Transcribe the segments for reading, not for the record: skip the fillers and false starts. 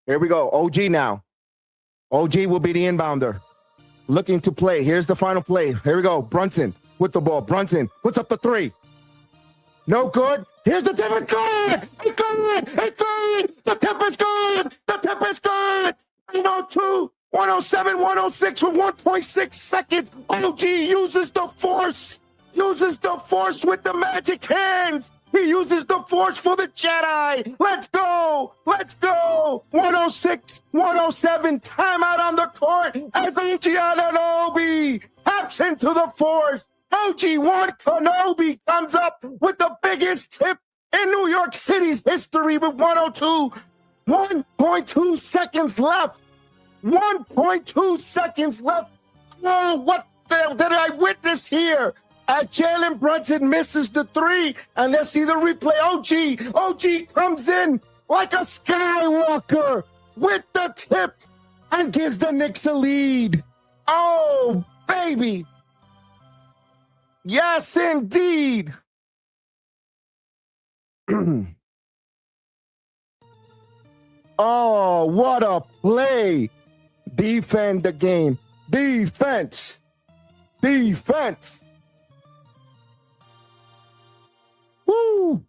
Here we go. OG now. OG will be the inbounder. Looking to play. Here's the final play. Here we go. Brunson with the ball. Brunson puts up the three. No good. Here's the tip. It's good. It's good. It's good. The tip is good. The tip is good. 102, 107, 106 for 1.6 seconds. OG uses the force. Uses the force with the magic hands. He uses the force for the Jedi. Let's go. Let's go. 106, 107. Timeout on the court as OG Anunoby taps into the force. OG1 Kenobi comes up with the biggest tip in New York City's history with 102. 1.2 seconds left. 1.2 seconds left. Oh, what did I witness here? As Jalen Brunson misses the three, and let's see the replay. OG comes in like a Skywalker with the tip and gives the Knicks a lead. Oh, baby. Yes, indeed. Oh, what a play. Defend the game. Defense. Defense. Woo!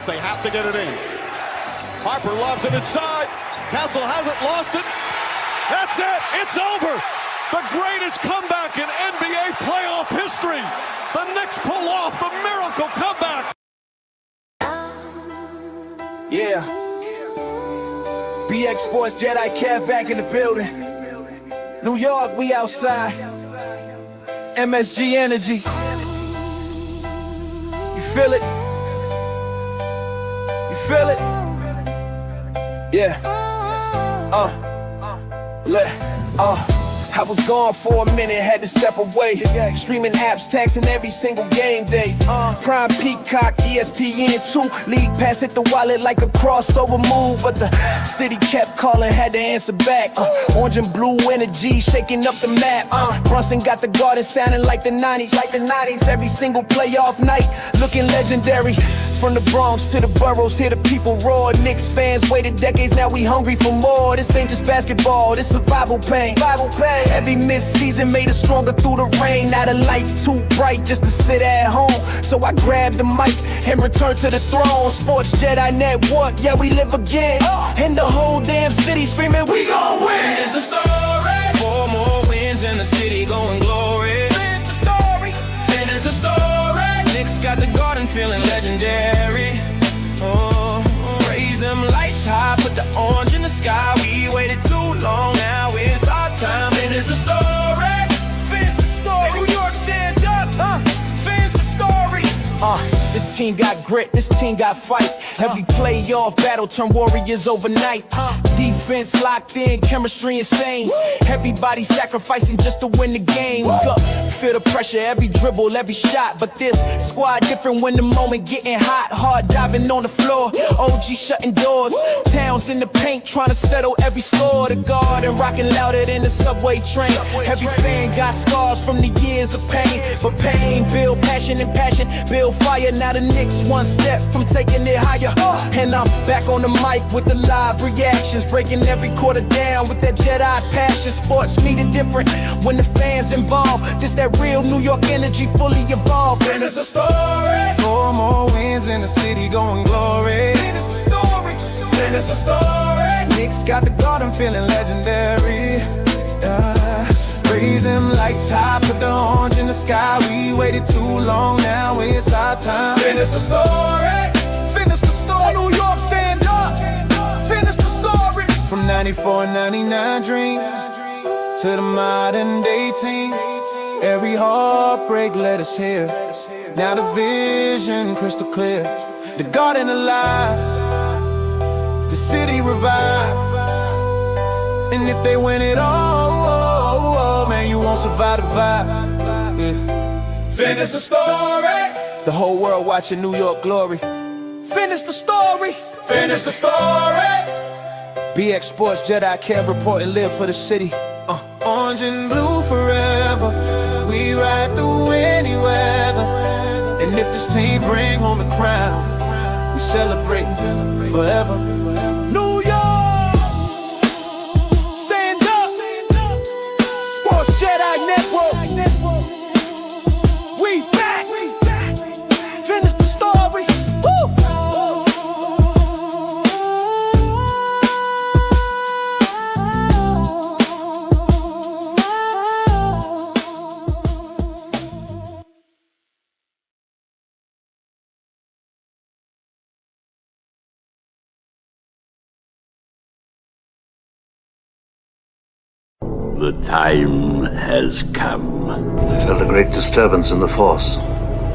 They have to get it in. Harper lobs it inside. Castle hasn't lost it. That's it. It's over. The greatest comeback in NBA playoff history. The Knicks pull off the miracle comeback. Yeah. BX Sports Jedi Kev back in the building. New York, we outside. MSG energy. You feel it? You feel it? Yeah. I was gone for a minute, had to step away. Streaming apps, taxing every single game day. Prime, Peacock, ESPN2. League pass hit the wallet like a crossover move. But the city kept calling, had to answer back. Orange and blue energy, shaking up the map. Brunson got the garden sounding like the 90s. Every single playoff night, looking legendary. From the Bronx to the boroughs, hear the people roar. Knicks fans waited decades, now we hungry for more. This ain't just basketball, this survival pain. Every missed season made us stronger through the rain. Now the lights too bright just to sit at home. So I grabbed the mic and returned to the throne. Sports Jedi Network, yeah, we live again. And the whole damn city screaming, we gon' win. It's the story. 4 more wins and the city going glory. Finish the story. Finish the story. Knicks got the garden feeling legendary. Raise them lights high, put the orange in the sky. We waited too long, now it's our time. Finish the story. Finish the story. New York, stand up. Finish the story. This team got grit, this team got fight. Every playoff battle turn warriors overnight. Defense locked in, chemistry insane. Everybody sacrificing just to win the game. Feel the pressure, every dribble, every shot. But this squad different when the moment getting hot. Hard diving on the floor, OG shutting doors. Towns in the paint trying to settle every score. The Garden rocking louder than the subway train. Every fan got scars from the years of pain. But pain build passion and passion build fire. Now the Knicks one step from taking it higher. And I'm back on the mic with the live reactions, breaking every quarter down with that Jedi passion. Sports meet it different when the fans involved. This that real New York energy fully evolved. Finish the story. 4 more wins in the city going glory. Finish the story. Finish the story. Knicks got the garden feeling legendary. Raise them lights high, put the orange in the sky. We waited too long, now it's our time. Finish the story. Finish the story. New York, stand up. Finish the story. From 94 and 99 dream to the modern day team. Every heartbreak let us hear. Now the vision crystal clear. The garden alive, the city revived. And if they win it all, man, you won't survive the vibe. Yeah. Finish the story. The whole world watching New York glory. Finish the story. Finish the story. BX Sports Jedi, can't report and live for the city. Orange and blue forever. We ride through any weather. And if this team bring home the crown, we celebrate forever. New York, stand up. Sports Jedi Network. We back. Finish the story. Woo! The time has come. I felt a great disturbance in the force,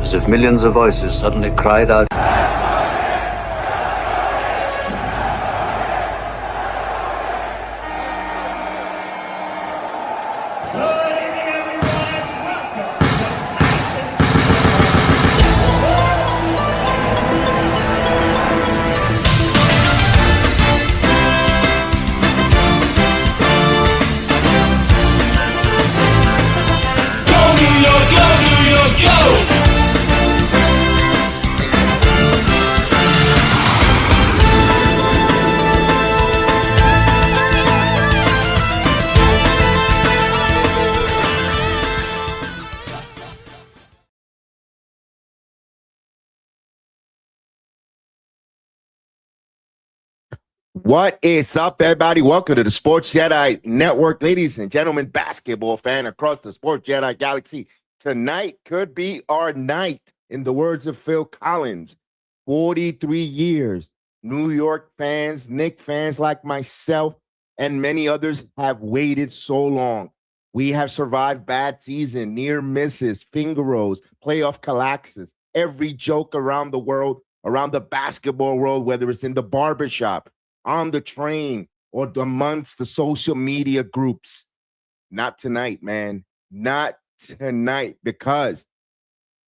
as if millions of voices suddenly cried out. What is up, everybody? Welcome to the Sports Jedi Network. Ladies and gentlemen, basketball fan across the Sports Jedi galaxy. Tonight could be our night, in the words of Phil Collins. 43 years. New York fans, Knicks fans like myself, and many others have waited so long. We have survived bad season, near misses, finger rolls, playoff collapses, every joke around the world, around the basketball world, whether it's in the barbershop, on the train, or amongst the social media groups. Not tonight, man. Not tonight, because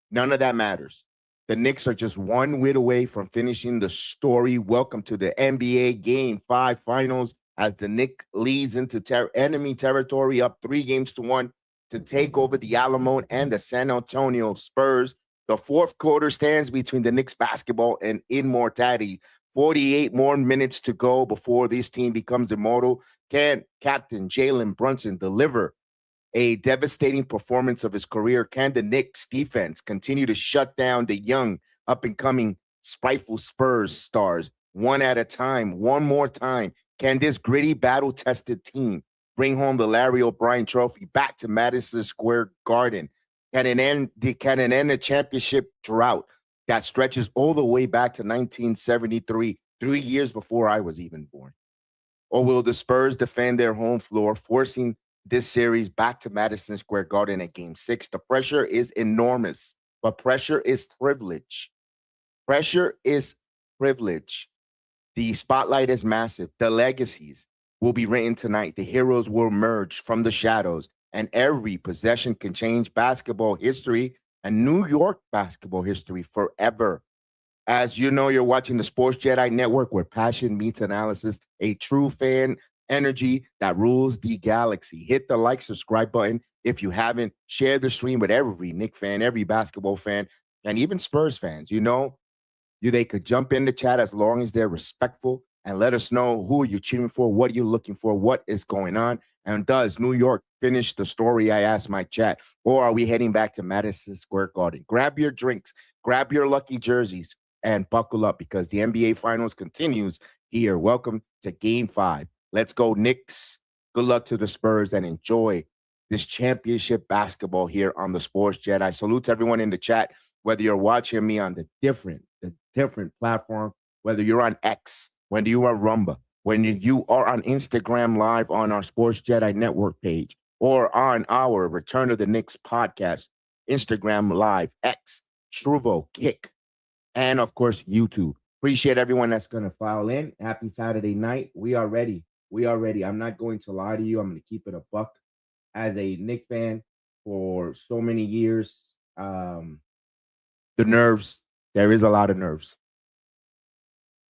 none of that matters. The Knicks are just one win away from finishing the story. Welcome to the NBA Game 5 Finals as the Knicks leads into enemy territory, up 3-1 to take over the Alamo and the San Antonio Spurs. The fourth quarter stands between the Knicks basketball and immortality. 48 more minutes to go before this team becomes immortal. Can Captain Jalen Brunson deliver a devastating performance of his career? Can the Knicks defense continue to shut down the young, up-and-coming, spiteful Spurs stars one at a time, one more time? Can this gritty, battle-tested team bring home the Larry O'Brien Trophy back to Madison Square Garden? Can it end the championship drought that stretches all the way back to 1973, 3 years before I was even born? Or will the Spurs defend their home floor, forcing this series back to Madison Square Garden at Game 6? The pressure is enormous, but pressure is privilege. Pressure is privilege. The spotlight is massive. The legacies will be written tonight. The heroes will emerge from the shadows, and every possession can change basketball history and New York basketball history forever. As you know, you're watching the Sports Jedi Network, where passion meets analysis, a true fan energy that rules the galaxy. Hit the like, subscribe button if you haven't. Share the stream with every Knicks fan, every basketball fan, and even Spurs fans. You know, they could jump in the chat as long as they're respectful and let us know who you're cheering for, what you're looking for, what is going on. And does New York finish the story? I asked my chat. Or are we heading back to Madison Square Garden? Grab your drinks, grab your lucky jerseys, and buckle up, because the NBA Finals continues here. Welcome to Game 5. Let's go, Knicks. Good luck to the Spurs, and enjoy this championship basketball here on the Sports Jedi. Salute to everyone in the chat, whether you're watching me on the different platform, whether you're on X, whether you are Rumba, when you are on Instagram Live on our Sports Jedi Network page, or on our Return of the Knicks podcast, Instagram Live, X, Struvo, Kick, and of course, YouTube. Appreciate everyone that's going to file in. Happy Saturday night. We are ready. I'm not going to lie to you. I'm going to keep it a buck. As a Knicks fan for so many years, the nerves, there is a lot of nerves.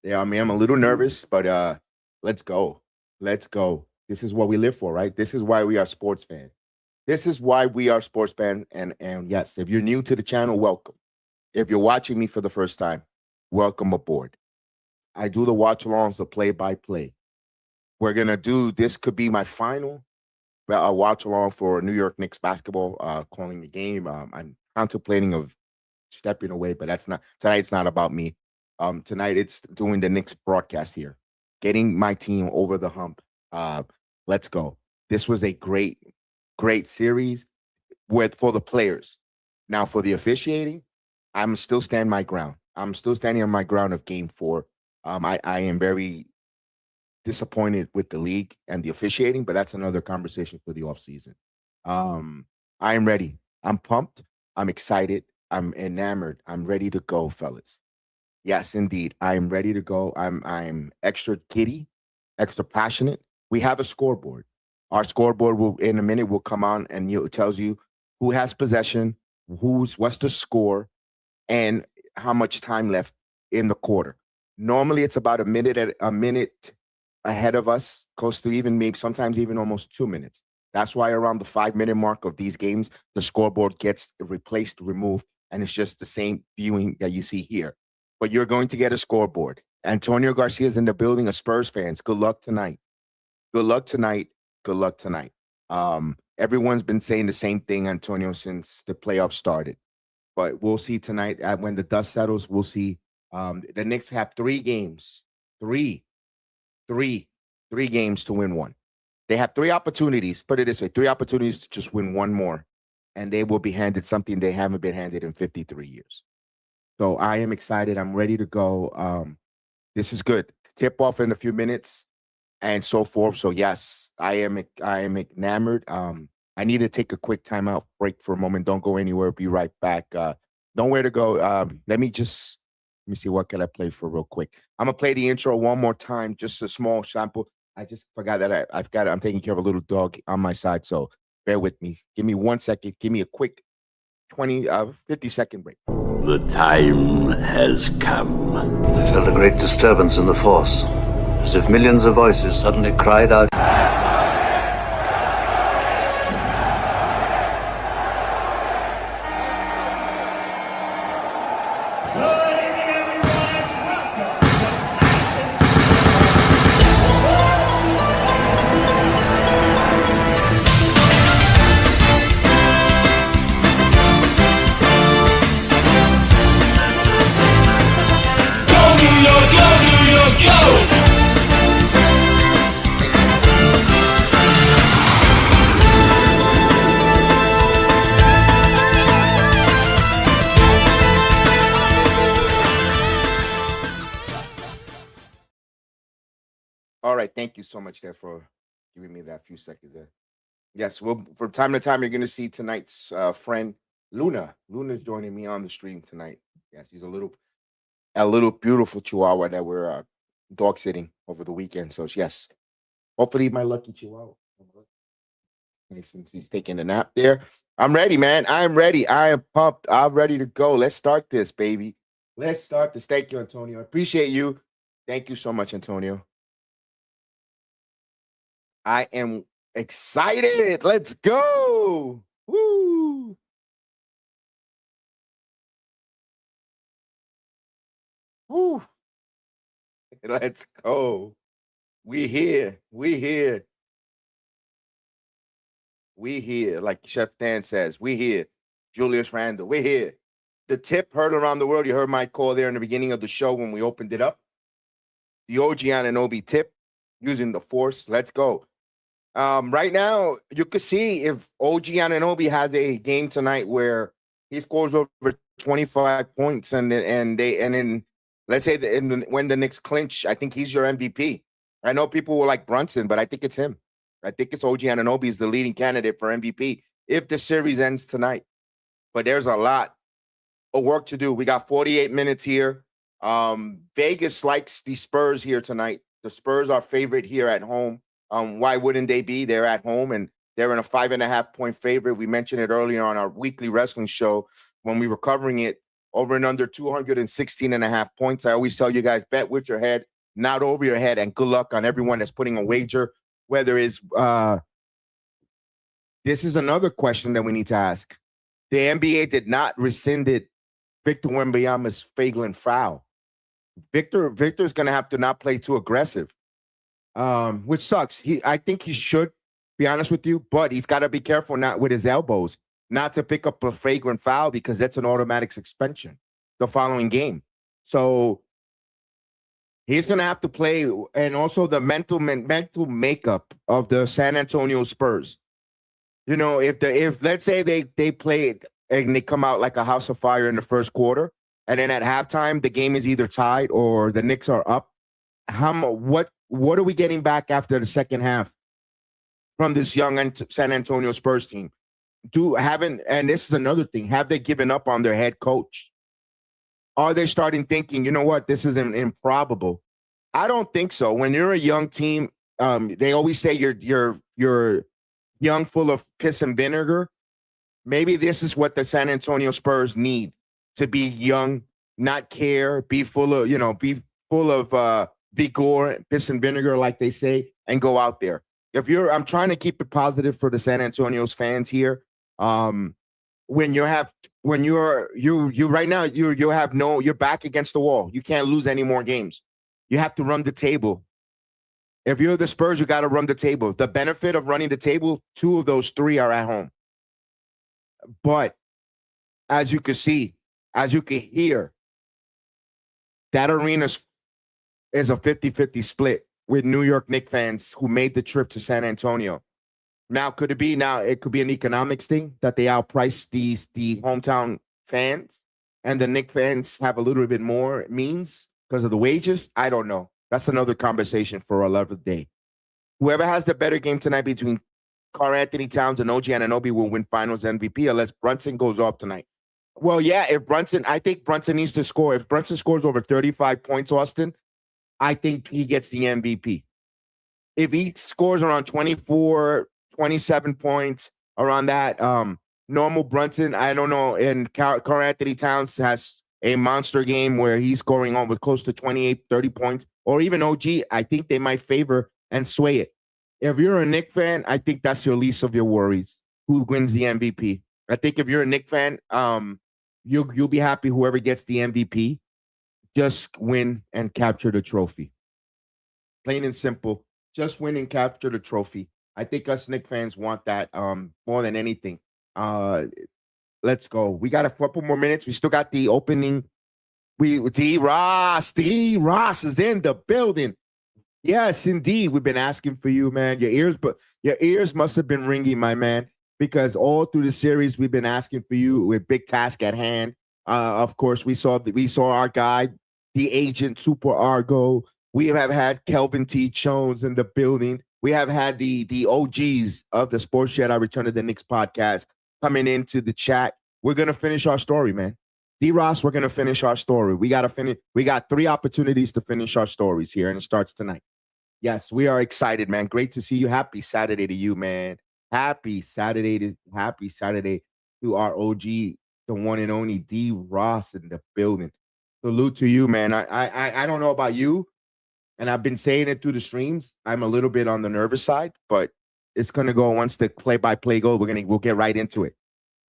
Yeah, I mean, I'm a little nervous, but let's go. Let's go. This is what we live for, right? This is why we are sports fans. This is why we are sports fans. And yes, if you're new to the channel, welcome. If you're watching me for the first time, welcome aboard. I do the watch alongs, the play by play. We're gonna do this. Could be my final watch along for New York Knicks basketball, calling the game. I'm contemplating of stepping away, but that's not tonight. It's not about me. Tonight it's doing the Knicks broadcast here, getting my team over the hump. Let's go. This was a great series for the players. Now for the officiating, I'm still standing my ground. I'm still standing on my ground of Game 4. I am very disappointed with the league and the officiating, but that's another conversation for the offseason. I am ready. I'm pumped. I'm excited. I'm enamored. I'm ready to go, fellas. Yes, indeed. I am ready to go. I'm extra giddy, extra passionate. We have a scoreboard. Our scoreboard will in a minute will come on and it tells you who has possession, what's the score, and how much time left in the quarter. Normally it's about a minute ahead of us, close to even maybe sometimes even almost 2 minutes. That's why around the 5 minute mark of these games, the scoreboard gets replaced, removed, and it's just the same viewing that you see here. But you're going to get a scoreboard. Antonio Garcia is in the building of Spurs fans. Good luck tonight. Good luck tonight. Good luck tonight. Everyone's been saying the same thing, Antonio, since the playoffs started. But we'll see tonight. When the dust settles, we'll see. The Knicks have 3 games. Three games to win one. They have 3 opportunities. Put it this way: 3 opportunities to just win one more, and they will be handed something they haven't been handed in 53 years. So I am excited. I'm ready to go. This is good. Tip off in a few minutes, and so forth. So yes, I am enamored. I need to take a quick timeout break for a moment. Don't go anywhere. Be right back. Nowhere to go. Let me see what can I play for real quick. I'm gonna play the intro one more time, just a small sample. I just forgot that I'm taking care of a little dog on my side, so bear with me. Give me 1 second. Give me a quick 50-second break. The time has come. I felt a great disturbance in the force, as if millions of voices suddenly cried out. All right, thank you so much there for giving me that few seconds there. Yes, well, from time to time, you're going to see tonight's friend Luna. Luna's joining me on the stream tonight. Yes, he's a little beautiful Chihuahua that we're dog sitting over the weekend. So yes, hopefully my lucky Chihuahua. Since he's taking a nap there, I'm ready, man. I'm ready. I am pumped. I'm ready to go. Let's start this, baby. Let's start this. Thank you, Antonio. I appreciate you. Thank you so much, Antonio. I am excited. Let's go. Woo. Woo. Let's go. We here. We here. We here. Like Chef Dan says, we here. Julius Randle, we here. The tip heard around the world. You heard my call there in the beginning of the show when we opened it up. The OG Anunoby tip using the force. Let's go. Right now, you could see if OG Anunoby has a game tonight where he scores over 25 points, and then let's say when the Knicks clinch, I think he's your MVP. I know people will like Brunson, but I think it's him. I think it's OG Anunoby is the leading candidate for MVP if the series ends tonight. But there's a lot of work to do. We got 48 minutes here. Vegas likes the Spurs here tonight. The Spurs are favorite here at home. Why wouldn't they be? They're at home, and they're in a 5.5-point favorite. We mentioned it earlier on our weekly wrestling show when we were covering it. Over and under 216.5 points. I always tell you guys, bet with your head. not over your head. And good luck on everyone that's putting a wager, whether it's this is another question that we need to ask. The NBA did not rescinded Victor Wembanyama's flagrant foul. Victor's gonna have to not play too aggressive, which sucks. I think he should be honest with you, but he's got to be careful not with his elbows, not to pick up a flagrant foul because that's an automatic suspension the following game. So he's gonna have to play, and also the mental makeup of the San Antonio Spurs. You know, if let's say they play and they come out like a house of fire in the first quarter, and then at halftime the game is either tied or the Knicks are up. What are we getting back after the second half from this young San Antonio Spurs team? And this is another thing, have they given up on their head coach? Are they starting thinking, you know what, this is improbable? I don't think so. When you're a young team, they always say you're young, full of piss and vinegar. Maybe this is what the San Antonio Spurs need, to be young, not care, be full of vigor, piss and vinegar, like they say, and go out there. I'm trying to keep it positive for the San Antonio's fans here. When you're right now, you're back against the wall. You can't lose any more games. You have to run the table. If you're the Spurs, you got to run the table. The benefit of running the table, 2 of those 3 are at home. But as you can see, as you can hear, that arena is a 50-50 split with New York Knicks fans who made the trip to San Antonio. Now, it could be an economics thing that they outprice the hometown fans, and the Knicks fans have a little bit more means because of the wages. I don't know. That's another conversation for another day. Whoever has the better game tonight between Karl-Anthony Towns and OG Anunoby will win Finals MVP unless Brunson goes off tonight. Well, yeah, I think Brunson needs to score. If Brunson scores over 35 points, Austin, I think he gets the MVP. If he scores around 24, 27 points, around that, normal Brunson, I don't know. And Karl-Anthony Towns has a monster game where he's scoring on with close to 28, 30 points, or even OG, I think they might favor and sway it. If you're a Knicks fan, I think that's your least of your worries. Who wins the MVP? I think if you're a Knicks fan, you'll be happy whoever gets the MVP. Just win and capture the trophy. Plain and simple. Just win and capture the trophy. I think us Knicks fans want that more than anything. Let's go. We got a couple more minutes. We still got the opening. D Ross is in the building. Yes, indeed. We've been asking for you, man. Your ears must have been ringing, my man, because all through the series we've been asking for you with big task at hand. Of course, we saw our guy, the agent Super Argo. We have had Kelvin T. Jones in the building. We have had the OGs of the Sports Jedi Return to the Knicks podcast coming into the chat. We're gonna finish our story, man. D Ross, we're gonna finish our story. We gotta finish. We got 3 opportunities to finish our stories here, and it starts tonight. Yes, we are excited, man. Great to see you. Happy Saturday to you, man. Happy Saturday to our OG, the one and only D Ross in the building. Salute to you, man. I don't know about you, and I've been saying it through the streams. I'm a little bit on the nervous side, but it's gonna go once the play-by-play goes. We'll get right into it.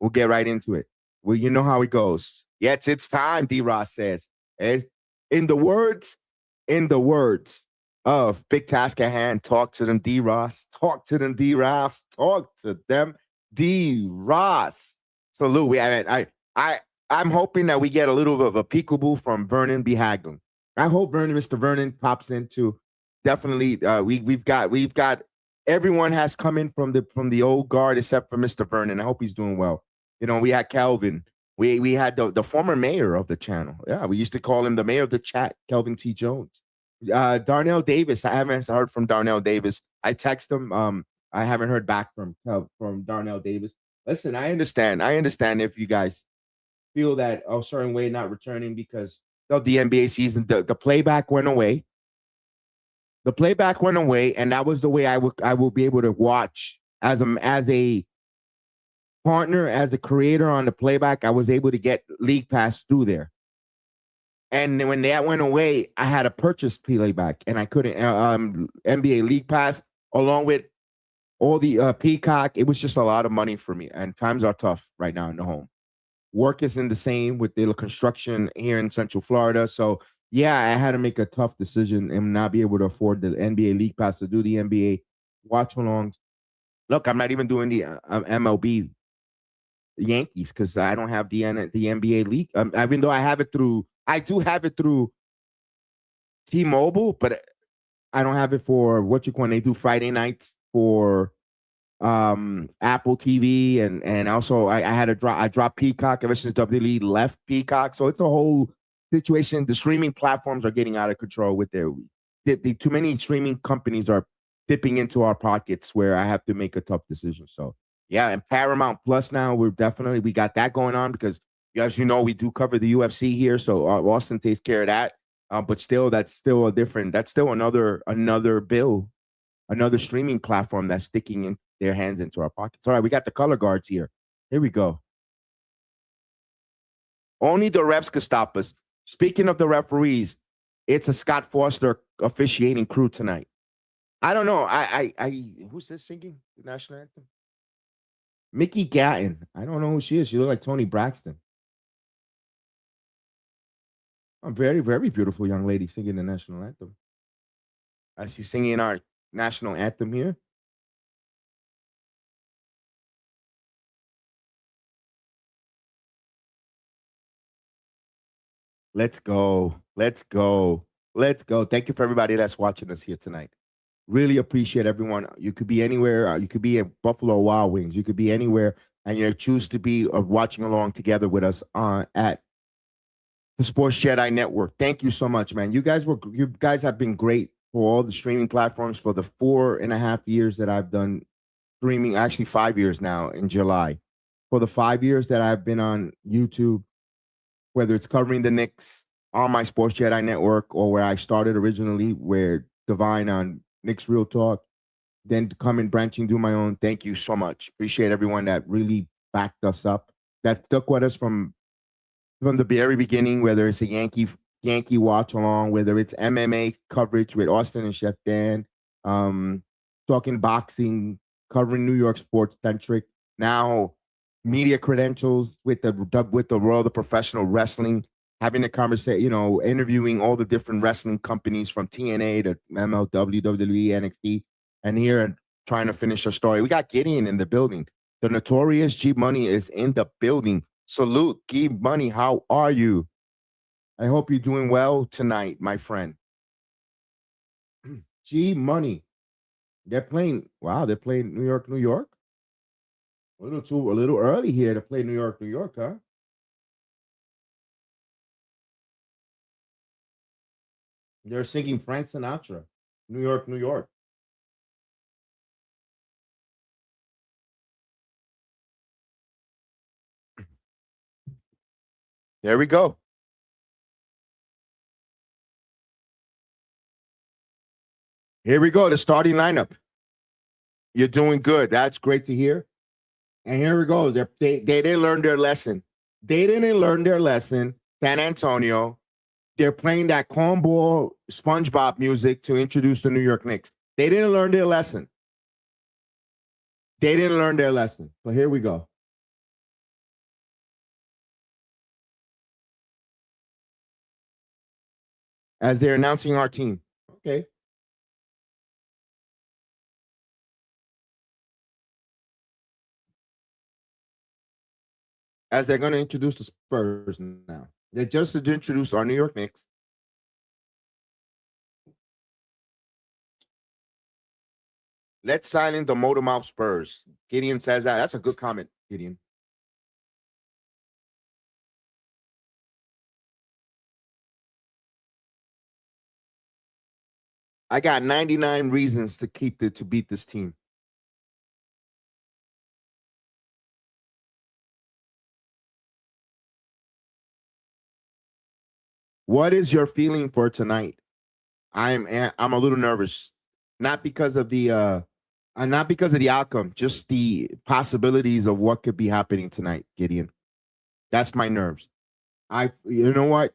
We'll get right into it. Well, you know how it goes. Yes, it's time, D Ross says. In the words of Big Task at Hand, talk to them, D Ross. Talk to them, D Ross. Talk to them, D Ross. Salute. I'm hoping that we get a little bit of a peekaboo from Vernon B. Haglund. I hope Mr. Vernon pops into. Definitely, we've got everyone has come in from the old guard except for Mr. Vernon. I hope he's doing well. You know, we had Kelvin. We had the former mayor of the channel. Yeah, we used to call him the mayor of the chat, Kelvin T. Jones. Darnell Davis. I haven't heard from Darnell Davis. I text him. I haven't heard back from Darnell Davis. Listen, I understand. If you guys feel that a certain way not returning because of the NBA season, the playback went away. The playback went away, and that was the way I will be able to watch as a partner, as the creator on the playback. I was able to get League Pass through there. And then when that went away, I had to purchase playback, and I couldn't. NBA League Pass, along with all the Peacock, it was just a lot of money for me. And times are tough right now in the home. Work isn't the same with the construction here in Central Florida. So yeah, I had to make a tough decision and not be able to afford the NBA League Pass to do the NBA watch alongs. Look, I'm not even doing the MLB Yankees because I don't have the NBA League. Even though I do have it through T-Mobile, but I don't have it for what you call. They do Friday nights for Apple TV, and also I had to drop. I dropped Peacock ever since WWE left Peacock, so it's a whole situation. The streaming platforms are getting out of control with the too many streaming companies are dipping into our pockets where I have to make a tough decision. So yeah, and Paramount Plus now we got that going on because as you know we do cover the UFC here, so Austin takes care of that. But still, that's still another bill, another streaming platform that's sticking in their hands into our pockets. All right, we got the color guards here. Here we go. Only the refs could stop us. Speaking of the referees, it's a Scott Foster officiating crew tonight. I don't know. Who's this singing the national anthem? Mickey Gatton. I don't know who she is. She looks like Tony Braxton. A very, very beautiful young lady singing the national anthem. She's singing our national anthem here. Let's go. Let's go. Let's go. Thank you for everybody that's watching us here tonight. Really appreciate everyone. You could be anywhere. You could be at Buffalo Wild Wings. You could be anywhere, and you choose to be watching along together with us at the Sports Jedi Network. Thank you so much, man. You guys have been great for all the streaming platforms for the 4.5 years that I've done streaming. Actually, 5 years now in July. For the 5 years that I've been on YouTube, whether it's covering the Knicks on my Sports Jedi Network or where I started originally, where Divine on Knicks Real Talk, then coming branching, do my own. Thank you so much. Appreciate everyone that really backed us up, that stuck with us from the very beginning, whether it's a Yankee watch along, whether it's MMA coverage with Austin and Chef Dan, talking boxing, covering New York sports centric. Now media credentials with the world of professional wrestling, having a conversation, interviewing all the different wrestling companies from TNA to MLW, WWE, NXT, and here trying to finish our story. We got Gideon in the building. The notorious G Money is in the building. Salute, G Money. How are you? I hope you're doing well tonight, my friend. G Money. They're playing. Wow, they're playing New York, New York. A little early here to play New York, New York, huh? They're singing Frank Sinatra, New York, New York. There we go. Here we go, the starting lineup. You're doing good. That's great to hear. And here we go. They didn't learn their lesson. They didn't learn their lesson. San Antonio. They're playing that cornball SpongeBob music to introduce the New York Knicks. They didn't learn their lesson. They didn't learn their lesson. So here we go. As they're announcing our team. Okay. As they're going to introduce the Spurs now. They just introduced our New York Knicks. Let's silence the motor mouth Spurs. Gideon says that. That's a good comment, Gideon. I got 99 reasons to beat this team. What is your feeling for tonight? I'm a little nervous, not because of the outcome, just the possibilities of what could be happening tonight, Gideon. That's my nerves. You know what?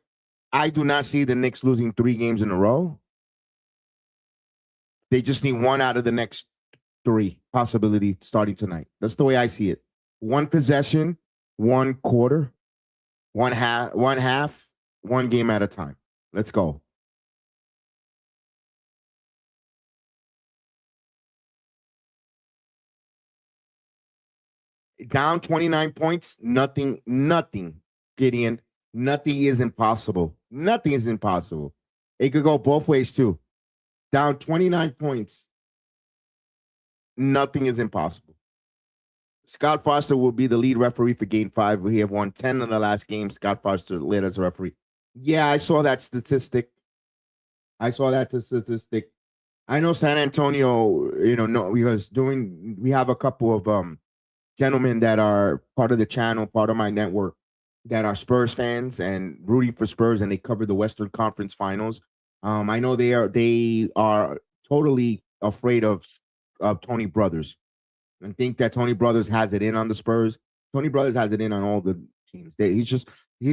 I do not see the Knicks losing 3 games in a row. They just need 1 out of the next 3 possibility starting tonight. That's the way I see it. 1 possession, 1 quarter, 1 half, 1 game at a time. Let's go. Down 29 points, nothing, Gideon. Nothing is impossible. Nothing is impossible. It could go both ways too. Down 29 points, nothing is impossible. Scott Foster will be the lead referee for Game 5. We have won 10 of the last games. Scott Foster led as a referee. Yeah, I saw that statistic. I know San Antonio, no, because we have a couple of gentlemen that are part of the channel, part of my network, that are Spurs fans and rooting for Spurs, and they cover the Western Conference Finals. I know they are totally afraid of Tony Brothers, and think that Tony Brothers has it in on the Spurs. Tony Brothers has it in on all the teams. He's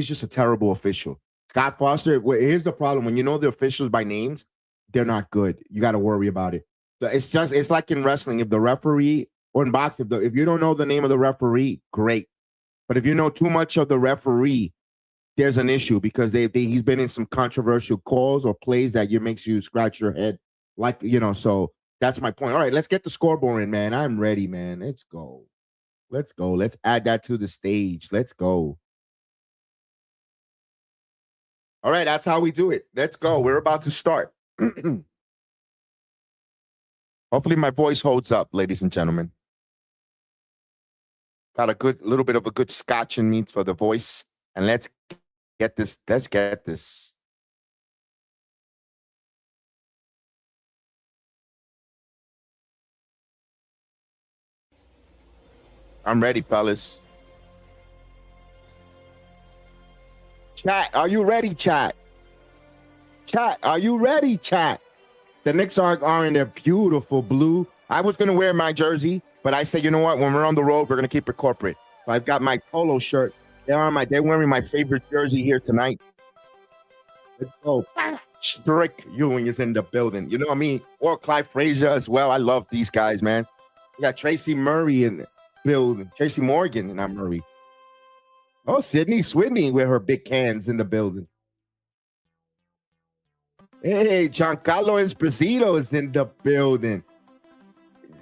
just a terrible official. Scott Foster. Here's the problem: when you know the officials by names, they're not good. You got to worry about it. It's like in wrestling. If the referee or in boxing, if you don't know the name of the referee, great. But if you know too much of the referee, there's an issue because he's been in some controversial calls or plays that makes you scratch your head. So that's my point. All right, let's get the scoreboard in, man. I'm ready, man. Let's go. Let's add that to the stage. Let's go. All right, that's how we do it. Let's go. We're about to start. Hopefully my voice holds up, ladies and gentlemen. Got a little bit of a good scotch in me for the voice. And let's get this. I'm ready, fellas. Chat, are you ready, chat? Chat, are you ready, chat? The Knicks are in their beautiful blue. I was going to wear my jersey, but I said, you know what? When we're on the road, we're going to keep it corporate. So I've got my polo shirt. They're wearing my favorite jersey here tonight. Let's go. Strick Ewing is in the building. You know what I mean? Or Clive Frazier as well. I love these guys, man. We got Tracy Murray in the building. Tracy Morgan, and not Murray. Oh, Sydney Swidney with her big cans in the building. Hey, Giancarlo Esposito is in the building.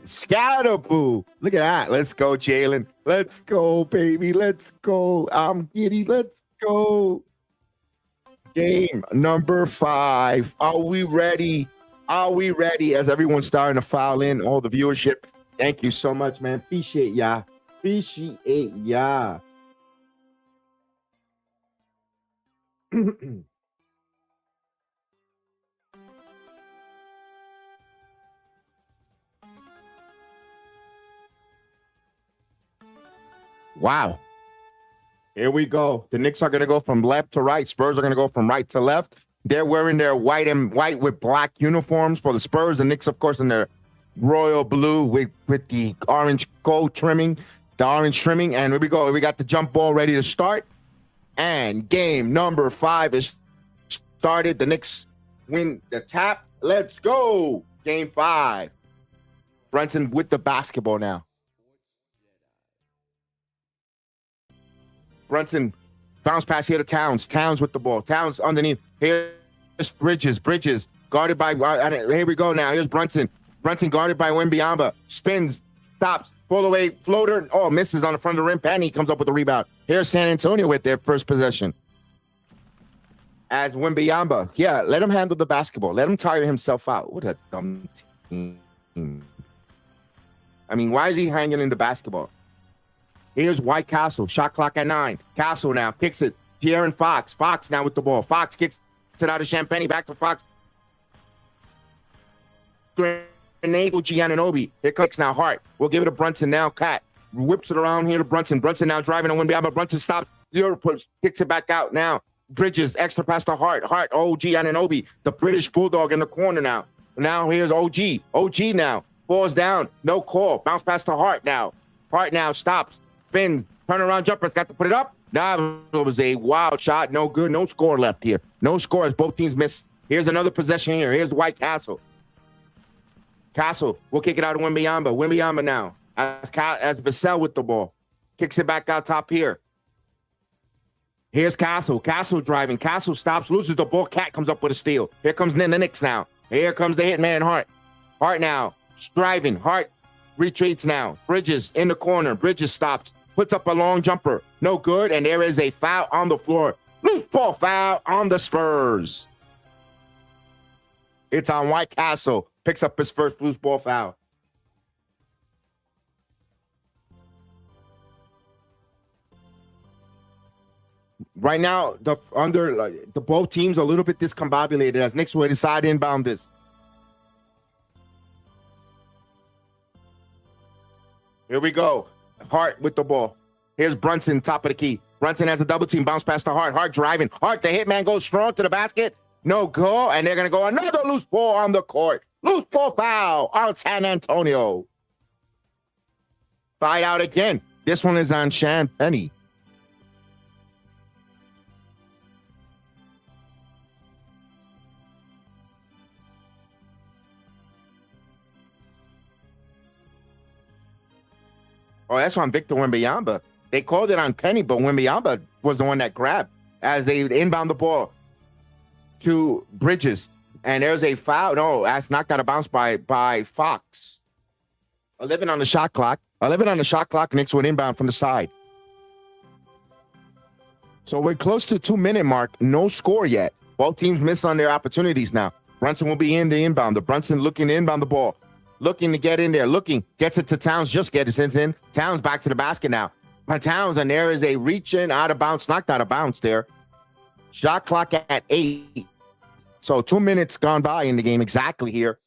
Scatterboo. Look at that. Let's go, Jalen. Let's go, baby. Let's go. I'm giddy. Let's go. Game number 5. Are we ready? As everyone's starting to file in, all the viewership. Thank you so much, man. Appreciate ya. Wow. Here we go. The Knicks are going to go from left to right. Spurs are going to go from right to left. They're wearing their white with black uniforms for the Spurs. The Knicks, of course, in their royal blue with the orange gold trimming, the orange trimming. And here we go. We got the jump ball ready to start. And game number 5 is started. The Knicks win the tap. Let's go. Game 5. Brunson with the basketball now. Brunson, bounce pass here to Towns. Towns with the ball. Towns underneath. Here's Bridges. Bridges guarded by, here we go now. Here's Brunson. Brunson guarded by Wembyamba. Spins, stops, pull away, floater. Oh, misses on the front of the rim. Penny comes up with the rebound. Here's San Antonio with their first possession. As Wembyamba. Yeah, let him handle the basketball. Let him tire himself out. What a dumb team. I mean, why is he hanging in the basketball? Here's White Castle. Shot clock at 9. Castle now kicks it. De'Aaron Fox. Fox now with the ball. Fox kicks it out of Champagne. Back to Fox. Grenade Giannonobi. Here comes now Hart. We'll give it to Brunson now. Cat whips it around here to Brunson. Brunson now driving on Wembyamba. Brunson stops. Kicks it back out now. Bridges. Extra pass to Hart. Hart. Giannonobi. The British Bulldog in the corner now. Now here's OG. OG now. Falls down. No call. Bounce pass to Hart now. Hart now stops. Spin, turn around jumper, got to put it up. That was a wild shot. No good. No score left here. No score as both teams miss. Here's another possession here. Here's White Castle. Castle will kick it out to Wembanyama. Wembanyama now as Vassell with the ball. Kicks it back out top here. Here's Castle. Castle driving. Castle stops, loses the ball. Cat comes up with a steal. Here comes the Knicks now. Here comes the hitman Hart. Hart now striving. Hart retreats now. Bridges in the corner. Bridges stops. Puts up a long jumper. No good. And there is a foul on the floor. Loose ball foul on the Spurs. It's on White Castle. Picks up his first loose ball foul. Right now, the both teams are a little bit discombobulated as Knicks will decide to inbound this. Here we go. Hart with the ball. Here's Brunson, top of the key. Brunson has a double team, bounce past to Hart. Hart driving. Hart, the hitman goes strong to the basket. No goal, and they're going to go another loose ball on the court. Loose ball foul on San Antonio. Fight out again. This one is on Champagnie. Oh, that's on Victor Wembanyama. They called it on Penny, but Wembanyama was the one that grabbed as they inbound the ball to Bridges. And there's a foul. No, that's knocked out of bounds by Fox. 11 on the shot clock. 11 on the shot clock. Knicks would inbound from the side. So we're close to 2-minute mark. No score yet. Both teams miss on their opportunities now. Brunson will be in the inbound. The Brunson looking to inbound the ball. Looking to get in there. Looking. Gets it to Towns. Just gets it in. Towns back to the basket now. Towns, and there is a reach in, out of bounds. Knocked out of bounds there. Shot clock at 8. So 2 minutes gone by in the game exactly here.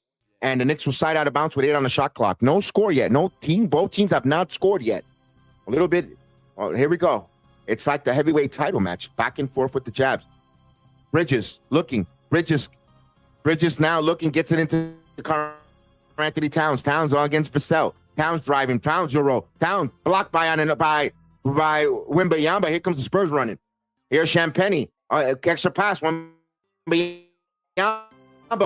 And the Knicks will side out of bounds with 8 on the shot clock. No score yet. Both teams have not scored yet. A little bit. Oh, here we go. It's like the heavyweight title match. Back and forth with the jabs. Bridges looking. Bridges now looking. Gets it into the car. Anthony Towns. Towns on against Vassell. Towns driving. Towns Euro. Towns blocked by Wembanyama. Here comes the Spurs running. Here's Champagnie. Extra pass. Wembanyama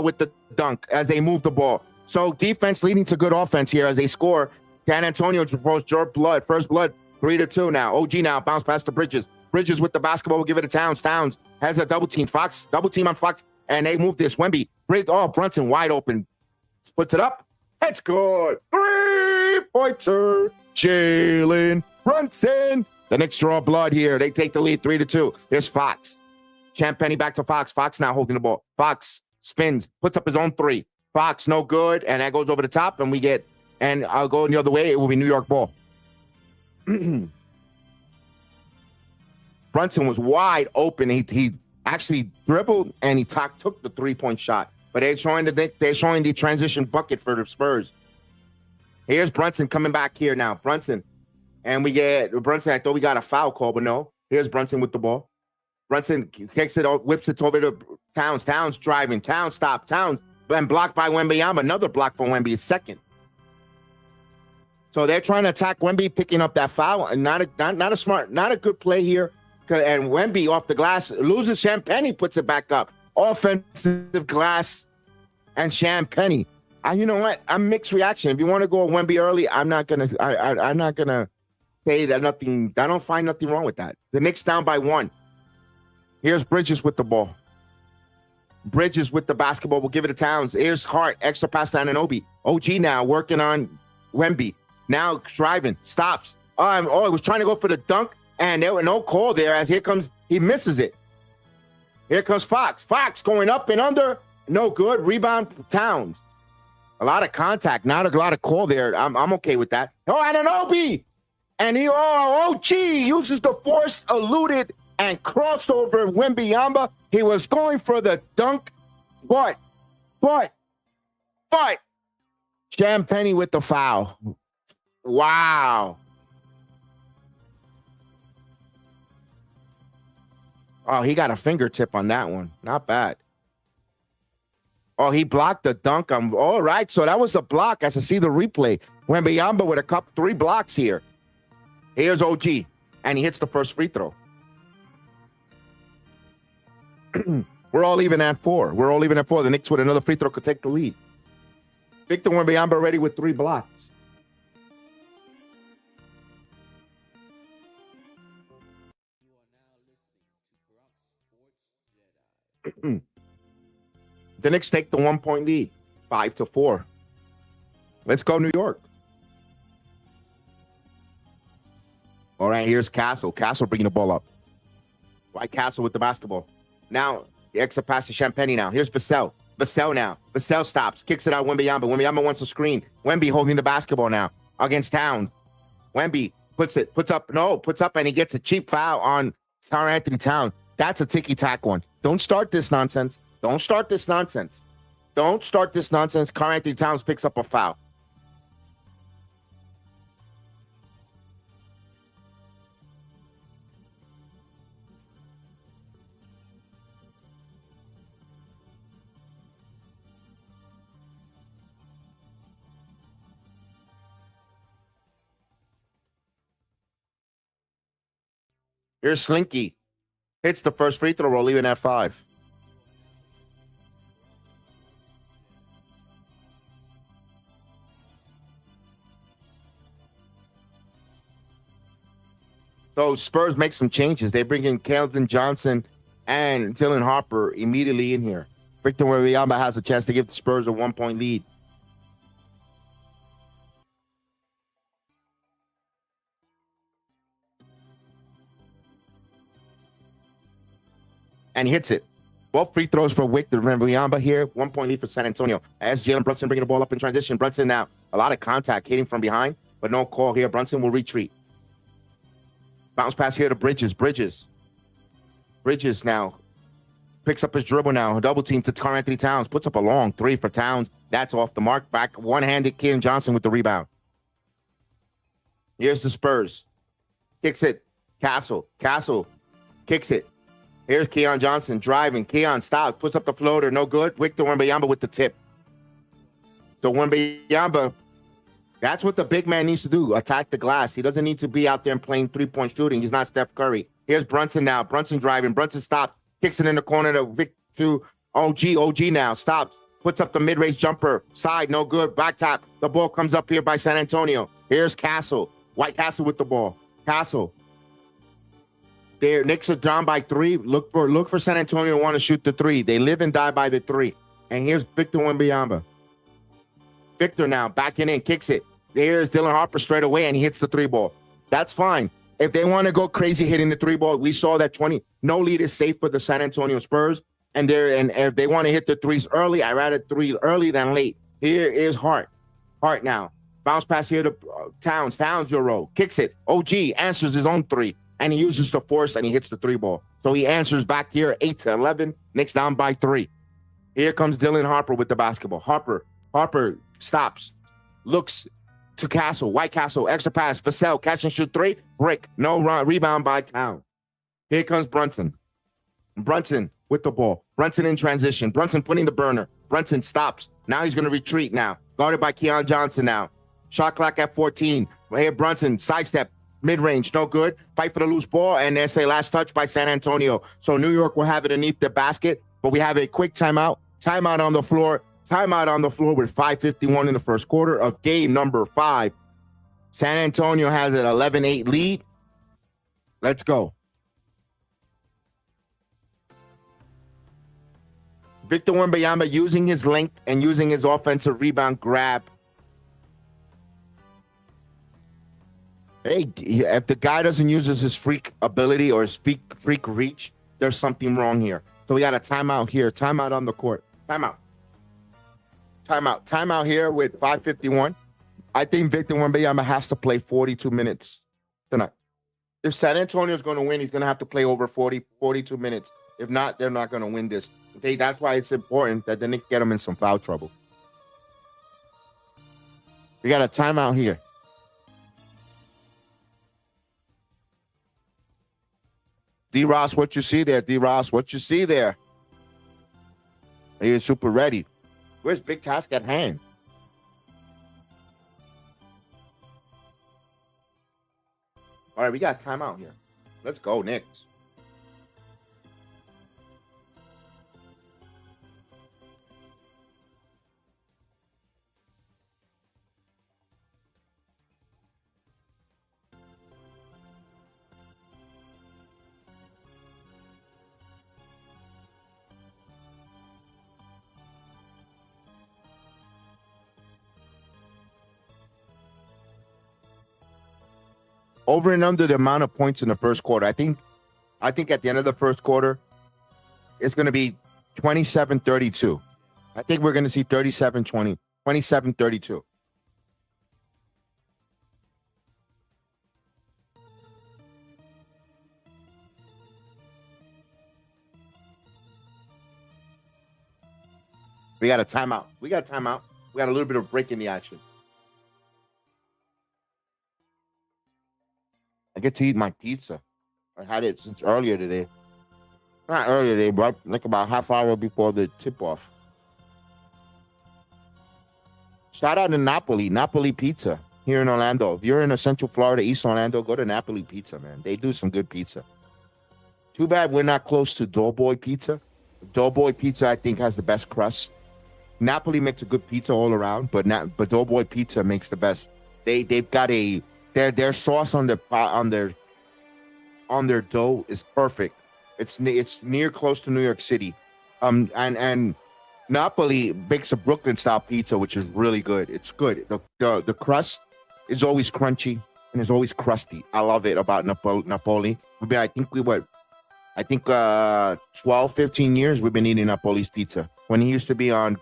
with the dunk as they move the ball. So defense leading to good offense here as they score. San Antonio first blood, 3-2 now. OG now bounce past the Bridges. Bridges with the basketball will give it to Towns. Towns has a double team. Fox double team on Fox, and they move this. Wemby, Brunson wide open, puts it up. It's good. 3-pointer. Jalen Brunson. The Knicks draw blood here. They take the lead 3-2. Here's Fox. Champagnie back to Fox. Fox now holding the ball. Fox spins, puts up his own 3. Fox, no good, and that goes over the top, and I'll go the other way. It will be New York ball. Brunson was wide open. He actually dribbled, and he took the 3-point shot. But they're showing the transition bucket for the Spurs. Here's Brunson coming back here now. Brunson. And we get Brunson. I thought we got a foul call, but no. Here's Brunson with the ball. Brunson kicks it, whips it over to Towns. Towns driving. Towns stop. Towns and blocked by Wembanyama. Another block for Wemby, second. So they're trying to attack Wemby, picking up that foul. And not a good play here. And Wemby off the glass loses. Champagnie puts it back up. Offensive glass and Champagnie. You know what? I'm mixed reaction. If you want to go Wemby early, I'm not gonna say that nothing. I don't find nothing wrong with that. The Knicks down by 1. Here's Bridges with the ball. Bridges with the basketball. We'll give it to Towns. Here's Hart. Extra pass to Anunoby. OG now working on Wemby. Now driving. Stops. He was trying to go for the dunk, and there was no call there as he misses it. Here comes Fox. Fox going up and under. No good. Rebound, Towns. A lot of contact. Not a lot of call there. I'm okay with that. Oh, Anunoby. And OG uses the force, eluded, and crossed over Wembanyama. He was going for the dunk, but Champagnie with the foul. Wow. Oh, he got a fingertip on that one. Not bad. Oh, he blocked the dunk. All right, so that was a block as I see the replay. Wembanyama with 3 blocks here. Here's OG, and he hits the first free throw. We're all even at 4. We're all even at 4. The Knicks with another free throw could take the lead. Victor Wembanyama already with 3 blocks. The Knicks take the 1-point lead, 5-4. Let's go, New York. All right, here's Castle. Castle bringing the ball up. White Castle with the basketball. Now, the extra pass to Champagny now. Here's Vassell. Vassell now. Vassell stops. Kicks it out Wembanyama. Wembanyama wants a screen. Wemby holding the basketball now against Towns. Wemby puts up, and he gets a cheap foul on Karl-Anthony Towns. That's a ticky-tack one. Don't start this nonsense. Karl-Anthony Towns picks up a foul. Here's Slinky. Hits the first free throw, leaving at 5. So Spurs make some changes. They bring in Keldon Johnson and Dylan Harper immediately in here. Victor Wembanyama has a chance to give the Spurs a 1-point lead. And he hits it. Both free throws for Victor Wembanyama here. 1-point lead for San Antonio. As Jalen Brunson bringing the ball up in transition. Brunson now. A lot of contact hitting from behind, but no call here. Brunson will retreat. Bounce pass here to Bridges. Bridges now. Picks up his dribble now. Double team to Karl-Anthony Towns. Puts up a long 3 for Towns. That's off the mark. Back one-handed Keldon Johnson with the rebound. Here's the Spurs. Kicks it. Castle kicks it. Here's Keon Johnson driving. Keon stops, puts up the floater. No good. Victor Wembanyama with the tip. So Wembanyama, that's what the big man needs to do. Attack the glass. He doesn't need to be out there and playing 3-point shooting. He's not Steph Curry. Here's Brunson now. Brunson driving. Brunson stops. Kicks it in the corner to OG. OG now. Stops. Puts up the mid-range jumper. Side. No good. Back top. The ball comes up here by San Antonio. Here's Castle. White Castle with the ball. Castle. There, Knicks are down by 3. Look for San Antonio to want to shoot the 3. They live and die by the 3. And here's Victor Wembanyama. Victor now backing in, kicks it. There's Dylan Harper straight away, and he hits the 3 ball. That's fine. If they want to go crazy hitting the 3 ball, we saw that 20. No lead is safe for the San Antonio Spurs. And if they want to hit the 3s early, I'd rather 3 early than late. Here is Hart. Hart now. Bounce pass here to Towns. Towns, Euro. Kicks it. OG answers his own 3. And he uses the force, and he hits the 3 ball. So he answers back here, 8-11. Knicks down by 3. Here comes Dylan Harper with the basketball. Harper stops. Looks to Castle. White Castle. Extra pass. Vassell. Catch and shoot 3. Brick. No run. Rebound by Town. Here comes Brunson. Brunson with the ball. Brunson in transition. Brunson putting the burner. Brunson stops. Now he's going to retreat now. Guarded by Keon Johnson now. Shot clock at 14. Right here, Brunson. Sidestep. Mid-range, no good. Fight for the loose ball, and there's a last touch by San Antonio. So New York will have it underneath the basket, but we have a quick timeout. Timeout on the floor. Timeout on the floor with 5:51 in the first quarter of game number 5. San Antonio has an 11-8 lead. Let's go. Victor Wembanyama using his length and using his offensive rebound grab. Hey, if the guy doesn't use his freak ability or his freak reach, there's something wrong here. So we got a timeout here. Timeout on the court. Timeout here with 5:51. I think Victor Wembanyama has to play 42 minutes tonight. If San Antonio is going to win, he's going to have to play over 42 minutes. If not, they're not going to win this. Okay, that's why it's important that the Knicks get them in some foul trouble. We got a timeout here. D-Ross, what you see there? D-Ross, what you see there? He is super ready. Where's big task at hand? All right, we got timeout here. Let's go, Knicks. over and under the amount of points in the first quarter. I think at the end of the first quarter, it's going to be 27-32. I think we're going to see 37-20, 27-32. We got a timeout. We got a little bit of break in the action. I get to eat my pizza. I had it since earlier today. Not earlier today, but like about half hour before the tip-off. Shout out to Napoli Pizza here in Orlando. If you're in Central Florida, East Orlando, go to Napoli Pizza, man. They do some good pizza. Too bad we're not close to Doughboy Pizza. Doughboy Pizza, I think, has the best crust. Napoli makes a good pizza all around, but Doughboy Pizza makes the best. They've got their sauce on their dough is perfect. It's near close to New York City, and Napoli makes a Brooklyn style pizza, which is really good. It's good. The crust is always crunchy and it's always crusty. I love it about Napoli. I think 12, 15 years we've been eating Napoli's pizza. When he used to be on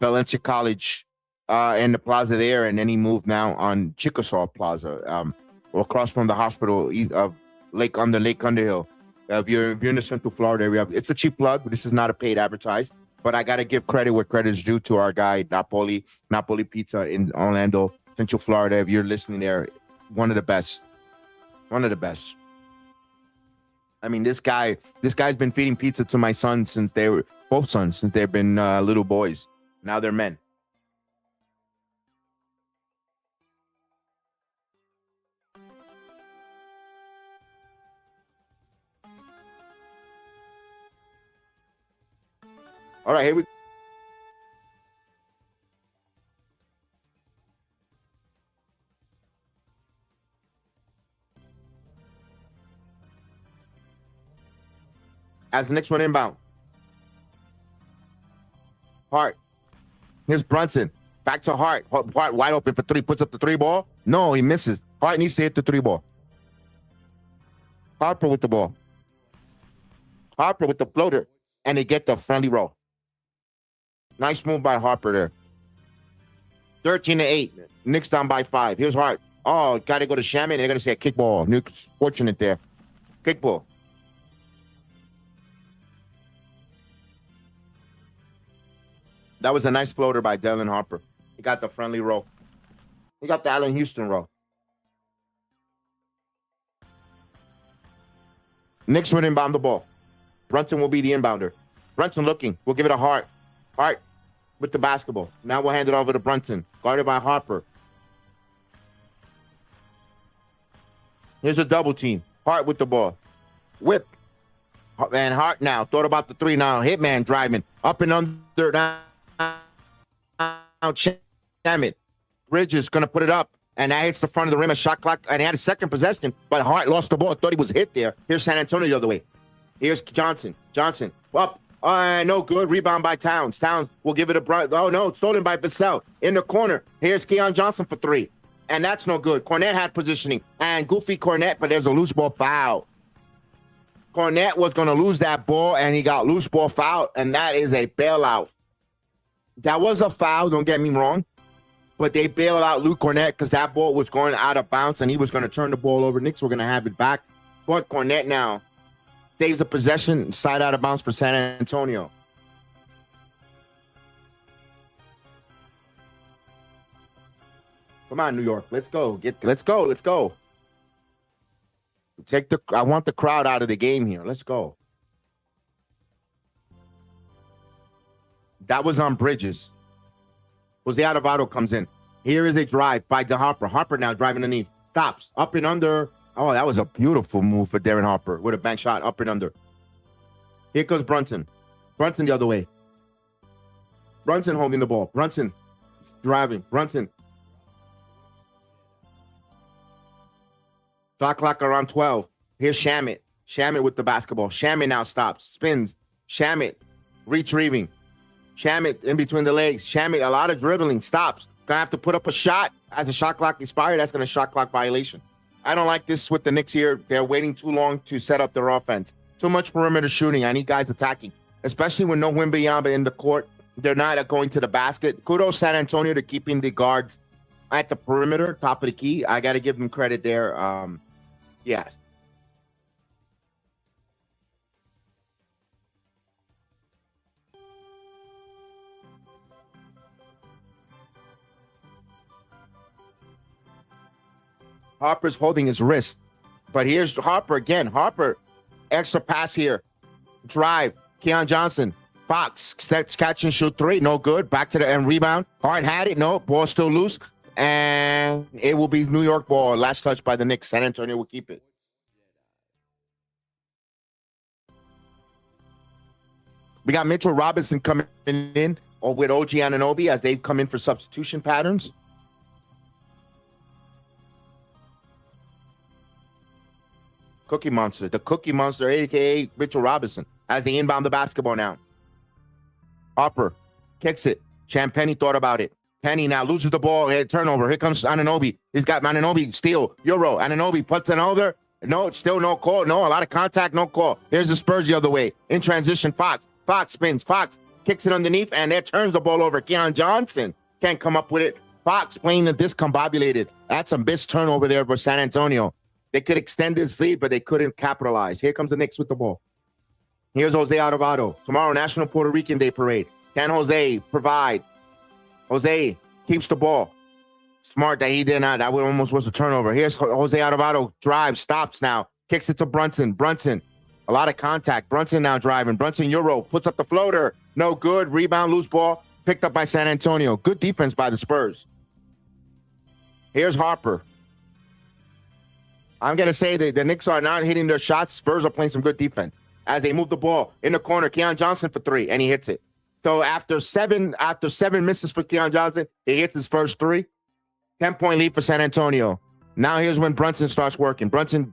Valencia College in the plaza there, and then he moved now on Chickasaw Plaza, across from the hospital of Lake Underhill. If you're in the Central Florida area, it's a cheap plug. This is not a paid advertise, but I gotta give credit where credit is due to our guy Napoli Pizza in Orlando, Central Florida. If you're listening there, one of the best. I mean, this guy's been feeding pizza to my sons since they've been little boys. Now they're men. All right, here we go. As the next one inbound. Hart. Here's Brunson. Back to Hart. Hart wide open for three. Puts up the three ball. No, he misses. Hart needs to hit the three ball. Harper with the ball. Harper with the floater. And they get the friendly roll. Nice move by Harper there. 13-8. Knicks down by 5. Here's Hart. Oh, got to go to Shaman. They're going to say a kickball. Knicks fortunate there. Kickball. That was a nice floater by Dylan Harper. He got the friendly roll. He got the Allen Houston roll. Knicks would inbound the ball. Brunson will be the inbounder. Brunson looking. We'll give it a Hart. Hart with the basketball. Now we'll hand it over to Brunson. Guarded by Harper. Here's a double team. Hart with the ball. Whip. And Hart now. Thought about the three now. Hitman driving. Up and under now. Shaman. Bridges going to put it up. And that hits the front of the rim. A shot clock. And he had a second possession. But Hart lost the ball. Thought he was hit there. Here's San Antonio the other way. Here's Johnson. Johnson. Up. No good. Rebound by Towns. Towns will give it a bright. Oh, no. Stolen by Vassell. In the corner. Here's Keon Johnson for three. And that's no good. Cornette had positioning. And goofy Cornette, but there's a loose ball foul. Cornette was going to lose that ball, and he got loose ball foul, and that is a bailout. That was a foul, don't get me wrong. But they bailed out Luke Cornette because that ball was going out of bounds, and he was going to turn the ball over. Knicks were going to have it back. But Cornette now saves a possession, side out of bounds for San Antonio. Come on, New York. Let's go. Let's go. I want the crowd out of the game here. Let's go. That was on Bridges. Jose Alvarado comes in. Here is a drive by DeHarper. Harper now driving underneath. Stops. Up and under. Oh, that was a beautiful move for Darren Harper with a bank shot up and under. Here comes Brunson. Brunson the other way. Brunson holding the ball. Brunson driving. Brunson. Shot clock around 12. Here's Shamet. Shamet with the basketball. Shamet now stops. Spins. Shamet retrieving. Shamet in between the legs. Shamet, a lot of dribbling. Stops. Gonna have to put up a shot. As the shot clock expired, that's gonna shot clock violation. I don't like this with the Knicks here. They're waiting too long to set up their offense. Too much perimeter shooting. I need guys attacking, especially with no Wembanyama in the court. They're not going to the basket. Kudos San Antonio to keeping the guards at the perimeter, top of the key. I got to give them credit there. Yeah. Harper's holding his wrist. But here's Harper again. Harper, extra pass here. Drive. Keon Johnson. Fox, catch and shoot three. No good. Back to the end. Rebound. Hart had it. No. Ball still loose. And it will be New York ball. Last touch by the Knicks. San Antonio will keep it. We got Mitchell Robinson coming in with OG Anunoby as they come in for substitution patterns. Cookie Monster, the Cookie Monster, a.k.a. Mitchell Robinson, as they inbound the basketball now. Harper kicks it. Champagnie thought about it. Penny now loses the ball. Turnover. Here comes Anunoby. He's got Anunoby steal. Euro. Anunoby puts it over. No, still no call. No, a lot of contact, no call. Here's the Spurs the other way. In transition, Fox. Fox spins. Fox kicks it underneath, and there turns the ball over. Keon Johnson can't come up with it. Fox playing the discombobulated. That's a missed turnover there for San Antonio. They could extend this lead, but they couldn't capitalize. Here comes the Knicks with the ball. Here's Jose Alvarado. Tomorrow, National Puerto Rican Day Parade. Can Jose provide? Jose keeps the ball. Smart that he did not. That almost was a turnover. Here's Jose Alvarado. Drives, stops now. Kicks it to Brunson. Brunson, a lot of contact. Brunson now driving. Brunson Euro puts up the floater. No good. Rebound, loose ball. Picked up by San Antonio. Good defense by the Spurs. Here's Harper. I'm going to say that the Knicks are not hitting their shots. Spurs are playing some good defense. As they move the ball in the corner, Keon Johnson for three, and he hits it. So after seven misses for Keon Johnson, he hits his first three. 10-point lead for San Antonio. Now here's when Brunson starts working. Brunson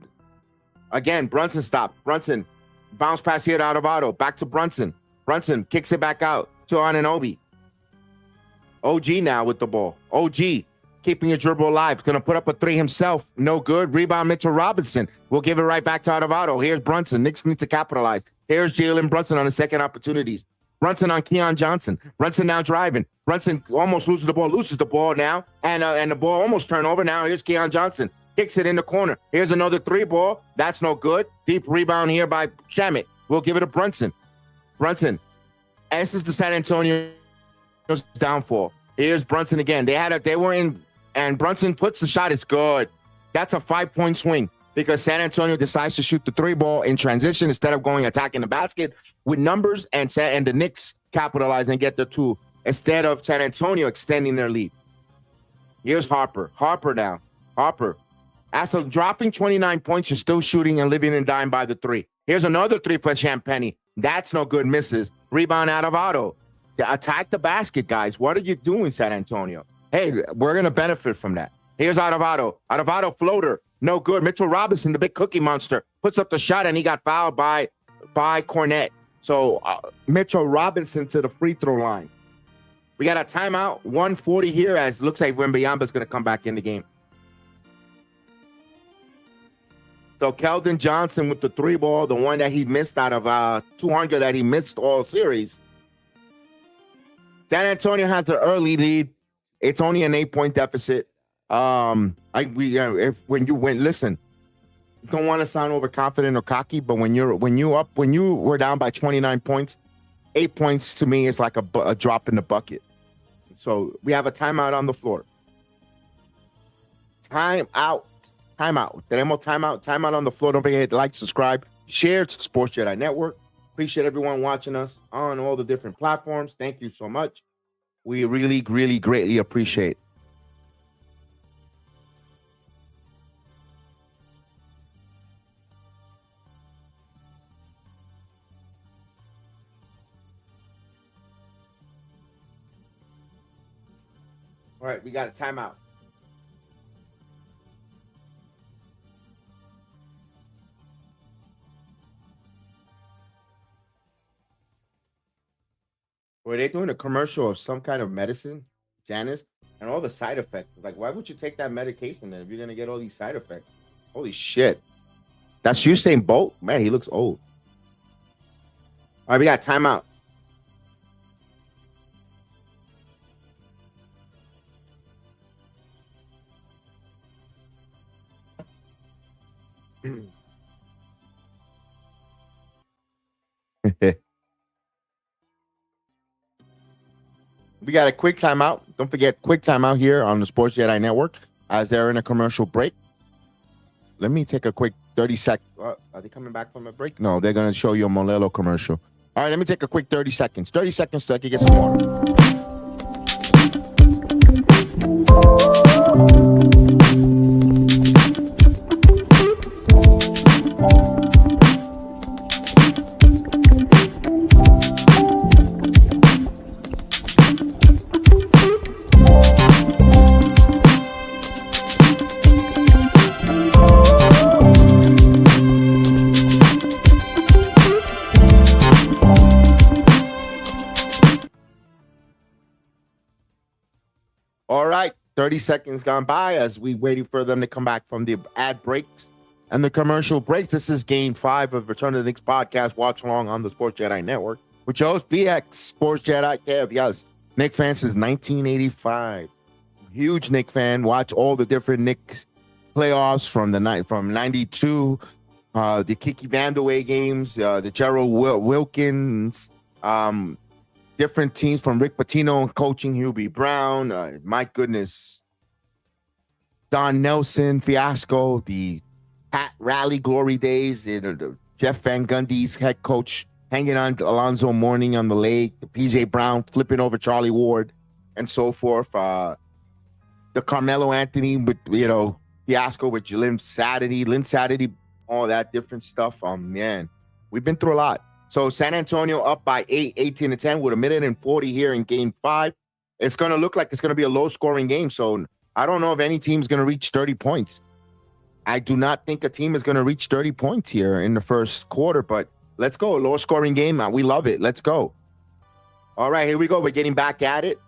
stopped. Brunson bounce pass here to Alvarado. Back to Brunson. Brunson kicks it back out to Anunoby. OG now with the ball. OG keeping a dribble alive. Going to put up a three himself. No good. Rebound, Mitchell Robinson. We'll give it right back to Alvarado. Here's Brunson. Knicks need to capitalize. Here's Jalen Brunson on the second opportunities. Brunson on Keon Johnson. Brunson now driving. Brunson almost loses the ball now. And the ball almost turned over. Now here's Keon Johnson. Kicks it in the corner. Here's another three ball. That's no good. Deep rebound here by Shamet. We'll give it to Brunson. Brunson. This is the San Antonio downfall. Here's Brunson again. They were in, and Brunson puts the shot. It's good. That's a 5-point swing because San Antonio decides to shoot the three ball in transition instead of going attacking the basket with numbers, and the Knicks capitalize and get the two instead of San Antonio extending their lead. Here's Harper. Harper now. Harper. After dropping 29 points, you're still shooting and living and dying by the three. Here's another three for Champagnie. That's no good. Misses. Rebound out of Otto. Attack the basket, guys. What are you doing, San Antonio? Hey, we're going to benefit from that. Here's Alvarado. Alvarado floater. No good. Mitchell Robinson, the big cookie monster, puts up the shot, and he got fouled by Cornette. So Mitchell Robinson to the free throw line. We got a timeout. 1:40 here as it looks like Wembanyama's going to come back in the game. So Keldon Johnson with the three ball, the one that he missed out of 200 that he missed all series. San Antonio has the early lead. It's only an 8-point deficit. Listen, you don't want to sound overconfident or cocky, but when you were down by 29 points, 8 points to me is like a drop in the bucket. So we have a timeout on the floor. Timeout. Tenemos timeout on the floor. Don't forget to like, subscribe, share to the Sports Jedi Network. Appreciate everyone watching us on all the different platforms. Thank you so much. We really, really greatly appreciate. All right, we got a timeout. Were they doing a commercial of some kind of medicine, Janice, and all the side effects? Like, why would you take that medication then if you're going to get all these side effects? Holy shit. That's Usain Bolt? Man, he looks old. All right, we got timeout. We got a quick timeout. Don't forget, quick timeout here on the Sports Jedi Network as they're in a commercial break. Let me take a quick 30 seconds. Are they coming back from a break? No, they're going to show you a Molelo commercial. All right, let me take a quick 30 seconds. 30 seconds so I can get some water. All right, 30 seconds gone by as we waiting for them to come back from the ad breaks and the commercial breaks. This is Game 5 of Return to the Knicks podcast. Watch along on the Sports Jedi Network, which hosts BX Sports Jedi Kev. Yes, Knicks fan since 1985. Huge Knicks fan. Watch all the different Knicks playoffs from the night from 92, the Kiki Vandeweghe games, the Gerald Wilkins, different teams from Rick Pitino coaching, Hubie Brown, my goodness, Don Nelson fiasco, the Pat Riley glory days, the Jeff Van Gundy's head coach hanging on to Alonzo Mourning on the leg, the PJ Brown flipping over Charlie Ward, and so forth. The Carmelo Anthony, fiasco with Lynn Saturday, all that different stuff. Man, we've been through a lot. So San Antonio up by 18-10 with 1:40 here in Game 5. It's going to look like it's going to be a low-scoring game. So I don't know if any team's going to reach 30 points. I do not think a team is going to reach 30 points here in the first quarter, but let's go. Low-scoring game. We love it. Let's go. All right, here we go. We're getting back at it.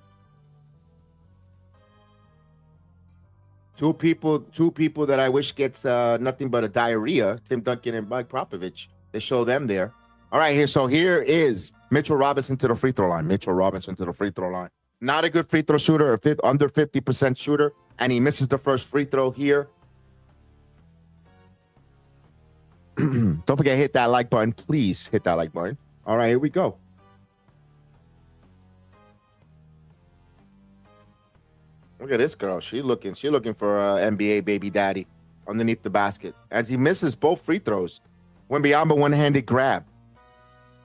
Two people that I wish gets nothing but a diarrhea, Tim Duncan and Mike Popovich. They show them there. All right, here is Mitchell Robinson to the free throw line. Not a good free throw shooter, under 50% shooter, and he misses the first free throw here. Don't forget, hit that like button. Please hit that like button. All right, here we go. Look at this girl. She's looking for an NBA baby daddy underneath the basket. As he misses both free throws, Wembanyama one-handed grab.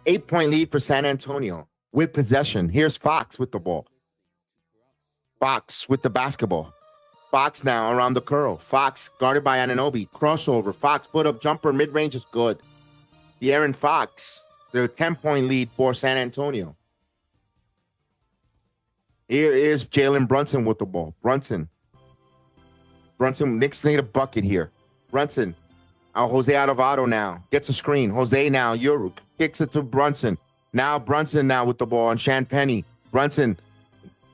8-point lead for San Antonio with possession. Here's Fox with the ball. Fox with the basketball. Fox now around the curl. Fox guarded by Anunoby. Crossover. Fox put up jumper. Mid-range is good. De'Aaron Fox, the 10-point lead for San Antonio. Here is Jalen Brunson with the ball. Brunson, Knicks need a bucket here. Brunson. Jose Alvarado now gets a screen. Jose now, Uruk kicks it to Brunson. Now Brunson now with the ball on Penny. Brunson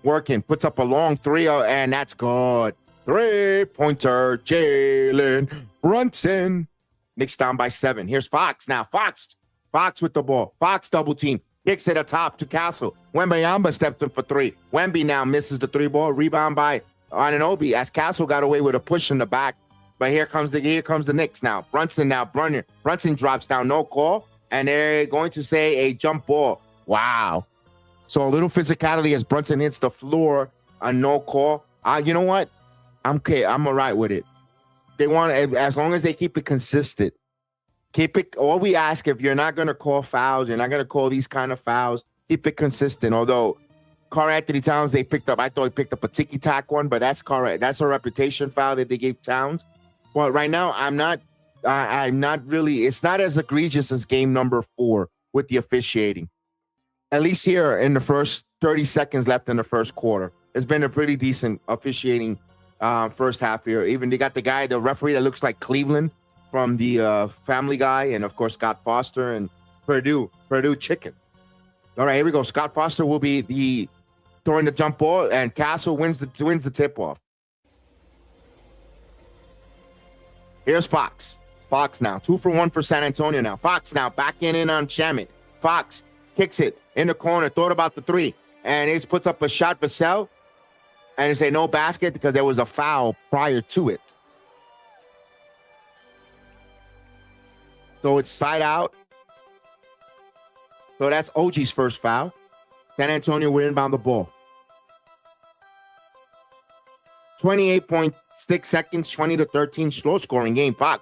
working, puts up a long three, and that's good. 3-pointer, Jalen Brunson. Knicks down by 7. Here's Fox now. Fox with the ball. Fox double team. Kicks it atop to Castle. Wembanyama steps in for 3. Wemby now misses the 3-ball. Rebound by Anunoby as Castle got away with a push in the back. But here comes the Knicks now. Brunson drops down, no call, and they're going to say a jump ball. Wow. So a little physicality as Brunson hits the floor, a no call. You know what? I'm okay. I'm all right with it. They want, as long as they keep it consistent. Keep it. All we ask, if you're not going to call fouls, you're not going to call these kind of fouls, keep it consistent. Although Karl Anthony Towns, I thought he picked up a ticky-tack one, but that's correct. That's a reputation foul that they gave Towns. Well, right now, I'm not really, it's not as egregious as game number 4 with the officiating. At least here in the first 30 seconds left in the first quarter. It's been a pretty decent officiating first half here. Even they got the referee that looks like Cleveland from the Family Guy, and of course, Scott Foster and Purdue Chicken. All right, here we go. Scott Foster will be throwing the jump ball, and Castle wins the tip-off. Here's Fox. Fox now. 2 for 1 for San Antonio now. Fox now backing in on Shamit. Fox kicks it in the corner. Thought about the three. And Ace puts up a shot. Vassell. And it's a no basket because there was a foul prior to it. So it's side out. So that's OG's first foul. San Antonio will inbound the ball. 28.6 seconds, 20-13, slow scoring game. Fox.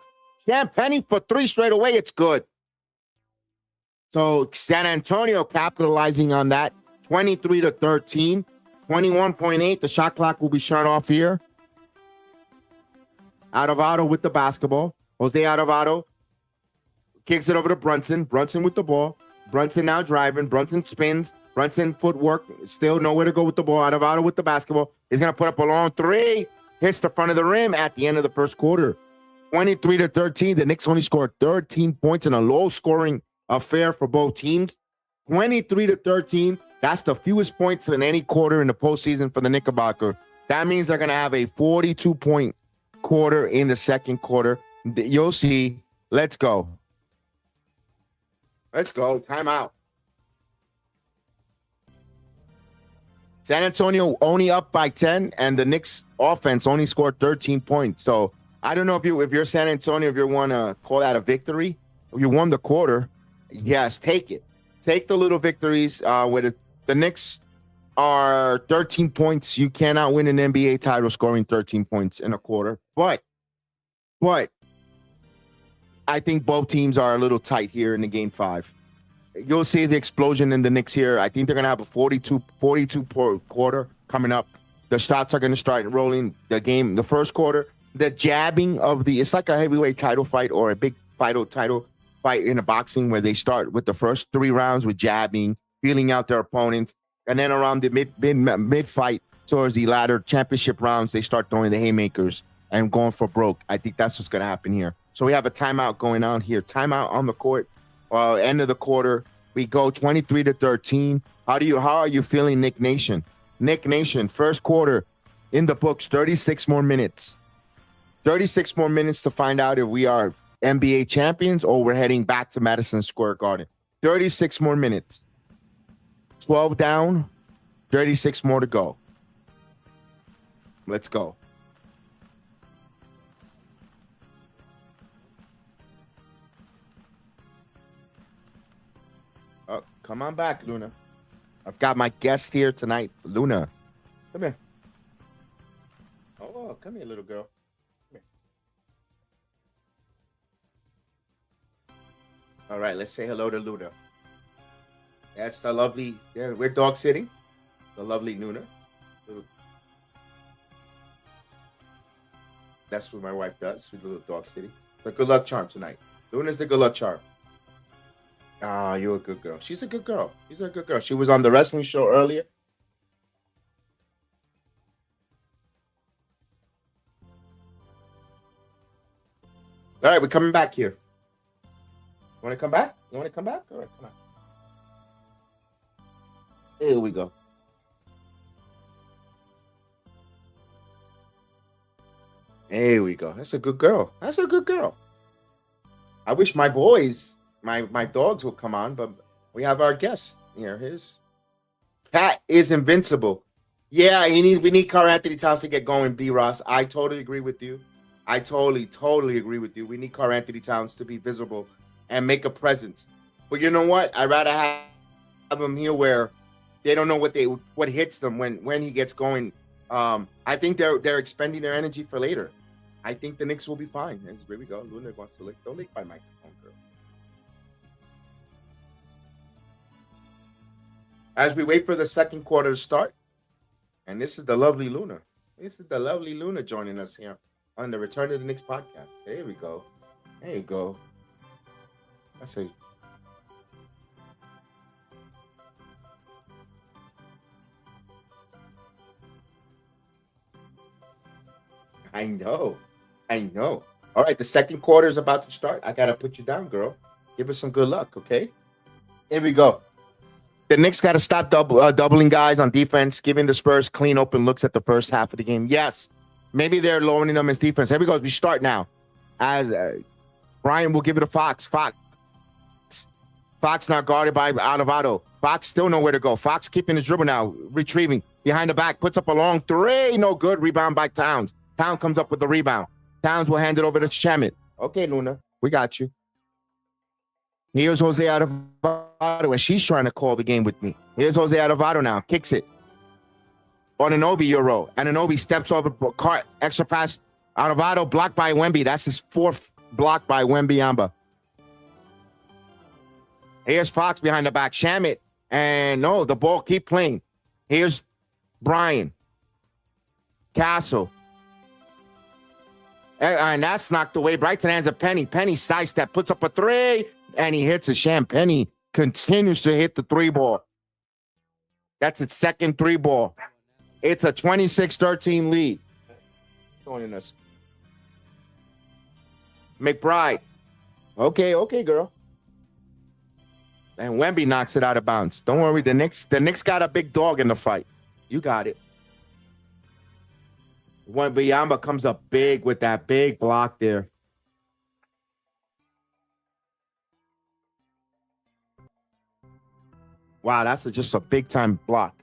Penny for three straight away. It's good. So San Antonio capitalizing on that. 23-13, 21.8. The shot clock will be shut off here. Adovado with the basketball. Jose Adovado kicks it over to Brunson. Brunson with the ball. Brunson now driving. Brunson spins. Brunson footwork. Still nowhere to go with the ball. Adovado with the basketball. He's going to put up a long three. Hits the front of the rim at the end of the first quarter. 23-13. The Knicks only scored 13 points in a low-scoring affair for both teams. 23-13. That's the fewest points in any quarter in the postseason for the Knickerbocker. That means they're going to have a 42-point quarter in the second quarter. You'll see. Let's go. Let's go. Timeout. San Antonio only up by 10, and the Knicks offense only scored 13 points. So I don't know if you're San Antonio, if you want to call that a victory. You won the quarter. Yes, take it. Take the little victories with it. The Knicks are 13 points. You cannot win an NBA title scoring 13 points in a quarter. But I think both teams are a little tight here in the game 5. You'll see the explosion in the Knicks here. I think they're going to have a 42 quarter coming up. The shots are going to start rolling the first quarter. The jabbing it's like a heavyweight title fight or a big title fight in a boxing where they start with the first 3 rounds with jabbing, feeling out their opponents. And then around the mid fight towards the latter championship rounds, they start throwing the haymakers and going for broke. I think that's what's going to happen here. So we have a timeout going on here. Timeout on the court. End of the quarter, we go 23-13. How are you feeling, Nick Nation? Nick Nation, first quarter in the books, 36 more minutes. 36 more minutes to find out if we are NBA champions or we're heading back to Madison Square Garden. 36 more minutes. 12 down, 36 more to go. Let's go. Oh, come on back, Luna. I've got my guest here tonight, Luna. Come here. Oh, come here, little girl. Come here. All right, let's say hello to Luna. That's the lovely, we're dog sitting. The lovely Luna. That's what my wife does. We do a little dog sitting. The good luck charm tonight. Luna's the good luck charm. Ah, you're a good girl. She's a good girl. She's a good girl. She was on the wrestling show earlier. All right, we're coming back here. You want to come back? You want to come back? All right, come on. Here we go. There we go. That's a good girl. That's a good girl. I wish my boys, my dogs would come on, but we have our guest here. His cat is invincible. Yeah, we need Karl Anthony Towns to get going, B. Ross. I totally agree with you. I totally agree with you. We need Karl Anthony Towns to be visible and make a presence. But you know what? I'd rather have him here where they don't know what hits them when he gets going. I think they're expending their energy for later. I think the Knicks will be fine. Here we go. Luna wants to lick. Don't lick my microphone, girl. As we wait for the second quarter to start, and this is the lovely Luna. This is the lovely Luna joining us here on the Return to the Knicks podcast. There we go. There you go. That's a I know. All right, the second quarter is about to start. I got to put you down, girl. Give us some good luck, okay? Here we go. The Knicks got to stop doubling guys on defense, giving the Spurs clean open looks at the first half of the game. Yes, maybe they're lowering them as defense. Here we go. We start now. as Brian will give it to Fox. Fox now guarded by Alvarado. Fox still nowhere to go. Fox keeping his dribble now, retrieving behind the back, puts up a long three, no good. Rebound by Towns. Towns comes up with the rebound. Towns will hand it over to Shamet. Okay, Luna, we got you. Here's Jose Alvarado, and she's trying to call the game with me. Here's Jose Alvarado now, kicks it. Anunoby Euro. Anunoby steps over, extra pass. Alvarado blocked by Wemby. That's his fourth block by Wembanyama. Here's Fox behind the back. Shamet. And no, the ball keep playing. Here's Brian. Castle. And that's knocked away. Brighton hands a Penny. Penny sidestep, puts up a three, and he hits a Penny continues to hit the three ball. That's its second three ball. It's a 26-13 lead. Joining us. McBride. Okay, girl. And Wemby knocks it out of bounds. Don't worry, the Knicks got a big dog in the fight. You got it. Wembanyama comes up big with that big block there. Wow, that's just a big-time block.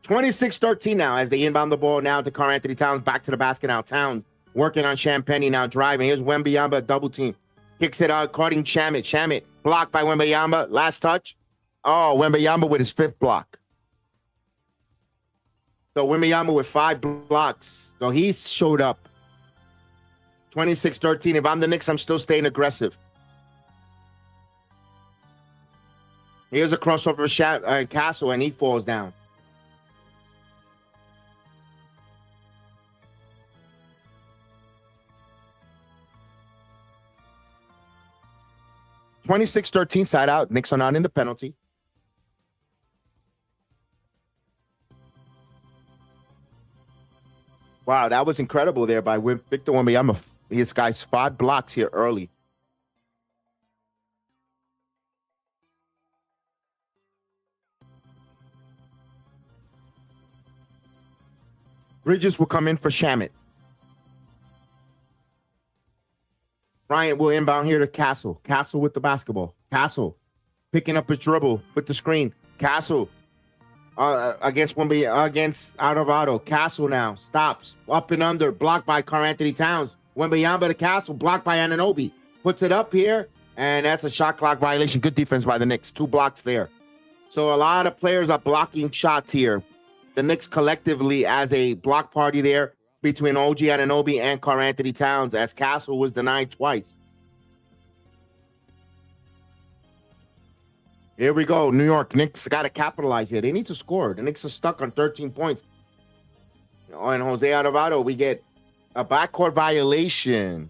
(26-13) now as they inbound the ball now to Karl Anthony Towns. Back to the basket now. Towns working on Champagny now driving. Here's Wembanyama, double team. Kicks it out, cutting Shamet. Shamet blocked by Wembanyama. Last touch. Oh, Wembanyama with his fifth block. So Wembanyama with 5 blocks. So he showed up. 26-13. If I'm the Knicks, I'm still staying aggressive. Here's a crossover shot, Castle, and he falls down. (26-13) side out. Knicks are not in the penalty. Wow, that was incredible there by Victor Wembanyama. His guy's 5 blocks here early. Bridges will come in for Shamet. Bryant will inbound here to Castle. Castle with the basketball. Castle picking up his dribble with the screen. Castle against Alvarado. Castle now stops up and under, blocked by Karl Anthony Towns. Wembanyama to Castle, blocked by Anunoby. Puts it up here, and that's a shot clock violation. Good defense by the Knicks. 2 blocks there. So a lot of players are blocking shots here. The Knicks collectively as a block party there between OG Anunoby and Karl Anthony Towns, as Castle was denied twice. Here we go. New York Knicks got to capitalize here. They need to score. The Knicks are stuck on 13 points. And Jose Alvarado, we get a backcourt violation.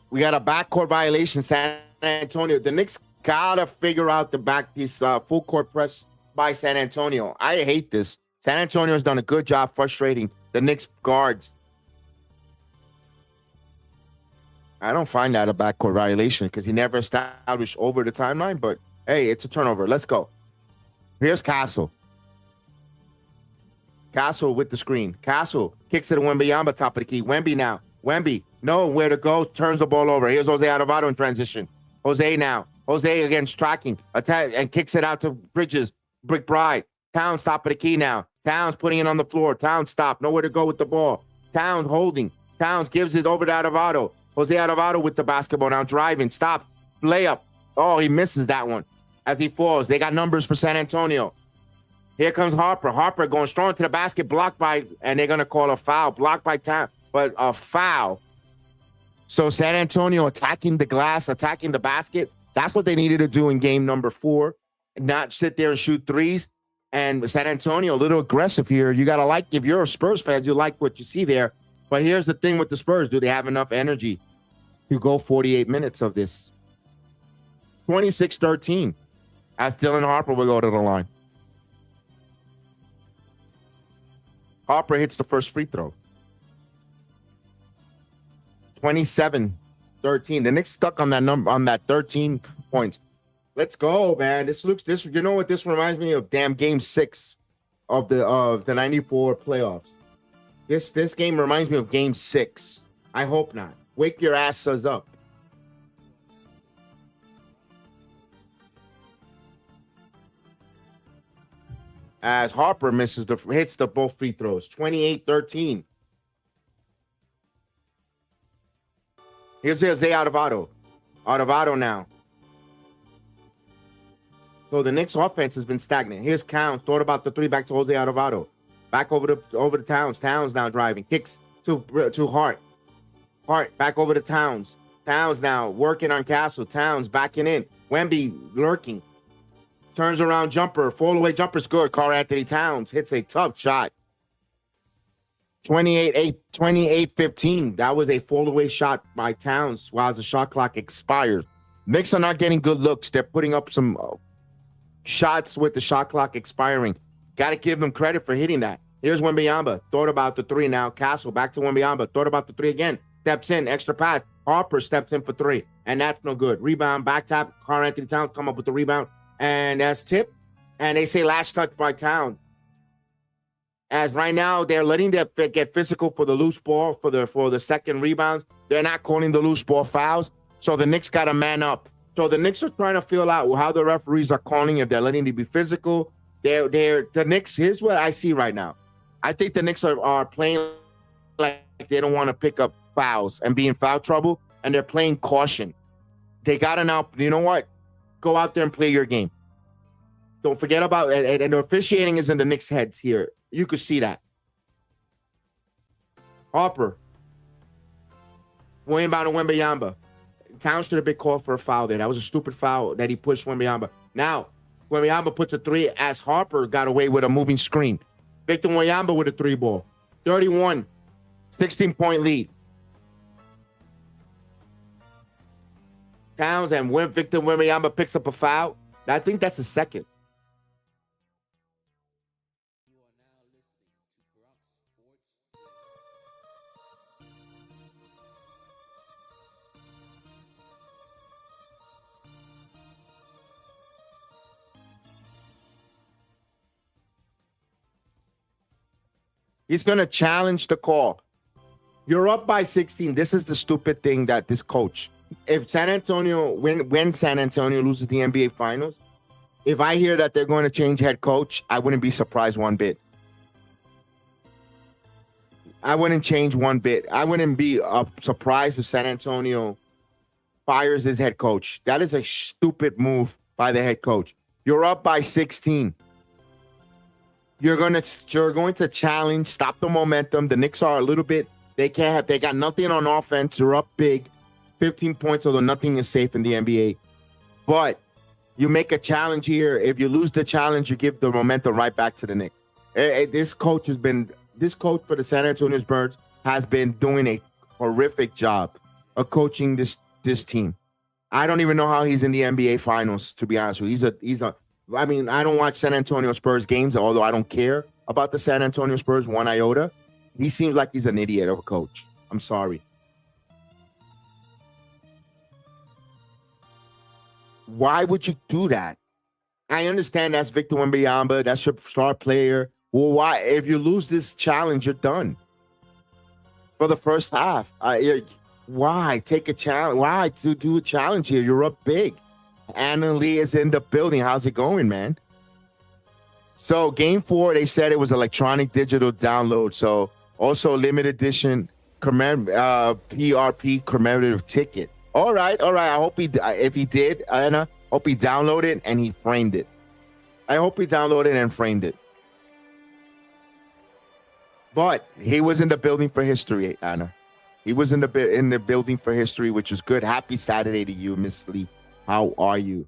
We got a backcourt violation, San Antonio. The Knicks got to figure out this full court press by San Antonio. I hate this. San Antonio's done a good job frustrating the Knicks guards. I don't find that a backcourt violation because he never established over the timeline, but hey, it's a turnover. Let's go. Here's Castle. Castle with the screen. Castle kicks it to Wembanyama, top of the key. Wemby now. Wemby, nowhere to go, turns the ball over. Here's Jose Alvarado in transition. Jose now. Jose against tracking, attack, and kicks it out to Bridges. McBride. Towns top of the key now. Towns putting it on the floor. Towns stop. Nowhere to go with the ball. Towns holding. Towns gives it over to Alvarado. Jose Alvarado with the basketball now driving. Stop. Layup. Oh, he misses that one as he falls. They got numbers for San Antonio. Here comes Harper. Harper going strong to the basket, blocked by, and they're going to call a foul. Blocked by Towns, but a foul. So San Antonio attacking the glass, attacking the basket. That's what they needed to do in game number 4. Not sit there and shoot threes. And San Antonio, a little aggressive here. You got to like, if you're a Spurs fan, you like what you see there. But here's the thing with the Spurs. Do they have enough energy to go 48 minutes of this? 26-13. As Dylan Harper will go to the line. Harper hits the first free throw. 27-13. The Knicks stuck on that number, on that 13 points. Let's go, man. This you know what this reminds me of? Damn game 6 of the 94 playoffs. This game reminds me of Game 6. I hope not. Wake your asses up. As Harper hits the both free throws. 28-13. Here's Jose Alvarado. Alvarado now. So the Knicks offense has been stagnant. Here's Towns. Thought about the three, back to Jose Alvarado. Back over to Towns. Towns now driving. Kicks to Hart. Hart back over to Towns. Towns now working on Castle. Towns backing in. Wemby lurking. Turns around jumper. Fall away jumper's good. Karl Anthony Towns hits a tough shot. 28-15. That was a fall away shot by Towns while the shot clock expires. Knicks are not getting good looks. They're putting up some shots with the shot clock expiring. Got to give them credit for hitting that. Here's Wembanyama. Thought about the three now. Castle back to Wembanyama. Thought about the three again. Steps in. Extra pass. Harper steps in for three. And that's no good. Rebound. Back tap. Karl Anthony Towns come up with the rebound. And that's tip. And they say last touch by Towns. As right now, they're letting them get physical for the loose ball, for the second rebounds. They're not calling the loose ball fouls. So the Knicks got to man up. So the Knicks are trying to feel out how the referees are calling if they're letting them be physical. The Knicks, here's what I see right now. I think the Knicks are playing like they don't want to pick up fouls and be in foul trouble, and they're playing caution. They got to now, you know what? Go out there and play your game. Don't forget about it. And the officiating is in the Knicks' heads here. You could see that. Harper. Wembanyama. Towns should have been called for a foul there. That was a stupid foul that he pushed Wembanyama. Now, Wembanyama puts a three as Harper got away with a moving screen. Victor Wembanyama with a three ball. 31. 16-point lead. Towns and Victor Wembanyama picks up a foul. I think that's a second. He's going to challenge the call. You're up by 16. This is the stupid thing that this coach, if San Antonio, when San Antonio loses the NBA Finals, if I hear that they're going to change head coach, I wouldn't be surprised one bit. I wouldn't change one bit. I wouldn't be surprised if San Antonio fires his head coach. That is a stupid move by the head coach. You're up by 16. You're going to challenge, stop the momentum. The Knicks are a little bit, they got nothing on offense. They're up big, 15 points, although nothing is safe in the NBA. But you make a challenge here. If you lose the challenge, you give the momentum right back to the Knicks. This coach for the San Antonio Spurs has been doing a horrific job of coaching this team. I don't even know how he's in the NBA Finals, to be honest with you. I mean, I don't watch San Antonio Spurs games, although I don't care about the San Antonio Spurs one iota. He seems like he's an idiot of a coach. I'm sorry. Why would you do that? I understand that's Victor Wembanyama. That's your star player. Well, why? If you lose this challenge, you're done. For the first half. Why take a challenge? Why do a challenge here? You're up big. Anna Lee is in the building. How's it going, man? So game 4, they said it was electronic digital download. So also limited edition PRP commemorative ticket. All right. I hope if he did, Anna, hope he downloaded and he framed it. I hope he downloaded and framed it. But he was in the building for history, Anna. He was in the building for history, which is good. Happy Saturday to you, Miss Lee. How are you?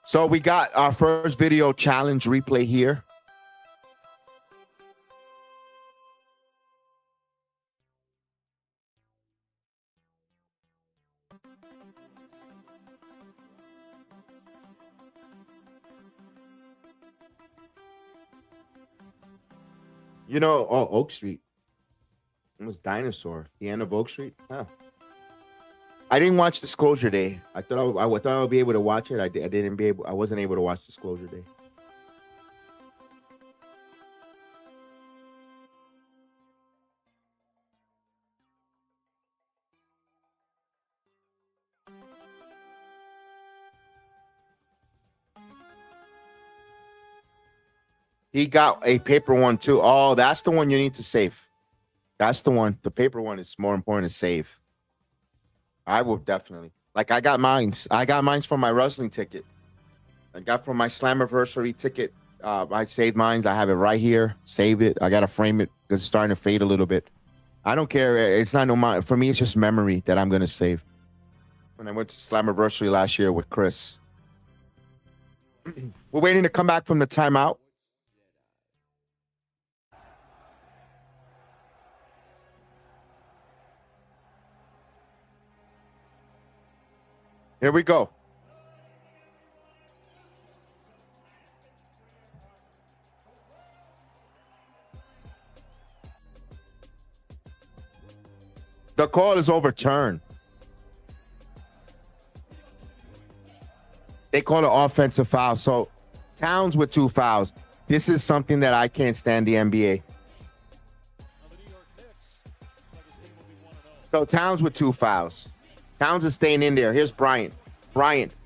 So we got our first video challenge replay here. You know, Oak Street. It was Dinosaur. The end of Oak Street? Huh. I didn't watch Disclosure Day. I thought I would be able to watch it. I wasn't able to watch Disclosure Day. He got a paper one too. Oh, that's the one you need to save. That's the one. The paper one is more important to save. I will definitely. Like I got mines. I got mines from my wrestling ticket. I got from my Slammiversary ticket. I saved mines. I have it right here. Save it. I gotta frame it because it's starting to fade a little bit. I don't care. It's not no mind. For me, it's just memory that I'm gonna save. When I went to Slammiversary last year with Chris. We're waiting to come back from the timeout. Here we go. The call is overturned. They call it offensive foul. So Towns with 2 fouls. This is something that I can't stand the NBA. So Towns with 2 fouls. Towns is staying in there. Here's Bryant.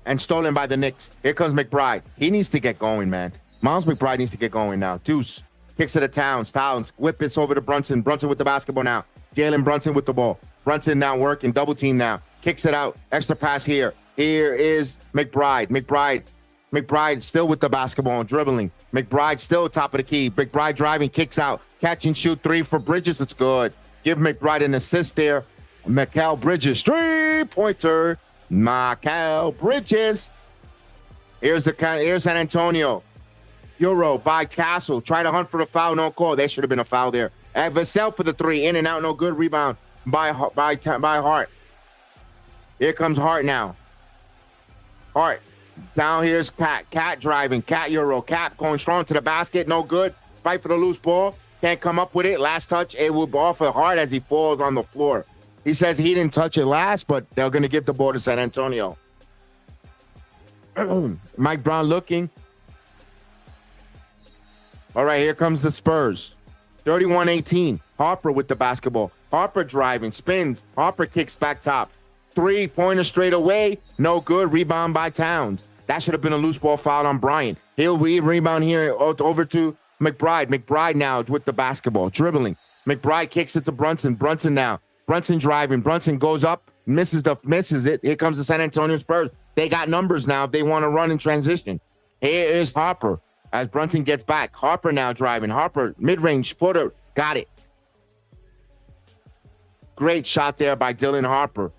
And stolen by the Knicks. Here comes McBride. He needs to get going, man. Miles McBride needs to get going now. Deuce. Kicks it to Towns. Towns. Whip it over to Brunson. Brunson with the basketball now. Jalen Brunson with the ball. Brunson now working. Double team now. Kicks it out. Extra pass here. Here is McBride. McBride still with the basketball and dribbling. McBride still top of the key. McBride driving. Kicks out. Catch and shoot 3 for Bridges. It's good. Give McBride an assist there. Mikal Bridges, 3-pointer. Mikal Bridges. Here's San Antonio. Euro by Castle. Try to hunt for the foul. No call. There should have been a foul there. And Vassell for the 3. In and out. No good. Rebound by Hart. Here comes Hart now. Hart. Down here's Cat. Cat driving. Cat Euro. Cat going strong to the basket. No good. Fight for the loose ball. Can't come up with it. Last touch. It will ball for Hart as he falls on the floor. He says he didn't touch it last, but they're going to give the ball to San Antonio. Mike Brown looking. All right, here comes the Spurs. 31-18. Harper with the basketball. Harper driving, spins. Harper kicks back top. 3-pointer straight away. No good. Rebound by Towns. That should have been a loose ball foul on Bryant. He'll rebound here over to McBride. McBride now with the basketball. Dribbling. McBride kicks it to Brunson. Brunson now. Brunson driving. Brunson goes up, misses it. Here comes the San Antonio Spurs. They got numbers now if they want to run in transition. Here is Harper as Brunson gets back. Harper now driving. Harper, mid-range footer. Got it. Great shot there by Dylan Harper.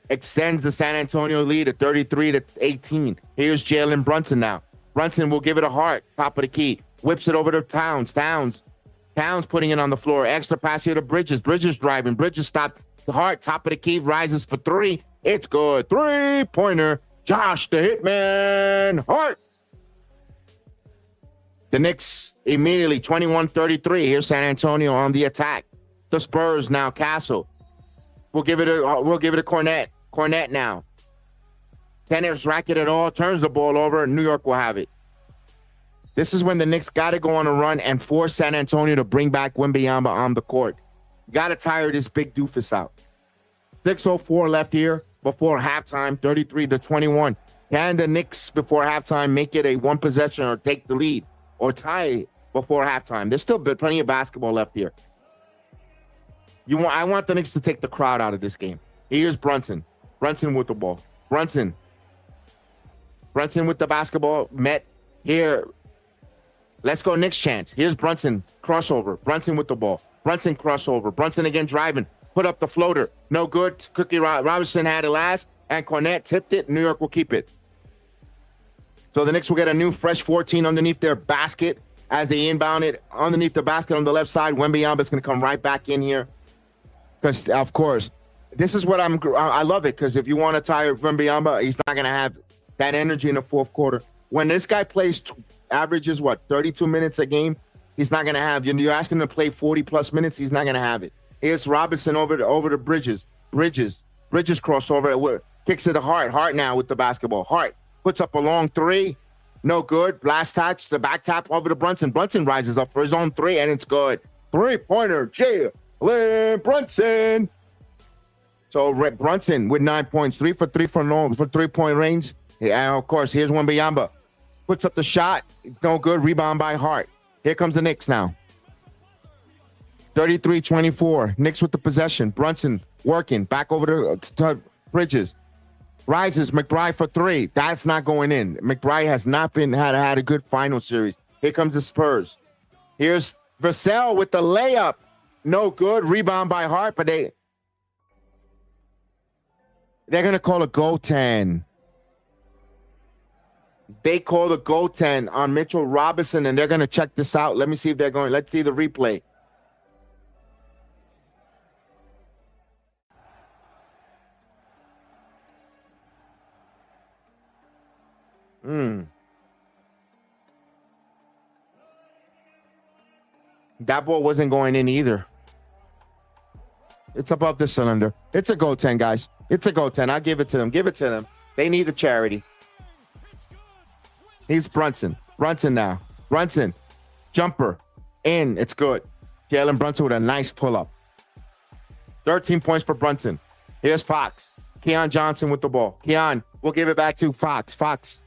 Extends the San Antonio lead to 33-18. Here's Jalen Brunson now. Brunson will give it a Hart. Top of the key. Whips it over to Towns. Towns putting it on the floor. Extra pass here to Bridges. Bridges driving. Bridges stopped. Hart, top of the key, rises for 3. It's good. 3-pointer. Josh the Hitman Hart. The Knicks immediately 21-33. Here's San Antonio on the attack. The Spurs now. Castle. We'll give it a Cornette. Cornette now. Tennis racket it all. Turns the ball over. New York will have it. This is when the Knicks got to go on a run and force San Antonio to bring back Wembanyama on the court. Got to tire this big doofus out. 6:04 left here before halftime, 33-21. Can the Knicks before halftime make it a one possession or take the lead or tie it before halftime? There's still plenty of basketball left here. I want the Knicks to take the crowd out of this game. Here's Brunson. Brunson with the ball. Brunson with the basketball. Met here. Let's go Knicks chance. Here's Brunson. Crossover. Brunson with the ball. Brunson crossover. Brunson again driving. Put up the floater. No good. Cookie Robinson had it last. And Cornette tipped it. New York will keep it. So the Knicks will get a new fresh 14 underneath their basket as they inbound it underneath the basket on the left side. Wembanyama is going to come right back in here. Because, of course, this is what I love it. Because if you want to tire Wembanyama, he's not going to have that energy in the fourth quarter. When this guy plays averages 32 minutes a game, he's not going to have. You're asking him to play 40 plus minutes, he's not going to have it. Here's Robinson over to Bridges. Bridges Bridges crossover. Kicks it to Hart. Hart now with the basketball. Hart puts up a long three. No good. Blast touch. The back tap over to Brunson. Brunson rises up for his own three, and it's good. Three-pointer. Jalen Brunson. So Brunson with 9 points. 3 for 3 for three-point range. And, of course, here's Wembanyama. Puts up the shot. No good. Rebound by Hart. Here comes the Knicks now. 33-24. Knicks with the possession. Brunson working. Back over to Bridges. Rises. McBride for three. That's not going in. McBride has not had a good final series. Here comes the Spurs. Here's Vassell with the layup. No good. Rebound by Hart, but they're going to call a goaltend. They call a goaltend on Mitchell Robinson, and they're going to check this out. Let me see if they're going. Let's see the replay. That ball wasn't going in either. It's above the cylinder. It's a goaltend, guys. It's a goaltend. I'll give it to them. Give it to them. They need the charity. He's Brunson. Brunson now. Brunson. Jumper. In. It's good. Jalen Brunson with a nice pull-up. 13 points for Brunson. Here's Fox. Keon Johnson with the ball. Keon, we'll give it back to Fox. Fox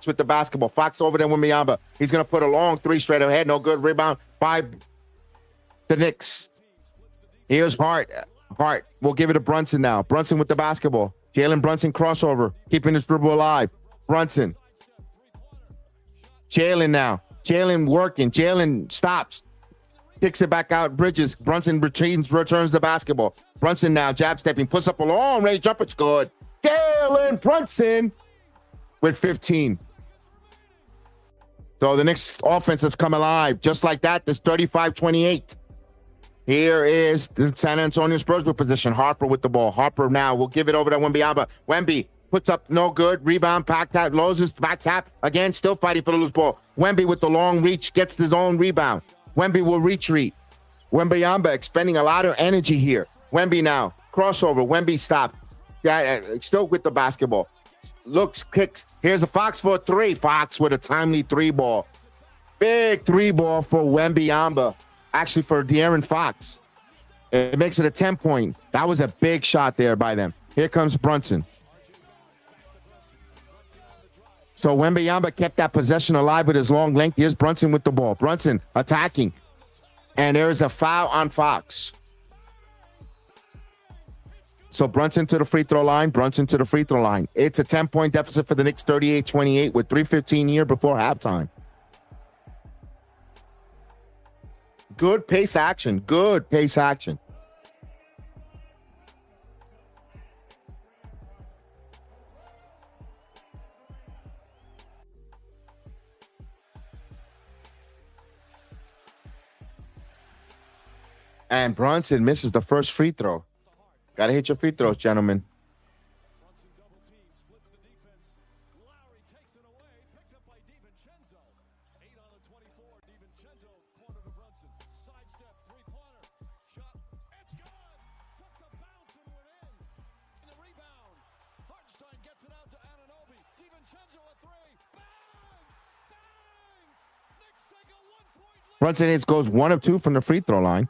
with the basketball. Fox over there with Miyamba. He's going to put a long three straight ahead. No good. Rebound by the Knicks. Here's Hart. Hart. We'll give it to Brunson now. Brunson with the basketball. Jalen Brunson crossover. Keeping his dribble alive. Brunson. Jalen now. Jalen working. Jalen stops. Kicks it back out. Bridges. Brunson returns the basketball. Brunson now jab stepping. Puts up a long range jumper. It's good. Jalen Brunson with 15. So the Knicks offense has come alive. Just like that, there's 35-28. Here is the San Antonio Spurs with position. Harper with the ball. Harper now will give it over to Wembanyama. Wemby puts up no good. Rebound, back tap, loses, back tap. Again, still fighting for the loose ball. Wemby with the long reach gets his own rebound. Wemby will retreat. Wembanyama expending a lot of energy here. Wemby now. Crossover. Wemby stop. Still with the basketball. Looks, kicks. Here's a Fox for a three. Fox with a timely three ball. Big three ball for Wembanyama. Actually, for De'Aaron Fox. It makes it a 10-point. That was a big shot there by them. Here comes Brunson. So Wembanyama kept that possession alive with his long length. Here's Brunson with the ball. Brunson attacking. And there is a foul on Fox. So Brunson to the free throw line. Brunson to the free throw line. It's a 10-point deficit for the Knicks, 38-28 with 3:15 here before halftime. Good pace action. Good pace action. And Brunson misses the first free throw. Got to hit your free throws, gentlemen. Brunson goes 1 of 2 from the free throw line.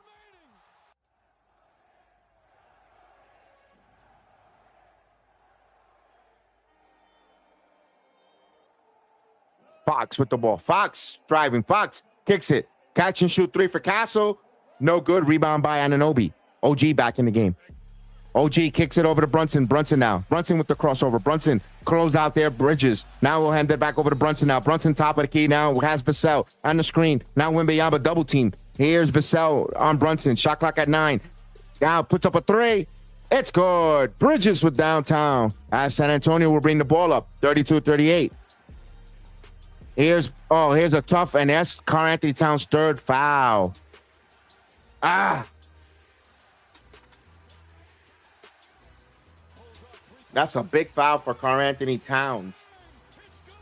Fox with the ball. Fox driving. Fox kicks it. Catch and shoot three for Castle. No good. Rebound by Anunoby. OG back in the game. OG kicks it over to Brunson. Brunson now. Brunson with the crossover. Brunson close out there. Bridges. Now we'll hand it back over to Brunson now. Brunson top of the key now. Has Vassell on the screen. Now Wembanyama double team. Here's Vassell on Brunson. Shot clock at 9. Now puts up a three. It's good. Bridges with downtown. As San Antonio will bring the ball up. 32-38. Here's a tough, and that's Karl Anthony Towns' third foul. That's a big foul for Karl Anthony Towns.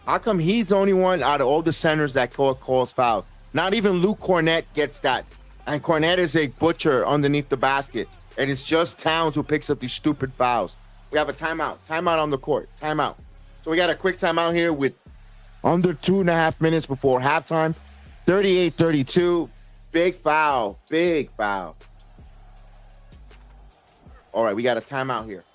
How come he's the only one out of all the centers that calls fouls? Not even Luke Cornett gets that. And Cornette is a butcher underneath the basket. And it's just Towns who picks up these stupid fouls. We have a timeout. Timeout on the court. Timeout. So we got a quick timeout here with under 2.5 minutes before halftime. 38-32. Big foul. Big foul. All right, we got a timeout here.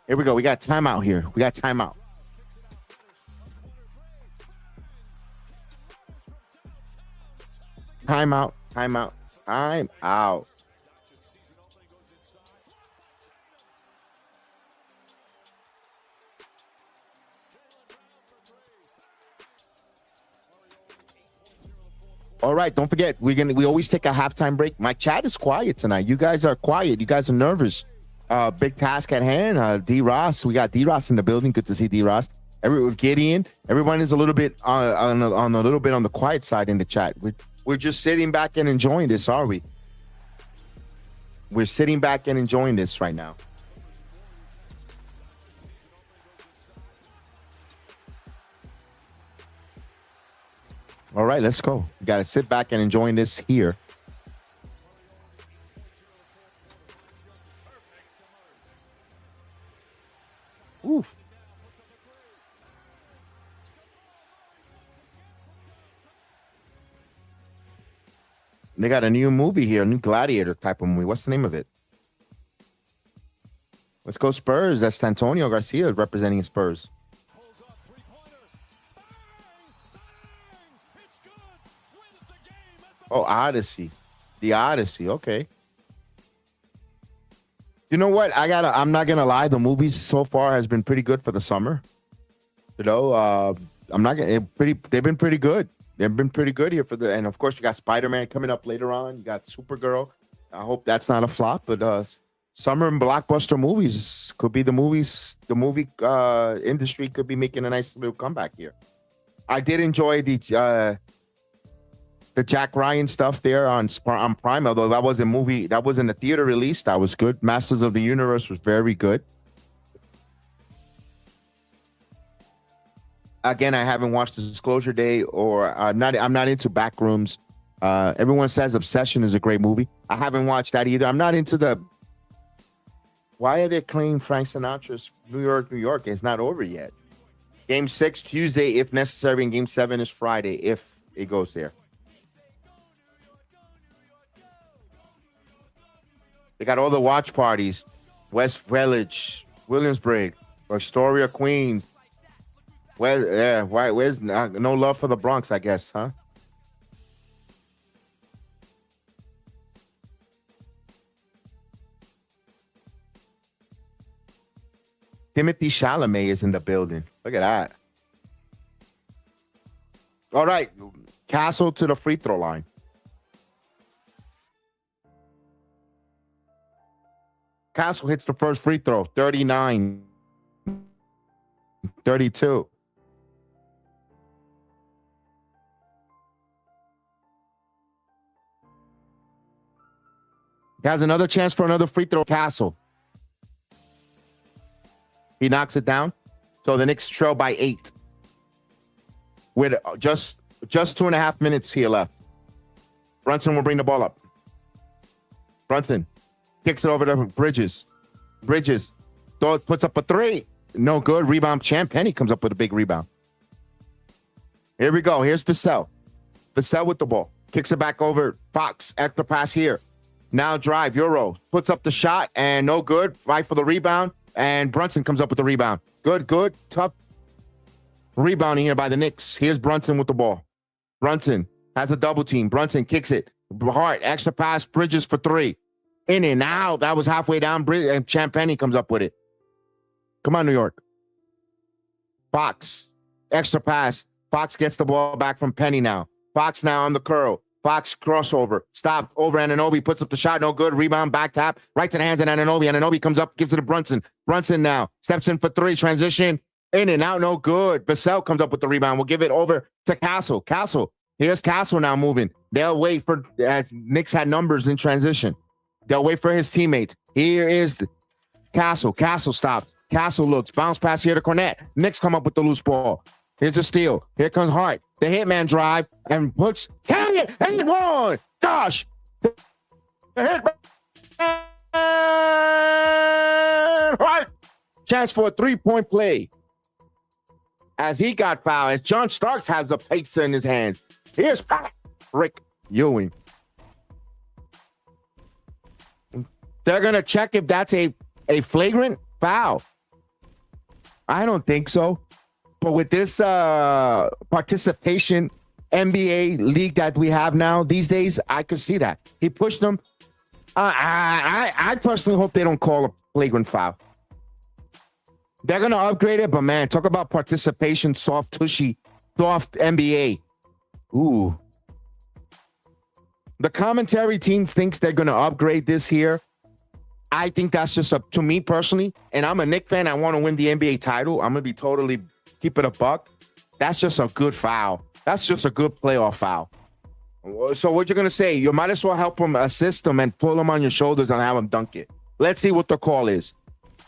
Here we go. We got timeout here. We got timeout. Timeout. Timeout. Timeout. All right, don't forget, we always take a halftime break. My chat is quiet tonight. You guys are quiet. You guys are nervous. Big task at hand. D Ross, we got D Ross in the building. Good to see D Ross. Gideon, everyone is a little bit on the quiet side in the chat. We're just sitting back and enjoying this, are we? We're sitting back and enjoying this right now. All right, let's go. We got to sit back and enjoying this here. Oof. They got a new movie here, a new Gladiator type of movie. What's the name of it? Let's go Spurs. That's Antonio Garcia representing Spurs. Oh, Odyssey. The Odyssey. Okay. You know what? I'm not gonna lie. The movies so far has been pretty good for the summer. You know, they've been pretty good. They've been pretty good here and of course you got Spider-Man coming up later on. You got Supergirl. I hope that's not a flop, but summer and blockbuster movies could be the movie industry could be making a nice little comeback here. I did enjoy the Jack Ryan stuff there on Prime, although that wasn't a theater release. That was good. Masters of the Universe was very good. Again, I haven't watched Disclosure Day I'm not into Backrooms. Everyone says Obsession is a great movie. I haven't watched that either. I'm not into why are they playing Frank Sinatra's New York, New York? It's not over yet. Game 6, Tuesday, if necessary, and Game 7 is Friday, if it goes there. They got all the watch parties. West Village, Williamsburg, Astoria, Queens. Where's no love for the Bronx, I guess, huh? Timothy Chalamet is in the building. Look at that. All right. Castle to the free throw line. Castle hits the first free throw. 39-32. He has another chance for another free throw. Castle. He knocks it down. So the Knicks trail by 8. With just 2.5 minutes here left. Brunson will bring the ball up. Brunson kicks it over to Bridges. Bridges puts up a 3. No good. Rebound. Champagny comes up with a big rebound. Here we go. Here's Vassell. Vassell with the ball. Kicks it back over. Fox. Extra pass here. Now drive. Euro. Puts up the shot and no good. Fight for the rebound. And Brunson comes up with the rebound. Good. Tough rebounding here by the Knicks. Here's Brunson with the ball. Brunson has a double team. Brunson kicks it. Hart. Extra pass. Bridges for 3. In and out. That was halfway down. And Champagny comes up with it. Come on, New York. Fox. Extra pass. Fox gets the ball back from Penny now. Fox now on the curl. Fox crossover. Stop over Anunoby. Puts up the shot. No good. Rebound. Back tap. Right to the hands of Anunoby. Anunoby comes up. Gives it to Brunson. Brunson now. Steps in for three. Transition. In and out. No good. Vassell comes up with the rebound. We'll give it over to Castle. Castle. Here's Castle now moving. They'll wait for, as Knicks had numbers in transition. They'll wait for his teammates. Here is Castle. Castle stops. Castle looks. Bounce pass here to Cornette. Knicks come up with the loose ball. Here's a steal. Here comes Hart. The hitman drive and puts carry it and one. Gosh. The hitman. Hart. Chance for a 3-point play. As he got fouled, as John Starks has a pace in his hands. Here's Rick Ewing. They're going to check if that's a flagrant foul. I don't think so. But with this participation NBA league that we have now these days, I could see that. He pushed them. I personally hope they don't call a flagrant foul. They're going to upgrade it, but man, talk about participation, soft, tushy, soft NBA. Ooh. The commentary team thinks they're going to upgrade this here. I think that's just up to me personally, and I'm a Knicks fan. I want to win the NBA title. I'm going to be totally keep it a buck. That's just a good foul. That's just a good playoff foul. So what you're going to say, you might as well help him, assist him, and pull him on your shoulders and have him dunk it. Let's see what the call is.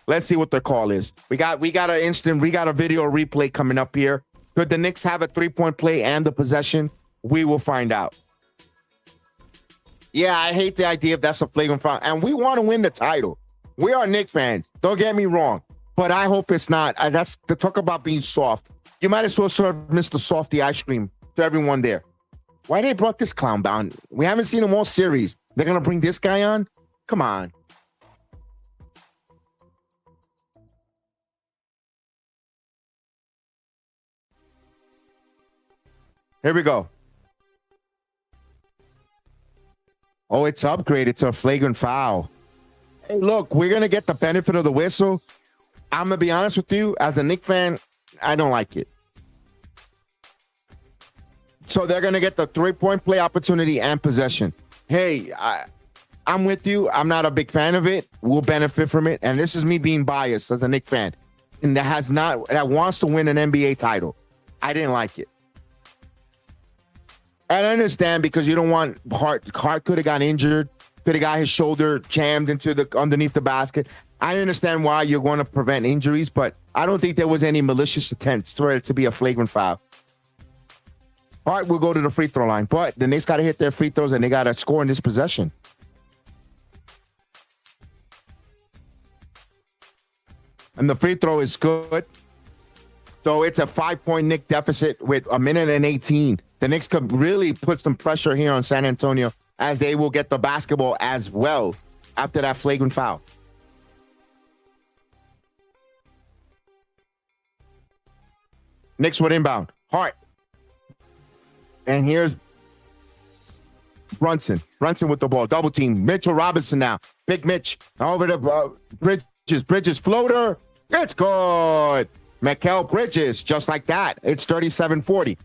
Let's see what the call is. We got a video replay coming up here. Could the Knicks have a 3-point play and the possession? We will find out. Yeah, I hate the idea if that's a flagrant foul. And we want to win the title. We are Knicks fans. Don't get me wrong. But I hope it's not. That's to talk about being soft. You might as well serve Mr. Softy ice cream to everyone there. Why they brought this clown down? We haven't seen him all series. They're going to bring this guy on? Come on. Here we go. Oh, it's upgraded to a flagrant foul. Hey, look, we're going to get the benefit of the whistle. I'm going to be honest with you. As a Knicks fan, I don't like it. So they're going to get the 3-point play opportunity and possession. Hey, I'm with you. I'm not a big fan of it. We'll benefit from it. And this is me being biased as a Knicks fan. And that wants to win an NBA title. I didn't like it. I understand because you don't want Hart. Hart could have got injured, could have got his shoulder jammed underneath the basket. I understand why you're going to prevent injuries, but I don't think there was any malicious attempts for it to be a flagrant foul. Hart will go to the free throw line, but the Knicks got to hit their free throws and they got to score in this possession. And the free throw is good. So it's a 5-point Knicks deficit with 1:18. The Knicks could really put some pressure here on San Antonio as they will get the basketball as well after that flagrant foul. Knicks would inbound. Hart. And here's Brunson. Brunson with the ball. Double team. Mitchell Robinson now. Big Mitch. Over to Bridges. Bridges floater. It's good. Mikal Bridges. Just like that. It's 37-40.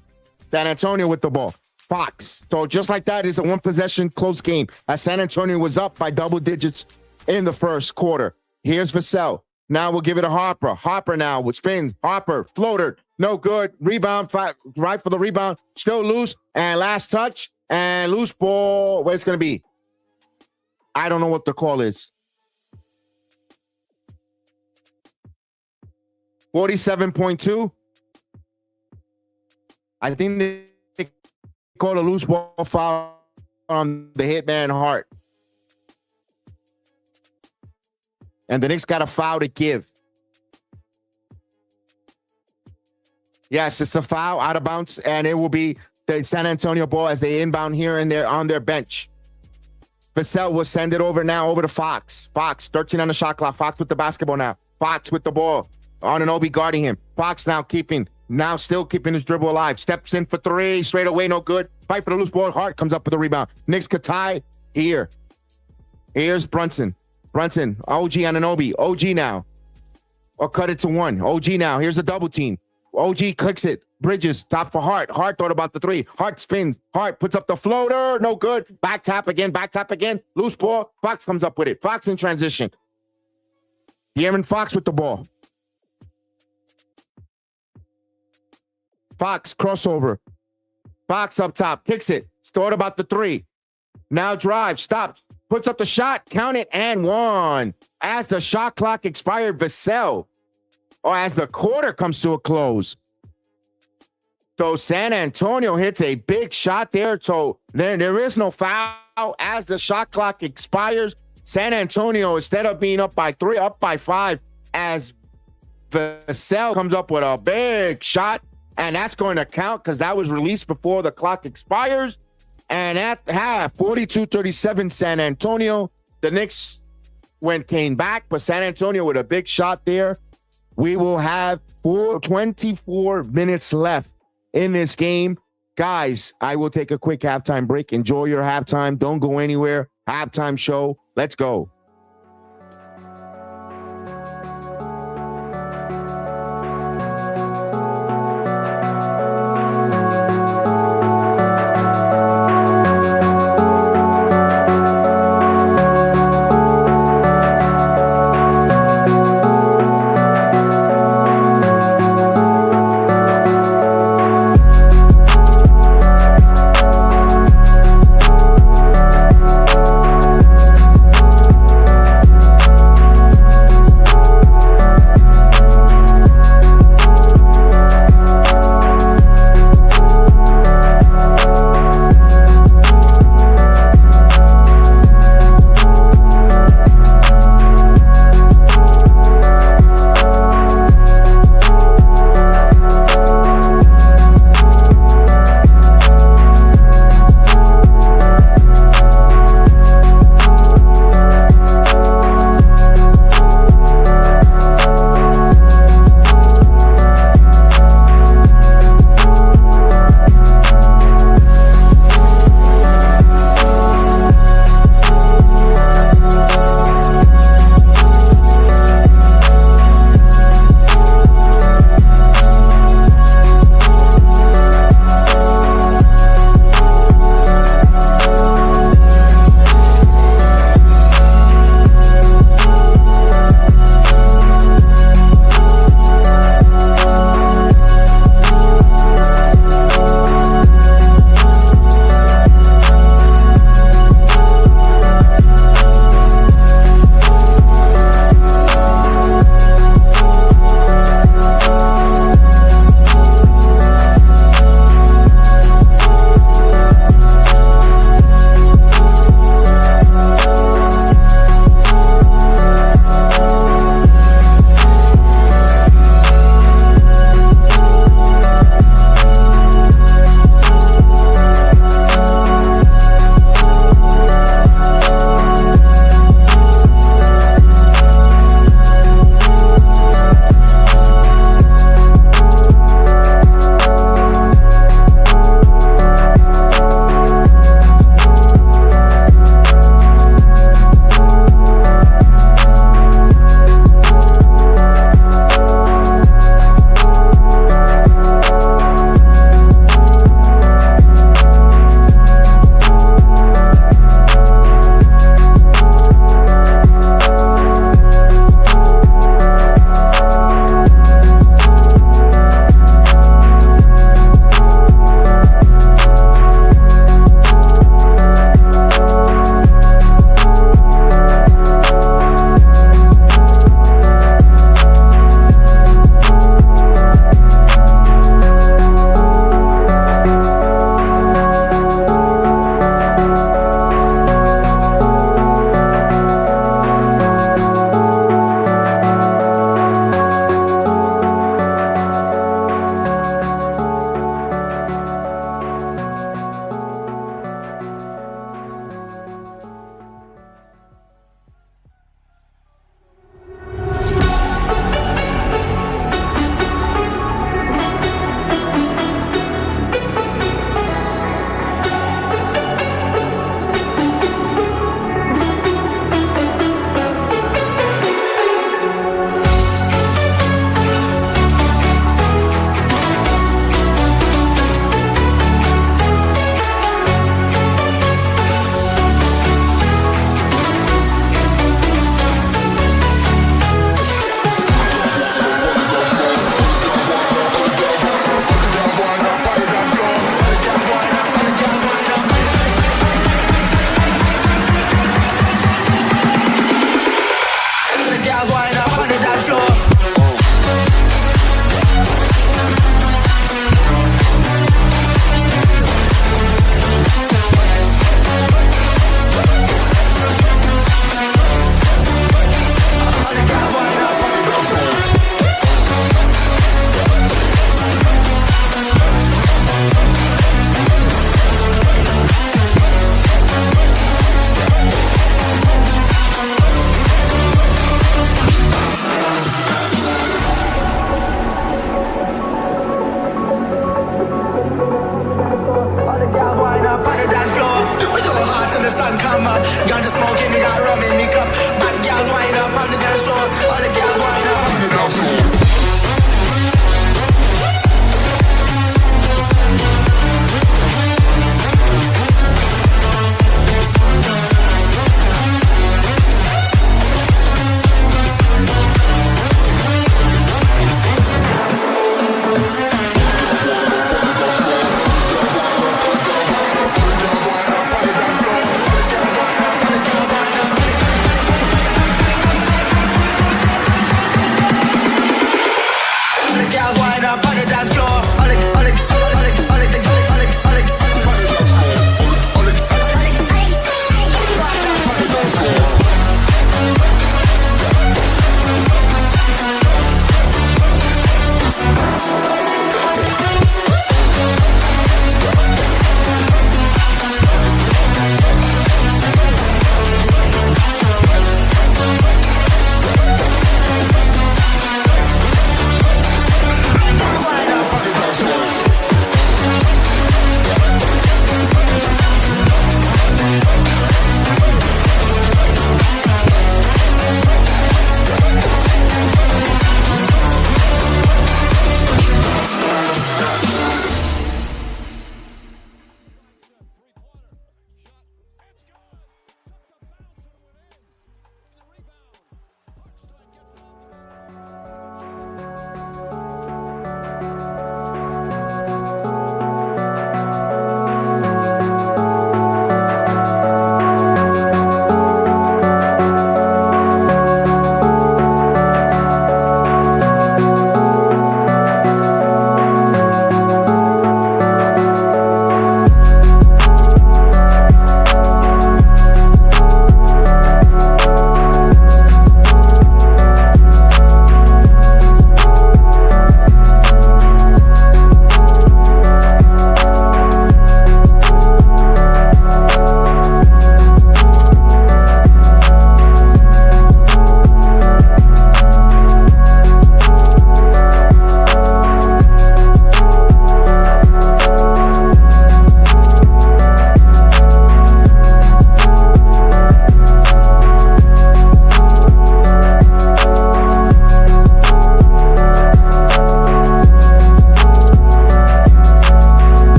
San Antonio with the ball. Fox. So just like that is a one-possession close game as San Antonio was up by double digits in the first quarter. Here's Vassell. Now we'll give it to Harper. Harper now with spins. Harper floater. No good. Rebound. Right for the rebound. Still loose. And last touch. And loose ball. Where's it going to be? I don't know what the call is. 47.2. I think they called a loose ball foul on the hitman Hart. And the Knicks got a foul to give. Yes, it's a foul out of bounds, and it will be the San Antonio ball as they inbound here and they're on their bench. Vassell will send it over now over to Fox. Fox, 13 on the shot clock. Fox with the basketball now. Fox with the ball. Anunoby guarding him. Fox now still keeping his dribble alive. Steps in for three. Straight away, no good. Fight for the loose ball. Hart comes up with the rebound. Knicks could tie here. Here's Brunson. OG Anunoby. OG now. Or cut it to one. OG now. Here's a double team. OG clicks it. Bridges, top for Hart. Hart thought about the three. Hart spins. Hart puts up the floater. No good. Back tap again. Loose ball. Fox comes up with it. Fox in transition. De'Aaron Fox with the ball. Fox crossover. Fox up top. Kicks it. Thought about the three. Now drives. Stops. Puts up the shot. Count it and one. As the shot clock expired, Vassell. Or as the quarter comes to a close. So San Antonio hits a big shot there. So there is no foul as the shot clock expires. San Antonio, instead of being up by 3, up by 5, as Vassell comes up with a big shot. And that's going to count because that was released before the clock expires. And at half, 42-37 San Antonio. The Knicks came back, but San Antonio with a big shot there. We will have 24 minutes left in this game. Guys, I will take a quick halftime break. Enjoy your halftime. Don't go anywhere. Halftime show. Let's go.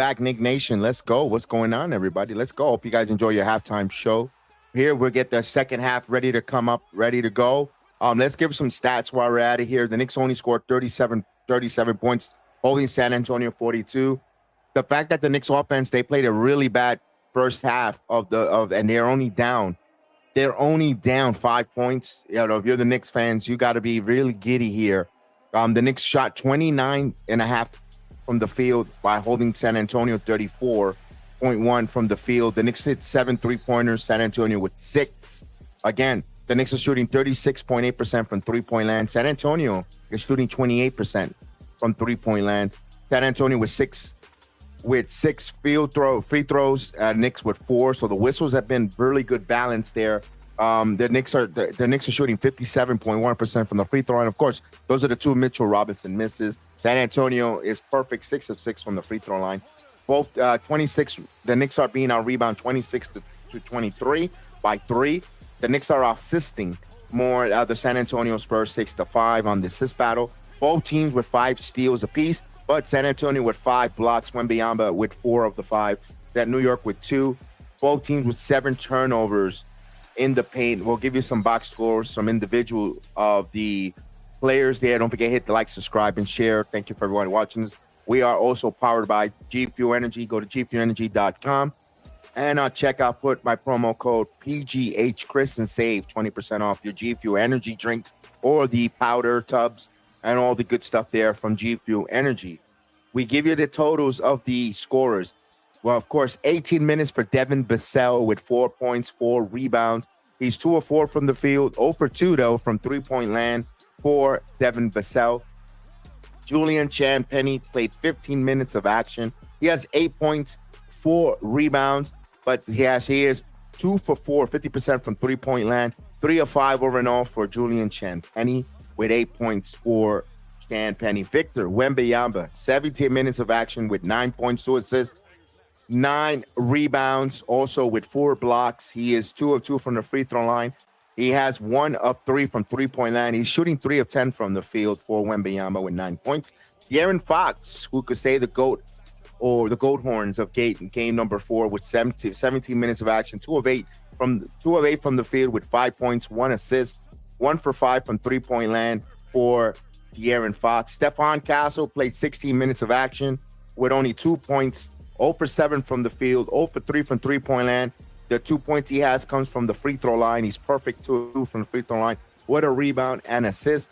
back, Nick Nation. Let's go. What's going on, everybody? Let's go. Hope you guys enjoy your halftime show. Here, we'll get the second half ready to come up, ready to go. Let's give some stats while we're at it here. The Knicks only scored 37 points, holding San Antonio 42. The fact that the Knicks offense, they played a really bad first half and they're only down 5 points. You know, if you're the Knicks fans, you got to be really giddy here. The Knicks shot 29.5 from the field by holding San Antonio 34.1 from the field. The Knicks hit 7 3-pointers, San Antonio with 6. Again, the Knicks are shooting 36.8% from three-point land. San Antonio is shooting 28% from three-point land. San Antonio with six free throws. Knicks with 4. So the whistles have been really good balance there. The Knicks are shooting 57.1% from the free throw line. Of course, those are the 2 Mitchell Robinson misses. San Antonio is perfect, 6 of 6 from the free throw line. Both 26. The Knicks are being out rebound 26 to 23 by 3. The Knicks are assisting more. The San Antonio Spurs 6-5 on the assist battle. Both teams with 5 steals apiece, but San Antonio with 5 blocks. Wembanyama with 4 of the 5. That New York with 2. Both teams with 7 turnovers in the paint. We'll give you some box scores, some individual of the players there. Don't forget, hit the like, subscribe, and share. Thank you for everyone watching this. We are also powered by G Fuel Energy. Go to gfuelenergy.com and check out, put my promo code PGHChris and save 20% off your G Fuel Energy drinks or the powder tubs and all the good stuff there from G Fuel Energy. We give you the totals of the scorers. Well, of course, 18 minutes for Devin Vassell with 4 points, 4 rebounds. He's 2 of 4 from the field, 0 for 2, though, from three-point land for Devin Vassell. Julian Champagnie played 15 minutes of action. He has 8 points, 4 rebounds, but he is 2 for 4, 50% from three-point land, 3 of 5 over and all for Julian Champagnie with 8 points for Champagnie. Victor Wembanyama, 17 minutes of action with 9 points, 2 assists, 9 rebounds, also with 4 blocks. He is 2 of 2 from the free throw line. He has 1 of 3 from three-point line. He's shooting 3 of 10 from the field for Wembanyama with 9 points. De'Aaron Fox, who could say the GOAT or the GOAT horns of game number 4 with 17 minutes of action, 2 of 8 from the field with 5 points, 1 assist, 1 for 5 from three-point land for De'Aaron Fox. Stephon Castle played 16 minutes of action with only 2 points, 0 for 7 from the field, 0 for 3 from three-point land. The 2 points he has comes from the free throw line. He's perfect 2 from the free throw line. What a rebound and assist.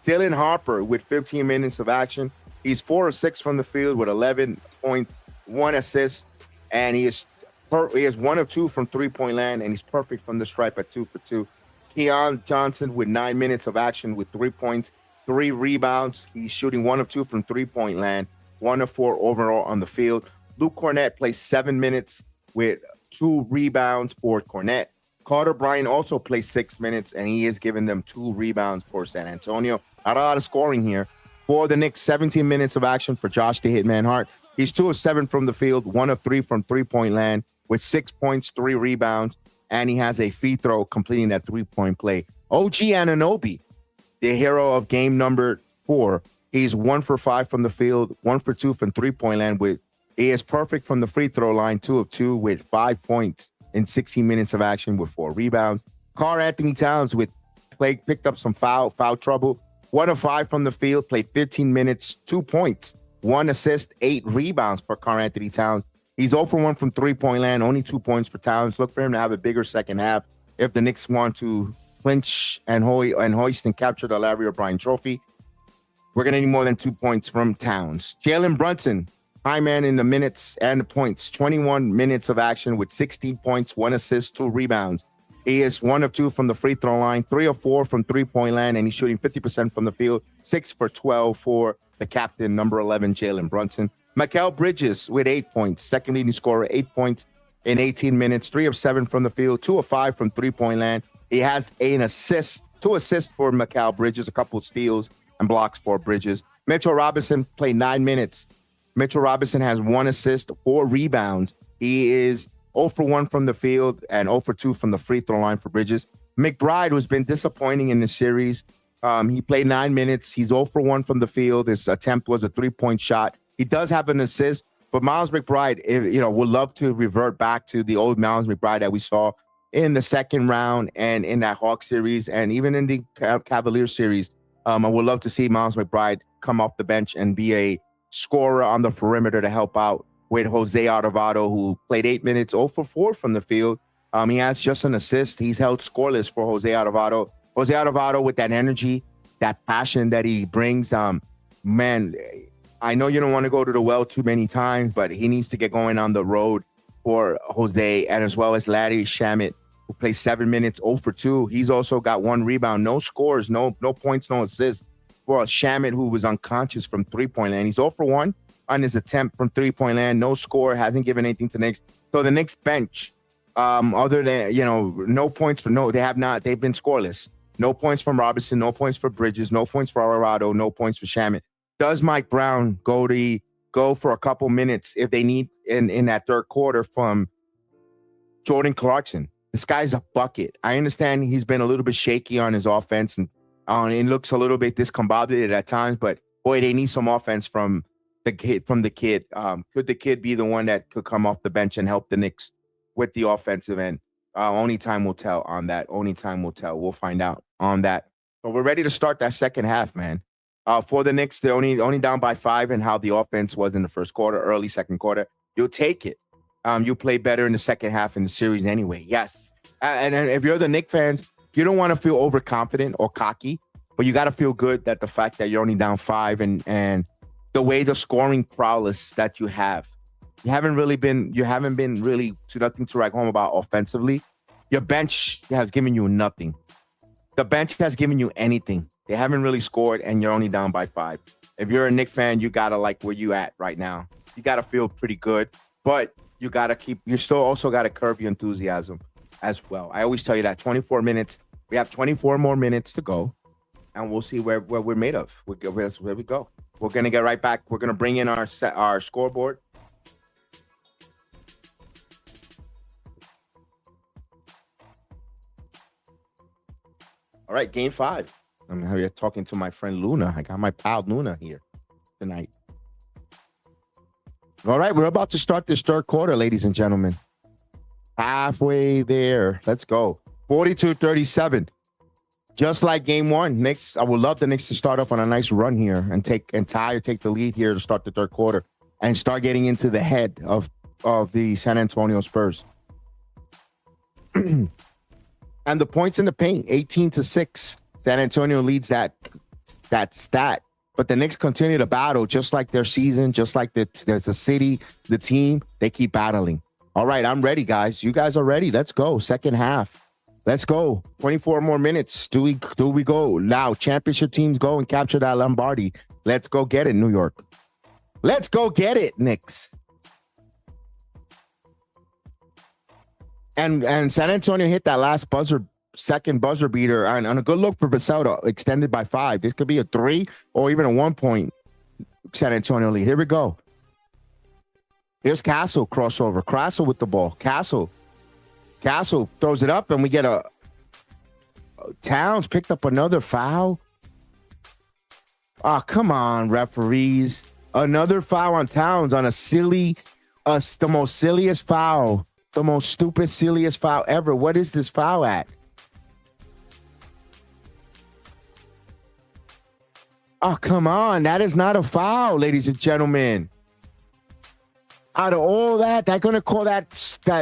Dylan Harper with 15 minutes of action. He's 4 of 6 from the field with 11 points, 1 assist, and he is 1 of 2 from three-point land, and he's perfect from the stripe at 2 for 2. Keon Johnson with 9 minutes of action with 3 points, 3 rebounds. He's shooting 1 of 2 from three-point land, 1 of 4 overall on the field. Luke Cornett plays 7 minutes with 2 rebounds for Cornett. Carter Bryant also plays 6 minutes, and he is giving them 2 rebounds for San Antonio. Not a lot of scoring here. For the Knicks, 17 minutes of action for Josh the Hitman Hart. He's 2 of 7 from the field, 1 of 3 from three-point land with 6 points, 3 rebounds, and he has a free throw completing that 3-point play. OG Anunoby, the hero of game number 4. He's 1 for 5 from the field, 1 for 2 from three-point land he is perfect from the free throw line, 2 of 2 with 5 points in 16 minutes of action with 4 rebounds. Karl Anthony Towns picked up some foul trouble, 1 of 5 from the field, played 15 minutes, 2 points, 1 assist, 8 rebounds for Karl Anthony Towns. He's 0 for 1 from three-point land, only 2 points for Towns. Look for him to have a bigger second half if the Knicks want to clinch and hoist and capture the Larry O'Brien trophy. We're going to need more than 2 points from Towns. Jalen Brunson, high man in the minutes and the points. 21 minutes of action with 16 points, 1 assist, 2 rebounds. He is 1 of 2 from the free throw line, 3 of 4 from three-point land, and he's shooting 50% from the field, 6 for 12 for the captain, number 11, Jalen Brunson. Mikal Bridges with 8 points, second leading scorer, 8 points in 18 minutes, 3 of 7 from the field, 2 of 5 from three-point land. He has an assist, 2 assists for Mikal Bridges, a couple of steals and blocks for Bridges. Mitchell Robinson played 9 minutes. Mitchell Robinson has 1 assist, 4 rebounds. He is 0 for 1 from the field and 0 for 2 from the free throw line for Bridges. McBride, who's been disappointing in the series, he played 9 minutes. He's 0 for 1 from the field. His attempt was a 3-point shot. He does have an assist, But Miles McBride, would love to revert back to the old Miles McBride that we saw in the second round and in that Hawks series and even in the Cavaliers series. I would love to see Miles McBride come off the bench and be a scorer on the perimeter to help out with Jose Alvarado, who played 8 minutes, 0 for 4 from the field. He has just an assist. He's held scoreless for Jose Alvarado. Jose Alvarado with that energy, that passion that he brings. Man, I know you don't want to go to the well too many times, but he needs to get going on the road for Jose, and as well as Larry Shamit, who plays 7 minutes, 0 for 2. He's also got 1 rebound, no scores, no points, no assists for Shamit, who was unconscious from three-point land. He's 0 for 1 on his attempt from three-point land, no score, hasn't given anything to the Knicks. So the Knicks bench, other than, no points they've been scoreless. No points from Robinson, no points for Bridges, no points for Alvarado, no points for Shamit. Does Mike Brown go for a couple minutes if they need in that third quarter from Jordan Clarkson? This guy's a bucket. I understand he's been a little bit shaky on his offense and it looks a little bit discombobulated at times, but boy, they need some offense from the kid. Could the kid be the one that could come off the bench and help the Knicks with the offensive end? Only time will tell on that. Only time will tell. We'll find out on that. So we're ready to start that second half, man. For the Knicks, they're only down by 5 and how the offense was in the first quarter, early second quarter. You'll take it. You play better in the second half in the series anyway. Yes. And if you're the Knicks fans, you don't want to feel overconfident or cocky, but you got to feel good that the fact that you're only down 5 and the way the scoring prowess that you have. You haven't been really to nothing to write home about offensively. Your bench has given you nothing. The bench has given you anything. They haven't really scored, and you're only down by 5. If you're a Knicks fan, you gotta like where you at right now. You gotta feel pretty good, but you still also gotta curb your enthusiasm as well. I always tell you that 24 minutes. We have 24 more minutes to go, and we'll see where we're made of. Where we go. We're gonna get right back. We're gonna bring in our scoreboard. All right, game 5. I'm here talking to my friend Luna. I got my pal Luna here tonight. All right, we're about to start this third quarter, ladies and gentlemen. Halfway there. Let's go. 42-37. Just like game 1, Knicks. I would love the Knicks to start off on a nice run here and take the lead here to start the third quarter and start getting into the head of the San Antonio Spurs. And the points in the paint, 18-6. San Antonio leads that stat, but the Knicks continue to battle just like their season, just like there's the city, the team. They keep battling. All right, I'm ready, guys. You guys are ready. Let's go. Second half. Let's go. 24 more minutes. Do we go now? Championship teams go and capture that Lombardi. Let's go get it, New York. Let's go get it, Knicks. And San Antonio hit that last second buzzer beater and a good look for Vassell, extended by 5. This could be a 3 or even a 1-point San Antonio lead. Here we go. Here's Castle crossover. Castle with the ball. Castle throws it up and we get a Towns picked up another foul. Oh, come on, referees. Another foul on Towns on the most silliest foul. The most stupid, silliest foul ever. What is this foul at? Oh, come on. That is not a foul, ladies and gentlemen. Out of all that, they're going to call that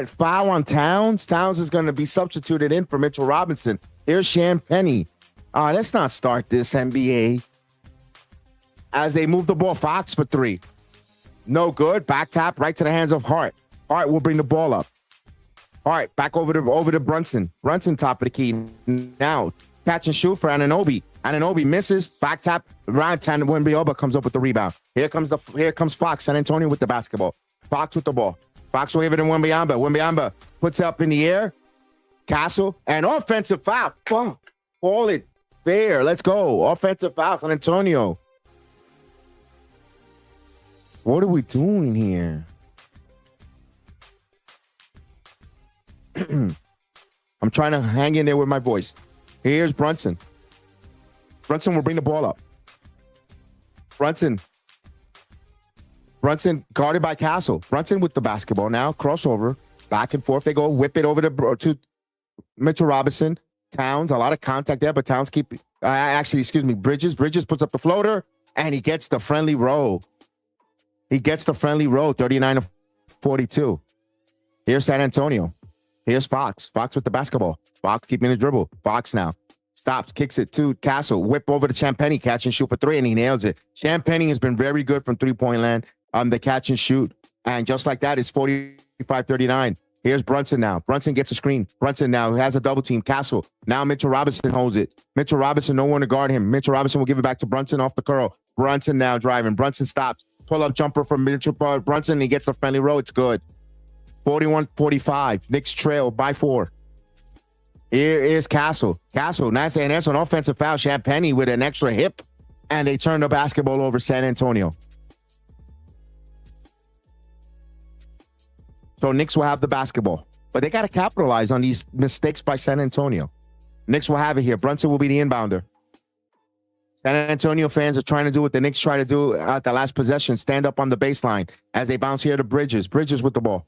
foul on Towns. Towns is going to be substituted in for Mitchell Robinson. Here's Champagnie. Let's not start this, NBA. As they move the ball, Fox for 3. No good. Back tap right to the hands of Hart. Hart will bring the ball up. Hart back over to Brunson. Brunson top of the key. Now catch and shoot for Anunoby. Anunoby misses. Back tap. Ryan Wembanyama comes up with the rebound. Here comes Fox. San Antonio with the basketball. Fox with the ball. Fox will give it to Wembanyama. Wembanyama puts up in the air. Castle and offensive foul. Fuck. Call it fair. Let's go. Offensive foul. San Antonio. What are we doing here? I'm trying to hang in there with my voice. Here's Brunson. Brunson will bring the ball up. Brunson Brunson guarded by Castle. Brunson with the basketball now. Crossover. Back and forth they go. Whip it over to Mitchell Robinson. Towns. A lot of contact there, but Towns keep... Bridges. Bridges puts up the floater, and he gets the friendly roll. 39-42. Here's San Antonio. Here's Fox. Fox with the basketball. Fox keeping the dribble. Fox now. Stops, kicks it to Castle. Whip over to Champagny. Catch and shoot for three, and he nails it. Champagny has been very good from three-point land on the catch and shoot. And just like that, it's 45-39. Here's Brunson now. Brunson gets a screen. Brunson now has a double team. Castle. Now Mitchell Robinson holds it. Mitchell Robinson, no one to guard him. Mitchell Robinson will give it back to Brunson off the curl. Brunson now driving. Brunson stops. Pull-up jumper from Mitchell Brunson. He gets a friendly roll. It's good. 41-45. Knicks trail by 4. Here is Castle. Castle, nice, and there's an offensive foul. Champagny with an extra hip, and they turn the basketball over San Antonio. So Knicks will have the basketball, but they got to capitalize on these mistakes by San Antonio. Knicks will have it here. Brunson will be the inbounder. San Antonio fans are trying to do what the Knicks try to do at the last possession, stand up on the baseline as they bounce here to Bridges. Bridges with the ball.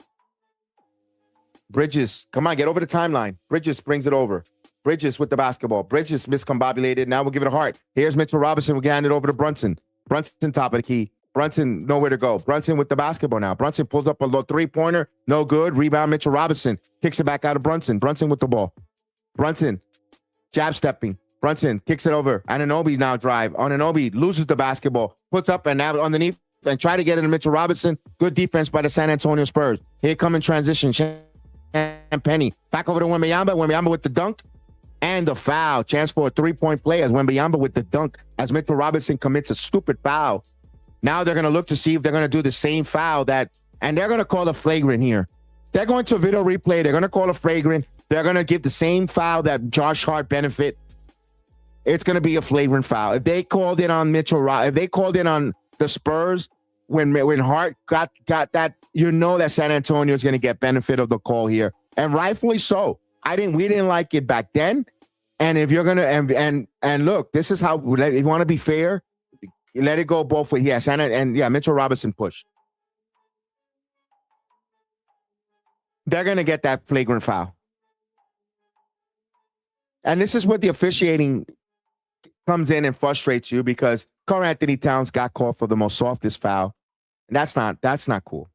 Bridges, come on, get over the timeline. Bridges brings it over. Bridges with the basketball. Bridges miscombobulated. Now we'll give it a heart. Here's Mitchell Robinson. We'll hand it over to Brunson. Brunson top of the key. Brunson nowhere to go. Brunson with the basketball now. Brunson pulls up a low three-pointer. No good. Rebound Mitchell Robinson. Kicks it back out of Brunson. Brunson with the ball. Brunson jab stepping. Brunson kicks it over. Anunoby now drive. Anunoby loses the basketball. Puts up and now underneath and try to get it to Mitchell Robinson. Good defense by the San Antonio Spurs. Here come in transition. Champagny back over to Wembanyama. Wembanyama with the dunk and the foul. Chance for a three-point play as Wembanyama with the dunk as Mitchell Robinson commits a stupid foul. Now they're going to look to see if they're going to do the same foul and they're going to call a flagrant here. They're going to video replay. They're going to call a flagrant. They're going to give the same foul that Josh Hart benefit. It's going to be a flagrant foul. If they called it on if they called it on the Spurs when Hart got that, you know that San Antonio is going to get benefit of the call here, and rightfully so. We didn't like it back then, and if you're gonna and look, this is how if you want to be fair, let it go both ways. Yes, and Mitchell Robinson push. They're gonna get that flagrant foul, and this is what the officiating comes in and frustrates you because Karl Anthony Towns got called for the most softest foul. And that's not cool.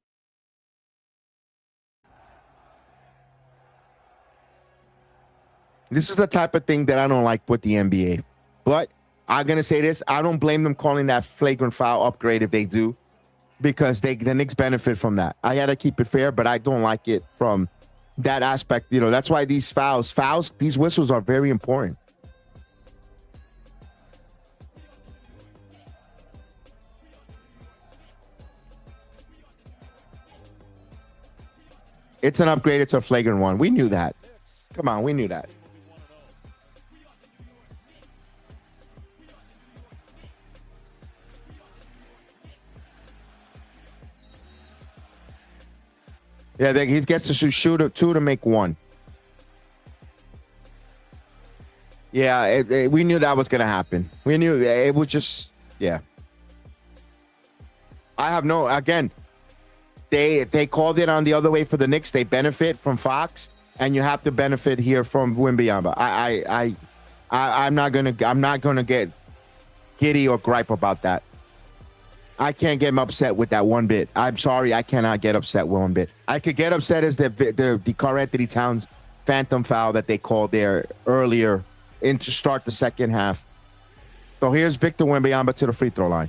This is the type of thing that I don't like with the NBA. But I'm going to say this. I don't blame them calling that flagrant foul upgrade if they do. Because the Knicks benefit from that. I got to keep it fair, but I don't like it from that aspect. You know, that's why these these whistles are very important. It's an upgrade. It's a flagrant one. We knew that. Come on, we knew that. Yeah, he gets to shoot two to make one. Yeah, we knew that was going to happen. We knew it was just, yeah. Again, they called it on the other way for the Knicks. They benefit from Fox, and you have to benefit here from Wembanyama. I'm not gonna get giddy or gripe about that. I can't get upset with that one bit. I'm sorry, I cannot get upset with one bit. I could get upset as the Karl Anthony Towns phantom foul that they called there earlier to start the second half. So here's Victor Wembanyama to the free throw line.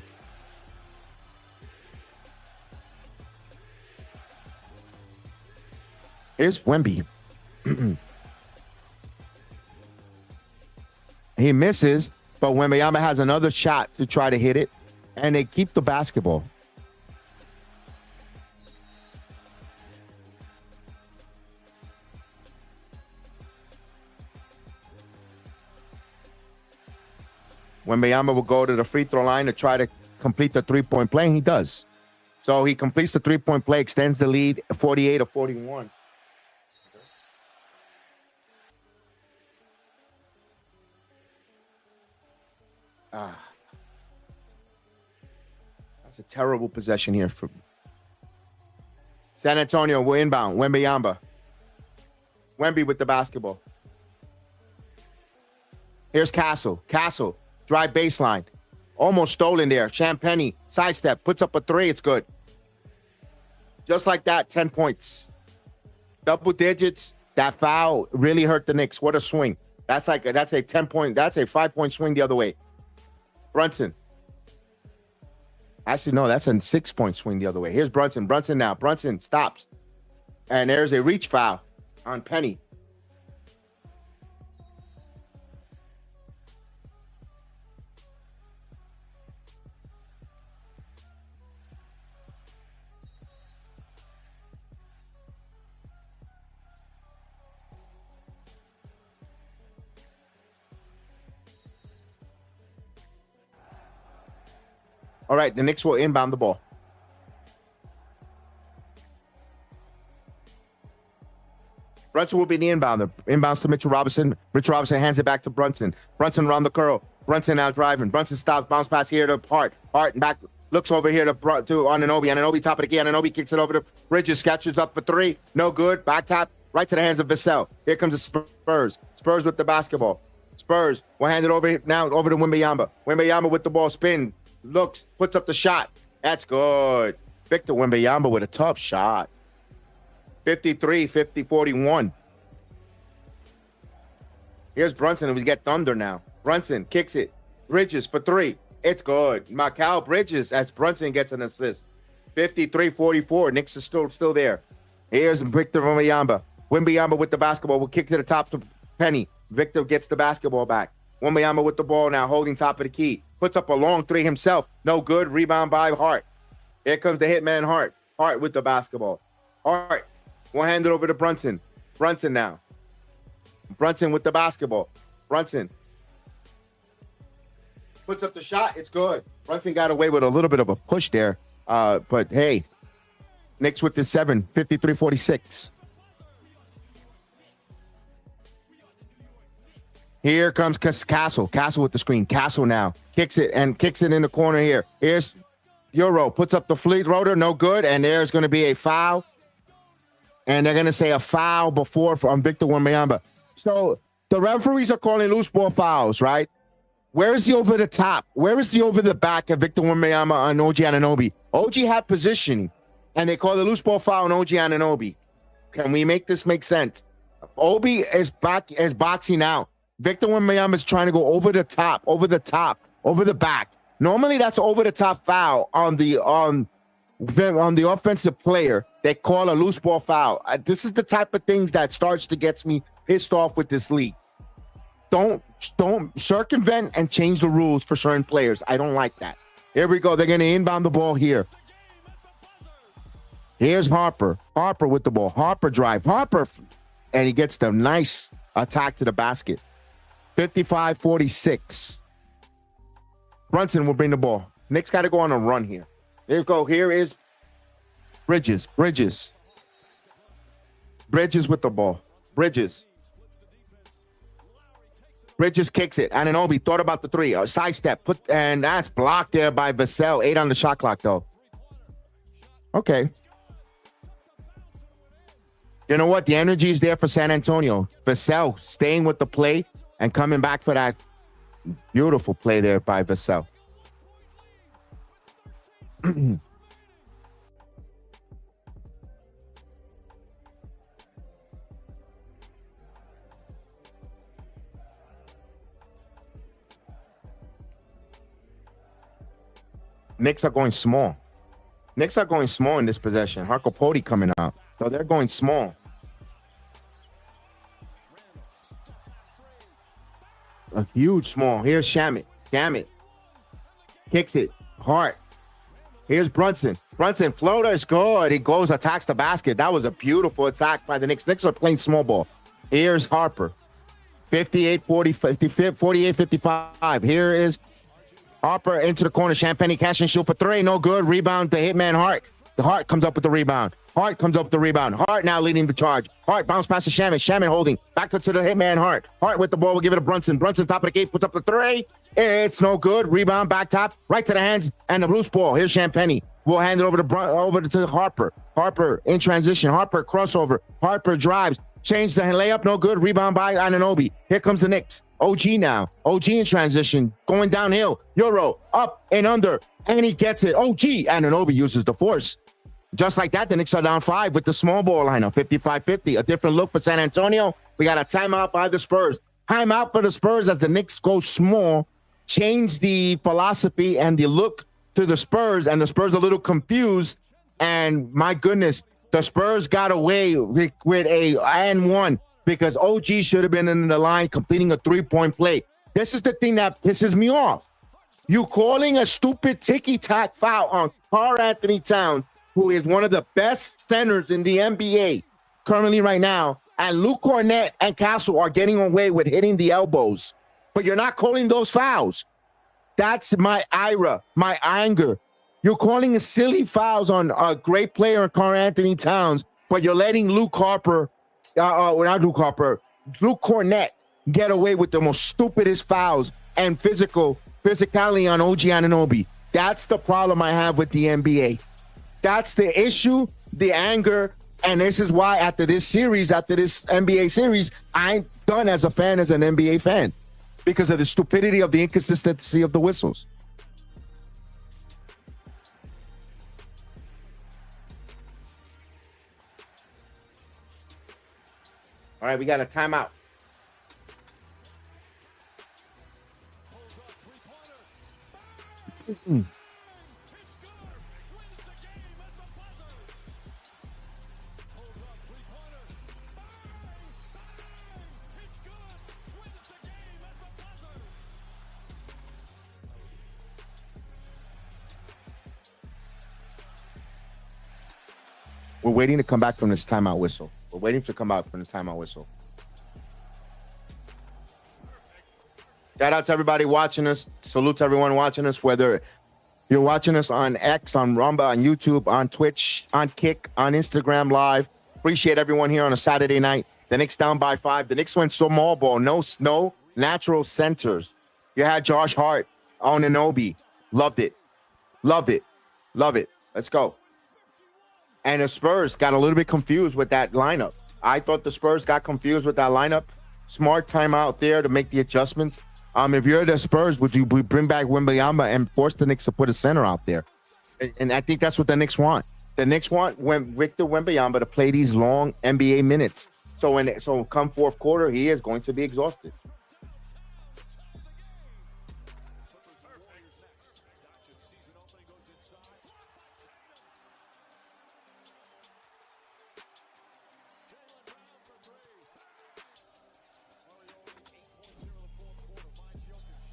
Here's Wemby. He misses, but Wembanyama has another shot to try to hit it, and they keep the basketball. Wembanyama will go to the free throw line to try to complete the three-point play, and he does. So he completes the three-point play, extends the lead 48-41. That's a terrible possession here for San Antonio. We're inbound. Wembanyama. Wemby with the basketball. Here's Castle. Castle. Drive baseline. Almost stolen there. Champagny. Sidestep. Puts up a three. It's good. Just like that, 10 points. Double digits. That foul really hurt the Knicks. What a swing. That's a 10-point, that's a 5-point swing the other way. Brunson. Actually, no, that's a 6-point swing the other way. Here's Brunson. Brunson now. Brunson stops. And there's a reach foul on Penny. All right, the Knicks will inbound the ball. Brunson will be the inbounder. Inbounds to Mitchell Robinson. Mitchell Robinson hands it back to Brunson. Brunson around the curl. Brunson now driving. Brunson stops. Bounce pass here to Hart. Hart and back. Looks over here to Anunoby. Anunoby top of the key. Anunoby kicks it over to Bridges. Catches up for three. No good. Back tap. Right to the hands of Vassell. Here comes the Spurs. Spurs with the basketball. Spurs will hand it over now over to Wembanyama. Wembanyama with the ball. Spin. Looks. Puts up the shot. That's good. Victor Wembanyama with a tough shot. 53, 50, 41. Here's Brunson, and we get Thunder now. Brunson kicks it. Bridges for three. It's good. Mikal Bridges as Brunson gets an assist. 53, 44. Knicks is still there. Here's Victor Wembanyama. Wembanyama with the basketball. Will kick to the top to Penny. Victor gets the basketball back. Wembanyama with the ball now, holding top of the key. Puts up a long three himself. No good. Rebound by Hart. Here comes the hitman Hart. Hart with the basketball. Hart. We'll hand it over to Brunson. Brunson now. Brunson with the basketball. Brunson. Puts up the shot. It's good. Brunson got away with a little bit of a push there. But hey, Knicks with the 7, 53-46. Here comes Castle. Castle with the screen. Castle now. Kicks it in the corner here. Here's Euro. Puts up the fleet rotor. No good. And there's going to be a foul. And they're going to say a foul before from Victor Wembanyama. So the referees are calling loose ball fouls, right? Where is the over the top? Where is the over the back of Victor Wembanyama on OG Anunoby? OG had position, and they call the loose ball foul on OG Anunoby. Can we make this make sense? Obi is boxing out. Victor Wembanyama is trying to go over the top, over the back. Normally, that's over the top foul on the offensive player. They call a loose ball foul. This is the type of things that starts to get me pissed off with this league. Don't circumvent and change the rules for certain players. I don't like that. Here we go. They're going to inbound the ball here. Here's Harper. Harper with the ball. Harper drive. Harper, and he gets the nice attack to the basket. 55-46. Brunson will bring the ball. Knicks got to go on a run here. There you go. Here is Bridges with the ball. Bridges kicks it. Anunoby thought about the three. Sidestep. And that's blocked there by Vassell. 8 on the shot clock, though. Okay. You know what? The energy is there for San Antonio. Vassell staying with the play and coming back for that beautiful play there by Vassell. Knicks are going small. Knicks are going small in this possession. Harkopodi coming out. So they're going small. A huge small. Here's Shamit. Shamit kicks it. Hart. Here's Brunson. Brunson, floater is good. He goes, attacks the basket. That was a beautiful attack by the Knicks. Knicks are playing small ball. Here's Harper. 48-55. Here is Harper into the corner. Champagne catch and shoot for three. No good. Rebound to hitman Hart. The Hart comes up with the rebound. Hart now leading the charge. Hart bounce past to Shaman. Shaman holding. Back to the hitman Hart. Hart with the ball. We'll give it to Brunson. Brunson top of the gate. Puts up the three. It's no good. Rebound, back top, right to the hands, and the loose ball. Here's Champagny. We'll hand it over to Harper. Harper in transition. Harper crossover. Harper drives. Change the layup. No good. Rebound by Anunoby. Here comes the Knicks. OG now. OG in transition. Going downhill. Euro. Up and under. And he gets it. OG. Anunoby uses the force. Just like that, the Knicks are down 5 with the small ball lineup. 55-50. A different look for San Antonio. We got a timeout by the Spurs. Timeout for the Spurs as the Knicks go small. Change the philosophy and the look to the Spurs, and the Spurs a little confused. And my goodness, the Spurs got away with a and one because OG should have been in the line completing a 3-point play. This is the thing that pisses me off. You calling a stupid ticky-tack foul on Karl Anthony Towns, who is one of the best centers in the NBA currently right now, and Luke Cornett and Castle are getting away with hitting the elbows, but you're not calling those fouls. That's my ira, my anger. You're calling silly fouls on a great player, Karl Anthony Towns, but you're letting Luke Cornett get away with the most stupidest fouls and physicality on OG Anunoby. That's the problem I have with the NBA. That's the issue, the anger, and this is why after this NBA series, I'm done as a fan, as an NBA fan, because of the stupidity of the inconsistency of the whistles. All right, we got a timeout. We're waiting to come back from this timeout whistle. We're waiting to come out from the timeout whistle. Shout out to everybody watching us. Salute to everyone watching us, whether you're watching us on X, on Rumba, on YouTube, on Twitch, on Kick, on Instagram Live. Appreciate everyone here on a Saturday night. The Knicks down by 5. The Knicks went small ball. No natural centers. You had Josh Hart, Anunoby. Loved it. Love it. Love it. Let's go. And the Spurs got a little bit confused with that lineup. I thought the Spurs got confused with that lineup. Smart timeout there to make the adjustments. If you're the Spurs, would you bring back Wembanyama and force the Knicks to put a center out there? And I think that's what the Knicks want. The Knicks want Victor Wembanyama to play these long NBA minutes. So come fourth quarter, he is going to be exhausted.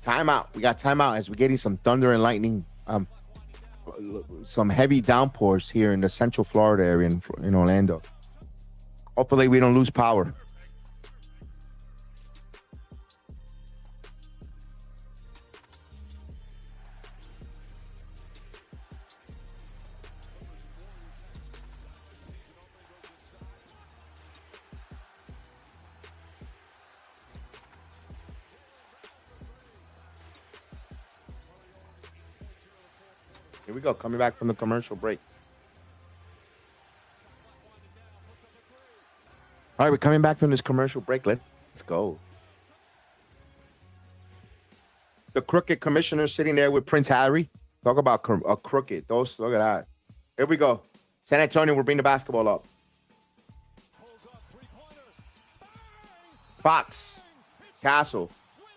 Timeout. We got timeout as we're getting some thunder and lightning, some heavy downpours here in the Central Florida area in Orlando. Hopefully we don't lose power. Here we go, coming back from the commercial break. All right, we're coming back from this commercial break. Let's go. The crooked commissioner sitting there with Prince Harry. Talk about a crooked. Look at that. Here we go. San Antonio will bring the basketball up. Fox. Castle.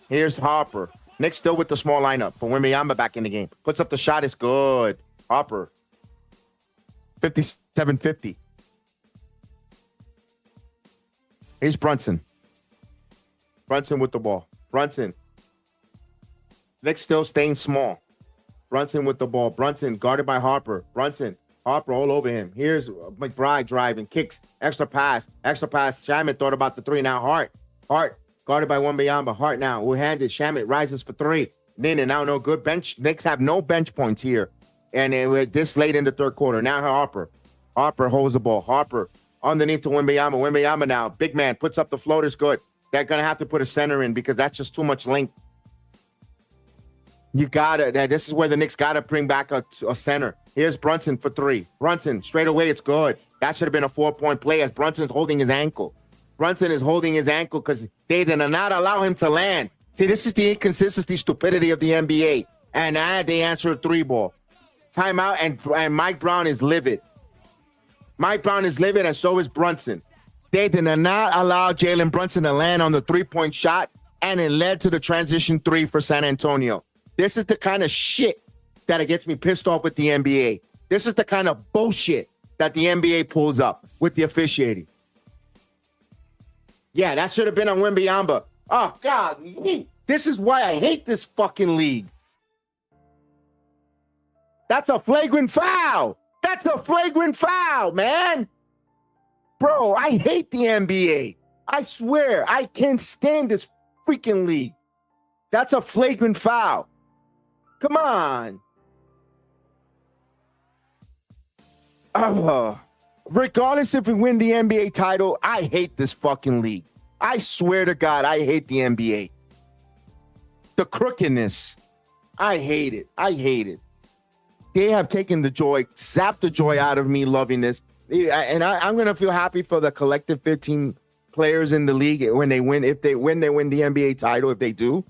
Here's Harper. Knicks still with the small lineup, but Wembanyama back in the game. Puts up the shot. It's good. Harper. 57-50. Here's Brunson. Brunson with the ball. Brunson. Knicks still staying small. Brunson with the ball. Brunson guarded by Harper. Brunson. Harper all over him. Here's McBride driving. Kicks. Extra pass. Extra pass. Shaman thought about the three. Now Hart. Guarded by Wembanyama. Hart now. We're handed. Shaman rises for three. Nina now no good. Bench. Knicks have no bench points here. And we're this late in the third quarter. Now Harper. Harper holds the ball. Harper underneath to Wembanyama. Wembanyama now. Big man. Puts up the floaters good. They're going to have to put a center in because that's just too much length. You gotta. This is where the Knicks gotta bring back a center. Here's Brunson for 3. Brunson straight away. It's good. That should have been a 4-point play as Brunson's holding his ankle. Brunson is holding his ankle because they did not allow him to land. See, this is the inconsistency, stupidity of the NBA. And they answer a 3-ball. Timeout, and Mike Brown is livid. Mike Brown is livid, and so is Brunson. They did not allow Jalen Brunson to land on the 3-point shot, and it led to the transition 3 for San Antonio. This is the kind of shit that it gets me pissed off with the NBA. This is the kind of bullshit that the NBA pulls up with the officiating. Yeah, that should have been on Wembanyama. Oh, God. This is why I hate this fucking league. That's a flagrant foul. That's a flagrant foul, man. Bro, I hate the NBA. I swear, I can't stand this freaking league. That's a flagrant foul. Come on. Regardless if we win the NBA title, I hate this fucking league. I swear to God, I hate the NBA. The crookedness. I hate it. I hate it. They have taken the joy, zapped the joy out of me loving this. And I'm going to feel happy for the collective 15 players in the league when they win, if they win the NBA title, if they do.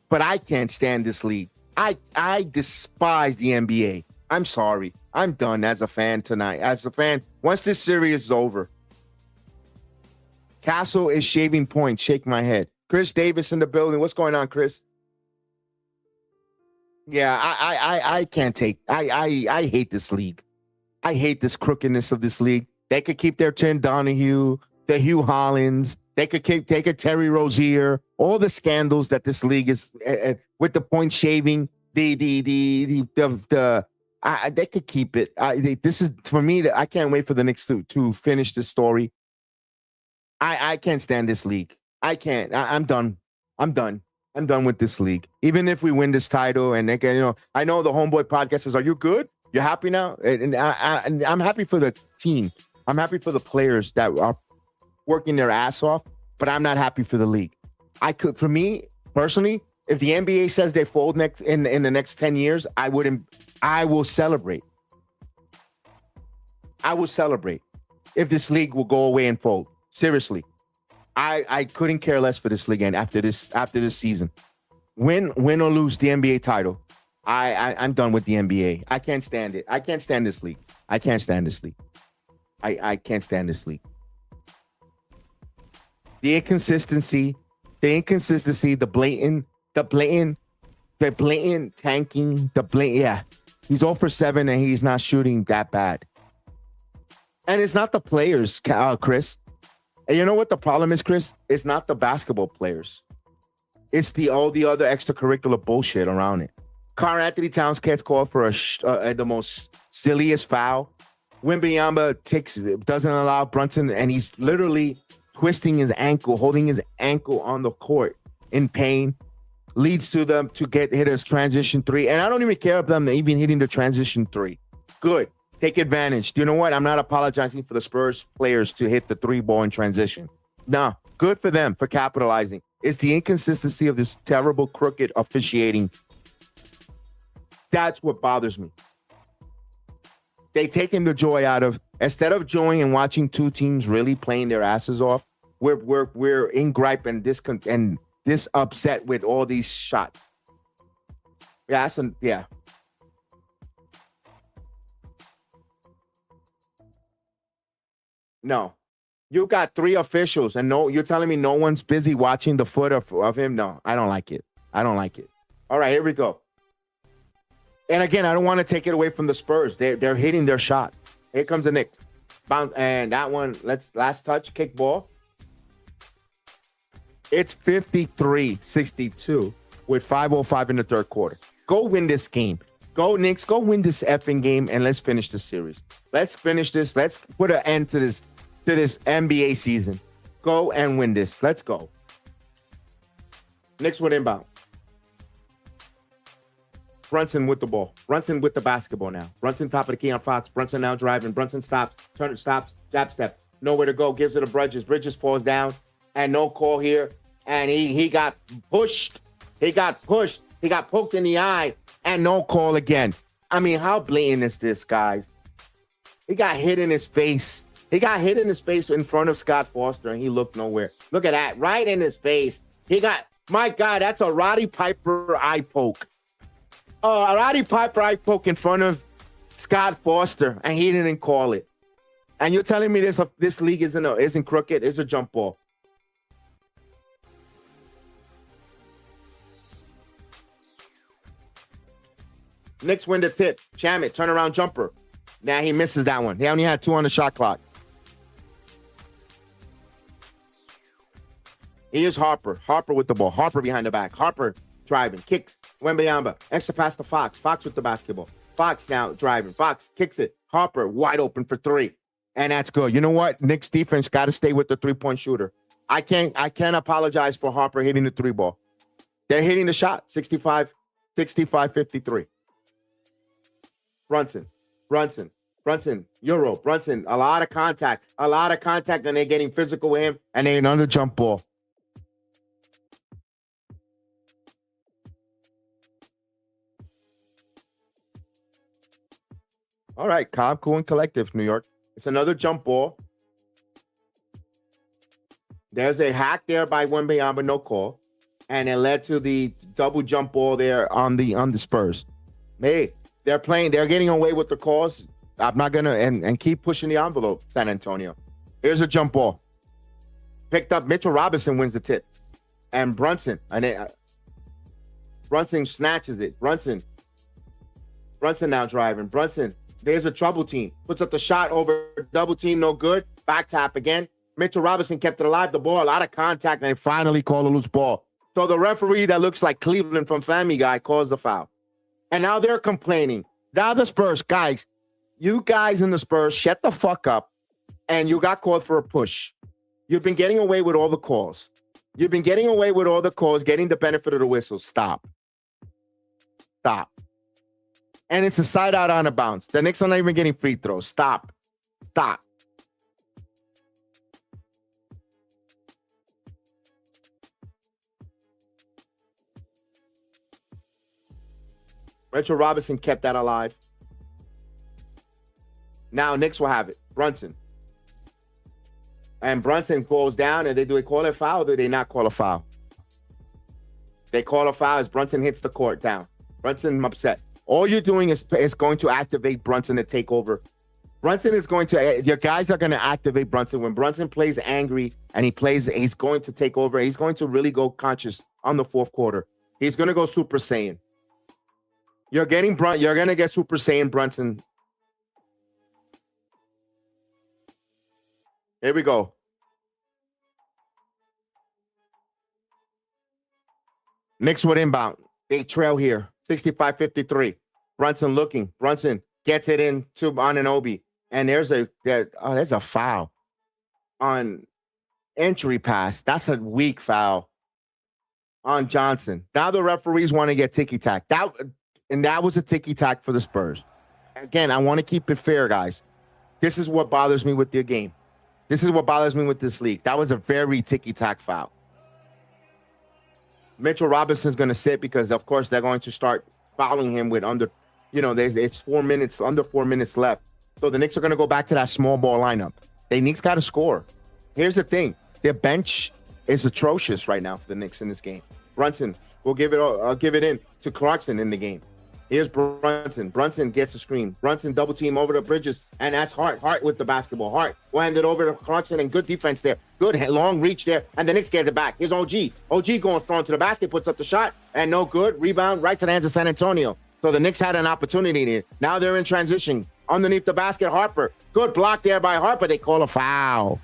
But I can't stand this league. I despise the NBA. I'm sorry. I'm done as a fan tonight. As a fan, once this series is over. Castle is shaving points. Shake my head. Chris Davis in the building. What's going on, Chris? Yeah, I can't take. I hate this league. I hate this crookedness of this league. They could keep their Tim Donahue, the Hugh Hollins. They could take a Terry Rozier. All the scandals that this league is with the point shaving. They could keep it. This is for me. I can't wait for the Knicks to finish this story. I can't stand this league. I can't. I'm done. I'm done with this league. Even if we win this title, and they can, I know the Homeboy podcast says, "Are you good? You're happy now?" And I'm happy for the team. I'm happy for the players that are working their ass off, but I'm not happy for the league. For me personally, if the NBA says they fold in the next 10 years, I will celebrate. I will celebrate if this league will go away and fold. Seriously. I couldn't care less for this league and after this season. Win or lose the NBA title. I'm done with the NBA. I can't stand it. I can't stand this league. I can't stand this league. I can't stand this league. The inconsistency, the blatant tanking, He's 0 for 7 and he's not shooting that bad. And it's not the players, Chris. And you know what the problem is, Chris? It's not the basketball players. It's all the other extracurricular bullshit around it. Karl Anthony Towns gets called for the most silliest foul. Wembanyama doesn't allow Brunson, and he's literally twisting his ankle, holding his ankle on the court in pain. Leads to them to hit a transition 3. And I don't even care about them even hitting the transition 3. Good. Take advantage. Do you know what? I'm not apologizing for the Spurs players to hit the 3-ball in transition. No. Good for them for capitalizing. It's the inconsistency of this terrible, crooked officiating. That's what bothers me. They taking the joy out of, instead of joy and watching two teams really playing their asses off, we're in gripe and this upset with all these shots. Yeah. No. You got 3 officials and you're telling me no one's busy watching the foot of him? No, I don't like it. All right, here we go. And again, I don't want to take it away from the Spurs. They're hitting their shot. Here comes the Knicks. Bounce, and that one, last touch, kick ball. It's 53-62 with 5:05 in the third quarter. Go win this game. Go Knicks, go win this effing game, and let's finish the series. Let's finish this. Let's put an end to this NBA season. Go and win this. Let's go. Knicks with inbound. Brunson with the ball. Brunson with the basketball now. Brunson top of the key on Fox. Brunson now driving. Brunson stops. Jab step. Nowhere to go. Gives it to Bridges. Bridges falls down. And no call here. And he got pushed. He got poked in the eye and no call again. I mean, how blatant is this, guys? He got hit in his face. He got hit in his face in front of Scott Foster, and he looked nowhere. Look at that, right in his face. He got, my God, that's a Roddy Piper eye poke. Oh, a Roddy Piper eye poke in front of Scott Foster, and he didn't call it. And you're telling me this league isn't crooked? It's a jump ball. Knicks win the tip. Shamit, turnaround jumper. Now he misses that one. He only had 2 on the shot clock. Here's Harper. Harper with the ball. Harper behind the back. Harper driving. Kicks. Wembanyama. Extra pass to Fox. Fox with the basketball. Fox now driving. Fox kicks it. Harper wide open for 3. And that's good. You know what? Knicks defense got to stay with the 3-point shooter. I can't apologize for Harper hitting the 3 ball. They're hitting the shot. 65-53. Brunson, Euro, Brunson, a lot of contact, and they're getting physical with him, and they're another jump ball. All right, calm, cool, and collective, New York. It's another jump ball. There's a hack there by Wembanyama, no call, and it led to the double jump ball there on the Spurs. Hey. They're getting away with the calls. I'm not going to, and keep pushing the envelope, San Antonio. Here's a jump ball. Picked up, Mitchell Robinson wins the tip. And Brunson, Brunson snatches it. Brunson now driving. Brunson, there's a trouble team. Puts up the shot over double team, no good. Back tap again. Mitchell Robinson kept it alive, the ball, a lot of contact, and they finally call a loose ball. So the referee that looks like Cleveland from Family Guy calls the foul. And now they're complaining. Now the Spurs, guys, you guys in the Spurs, shut the fuck up. And you got called for a push. You've been getting away with all the calls. Getting the benefit of the whistle. Stop. And it's a side out on a bounce. The Knicks are not even getting free throws. Stop. Mitchell Robinson kept that alive. Now Knicks will have it. Brunson. And Brunson falls down, and do they call a foul or do they not call a foul? They call a foul as Brunson hits the court down. Brunson upset. All you're doing is going to activate Brunson to take over. Your guys are going to activate Brunson. When Brunson plays angry and he's going to take over. He's going to really go conscious on the fourth quarter. He's going to go Super Saiyan. You're going to get Super Saiyan Brunson. Here we go. Knicks would inbound. They trail here. 65-53. Brunson looking. Brunson gets it in to Anunoby. And there's a foul on entry pass. That's a weak foul on Johnson. Now the referees want to get ticky-tack. That was a ticky-tack for the Spurs. Again, I want to keep it fair, guys. This is what bothers me with the game. This is what bothers me with this league. That was a very ticky-tack foul. Mitchell Robinson's going to sit because, of course, they're going to start fouling him with it's 4 minutes, under 4 minutes left. So the Knicks are going to go back to that small ball lineup. The Knicks got to score. Here's the thing. Their bench is atrocious right now for the Knicks in this game. Brunson will give it in to Clarkson in the game. Here's Brunson. Brunson gets a screen. Brunson double team over the Bridges, and that's Hart. Hart with the basketball. Hart will hand it over to Clarkson, and good defense there. Good long reach there, and the Knicks get it back. Here's OG. OG going strong to the basket, puts up the shot, and no good. Rebound right to the hands of San Antonio. So the Knicks had an opportunity there. Now they're in transition. Underneath the basket, Harper. Good block there by Harper. They call a foul.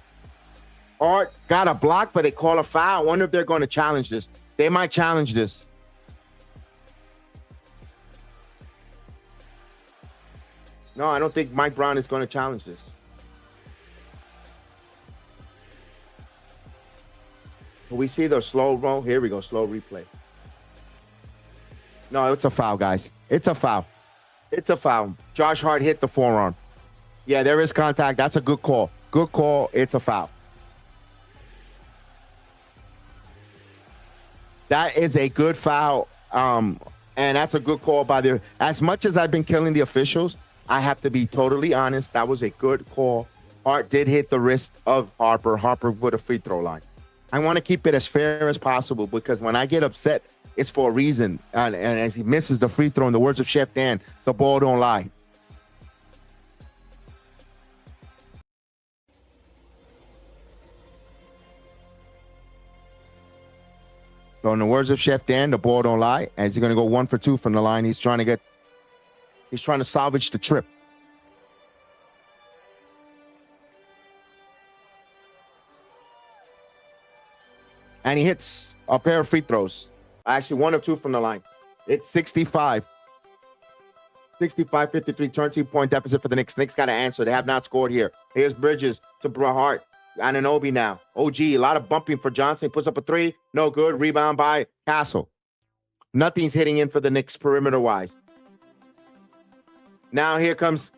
Hart got a block, but they call a foul. I wonder if they're going to challenge this. They might challenge this. No, I don't think Mike Brown is going to challenge this. We see the slow roll. Here we go, slow replay. No, it's a foul, guys. It's a foul. It's a foul. Josh Hart hit the forearm. Yeah, there is contact. That's a good call. Good call. It's a foul. That is a good foul. And that's a good call by the. As much as I've been killing the officials, I have to be totally honest. That was a good call. Hart did hit the wrist of Harper. Harper with a free throw line. I want to keep it as fair as possible because when I get upset, it's for a reason. And as he misses the free throw, in the words of Chef Dan, the ball don't lie. So in the words of Chef Dan, the ball don't lie. As he's going to go 1 for 2 from the line. He's trying to salvage the trip. And he hits a pair of free throws. Actually, 1 of 2 from the line. It's 65. 65-53, 13-point deficit for the Knicks. Knicks got to answer. They have not scored here. Here's Bridges to Hart. Anunoby now. OG, a lot of bumping for Johnson. Puts up a 3. No good. Rebound by Castle. Nothing's hitting in for the Knicks perimeter-wise. Now here comes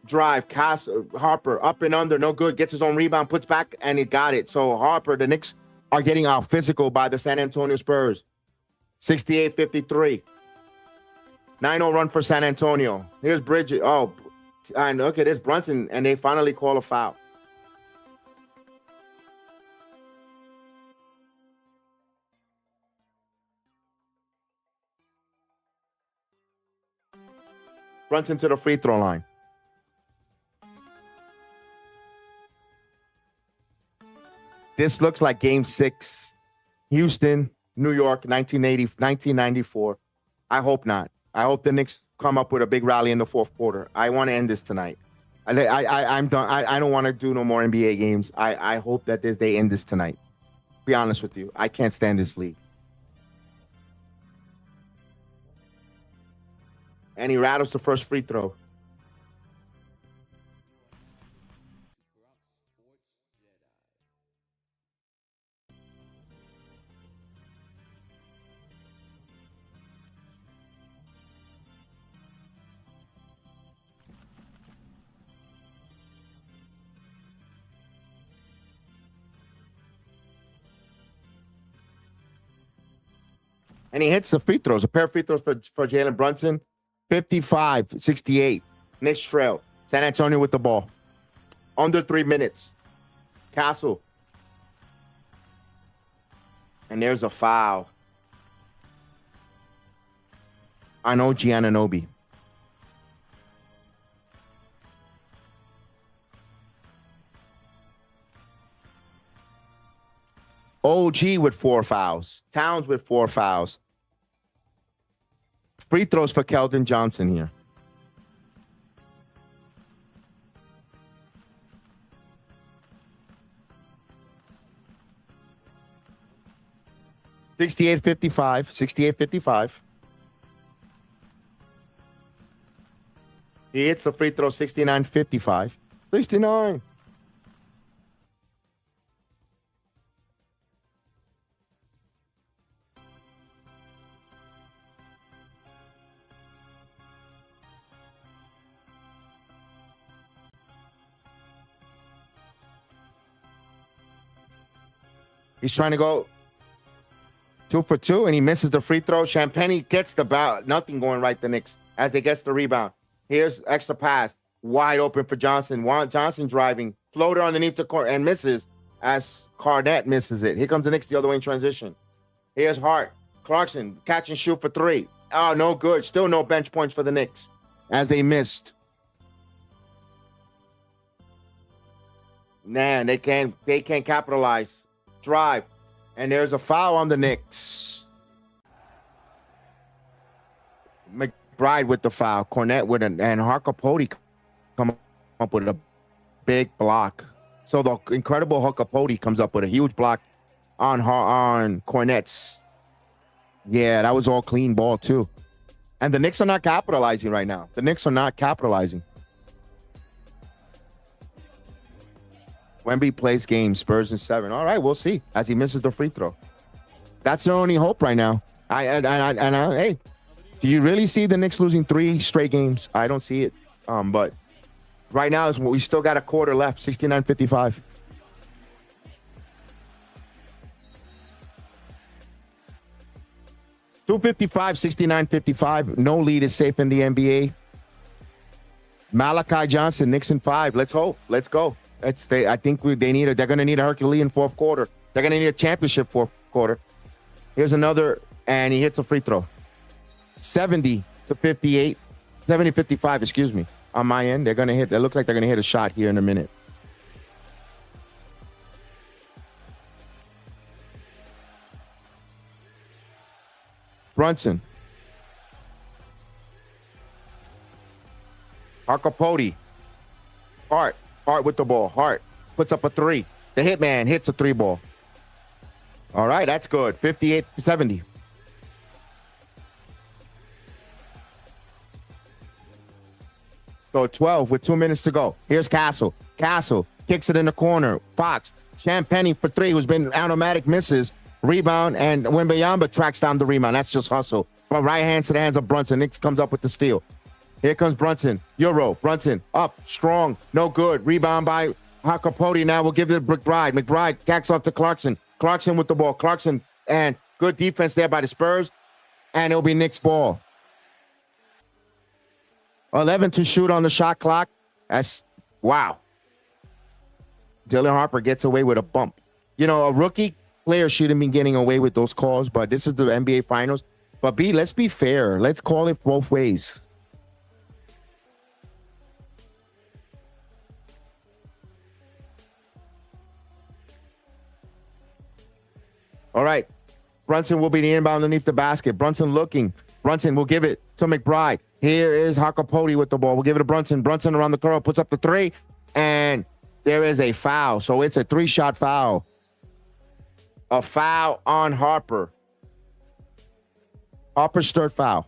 drive. Castle, Harper up and under. No good. Gets his own rebound. Puts back, and he got it. So Harper, the Knicks are getting out physical by the San Antonio Spurs. 68-53. 9-0 run for San Antonio. Here's Bridges. Oh, and look at this. Brunson, and they finally call a foul. Brunson to the free throw line. This looks like Game 6. Houston, New York, 1994. I hope not. I hope the Knicks come up with a big rally in the fourth quarter. I want to end this tonight. I'm done. I don't want to do no more NBA games. I hope that they end this tonight. Be honest with you. I can't stand this league. And he rattles the first free throw. And he hits the free throws. A pair of free throws for Jalen Brunson. 55-68. Knicks trail. San Antonio with the ball. Under 3 minutes. Castle. And there's a foul on OG Anunoby. OG with 4 fouls. Towns with 4 fouls. Free throws for Keldon Johnson here. $68-55. He hits the free throw 69-55. 69. He's trying to go 2 for 2, and he misses the free throw. Champagny gets the ball. Nothing going right the Knicks as he gets the rebound. Here's extra pass. Wide open for Johnson. Johnson driving. Floater underneath the court and misses as Garnett misses it. Here comes the Knicks the other way in transition. Here's Hart. Clarkson, catch and shoot for 3. Oh, no good. Still no bench points for the Knicks as they missed. Man, they can't capitalize. Drive, and there's a foul on the Knicks. McBride with the foul. Cornette with an and Harkapote come up with a big block. So the incredible Harkapote comes up with a huge block on Cornette's. Yeah, that was all clean ball too. And the Knicks are not capitalizing right now. The Knicks are not capitalizing. Wemby plays game, Spurs in 7. All right, we'll see as he misses the free throw. That's the only hope right now. Hey, do you really see the Knicks losing 3 straight games? I don't see it. But right now we still got a quarter left. 69-55. 255, 69-55. No lead is safe in the NBA. Malachi Johnson, Knicks in 5. Let's hope. Let's go. I think they're going to need a Herculean fourth quarter. They're going to need a championship fourth quarter. Here's another, and he hits a free throw. 70-58. 70-55, excuse me. On my end, they're going to hit. It looks like they're going to hit a shot here in a minute. Brunson. Arcapodi. Hart with the ball. Hart puts up a 3. The hitman hits a 3 ball. All right, that's good. 58-70. So 12 with 2 minutes to go. Here's Castle. Castle kicks it in the corner. Fox. Champagny for 3, who's been automatic misses. Rebound, and Wembanyama tracks down the rebound. That's just hustle. From right hand to the hands of Brunson. Knicks comes up with the steal. Here comes Brunson. Euro. Brunson up. Strong. No good. Rebound by Hakapodi. Now we'll give it to McBride. McBride kicks off to Clarkson. Clarkson with the ball. Clarkson, and good defense there by the Spurs. And it'll be Knicks ball. 11 to shoot on the shot clock. That's, wow. Dylan Harper gets away with a bump. You know, a rookie player shouldn't be getting away with those calls, but this is the NBA Finals. But B, let's be fair. Let's call it both ways. All right. Brunson will be the inbound underneath the basket. Brunson looking. Brunson will give it to McBride. Here is Hakapodi with the ball. We'll give it to Brunson. Brunson around the curl, puts up the 3, and there is a foul. So it's a 3-shot foul. A foul on Harper. Harper's third foul.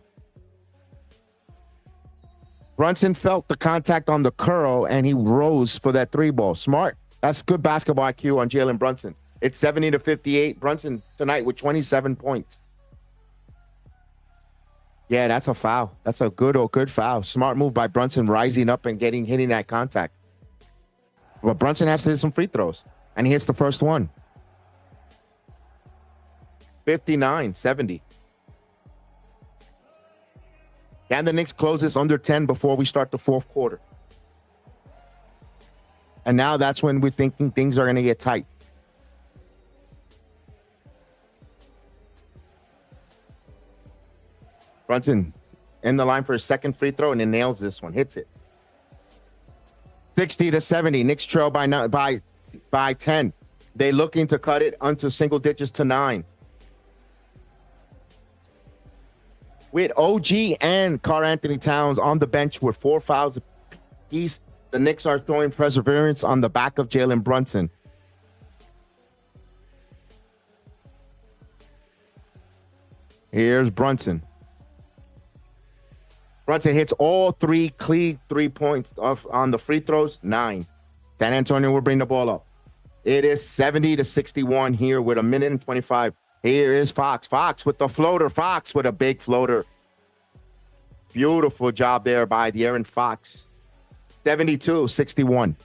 Brunson felt the contact on the curl, and he rose for that 3 ball. Smart. That's good basketball IQ on Jalen Brunson. It's 70-58. Brunson tonight with 27 points. Yeah, that's a foul. That's a good foul. Smart move by Brunson, rising up and hitting that contact. But Brunson has to hit some free throws, and he hits the first one. 59-70. Can the Knicks close this under 10 before we start the fourth quarter? And now that's when we're thinking things are going to get tight. Brunson in the line for his second free throw, and then nails this one. Hits it. 60-70. Knicks trail by 10. They looking to cut it onto single digits to 9. With OG and Karl Anthony Towns on the bench with 4 fouls apiece, the Knicks are throwing perseverance on the back of Jalen Brunson. Here's Brunson. Brunson hits all 3 clean 3 points on the free throws. 9. San Antonio will bring the ball up. It is 70-61 here with 1:25. Here is Fox. Fox with the floater. Fox with a big floater. Beautiful job there by De'Aaron Fox. 72-61.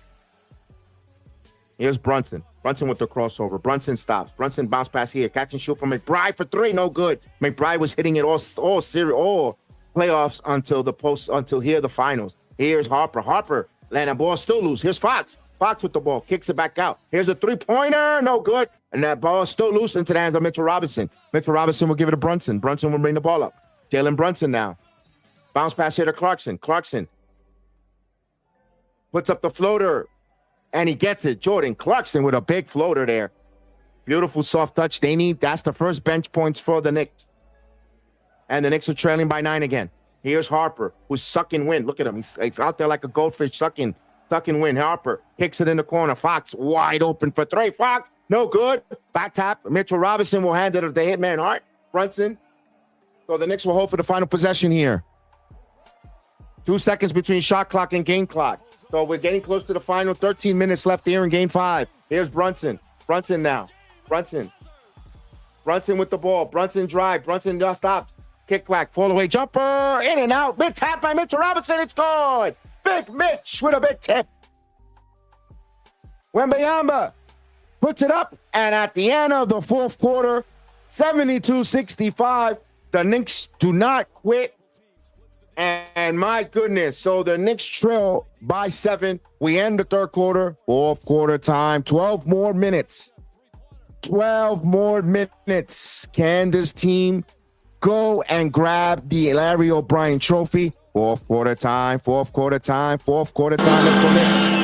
Here's Brunson. Brunson with the crossover. Brunson stops. Brunson bounce pass here. Catch and shoot from McBride for 3. No good. McBride was hitting it all playoffs until here the finals. Here's Harper. Harper landing ball still loose. Here's Fox. Fox with the ball. Kicks it back out. Here's a 3-pointer. No good. And that ball is still loose into the hands of Mitchell Robinson. Mitchell Robinson will give it to Brunson. Brunson will bring the ball up. Jalen Brunson now. Bounce pass here to Clarkson. Clarkson puts up the floater, and he gets it. Jordan Clarkson with a big floater there. Beautiful soft touch. That's the first bench points for the Knicks. And the Knicks are trailing by 9 again. Here's Harper, who's sucking wind. Look at him. He's out there like a goldfish sucking wind. Harper kicks it in the corner. Fox wide open for 3. Fox, no good. Back tap. Mitchell Robinson will hand it to the hitman Hart. Brunson. So the Knicks will hold for the final possession here. 2 seconds between shot clock and game clock. So we're getting close to the final. 13 minutes left here in game 5. Here's Brunson. Brunson now. Brunson with the ball. Brunson drive. Brunson just stops. Kick back. Fall away jumper. In and out. Big tap by Mitchell Robinson. It's good. Big Mitch with a big tip. Wembanyama puts it up. And at the end of the fourth quarter, 72-65, The Knicks do not quit. And my goodness, so the Knicks trail by 7. We end the third quarter, fourth quarter time, 12 more minutes. 12 more minutes. Can this team go and grab the Larry O'Brien trophy? Fourth quarter time, fourth quarter time, fourth quarter time. Let's go, Knicks.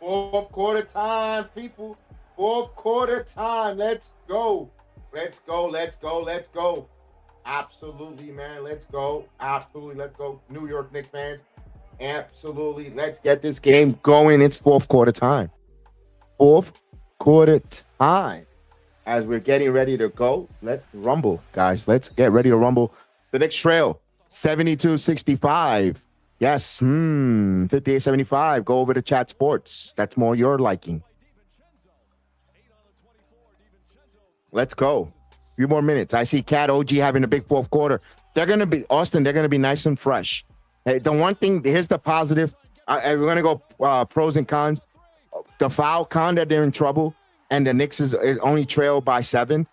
Fourth quarter time, people. Fourth quarter time. Let's go. Let's go. Let's go. Let's go. Absolutely, man. Let's go. Absolutely. Let's go. New York Knicks fans. Absolutely. Let's get this game going. It's fourth quarter time. Fourth quarter time. As we're getting ready to go, let's rumble, guys. Let's get ready to rumble. The Knicks trail 72-65. Yes, 58-75. Go over to Chat Sports. That's more your liking. Let's go. A few more minutes. I see Cat OG having a big fourth quarter. They're going to be, Austin, they're going to be nice and fresh. Hey, the one thing, here's the positive. We're going to go pros and cons. The foul con that they're in trouble, and the Knicks is only trailed by 7.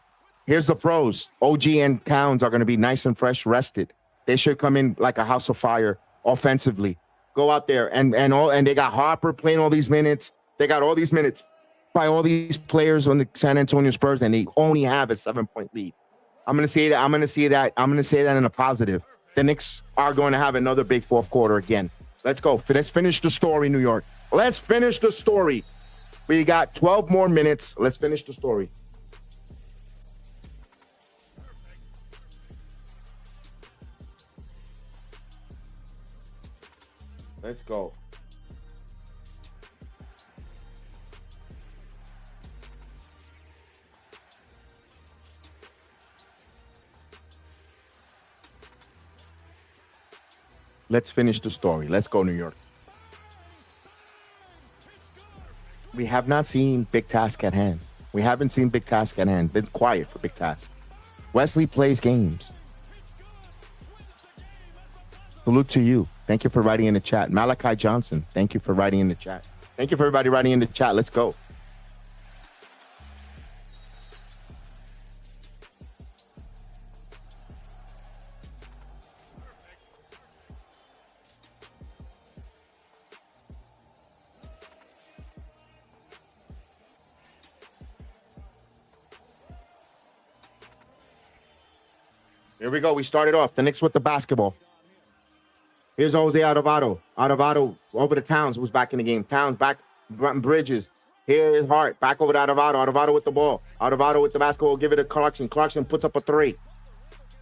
Here's the pros. OG and Towns are going to be nice and fresh, rested. They should come in like a house of fire. Offensively, go out there and they got Harper playing all these minutes. They got all these minutes by all these players on the San Antonio Spurs, and they only have a 7-point lead. I'm gonna say that in a positive. The Knicks are going to have another big fourth quarter again. Let's go. Let's finish the story, New York. Let's finish the story. We got 12 more minutes. Let's finish the story. Let's go. Let's finish the story. Let's go, New York. We have not seen big task at hand. We haven't seen big task at hand. Been quiet for big task. Wesley plays games. Salute to you. Thank you for writing in the chat. Malachi Johnson, thank you for writing in the chat. Thank you for everybody writing in the chat. Let's go. Here we go. We started off. The Knicks with the basketball. Here's Jose Alvarado. Alvarado over to Towns, who's back in the game. Towns back, Bridges. Here is Hart. Back over to Alvarado. Alvarado with the ball. Alvarado with the basketball. Give it to Clarkson. Clarkson puts up a 3.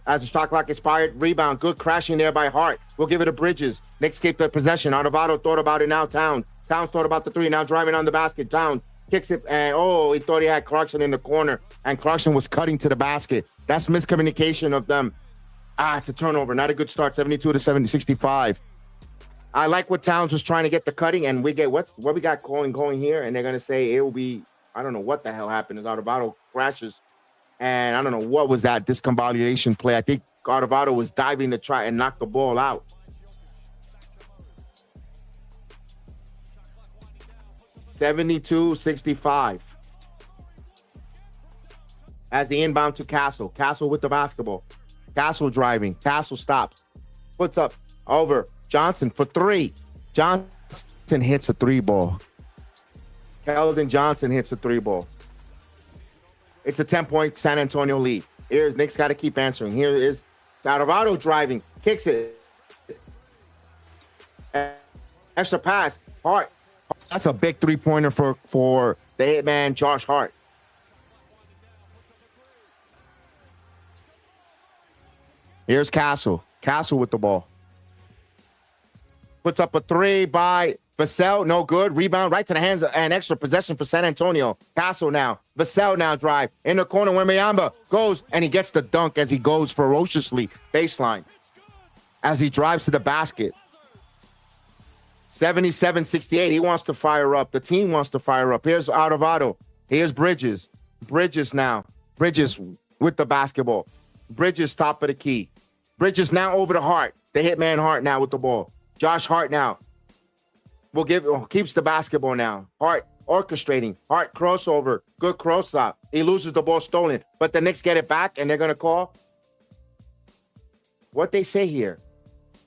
As the shot clock expired, rebound. Good crashing there by Hart. We'll give it to Bridges. Knicks keep the possession. Alvarado thought about it now. Towns thought about the 3. Now driving on the basket. Towns kicks it. And, he thought he had Clarkson in the corner. And Clarkson was cutting to the basket. That's miscommunication of them. It's a turnover. Not a good start. 72-65. I like what Towns was trying to get the cutting, and we get what we got going here, and they're gonna say it will be. I don't know what the hell happened. As Alvarado crashes, and I don't know what was that discombobulation play. I think Alvarado was diving to try and knock the ball out. (72-65) as the inbound to Castle. Castle with the basketball. Castle driving. Castle stops. Puts up over. Johnson for 3. Johnson hits a 3 ball. Keldon Johnson hits a 3 ball. It's a 10-point San Antonio lead. Here's Knicks got to keep answering. Here is Alvarado driving, kicks it. Extra pass, Hart. That's a big three-pointer for the hitman, Josh Hart. Here's Castle. Castle with the ball. Puts up a three by Vassell. No good. Rebound right to the hands and extra possession for San Antonio. Castle now. Vassell now drive. In the corner where Mayamba goes, and he gets the dunk as he goes ferociously. Baseline. As he drives to the basket. 77-68. He wants to fire up. The team wants to fire up. Here's Alvarado. Here's Bridges. Bridges now. Bridges with the basketball. Bridges top of the key. Bridges now over to Hart. The hitman Hart now with the ball. Josh Hart now. Keeps the basketball now. Hart orchestrating. Hart crossover. Good cross up. He loses the ball stolen. But the Knicks get it back and they're going to call. What they say here?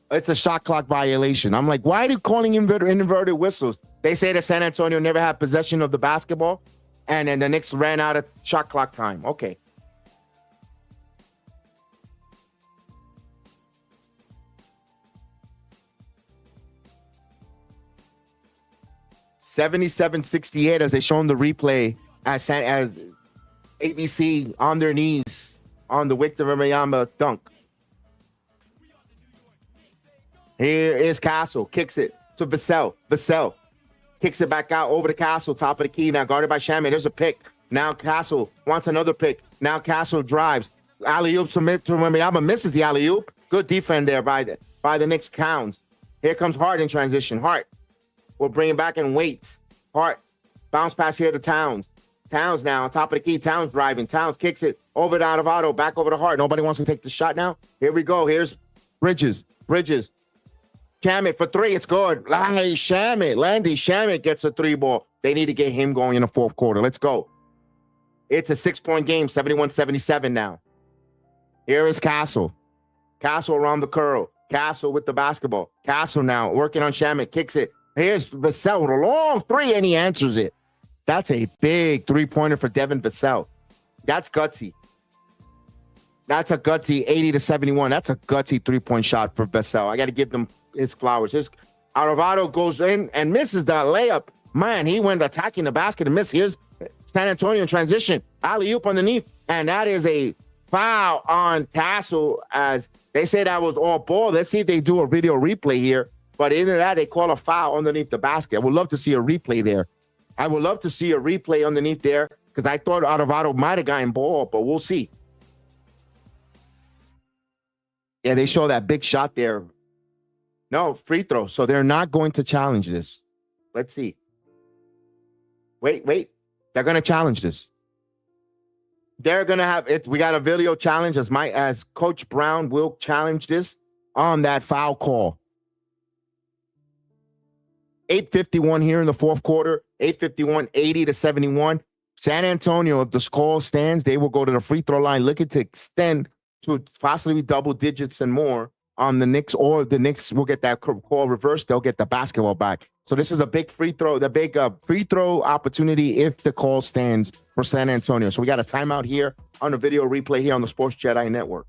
It's a shot clock violation. I'm like, why are you calling inverted whistles? They say that San Antonio never had possession of the basketball. And then the Knicks ran out of shot clock time. Okay. $77-68 as they show them the replay as ABC on their knees on the Victor Wembanyama dunk. Here is Castle. Kicks it to Vassell. Vassell kicks it back out over to Castle. Top of the key now guarded by Shaman. There's a pick. Now Castle wants another pick. Now Castle drives. Alley-oop submit to Wembanyama. Misses the alley-oop. Good defense there by the Knicks Counts. Here comes Hart in transition. Hart will bring it back and wait. Hart, bounce pass here to Towns. Towns now on top of the key. Towns driving. Towns kicks it over to Alvarado. Back over to Hart. Nobody wants to take the shot now. Here we go. Here's Bridges. Bridges. Shamet for three. It's good. Landy Shamet gets a three ball. They need to get him going in the fourth quarter. Let's go. It's a 6-point game. 71-77 now. Here is Castle. Castle around the curl. Castle with the basketball. Castle now working on Shamet. Kicks it. Here's Vassell with a long three, and he answers it. That's a big three-pointer for Devin Vassell. That's gutsy. That's a gutsy 80-71. That's a gutsy three-point shot for Vassell. I got to give them his flowers. Alvarado goes in and misses that layup. Man, he went attacking the basket and missed. Here's San Antonio in transition. Alley-oop underneath, and that is a foul on Castle as they say that was all ball. Let's see if they do a video replay here. But either that, they call a foul underneath the basket. I would love to see a replay there. I would love to see a replay underneath there because I thought Alvarado might have gotten ball, but we'll see. Yeah, they show that big shot there. No, free throw. So they're not going to challenge this. Let's see. Wait. They're going to challenge this. They're going to have it. We got a video challenge as Coach Brown will challenge this on that foul call. 8:51 here in the fourth quarter. 8:51, 80-71. San Antonio, if the score stands, they will go to the free throw line looking to extend to possibly double digits and more on the Knicks, or the Knicks will get that call reversed. They'll get the basketball back. So this is a big free throw opportunity if the call stands for San Antonio. So we got a timeout here on the video replay here on the Sports Jedi Network.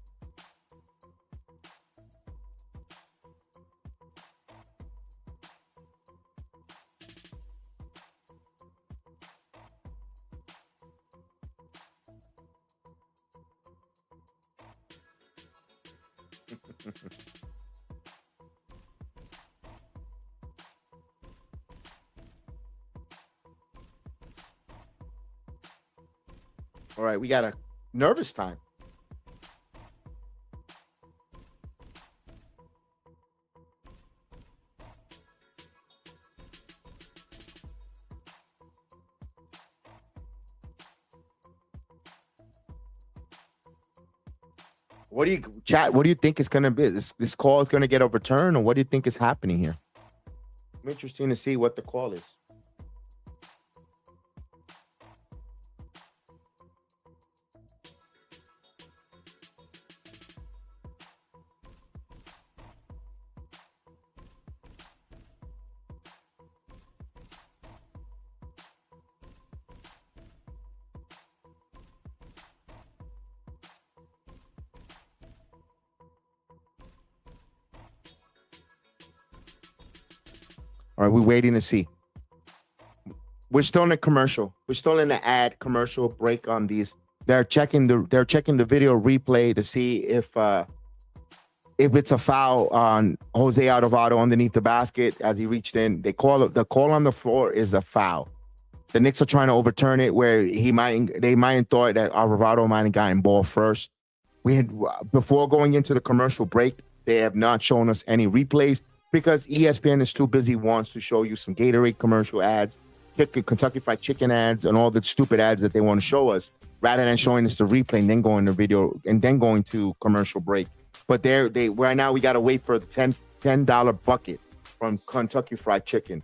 All right, we got a nervous time. What do you think is going to be? This call is going to get overturned, or what do you think is happening here? I'm interested to see what the call is. All right, we're waiting to see. We're still in a commercial. We're still in the ad commercial break on these. They're checking the video replay to see if it's a foul on Jose Alvarado underneath the basket as he reached in. The call on the floor is a foul. The Knicks are trying to overturn it where they might have thought that Alvarado might have gotten ball first. Before going into the commercial break, they have not shown us any replays because ESPN is too busy wants to show you some Gatorade commercial ads, Kentucky Fried Chicken ads, and all the stupid ads that they want to show us, rather than showing us the replay and then going to video and then going to commercial break. But right now we got to wait for the $10 bucket from Kentucky Fried Chicken.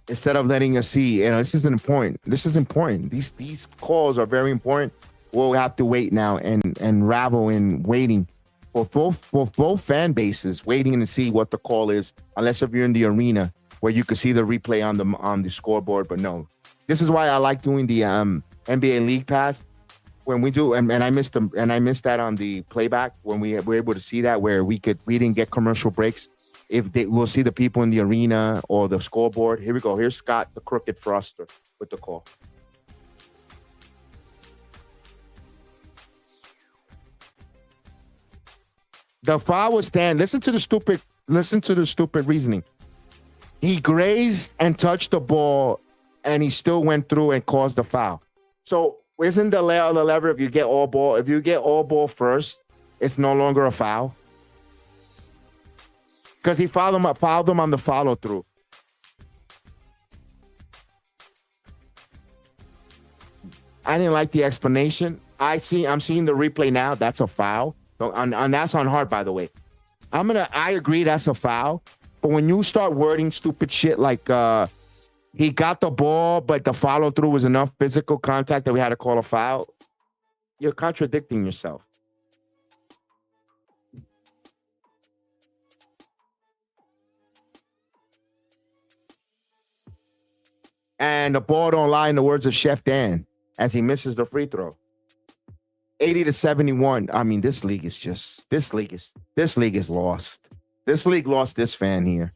Instead of letting us see, this is important. This is important. These calls are very important. We'll have to wait now and ravel in waiting for both fan bases, waiting to see what the call is, unless if you're in the arena where you could see the replay on the scoreboard. But no, this is why I like doing the NBA League Pass when we do, and I missed that on the playback when we were able to see that where we didn't get commercial breaks. We'll see the people in the arena or the scoreboard. Here we go. Here's Scott, the crooked thruster, with the call. The foul was stand. Listen to the stupid reasoning. He grazed and touched the ball, and he still went through and caused the foul. So isn't the layout of the lever if you get all ball first, it's no longer a foul? Because he fouled him on the follow through. I didn't like the explanation. I'm seeing the replay now. That's a foul. And that's on Hart, by the way. I agree that's a foul. But when you start wording stupid shit like he got the ball, but the follow through was enough physical contact that we had to call a foul, you're contradicting yourself. And the ball don't lie, in the words of Chef Dan, as he misses the free throw. 80-71. I mean, this league is lost. This league lost this fan here.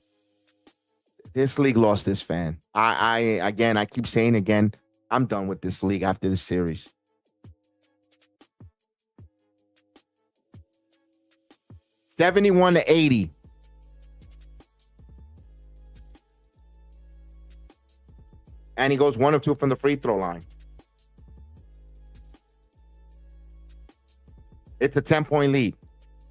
This league lost this fan. I keep saying again, I'm done with this league after this series. $71-80. And he goes 1 of 2 from the free throw line. It's a 10-point lead.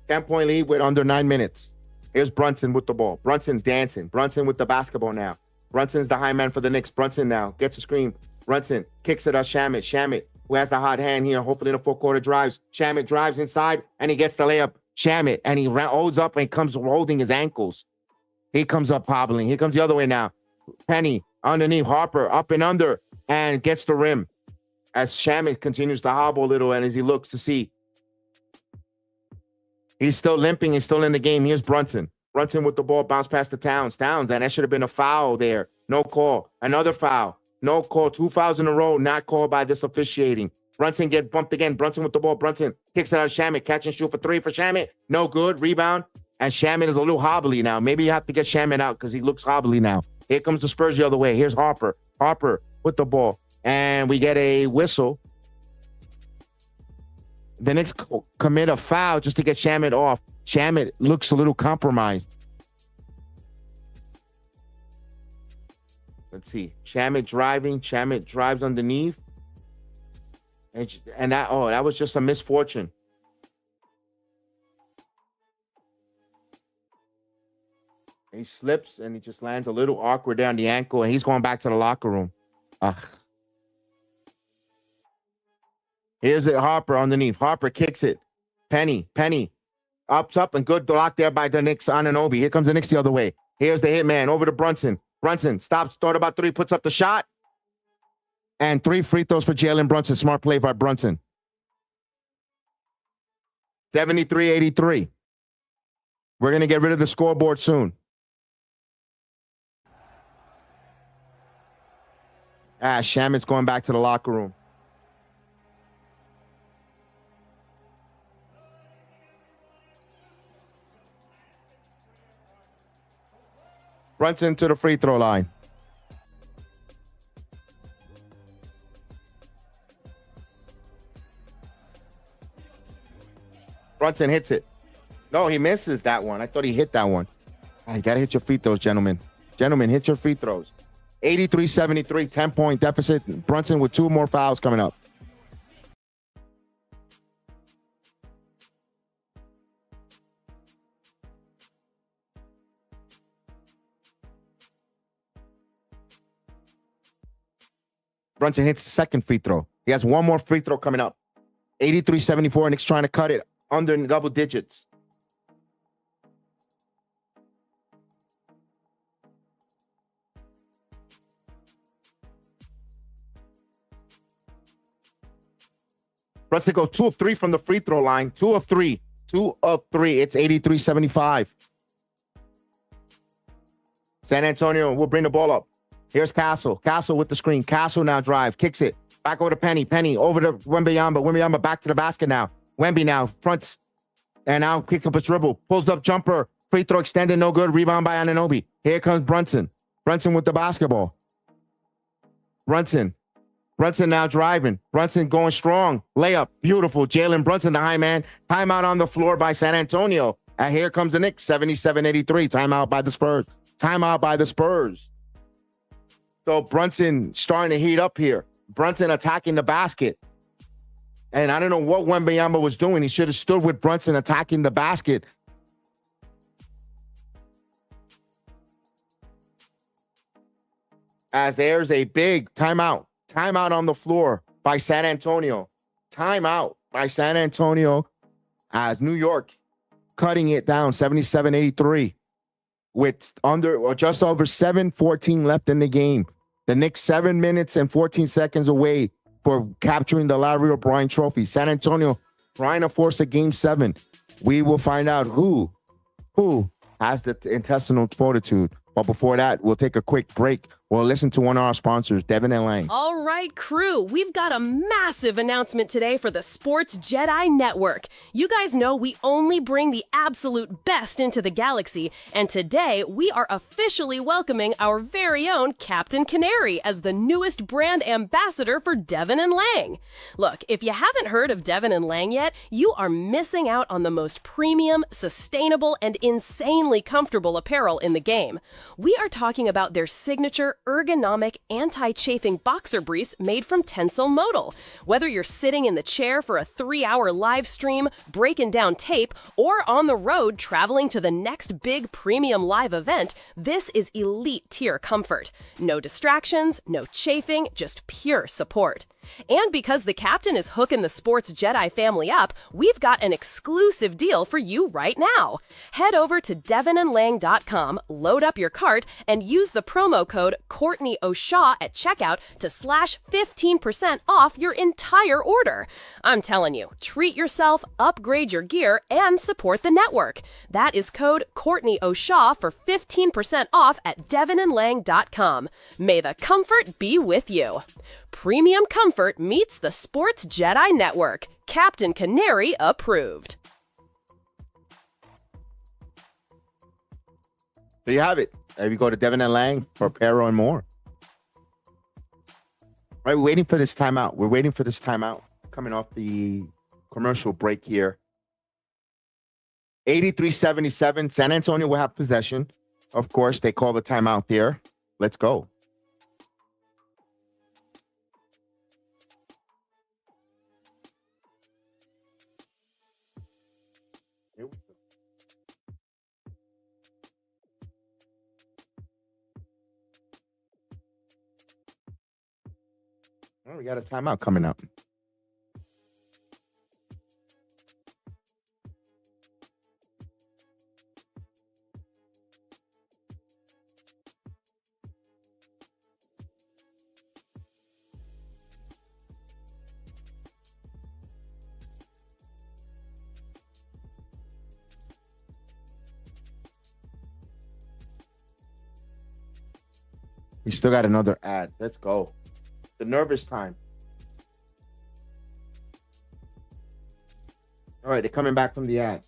10-point lead with under 9 minutes. Here's Brunson with the ball. Brunson dancing. Brunson with the basketball now. Brunson's the high man for the Knicks. Brunson now gets a screen. Brunson kicks it at Shamet. Shamet, who has the hot hand here, hopefully in the fourth quarter, drives. Shamet drives inside, and he gets the layup. Shamet, and he holds up and comes holding his ankles. He comes up hobbling. Here comes the other way now. Penny underneath Harper, up and under, and gets the rim. As Shamet continues to hobble a little, and as he looks to see. He's still limping. He's still in the game. Here's Brunson. Brunson with the ball, bounce past the Towns. Towns, and that should have been a foul there. No call. Another foul. No call. 2 fouls in a row, not called by this officiating. Brunson gets bumped again. Brunson with the ball. Brunson kicks it out of Shamet. Catch and shoot for 3 for Shamet. No good. Rebound. And Shamet is a little hobbly now. Maybe you have to get Shamet out because he looks hobbly now. Here comes the Spurs the other way. Here's Harper. Harper with the ball. And we get a whistle. The Knicks commit a foul just to get Shamet off. Shamet looks a little compromised. Let's see. Shamet driving. Shamet drives underneath. And that was just a misfortune. He slips and he just lands a little awkward down the ankle, and he's going back to the locker room. Ugh. Here's it, Harper underneath. Harper kicks it. Penny. Up, and good block there by the Knicks on Anunoby. Here comes the Knicks the other way. Here's the hitman over to Brunson. Brunson stops, thought about 3, puts up the shot. And 3 free throws for Jalen Brunson. Smart play by Brunson. 73-83. We're going to get rid of the scoreboard soon. Shamet's going back to the locker room. Brunson to the free throw line. Brunson hits it. No, he misses that one. I thought he hit that one. You got to hit your free throws, gentlemen. Gentlemen, hit your free throws. 83-73, 10-point deficit. Brunson with 2 more fouls coming up. Brunson hits the second free throw. He has 1 more free throw coming up. 83-74, Knicks trying to cut it under double digits. Brunson goes 2 of 3 from the free throw line. 2 of 3. 2 of 3. It's 83-75. San Antonio will bring the ball up. Here's Castle. Castle with the screen. Castle now drive. Kicks it. Back over to Penny. Penny over to Wembanyama. Wembanyama back to the basket now. Wemby now fronts. And now kicks up a dribble. Pulls up jumper. Free throw extended. No good. Rebound by Anunoby. Here comes Brunson. Brunson with the basketball. Brunson now driving. Brunson going strong. Layup. Beautiful. Jalen Brunson, the high man. Timeout on the floor by San Antonio. And here comes the Knicks. 77-83. Timeout by the Spurs. Timeout by the Spurs. So Brunson starting to heat up here. Brunson attacking the basket. And I don't know what Wembanyama was doing. He should have stood with Brunson attacking the basket. As there's a big timeout. Timeout on the floor by San Antonio. Timeout by San Antonio as New York cutting it down 77-83 with under or just over 7:14 left in the game. The Knicks 7 minutes and 14 seconds away for capturing the Larry O'Brien trophy. San Antonio trying to force a game 7. We will find out who has the intestinal fortitude. But before that, we'll take a quick break. We'll listen to one of our sponsors, Devin and Lang. All right, crew, we've got a massive announcement today for the Sports Jedi Network. You guys know we only bring the absolute best into the galaxy, and today we are officially welcoming our very own Captain Canary as the newest brand ambassador for Devin and Lang. Look, if you haven't heard of Devin and Lang yet, you are missing out on the most premium, sustainable, and insanely comfortable apparel in the game. We are talking about their signature ergonomic, anti-chafing boxer briefs made from Tencel Modal. Whether you're sitting in the chair for a 3-hour live stream, breaking down tape, or on the road traveling to the next big premium live event, this is elite tier comfort. No distractions, no chafing, just pure support. And because the captain is hooking the Sports Jedi family up, we've got an exclusive deal for you right now. Head over to devinandlang.com, load up your cart, and use the promo code Courtney O'Shaw at checkout to slash 15% off your entire order. I'm telling you, treat yourself, upgrade your gear, and support the network. That is code Courtney O'Shaw for 15% off at devinandlang.com. May the comfort be with you. Premium comfort meets the Sports Jedi Network. Captain Canary approved. There you have it. There you go to Devin and Lang for apparel and more. All right, we're waiting for this timeout. We're waiting for this timeout. Coming off the commercial break here. 83-77. San Antonio will have possession. Of course, they call the timeout there. Let's go. Oh, we got a timeout coming up. We still got another ad. Let's go. The nervous time. All right, they're coming back from the ad.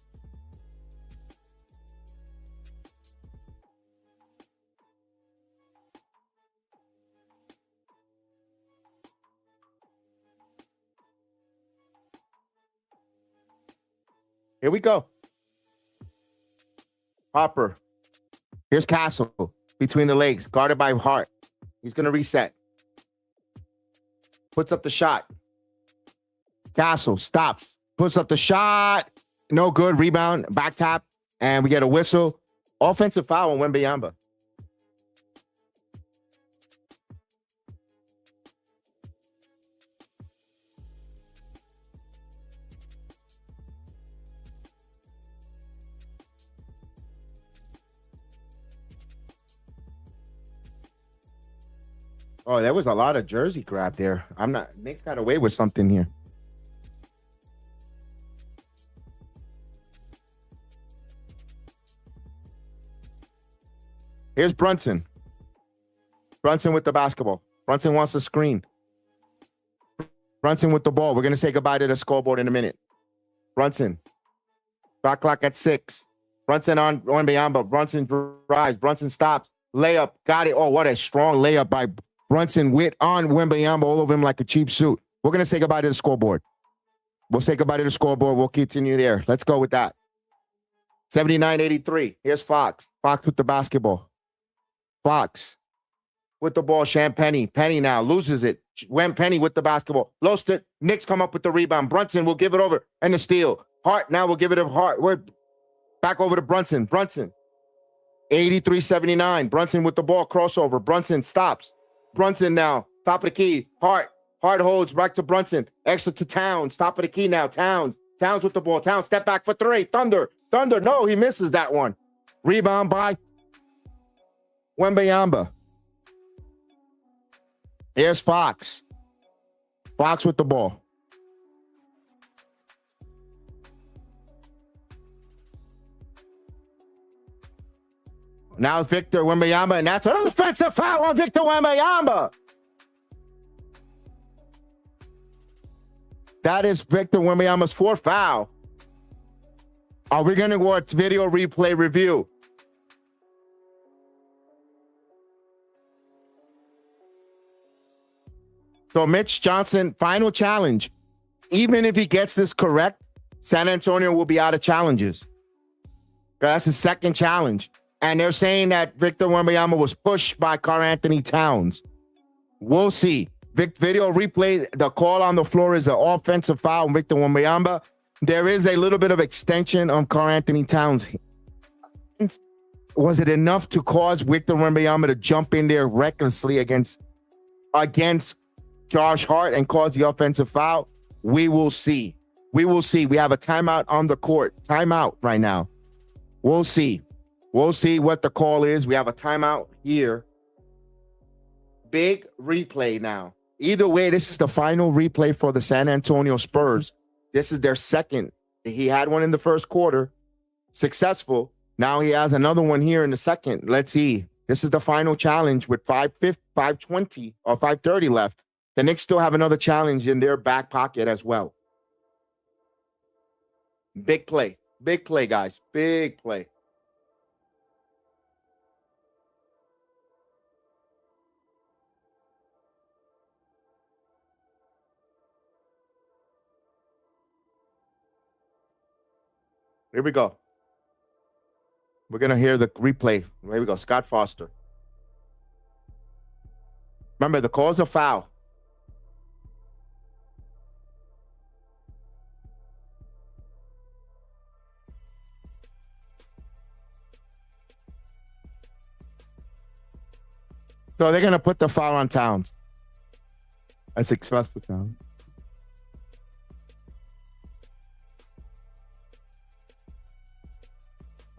Here we go. Harper. Here's Castle between the legs, guarded by Hart. He's going to reset. Puts up the shot. Castle stops. Puts up the shot. No good. Rebound. Back tap. And we get a whistle. Offensive foul on Wembanyama. Oh, there was a lot of jersey grab there. Knicks got away with something here. Here's Brunson. Brunson with the basketball. Brunson wants the screen. Brunson with the ball. We're going to say goodbye to the scoreboard in a minute. Brunson. Shot clock at 6. Brunson on Wembanyama. Brunson drives. Brunson stops. Layup. Got it. Oh, what a strong layup by Brunson on Wembanyama all over him like a cheap suit. We're going to say goodbye to the scoreboard. We'll say goodbye to the scoreboard. We'll continue there. Let's go with that. 79-83. Here's Fox. Fox with the basketball. Fox with the ball. Penny. Penny now loses it. Penny with the basketball. Lost it. Knicks come up with the rebound. Brunson will give it over. And the steal. Hart now will give it to Hart. We're back over to Brunson. Brunson. 83-79. Brunson with the ball. Crossover. Brunson stops. Brunson now. Top of the key. Hart holds back to Brunson. Extra to Towns. Top of the key now. Towns with the ball. Towns step back for 3. Thunder. No, he misses that one. Rebound by Wembanyama. Here's Fox. Fox with the ball. Now it's Victor Wembanyama, and that's an offensive foul on Victor Wembanyama. That is Victor Wembanyama's 4th foul. Are we going to go to video replay review? So Mitch Johnson, final challenge. Even if he gets this correct, San Antonio will be out of challenges. That's his 2nd challenge. And they're saying that Victor Wembanyama was pushed by Karl-Anthony Towns. We'll see. Video replay, the call on the floor is an offensive foul on Victor Wembanyama. There is a little bit of extension on Karl-Anthony Towns. Was it enough to cause Victor Wembanyama to jump in there recklessly against Josh Hart and cause the offensive foul? We will see. We have a timeout on the court. Timeout right now. We'll see. We'll see what the call is. We have a timeout here. Big replay now. Either way, this is the final replay for the San Antonio Spurs. This is their 2nd. He had one in the 1st quarter. Successful. Now he has another one here in the 2nd. Let's see. This is the final challenge with 5:20 or 5:30 left. The Knicks still have another challenge in their back pocket as well. Big play. Big play, guys. Big play. Here we go. We're going to hear the replay. Here we go. Scott Foster. Remember, the call's a foul. So they're going to put the foul on Towns. A successful Towns.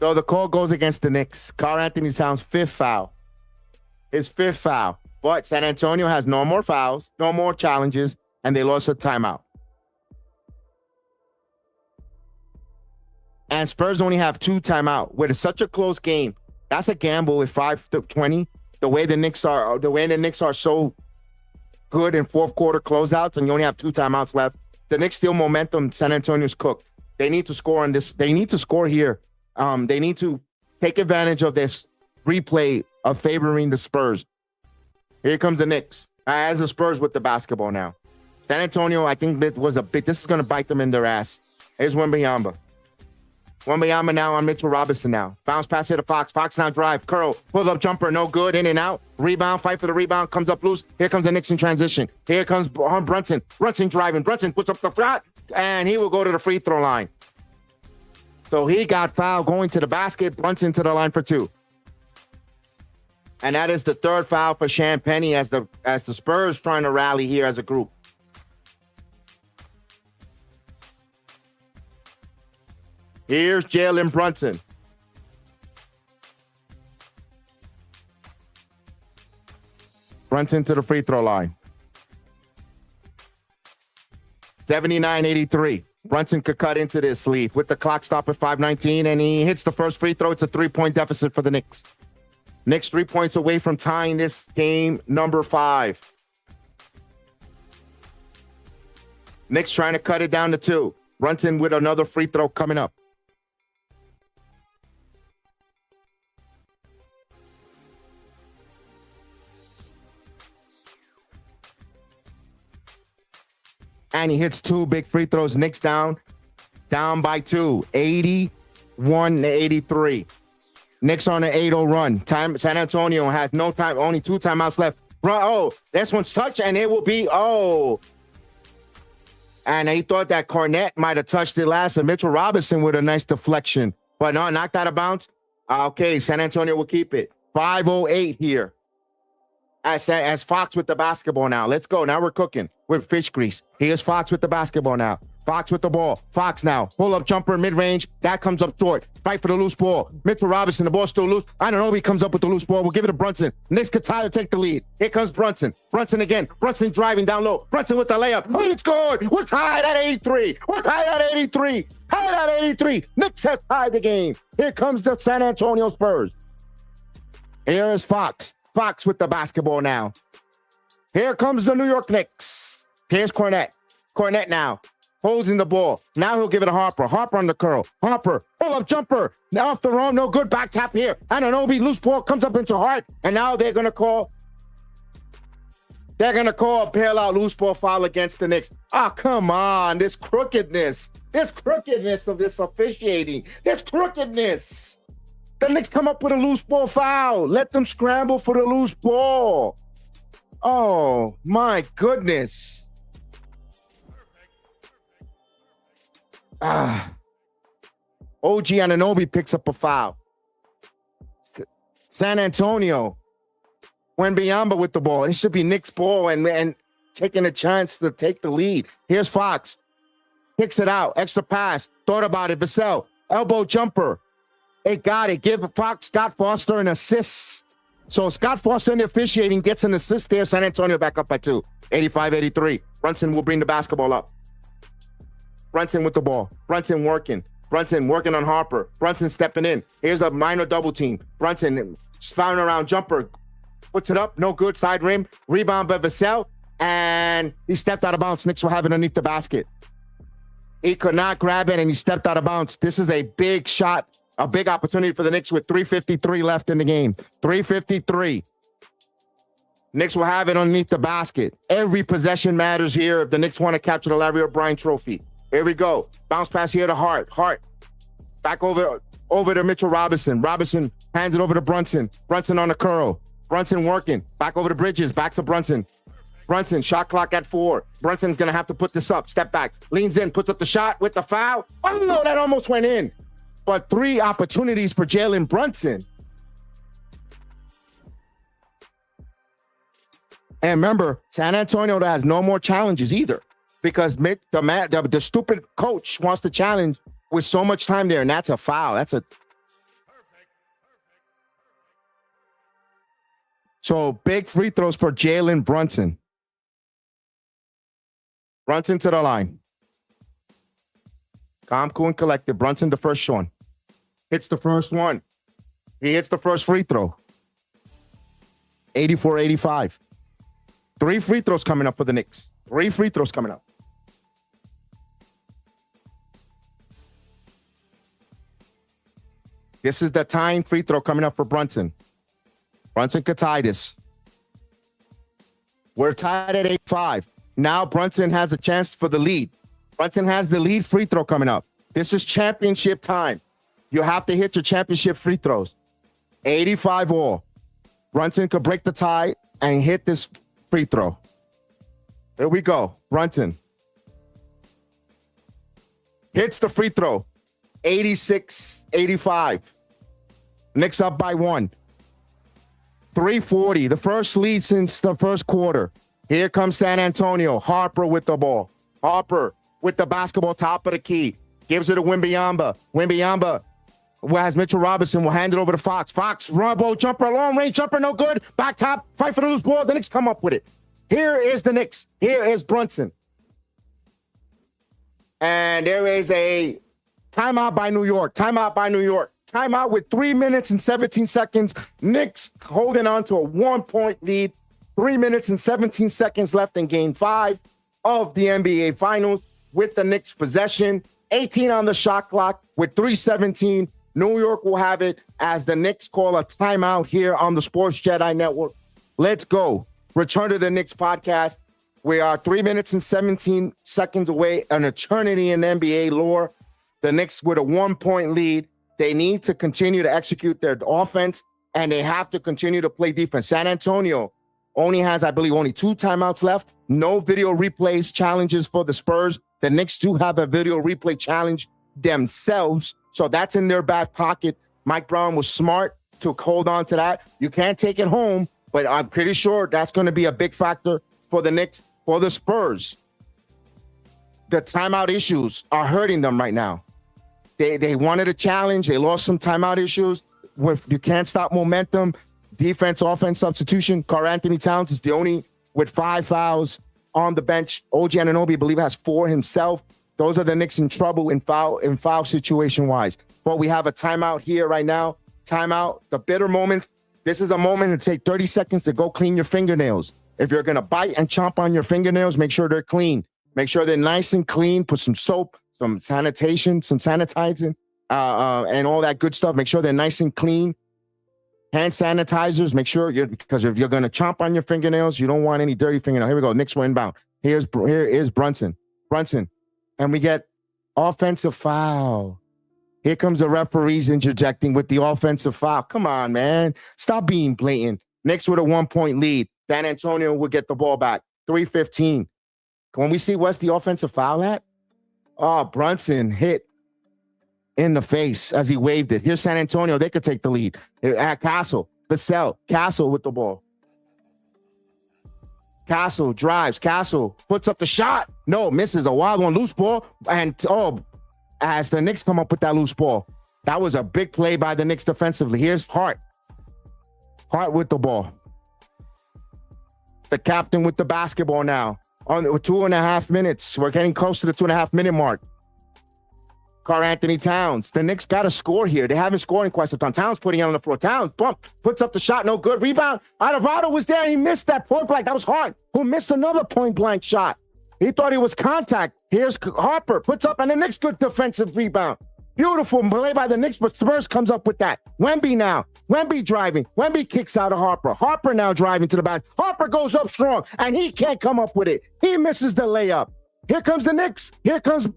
So the call goes against the Knicks. Karl-Anthony Towns' 5th foul. His 5th foul. But San Antonio has no more fouls, no more challenges, and they lost a timeout. And Spurs only have 2 timeout. With such a close game, that's a gamble with 5:20. The way the Knicks are so good in 4th quarter closeouts, and you only have 2 timeouts left. The Knicks still momentum. San Antonio's cooked. They need to score on this. They need to score here. They need to take advantage of this replay of favoring the Spurs. Here comes the Knicks. As the Spurs with the basketball now. San Antonio, I think this is going to bite them in their ass. Here's Wembanyama. Wembanyama now on Mitchell Robinson now. Bounce pass here to Fox. Fox now drive. Curl. Pull up jumper. No good. In and out. Rebound. Fight for the rebound. Comes up loose. Here comes the Knicks in transition. Here comes Brunson. Brunson driving. Brunson puts up the shot. And he will go to the free throw line. So he got fouled going to the basket. Brunson to the line for 2. And that is the 3rd foul for Champagny as the Spurs trying to rally here as a group. Here's Jalen Brunson. Brunson to the free throw line. 79-83. Brunson could cut into this lead with the clock stop at 5:19, and he hits the first free throw. It's a 3-point deficit for the Knicks. Knicks 3 points away from tying this game number 5. Knicks trying to cut it down to 2. Brunson with another free throw coming up. And he hits 2 big free throws. Knicks down by 2, 81-83. Knicks on an 8-0 run. San Antonio has no time, only 2 timeouts left. This one's touched, and it will be, And he thought that Cornette might have touched it last, and Mitchell Robinson with a nice deflection. But no, knocked out of bounds. Okay, San Antonio will keep it. 5:08 here. As Fox with the basketball now. Let's go. Now we're cooking with fish grease. Here's Fox with the basketball now. Fox with the ball. Fox now. Pull up jumper mid-range. That comes up short. Fight for the loose ball. Mitchell Robinson, the ball's still loose. I don't know if he comes up with the loose ball. We'll give it to Brunson. Knicks could tie or take the lead. Here comes Brunson. Brunson again. Brunson driving down low. Brunson with the layup. Oh, it's good. We're tied at 83. Tied at 83. Knicks have tied the game. Here comes the San Antonio Spurs. Here is Fox. Fox with the basketball now. Here comes the New York Knicks. Here's Cornette. Cornette now. Holding the ball. Now he'll give it to Harper. Harper on the curl. Harper. Pull up jumper. Now off the roam. No good. Back tap here. Anunoby. Loose ball comes up into Hart. And now they're going to call a bailout loose ball foul against the Knicks. Come on. This crookedness of this officiating. This crookedness. The Knicks come up with a loose ball foul. Let them scramble for the loose ball. Oh, my goodness. OG Anunoby picks up a foul. San Antonio. Wembanyama with the ball. It should be Knicks' ball and taking a chance to take the lead. Here's Fox. Kicks it out. Extra pass. Thought about it. Vassell. Elbow jumper. They got it. Give Fox Scott Foster an assist. So Scott Foster in the officiating gets an assist there. San Antonio back up by 2. 85-83. Brunson will bring the basketball up. Brunson with the ball. Brunson working on Harper. Brunson stepping in. Here's a minor double team. Brunson spouting around jumper. Puts it up. No good. Side rim. Rebound by Vassell. And he stepped out of bounds. Knicks will have it underneath the basket. He could not grab it, and he stepped out of bounds. This is a big shot. A big opportunity for the Knicks with 3:53 left in the game. 3:53. Knicks will have it underneath the basket. Every possession matters here if the Knicks want to capture the Larry O'Brien trophy. Here we go. Bounce pass here to Hart. Hart. Back over to Mitchell Robinson. Robinson hands it over to Brunson. Brunson on the curl. Brunson working. Back over to Bridges. Back to Brunson. Brunson, shot clock at 4. Brunson's going to have to put this up. Step back. Leans in. Puts up the shot with the foul. Oh, no, that almost went in. But 3 opportunities for Jalen Brunson. And remember, San Antonio has no more challenges either. Because the stupid coach wants to challenge with so much time there, and that's a foul. So big free throws for Jalen Brunson. Brunson to the line. Calm, cool, and collected. Brunson, the first one. Hits the first one. He hits the first free throw. 84-85. 3 free throws coming up for the Knicks. 3 free throws coming up. This is the tying free throw coming up for Brunson. Brunson could tie this. We're tied at 8-5. Now Brunson has a chance for the lead. Brunson has the lead free throw coming up. This is championship time. You have to hit your championship free throws. 85 all. Brunson could break the tie and hit this free throw. Here we go. Brunson hits the free throw. 86-85. Knicks up by 1. 3:40. The first lead since the first quarter. Here comes San Antonio. Harper with the ball. Harper with the basketball, top of the key. Gives it to Wembanyama. Wembanyama has Mitchell Robinson. Will hand it over to Fox. Fox, rumble, jumper, long range jumper, no good. Back top, fight for the loose ball. The Knicks come up with it. Here is the Knicks. Here is Brunson. And there is a timeout by New York. Timeout by New York. Timeout with 3 minutes and 17 seconds. Knicks holding on to a 1-point lead. 3 minutes and 17 seconds left in game 5 of the NBA Finals with the Knicks possession. 18 on the shot clock with 3:17. New York will have it as the Knicks call a timeout here on the Sports Jedi Network. Let's go. Return to the Knicks podcast. We are 3 minutes and 17 seconds away, an eternity in NBA lore. The Knicks with a 1-point lead. They need to continue to execute their offense, and they have to continue to play defense. San Antonio only has, I believe, only 2 timeouts left. No video replays challenges for the Spurs. The Knicks do have a video replay challenge themselves, so that's in their back pocket. Mike Brown was smart to hold on to that. You can't take it home, but I'm pretty sure that's going to be a big factor for the Knicks. For the Spurs, the timeout issues are hurting them right now. They wanted a challenge. They lost some timeout issues. You can't stop momentum. Defense, offense, substitution. Karl Anthony Towns is the only with 5 fouls on the bench. OG Anunoby, I believe, has 4 himself. Those are the Knicks in trouble in foul situation-wise. But we have a timeout here right now. Timeout, the bitter moment. This is a moment to take 30 seconds to go clean your fingernails. If you're going to bite and chomp on your fingernails, make sure they're clean. Make sure they're nice and clean. Put some soap, some sanitation, some sanitizing, and all that good stuff. Make sure they're nice and clean. Hand sanitizers, make sure because if you're going to chomp on your fingernails, you don't want any dirty fingernails. Here we go. Knicks were inbound. Here is Brunson. And we get offensive foul. Here comes the referees interjecting with the offensive foul. Come on, man. Stop being blatant. Knicks with a 1-point lead. San Antonio will get the ball back. 3:15. Can we see what's the offensive foul at? Oh, Brunson hit in the face as he waved it. Here's San Antonio. They could take the lead. At Castle, Castle with the ball. Castle drives. Castle puts up the shot. No, misses a wild one. Loose ball. And as the Knicks come up with that loose ball. That was a big play by the Knicks defensively. Here's Hart. Hart with the ball. The captain with the basketball now. On 2.5 minutes. We're getting close to the 2.5-minute mark. Karl Anthony Towns. The Knicks got to score here. They haven't scored in quite some time. Towns putting it on the floor. Towns puts up the shot. No good. Rebound. Adebayo was there. He missed that point blank. That was Hart, who missed another point blank shot. He thought it was contact. Here's Harper. Puts up, and the Knicks good defensive rebound. Beautiful play by the Knicks, but Spurs comes up with that. Wemby now. Wemby driving. Wemby kicks out of Harper. Harper now driving to the back. Harper goes up strong, and he can't come up with it. He misses the layup. Here comes the Knicks. Here comes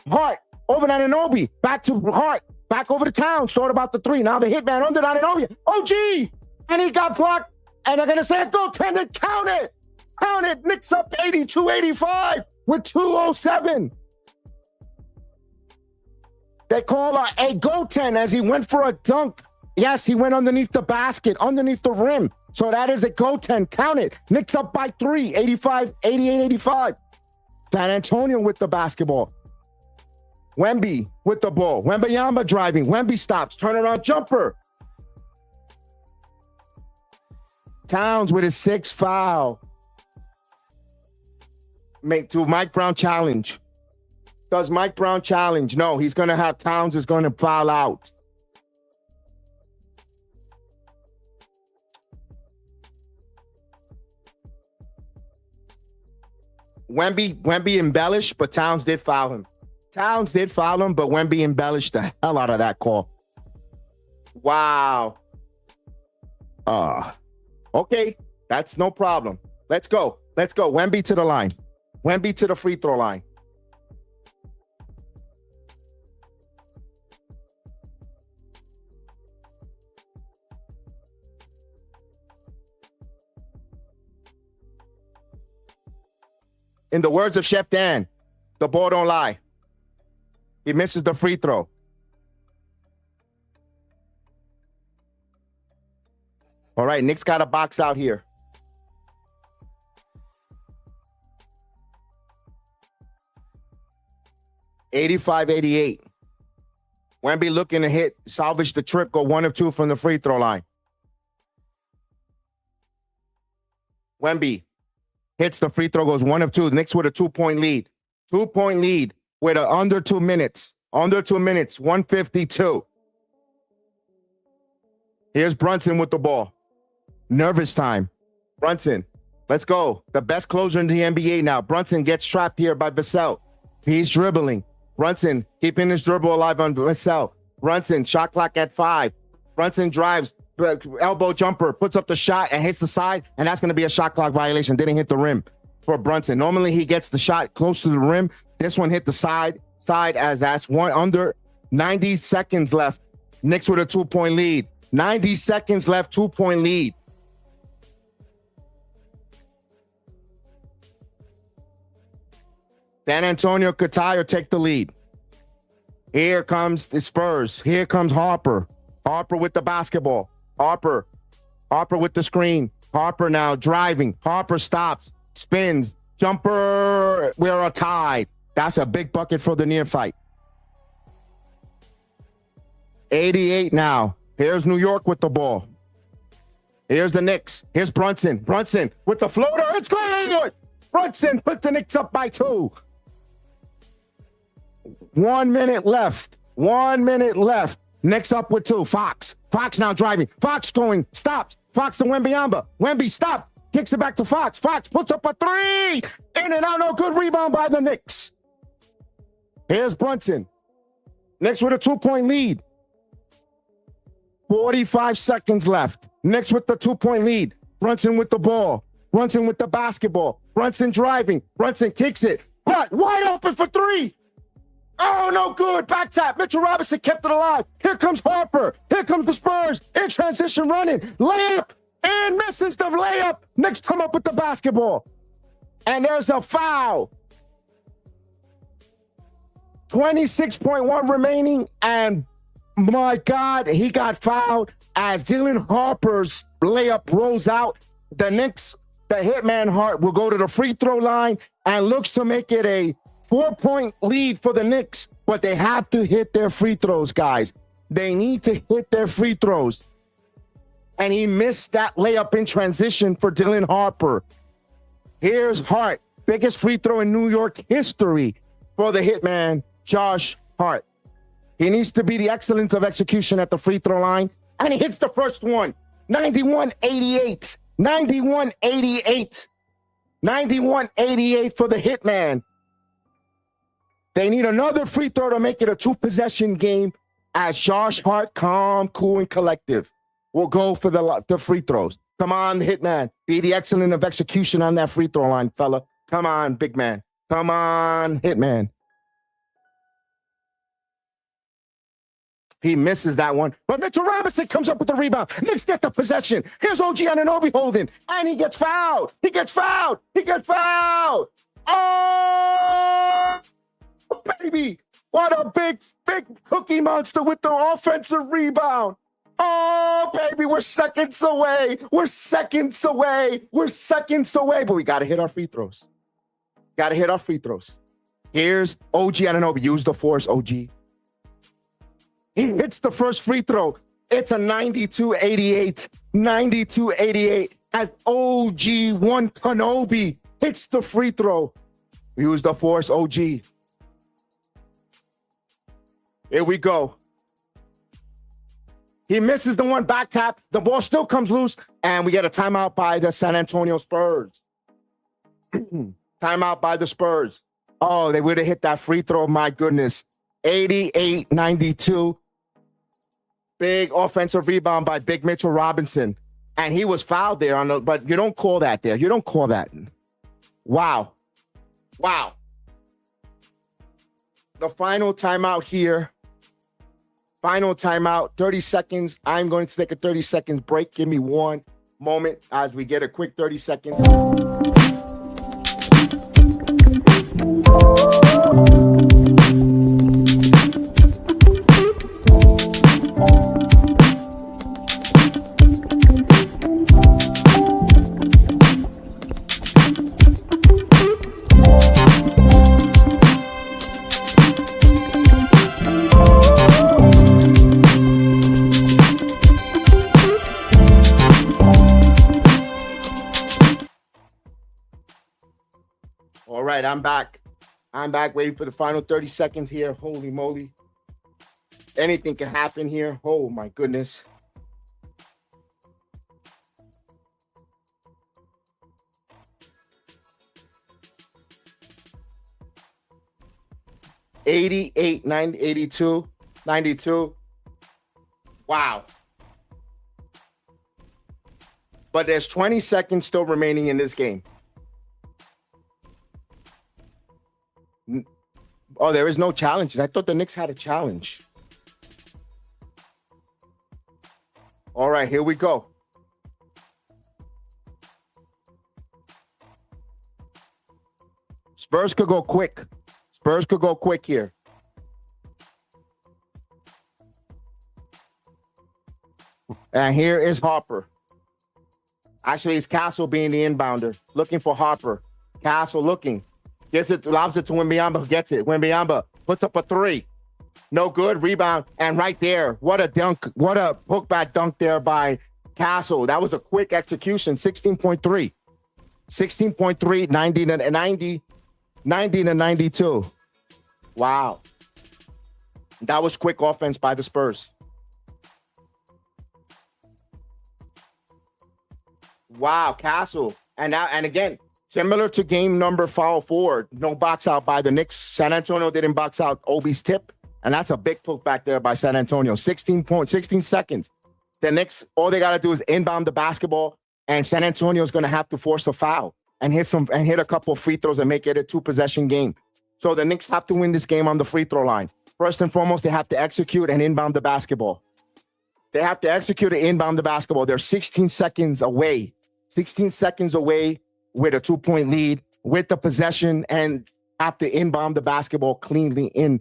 Hart. Over to Anunoby. Back to Hart. Back over to Towns. Thought about the 3. Now the hitman under Anunoby. OG! And he got blocked. And they're going to say a goaltender. Count it. Count it. Knicks up 82-85 with 2:07. They call a goaltend as he went for a dunk. Yes, he went underneath the basket, underneath the rim. So that is a goaltend. Count it. Knicks up by 3, 88-85. San Antonio with the basketball. Wemby with the ball. Wembanyama driving. Wemby stops. Turnaround jumper. Towns with his 6th foul. Mike Brown challenge. Does Mike Brown challenge? No, he's going to have Towns is going to foul out. Wemby embellished, but Towns did foul him. Towns did foul him, but Wemby embellished the hell out of that call. Wow. Okay, that's no problem. Let's go. Wemby to the line. Wemby to the free throw line. In the words of Chef Dan, the ball don't lie. He misses the free throw. All right, Knicks got a box out here. $85-88. Wemby looking to hit, salvage the trip, go 1 of 2 from the free throw line. Wemby hits the free throw, goes 1 of 2. Knicks with a 2-point lead. 2-point lead with under 2 minutes. Under 2 minutes, 152. Here's Brunson with the ball. Nervous time. Brunson, let's go. The best closer in the NBA now. Brunson gets trapped here by Vassell. He's dribbling. Brunson keeping his dribble alive on Vassell. Brunson, shot clock at 5. Brunson drives, elbow jumper, puts up the shot and hits the side, and that's going to be a shot clock violation. Didn't hit the rim for Brunson. Normally he gets the shot close to the rim. This one hit the side as that's one under. 90 seconds left. Knicks with a 2-point lead. 90 seconds left, 2-point lead. San Antonio could tie or take the lead. Here comes the Spurs. Here comes Harper. Harper with the basketball. Harper with the screen. Harper now driving. Harper stops, spins, jumper. We're a tie. That's a big bucket for the near fight. 88 now. Here's New York with the ball. Here's the Knicks. Here's Brunson. Brunson with the floater. It's good. Brunson put the Knicks up by 2. 1 minute left. 1 minute left. Knicks up with 2. Fox now driving. Fox going. Stops. Fox to Wembyamba. Wemby stop. Kicks it back to Fox. Fox puts up a 3. In and out. No good rebound by the Knicks. Here's Brunson. Knicks with a 2-point lead. 45 seconds left. Knicks with the 2-point lead. Brunson with the ball. Brunson with the basketball. Brunson driving. Brunson kicks it. But wide open for 3. Oh, no good. Back tap. Mitchell Robinson kept it alive. Here comes Harper. Here comes the Spurs. In transition running. Layup. And misses the layup. Knicks come up with the basketball. And there's a foul. 26.1 remaining. And my God, he got fouled as Dylan Harper's layup rolls out. The Knicks, the hitman Hart, will go to the free throw line and looks to make it a 4-point lead for the Knicks, but they have to hit their free throws, guys. They need to hit their free throws. And he missed that layup in transition for Dylan Harper. Here's Hart, biggest free throw in New York history for the hitman, Josh Hart. He needs to be the excellence of execution at the free throw line, and he hits the first one. 91-88. 91-88. 91-88 for the hitman. They need another free throw to make it a 2-possession game as Josh Hart, calm, cool, and collective, will go for the free throws. Come on, hitman. Be the excellent of execution on that free throw line, fella. Come on, big man. Come on, hitman. He misses that one. But Mitchell Robinson comes up with the rebound. Knicks get the possession. Here's OG Anunoby holding. And he gets fouled. He gets fouled. He gets fouled. Oh, baby. What a big cookie monster with the offensive rebound. Oh, baby, we're seconds away. We're seconds away. We're seconds away. But we got to hit our free throws. Got to hit our free throws. Here's OG Anunoby. Use the force, OG. He hits the first free throw. It's a 92-88. 92-88 as OG1 Kenobi hits the free throw. Use the force, OG. Here we go. He misses the one back tap. The ball still comes loose, and we get a timeout by the San Antonio Spurs. Timeout by the Spurs. Oh, they would have hit that free throw. My goodness. 88-92. Big offensive rebound by Big Mitchell Robinson. And he was fouled there, but you don't call that there. You don't call that. Wow. Wow. The final timeout here. Final timeout, 30 seconds. I'm going to take a 30 seconds break. Give me one moment as we get a quick 30 seconds. right, I'm back. I'm back waiting for the final 30 seconds here. Holy moly. Anything can happen here. Oh, my goodness. $88, 90, 82, 92. Wow. But there's 20 seconds still remaining in this game. Oh, there is no challenges. I thought the Knicks had a challenge. All right, here we go. Spurs could go quick. Spurs could go quick here. And here is Harper. Actually, it's Castle being the inbounder, looking for Harper. Castle looking. Gets it, lobs it to Wembanyama, gets it. Wembanyama puts up a three. No good, rebound. And right there, what a dunk, what a hookback dunk there by Castle. That was a quick execution, 16.3. 16.3, 90 to 90, 90 to 92. Wow. That was quick offense by the Spurs. Wow, Castle. And now, and again, similar to game number 4, no box out by the Knicks. San Antonio didn't box out Obi's tip. And that's a big poke back there by San Antonio. 16 seconds. The Knicks, all they got to do is inbound the basketball, and San Antonio is going to have to force a foul and hit a couple of free throws and make it a 2-possession game. So the Knicks have to win this game on the free throw line. First and foremost, they have to execute and inbound the basketball. They have to execute and inbound the basketball. They're 16 seconds away. 16 seconds away with a 2-point lead, with the possession, and have to inbound the basketball cleanly in.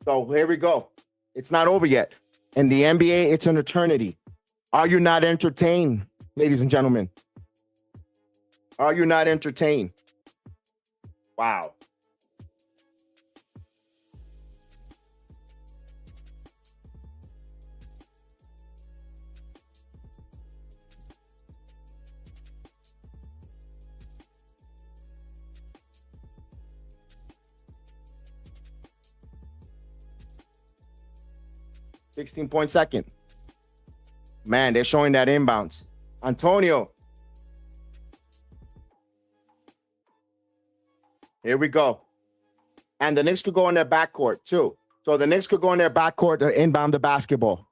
So here we go. It's not over yet. In the NBA, it's an eternity. Are you not entertained, ladies and gentlemen? Are you not entertained? Wow. .2 second. Man, they're showing that inbounds. Antonio. Here we go. And the Knicks could go in their backcourt too. So the Knicks could go in their backcourt to inbound the basketball.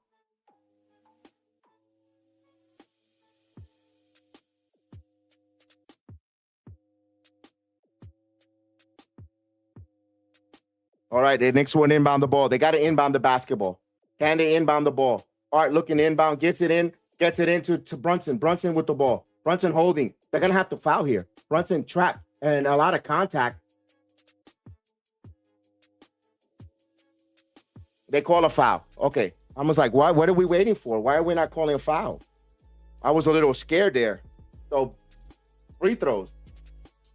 All right, the Knicks will inbound the ball. They got to inbound the basketball. Can they inbound the ball? All right, looking inbound, gets it into Brunson. Brunson with the ball. Brunson holding. They're going to have to foul here. Brunson trapped and a lot of contact. They call a foul. Okay. I was like, what are we waiting for? Why are we not calling a foul? I was a little scared there. So, free throws.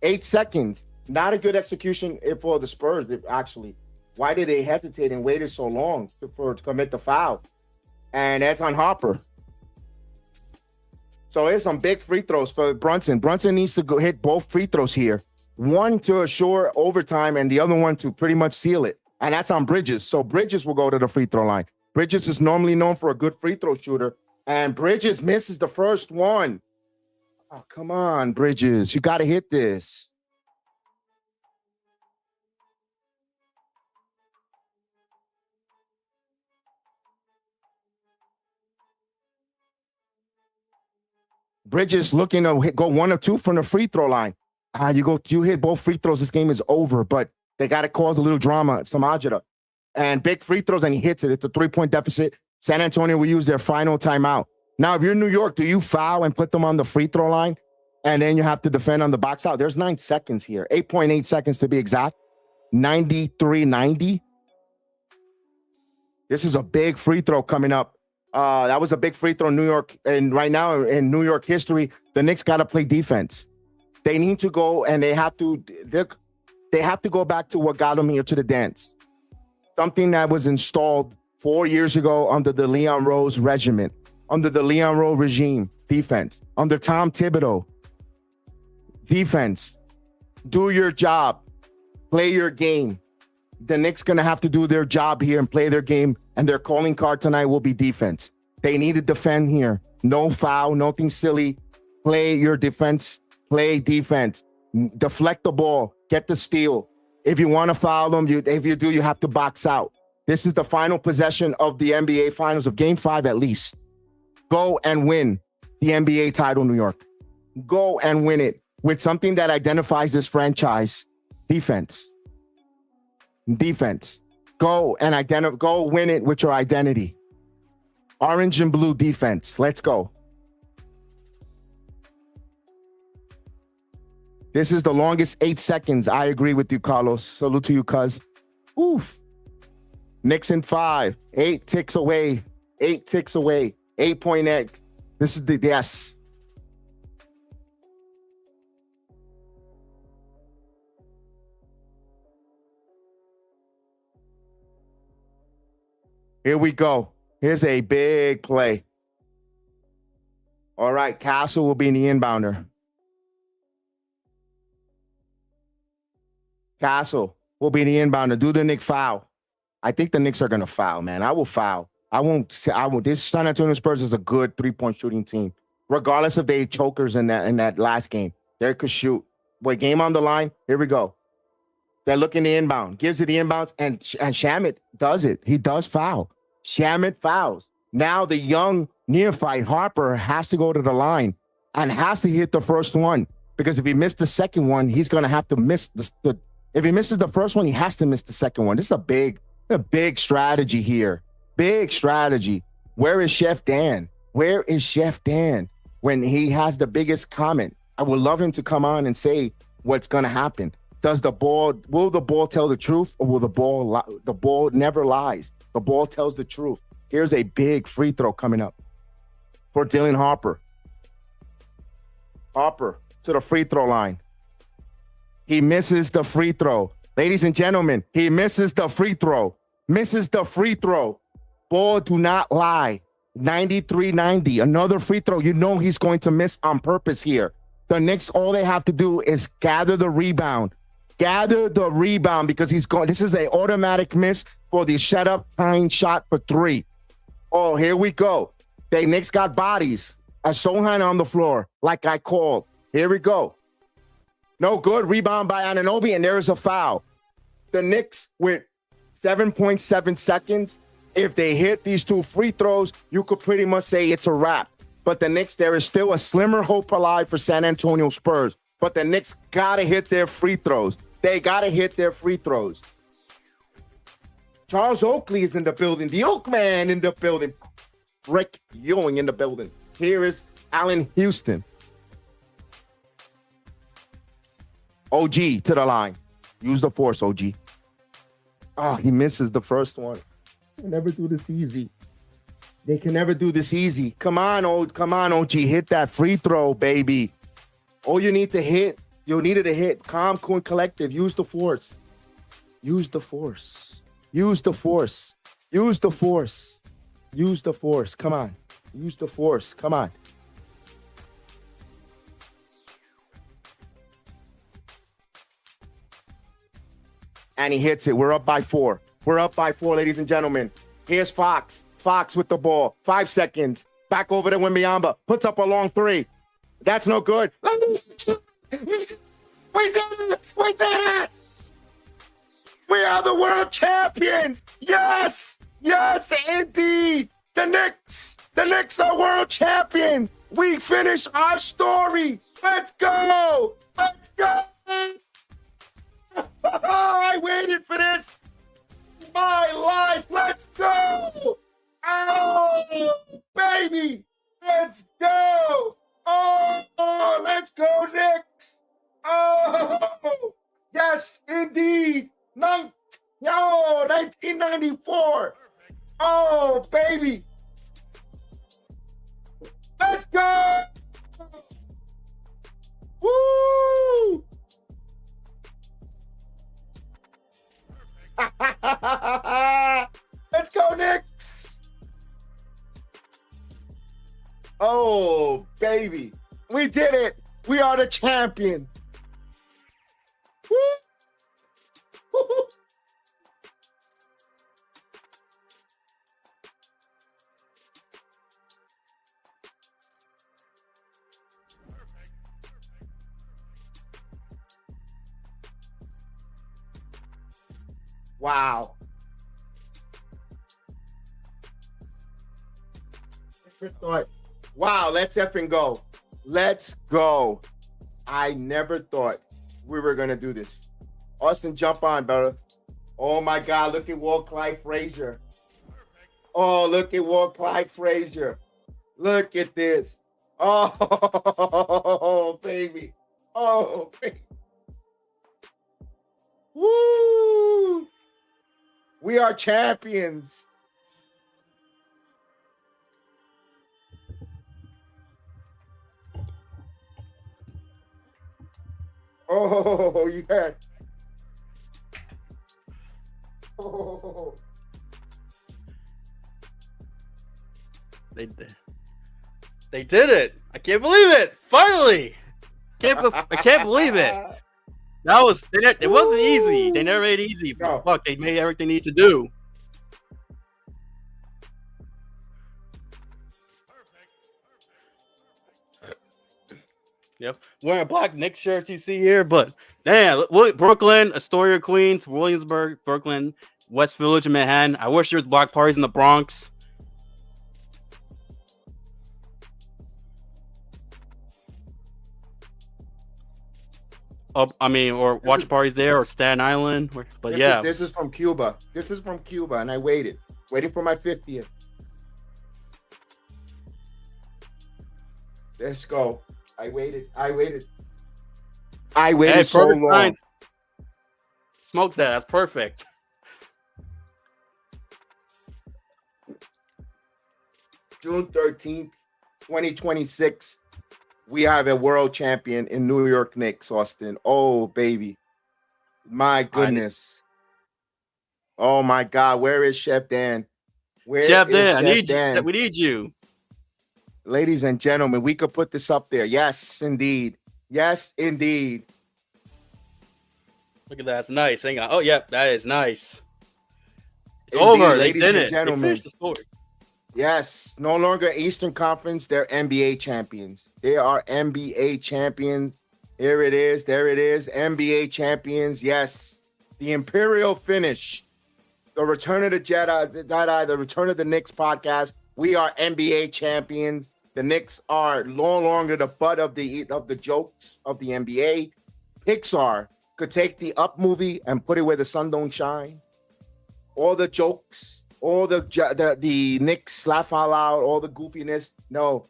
8 seconds. Not a good execution for the Spurs, actually. Why did they hesitate and waited so long to commit the foul? And that's on Harper. So here's some big free throws for Brunson. Brunson needs to go hit both free throws here. One to assure overtime and the other one to pretty much seal it. And that's on Bridges. So Bridges will go to the free throw line. Bridges is normally known for a good free throw shooter. And Bridges misses the first one. Oh, come on, Bridges. You got to hit this. Bridges looking to go 1 or 2 from the free throw line. You hit both free throws, this game is over, but they got to cause a little drama, some agita. And big free throws, and he hits it. It's a 3-point deficit. San Antonio will use their final timeout. Now, if you're in New York, do you foul and put them on the free throw line? And then you have to defend on the box out. There's 9 seconds here, 8.8 seconds to be exact. 93-90. This is a big free throw coming up. That was a big free throw in New York. And right now in New York history, the Knicks got to play defense. They need to go, and they have to go back to what got them here to the dance. Something that was installed 4 years ago under the Leon Rose regiment, under the Leon Rose regime, defense. Under Tom Thibodeau, defense. Do your job. Play your game. The Knicks going to have to do their job here and play their game, and their calling card tonight will be defense. They need to defend here. No foul, nothing silly. Play your defense. Play defense. Deflect the ball. Get the steal. If you want to foul them, if you do, you have to box out. This is the final possession of the NBA Finals of Game 5 at least. Go and win the NBA title, New York. Go and win it with something that identifies this franchise. Defense. Defense. Go and go win it with your identity. Orange and blue defense. Let's go. This is the longest 8 seconds. I agree with you, Carlos. Salute to you, cuz. Oof. Knicks in 5. 8 ticks away. 8 ticks away. 8-point X. This is the yes. Here we go. Here's a big play. All right, Castle will be in the inbounder. Castle will be the inbounder. Do the Knicks foul. I think the Knicks are going to foul, man. I will foul. I won't. This San Antonio Spurs is a good three-point shooting team. Regardless if they chokers in that last game. They could shoot. Wait, game on the line. Here we go. They're looking the inbound. Gives it the inbounds, and Shamet does it. He does foul. Shamet fouls. Now the young neophyte Harper has to go to the line and has to hit the first one. Because if he missed the second one, he's going to have to miss the if he misses the first one, he has to miss the second one. This is a big strategy here. Big strategy. Where is Chef Dan? Where is Chef Dan when he has the biggest comment? I would love him to come on and say what's going to happen. Will the ball tell the truth, or will the ball never lies? The ball tells the truth. Here's a big free throw coming up for Dylan Harper. Harper to the free throw line. He misses the free throw. Ladies and gentlemen, he misses the free throw. Misses the free throw. Ball do not lie. 93-90. Another free throw. You know he's going to miss on purpose here. The Knicks, all they have to do is gather the rebound. Gather the rebound because he's going. This is an automatic miss for the shut-up tying shot for 3. Oh, here we go. The Knicks got bodies. A Sohan on the floor, like I called. Here we go. No good. Rebound by Anunoby, and there is a foul. The Knicks with 7.7 seconds. If they hit these 2 free throws, you could pretty much say it's a wrap. But the Knicks, there is still a slimmer hope alive for San Antonio Spurs. But the Knicks got to hit their free throws. They got to hit their free throws. Charles Oakley is in the building. The Oakman in the building. Rick Ewing in the building. Here is Allen Houston. OG to the line. Use the force, OG. Oh, he misses the first one. They can never do this easy. They can never do this easy. Come on, OG. Hit that free throw, baby. All you need to hit, you needed to hit. Calm, cool, and collective. Use the force. Use the force. Use the force. Use the force. Use the force. Come on. Use the force. Come on. And he hits it. We're up by 4. We're up by 4, ladies and gentlemen. Here's Fox. Fox with the ball. 5 seconds. Back over to Wembanyama. Puts up a long 3. That's no good. We did it. We did it. We are the world champions. Yes. Yes, indeed. The Knicks are world champions. We finished our story. Let's go. Let's go. I waited for this. My life. Let's go. Oh, baby. Let's go. Oh, let's go, Knicks. Oh, yes, indeed. 1994. Oh, baby. Let's go. Woo. Let's go, Knicks. Oh, baby. We did it. We are the champions. Wow. Never thought. Wow, let's effing go. Let's go. I never thought we were going to do this. Austin, jump on, brother. Oh, my God. Look at Walt Clyde Frazier. Oh, look at Walt Clyde Frazier. Look at this. Oh, baby. Oh, baby. Woo! We are champions. Oh, yeah. Oh. They did it. I can't believe it. Finally. I can't believe it. It wasn't easy. They never made it easy. No. Fuck, they made everything they need to do. Yep. Wearing black Knicks shirts you see here, but damn, Brooklyn, Astoria, Queens, Williamsburg, Brooklyn, West Village, and Manhattan. I wish there was block parties in the Bronx. Or watch parties there, or Staten Island. But This is from Cuba. This is from Cuba, and I waiting for my 50th. Let's go. I waited Hey, so perfect long. signs. Smoke that. That's perfect. June 13th, 2026. We have a world champion in New York Knicks, Austin. Oh, baby. My goodness. Oh, my God. Where is Chef Dan? Chef Dan, we need you. Ladies and gentlemen, we could put this up there. Yes, indeed. Yes, indeed. Look at that. It's nice. Hang on. Oh, yep. That is nice. It's Indeed, over. They ladies did and it. They gentlemen. finished the story. Yes, no longer Eastern Conference. They're NBA champions. They are NBA champions. Here it is. There it is. NBA champions. Yes. The Imperial finish. The return of the Jedi, the return of the Knicks podcast. We are NBA champions. The Knicks are no longer the butt of the jokes of the NBA. Pixar could take the Up movie and put it where the sun don't shine. All the jokes, all the Knicks laugh out loud, all the goofiness. No.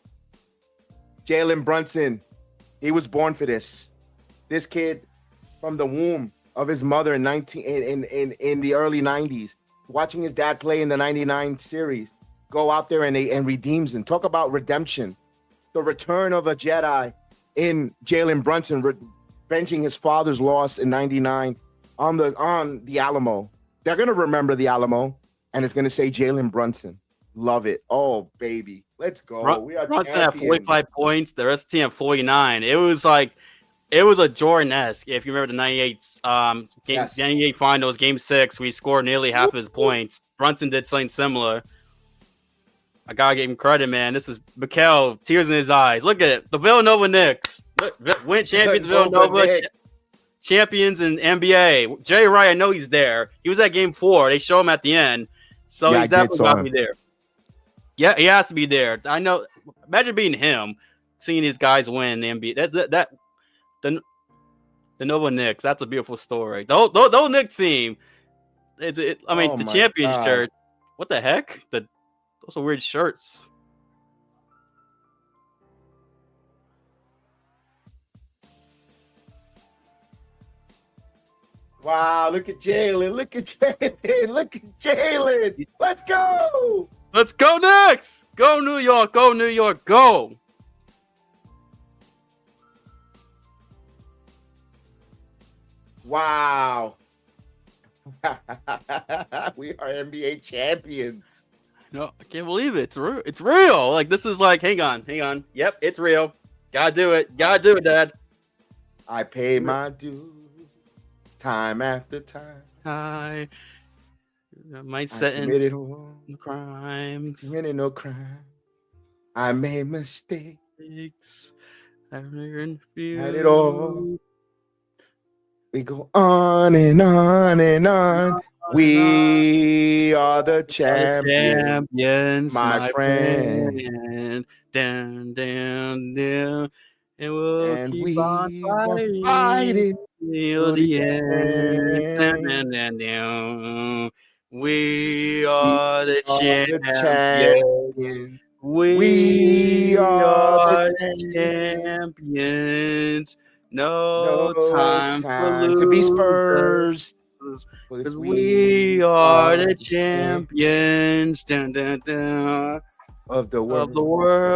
Jalen Brunson, he was born for this. This kid from the womb of his mother in the early 90s, watching his dad play in the 99 series, go out there and redeems him. Talk about redemption. The return of a Jedi in Jalen Brunson, avenging his father's loss in 99 on the Alamo. They're going to remember the Alamo, and it's going to say Jalen Brunson. Love it. Oh, baby. Let's go. We are Brunson had champions. 45 points. The rest of the team had 49. It was a Jordan-esque. If you remember the 98 finals, game 6, we scored nearly half of his points. Brunson did something similar. I got to give him credit, man. This is Mikel, tears in his eyes. Look at it. The Villanova Knicks. Win champions, Villanova. Champions in NBA. Jay Wright, I know he's there. He was at game 4. They show him at the end. So he's definitely got to be there. Yeah, he has to be there. I know. Imagine being him, seeing these guys win the NBA. The Nova Knicks. That's a beautiful story. The whole Knicks team. The champions shirt. What the heck? Those are weird shirts. Wow, look at Jalen. Look at Jalen. Look at Jalen. Let's go. Let's go Knicks. Go New York. Go New York. Go. Wow. We are NBA champions. No, I can't believe it. It's real. Like, this is like, hang on. Yep, it's real. Gotta do it, Dad. I pay my dues time after time. I might I sentence committed crimes. Committed no crime. I made mistakes. I've learned few. Had it all. We go on and on and on. We are the champions, my friend. Down, down, down. And we'll And keep on we will fighting fight till to the the end. Down, end. down, down, down. We We are the are the champions. champions. We We are the are the champions. champions. No No time for time to be losers. Spurs. Because 'Cause we we are are the the champions champions dun, dun, dun, of the of the world.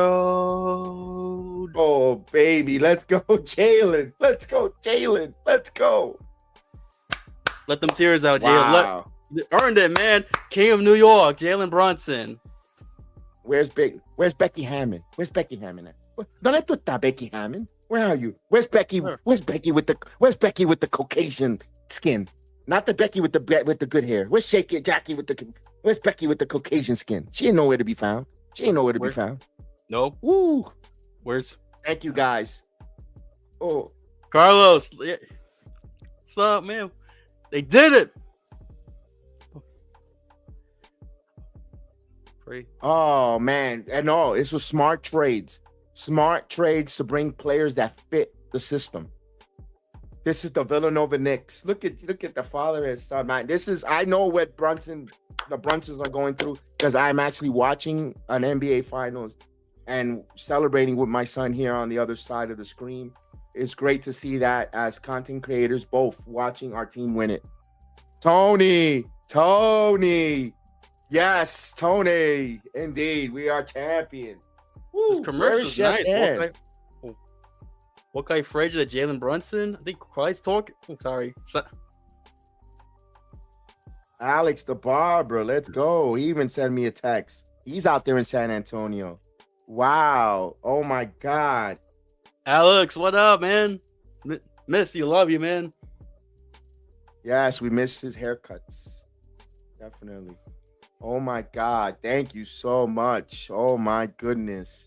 world. Oh, baby. Let's go, Jalen. Let's go, Jalen. Let's go. Let them tears out, Jalen. Wow. Earned it, man. King of New York, Jalen Brunson. Where's Becky Hammond? Where's Becky Hammond at? ¿Dónde tú estás, Becky Hammond? Where are you? Where's Becky? Where's Becky with the Caucasian skin? Not the Becky with the good hair. Where's Jackie with the? Where's Becky with the Caucasian skin? She ain't nowhere to be found. Be found. No. Woo. Where's? Thank you guys. Oh, Carlos. What's up, man? They did it. Free. Oh man, and no, this was smart trades to bring players that fit the system. This is the Villanova Knicks. Look at the father and son, man. I know what the Brunsons are going through because I'm actually watching an NBA Finals and celebrating with my son here on the other side of the screen. It's great to see that as content creators, both watching our team win it. Tony, yes, Tony, indeed, we are champions. This commercial's nice. What guy Frazier to Jalen Brunson? I think Christ talking. I'm sorry. Alex the barber, let's go. He even sent me a text. He's out there in San Antonio. Wow. Oh my God. Alex, what up, man? Miss you, love you, man. Yes, we missed his haircuts. Definitely. Oh my God. Thank you so much. Oh my goodness.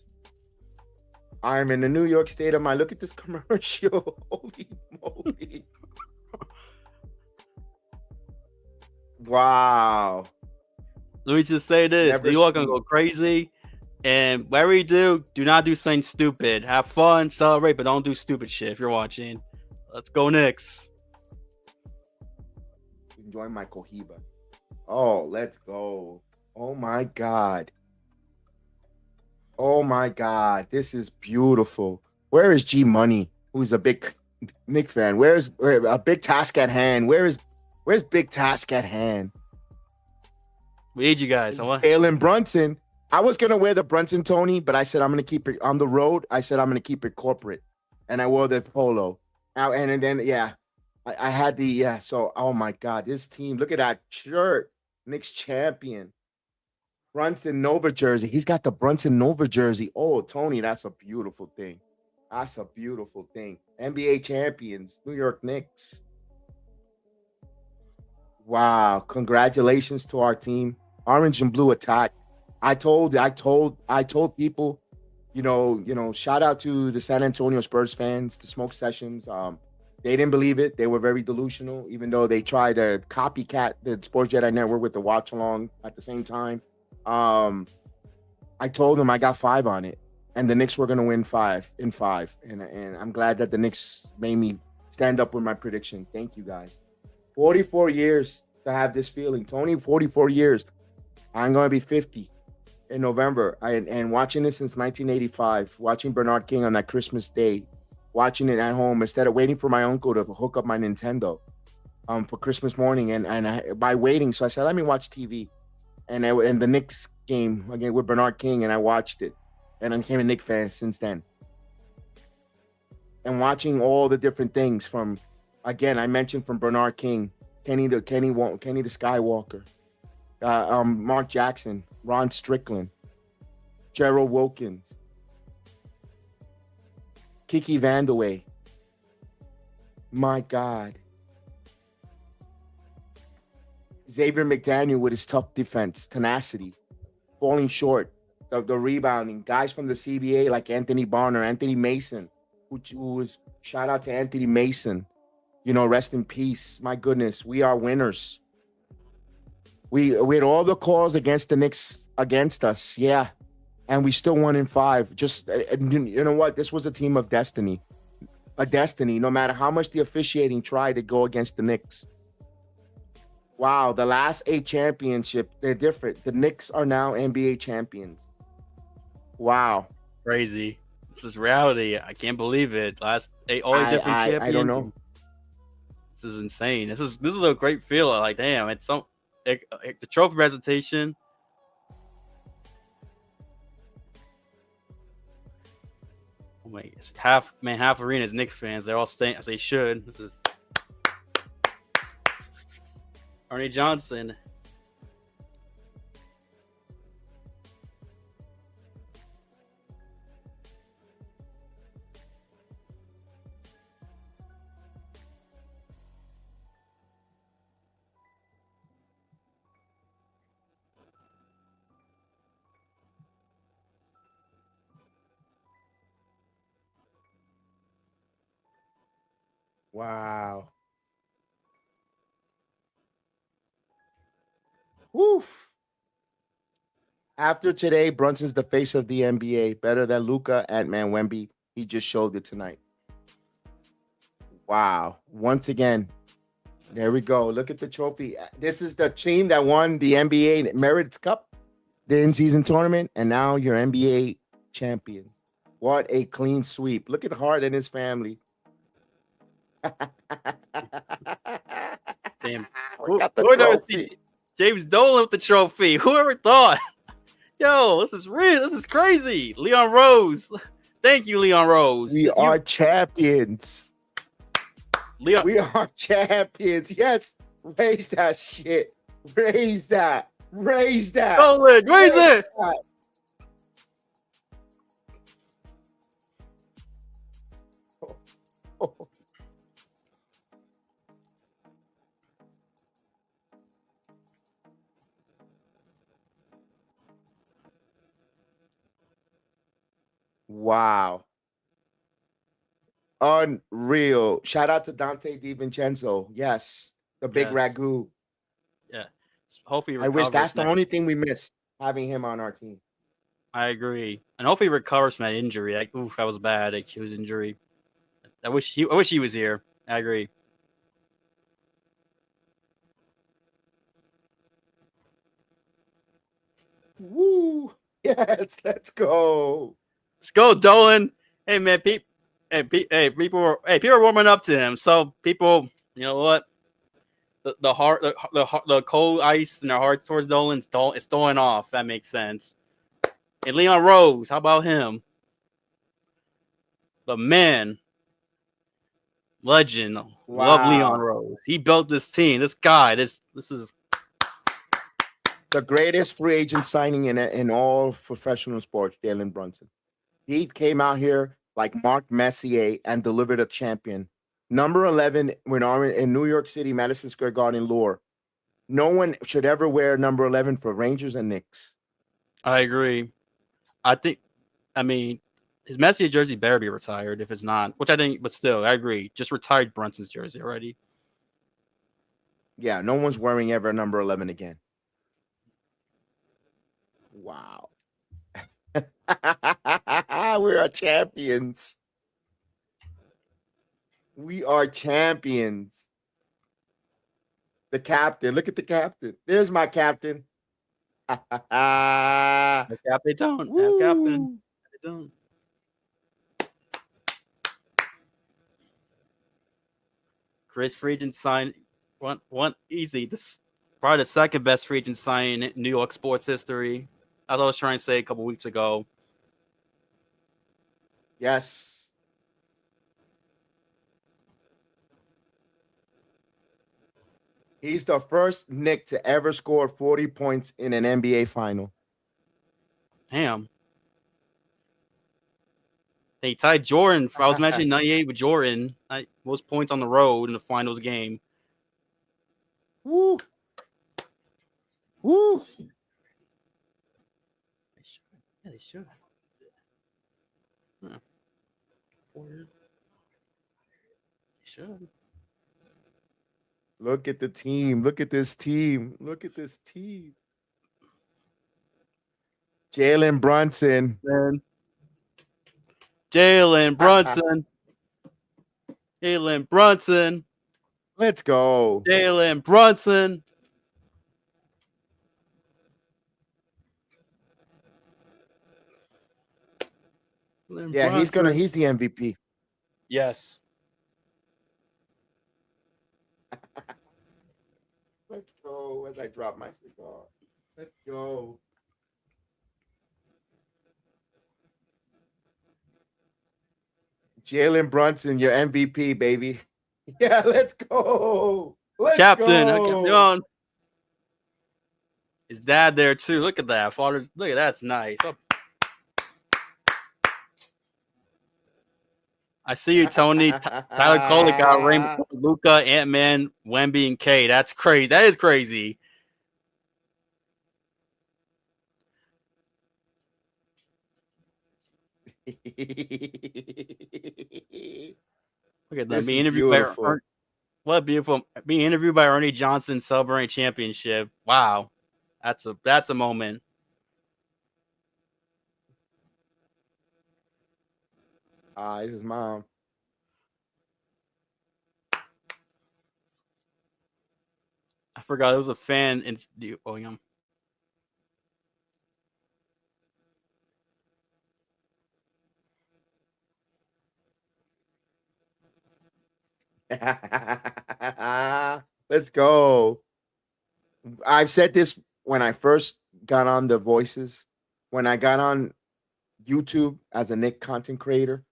I'm in the New York state of mind. Look at this commercial. Holy moly. Wow. Let me just say this. Never New York gonna seen- go crazy. And whatever you do not do something stupid. Have fun, celebrate, but don't do stupid shit if you're watching. Let's go, Knicks. Enjoy my Cohiba. Oh, let's go. Oh my God. Oh my God. This is beautiful. Where is G Money, who's a big Knick fan? Where's a big task at hand? Where's big task at hand? We need you guys. Jalen Brunson. I was gonna wear the Brunson Tony, but I said I'm gonna keep it on the road. I said I'm gonna keep it corporate, and I wore the polo. Now and then I had the So oh my God, this team! Look at that shirt, Knicks champion. Brunson Nova jersey. He's got the Brunson Nova jersey. Oh, Tony, that's a beautiful thing. That's a beautiful thing. NBA champions, New York Knicks. Wow! Congratulations to our team, orange and blue attack. I told people, shout out to the San Antonio Spurs fans, the smoke sessions. They didn't believe it. They were very delusional, even though they tried to copycat the Sports Jedi Network with the watch along at the same time. I told them I got 5 on it, and the Knicks were going to win 5 in 5. And I'm glad that the Knicks made me stand up with my prediction. Thank you guys. 44 years to have this feeling. Tony, 44 years. I'm going to be 50 in November. And watching this since 1985, watching Bernard King on that Christmas day, watching it at home instead of waiting for my uncle to hook up my Nintendo for Christmas morning. By waiting, so I said, let me watch TV. And the Knicks game again with Bernard King, and I watched it. And I became a Knicks fan since then. And watching all the different things from, again, I mentioned from Bernard King, Kenny the Skywalker, Mark Jackson, Ron Strickland, Gerald Wilkins, Kiki Vandeweghe. My God. Xavier McDaniel with his tough defense, tenacity, falling short, the rebounding. Guys from the CBA like Anthony Barner, Anthony Mason, who was, shout out to Anthony Mason. Rest in peace. My goodness, we are winners. We had all the calls against the Knicks against us, yeah, and we still won in 5. Just you know what? This was a team of destiny, a destiny. No matter how much the officiating tried to go against the Knicks. Wow, the last 8 championships, they're different. The Knicks are now NBA champions. Wow, Crazy. This is reality. I can't believe it. Last 8 all different champions. I don't know. This is insane. This is a great feeling. Like, damn, it's so the trophy presentation. Oh my, it's half arena is Knicks fans. They're all staying as they should. This is Ernie Johnson. Wow. Woof. After today, Brunson's the face of the NBA, better than Luka, Ant-Man, Wemby. He just showed it tonight. Wow. Once again, there we go. Look at the trophy. This is the team that won the NBA Merits Cup, the in-season tournament, and now you're NBA champion. What a clean sweep. Look at Hart and his family. Damn. Got the trophy. James Dolan with the trophy. Whoever thought? Yo, this is real. This is crazy. Leon Rose. Thank you, Leon Rose. We are champions. Leon. We are champions. Yes. Raise that shit. Raise that. Raise that. Dolan, raise it. That. Oh. Wow. Unreal. Shout out to Dante DiVincenzo. Yes. The big ragu. Yeah. Hopefully I wish that's the only thing we missed, having him on our team. I agree. And hopefully he recovers from that injury. Like, oof, that was bad. Like, his injury. I wish he was here. I agree. Woo. Yes, let's go. Let's go, Dolan. Hey man, people are warming up to him. So people, you know what? The cold ice in their hearts towards Dolan it's throwing off. That makes sense. And Leon Rose, how about him? The man, legend, love Leon Rose. He built this team. This guy, this is the greatest free agent signing in all professional sports, Jalen Brunson. He came out here like Mark Messier and delivered a champion. Number 11 in New York City, Madison Square Garden lore. No one should ever wear number 11 for Rangers and Knicks. I agree. I mean, his Messier jersey better be retired if it's not, which I think, but still, I agree. Just retired Brunson's jersey already. Yeah, no one's wearing ever number 11 again. Wow. We are champions. We are champions. The captain. Look at the captain. There's my captain. The captain don't. Have captain. They don't. Chris free agent signed one easy. This is probably the second best free agent signing in New York sports history. As I was trying to say a couple weeks ago. Yes. He's the first Knick to ever score 40 points in an NBA final. Damn. They tied Jordan. I was mentioning 98 with Jordan. Most points on the road in the finals game. Woo. Woo. Yeah, they should. Huh. They should. Look at the team. Look at this team. Look at this team. Jalen Brunson. Man. Jalen Brunson. Jalen Brunson. Let's go. Jalen Brunson. Yeah, he's the MVP. Yes. Let's go as I drop my cigar. Let's go. Jalen Brunson, your MVP, baby. Yeah, let's go. Let's Captain. go. His dad there too. Look at that. Father, look at that's nice. Oh. I see you, Tony. Tyler Cole got Raymond, Luca, Ant-Man, Wemby, and K. That's crazy. That is crazy. Look at that. Being interviewed by what beautiful. Being interviewed by Ernie Johnson, celebrating championship. Wow, that's a moment. It's his mom. I forgot it was a fan. Oh, yeah. Let's go. I've said this when I first got on the Voices, when I got on YouTube as a Knicks content creator,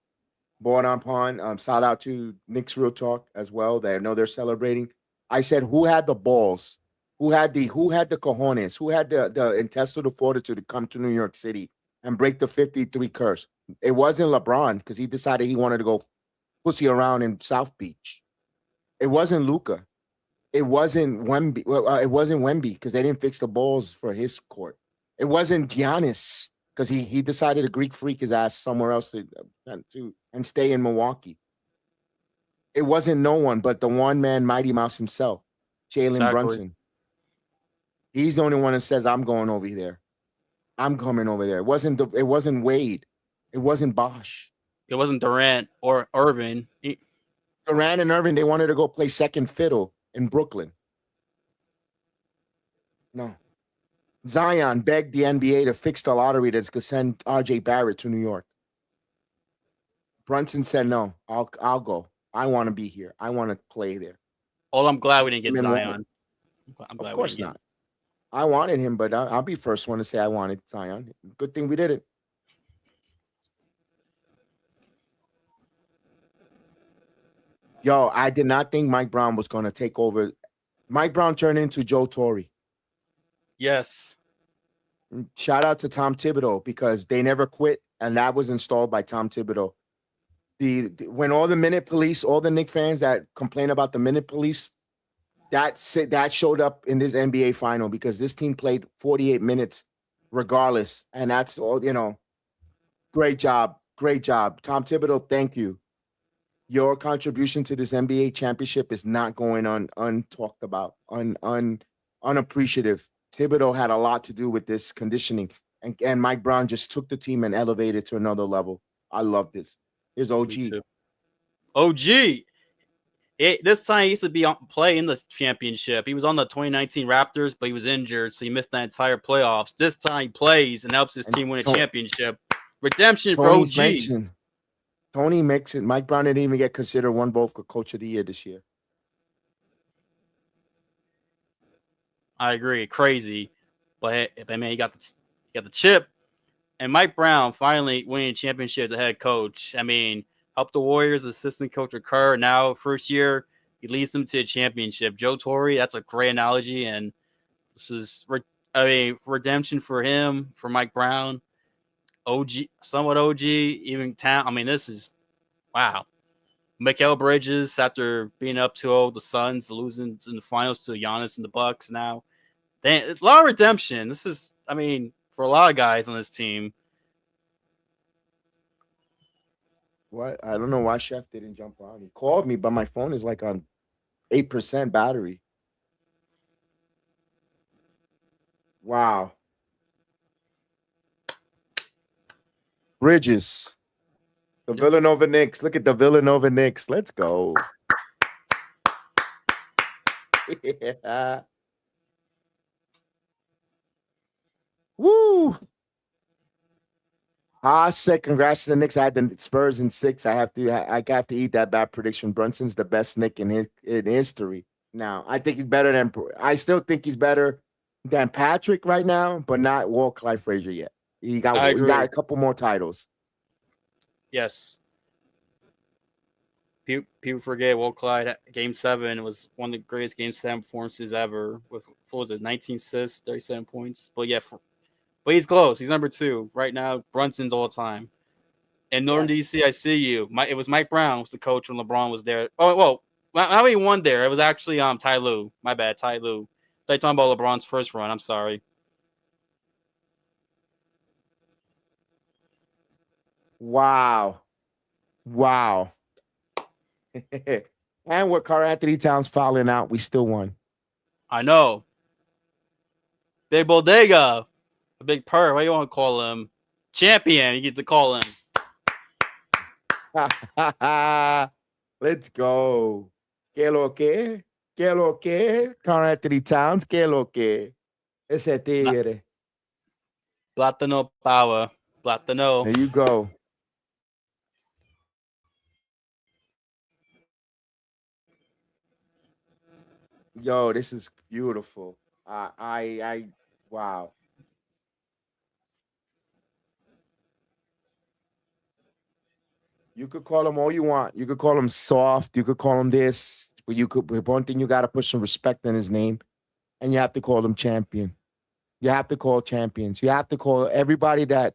bought upon. Shout out to Knicks Real Talk as well. They know they're celebrating. I said, who had the balls? Who had the cojones? Who had the intestinal fortitude to come to New York City and break the 53 curse? It wasn't LeBron because he decided he wanted to go pussy around in South Beach. It wasn't Luca. It wasn't Wemby. It wasn't Wemby because they didn't fix the balls for his court. It wasn't Giannis because he decided to Greek freak his ass somewhere else and stay in Milwaukee. It wasn't no one but the one man Mighty Mouse himself, Jalen Brunson. He's the only one that says, I'm going over there. I'm coming over there. It wasn't Wade. It wasn't Bosh. It wasn't Durant or Irving. Durant and Irving, they wanted to go play second fiddle in Brooklyn. No. Zion begged the NBA to fix the lottery that's going to send RJ Barrett to New York. Brunson said, no, I'll go. I want to be here. I want to play there. Oh, I'm glad we didn't get Zion. I'm glad of course not. I wanted him, but I'll be first one to say I wanted Zion. Good thing we did it. Yo, I did not think Mike Brown was going to take over. Mike Brown turned into Joe Torre. Yes. Shout out to Tom Thibodeau because they never quit, and that was installed by Tom Thibodeau. When all the minute police, all the Knicks fans that complain about the minute police, that showed up in this NBA final because this team played 48 minutes regardless, and that's all. Great job, Tom Thibodeau. Thank you. Your contribution to this NBA championship is not going untalked about, unappreciative. Thibodeau had a lot to do with this conditioning, and Mike Brown just took the team and elevated to another level. I love this. Here's OG. OG. This time he used to play in the championship. He was on the 2019 Raptors, but he was injured, so he missed that entire playoffs. This time he plays and helps his team win a championship. Redemption for OG. Tony makes it. Mike Brown didn't even get considered one vote for Coach of the Year this year. I agree. Crazy. But man, he got the chip. And Mike Brown finally winning championship as a head coach. I mean, helped the Warriors, assistant coach occur. Now, first year, he leads them to a championship. Joe Torre, that's a great analogy. And this is, redemption for him, for Mike Brown. OG, somewhat OG, even town. I mean, this is, wow. Mikal Bridges, after being up 2-0, the Suns losing in the finals to Giannis and the Bucks now. It's a lot of redemption. This is, for a lot of guys on this team. What? I don't know why Chef didn't jump on. He called me, but my phone is like on 8% battery. Wow. Bridges. The Villanova Knicks. Look at the Villanova Knicks. Let's go. Yeah. Woo. Said congrats to the Knicks. I had the Spurs in 6. I have to eat that bad prediction. Brunson's the best Knick in history. Now, I still think he's better than Patrick right now, but not Walt Clyde Frazier yet. He got a couple more titles. Yes. People forget Walt Clyde Game 7 was one of the greatest Game 7 performances ever with 19 assists, 37 points. But yeah, but he's close. He's number 2 right now. Brunson's all time. In Northern DC, I see you. It was Mike Brown was the coach when LeBron was there. Oh well, how many won there? It was actually Ty Lue. My bad, Ty Lue. They're talking about LeBron's first run. I'm sorry. Wow. And with Karl Anthony Towns fouling out, we still won. I know. Big Bodega. A big purr. What do you want to call him? Champion. You get to call him. Let's go. ¿Qué lo que? ¿Qué lo que? Karl Anthony Towns. ¿Qué lo que? Ese tigre. Platano power. Platano. There you go. Yo, this is beautiful. Wow. You could call him all you want. You could call him soft. You could call him this. But one thing you got to put some respect in his name, and you have to call him champion. You have to call champions. You have to call everybody that,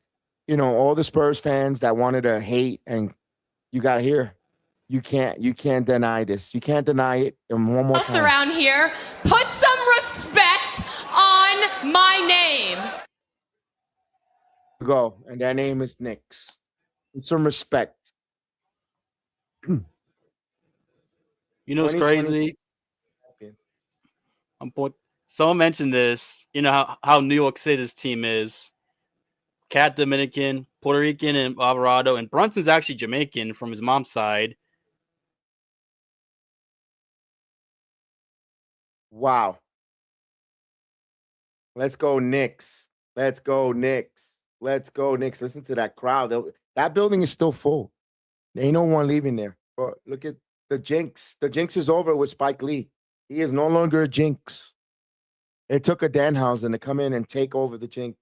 all the Spurs fans that wanted to hate, and you got to hear. You can't deny this. You can't deny it. And one more time. Around here, put some respect on my name. Go, and their name is Knicks. With some respect. You know what's crazy? Someone mentioned this. You know how New York City's team is. Cat Dominican, Puerto Rican, and Alvarado, and Brunson's actually Jamaican from his mom's side. Wow. Let's go Knicks. Let's go Knicks. Let's go Knicks. Listen to that crowd. That building is still full. There ain't no one leaving there. But look at the jinx. The jinx is over with Spike Lee. He is no longer a jinx. It took a Danhausen to come in and take over the jinx.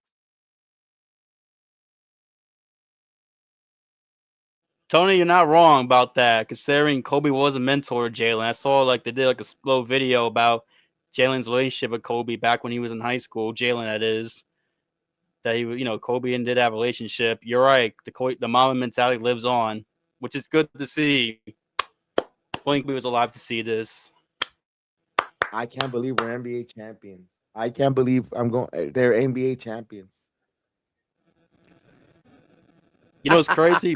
Tony, you're not wrong about that, considering Kobe was a mentor to Jalen. I saw they did a slow video about Jalen's relationship with Kobe back when he was in high school. Jalen, that is. That he, Kobe and did have a relationship. You're right. The mama mentality lives on, which is good to see. Blink was alive to see this. I can't believe we're NBA champions. I can't believe they're NBA champions. You know what's crazy?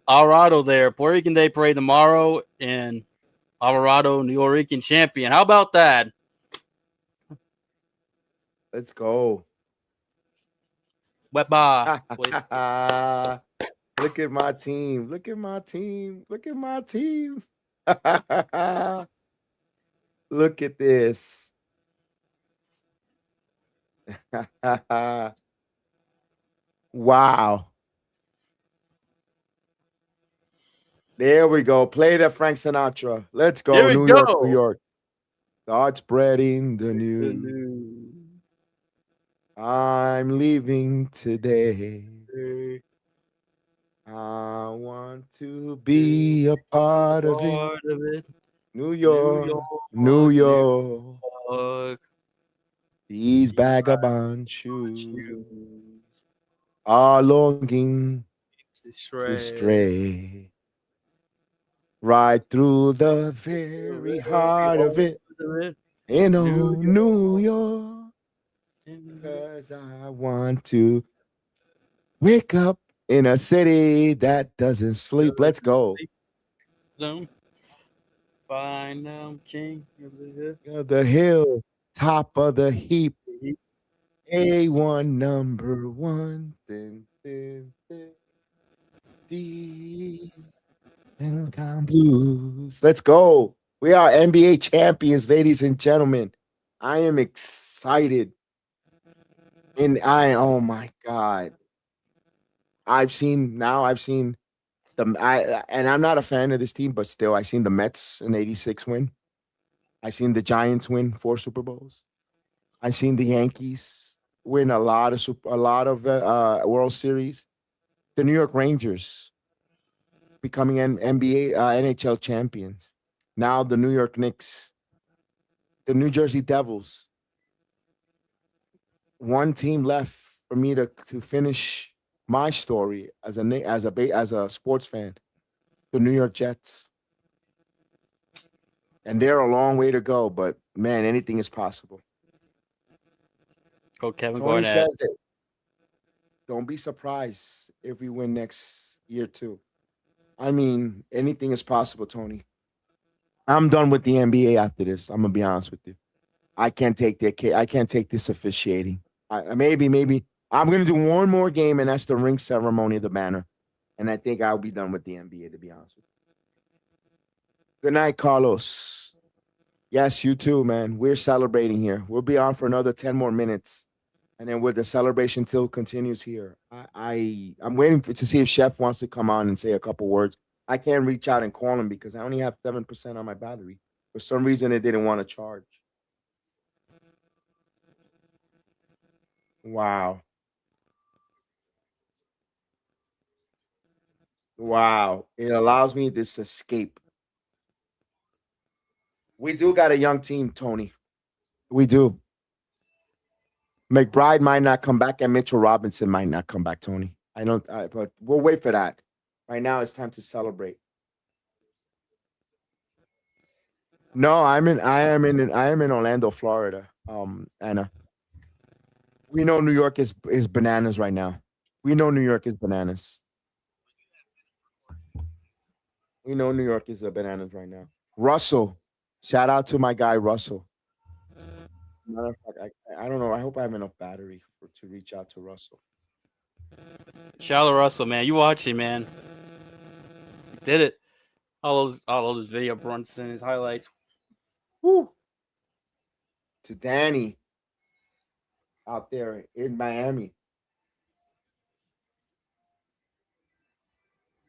Alvarado there. Puerto Rican Day Parade tomorrow, and Alvarado, New York champion. How about that? Let's go. Weba. Look at my team. Look at my team. Look at my team. Look at this. Wow. There we go. Play the Frank Sinatra. Let's go. New York, New York. Start spreading the news. I'm leaving today. I want to be a part of it. New York, New York. These vagabond shoes are longing to stray right through the very heart of it. New York. Because I want to wake up in a city that doesn't sleep. Let's go. Find them king of the hill. The hill, top of the heap. A1 number one. Dun, dun, dun. The Town Blues. Let's go. We are NBA champions, ladies and gentlemen. I am excited. Oh my God. I've seen and I'm not a fan of this team, but still, I seen the Mets in '86 win. I seen the Giants win 4 Super Bowls. I seen the Yankees win a lot of World Series. The New York Rangers becoming NBA NHL champions. Now the New York Knicks, the New Jersey Devils. One team left for me to finish my story as a sports fan. The New York Jets. And they're a long way to go, but man, anything is possible. Go Kevin Tony Garnett. says that don't be surprised if we win next year too. I mean, anything is possible, Tony. I'm done with the NBA after this. I'm gonna be honest with you. I can't take this officiating. Maybe I'm gonna do one more game, and that's the ring ceremony of the banner. And I think I'll be done with the NBA, to be honest with you. Good night, Carlos. Yes, you too, man. We're celebrating here. We'll be on for another 10 more minutes. And then with the celebration till continues here. I'm waiting to see if Chef wants to come on and say a couple words. I can't reach out and call him because I only have 7% on my battery. For some reason, it didn't want to charge. Wow. Wow. It allows me this escape. We do got a young team, Tony. We do. McBride might not come back, and Mitchell Robinson might not come back, Tony. But we'll wait for that. Right now, it's time to celebrate. No, I am in Orlando, Florida. Anna. We know New York is bananas right now. We know New York is bananas. We know New York is bananas right now. Russell. Shout out to my guy Russell. Matter of fact, I don't know. I hope I have enough battery to reach out to Russell. Shout out Russell, man. You watching, man. You did it. All those video Brunson, his highlights. Woo. To Danny out there in Miami.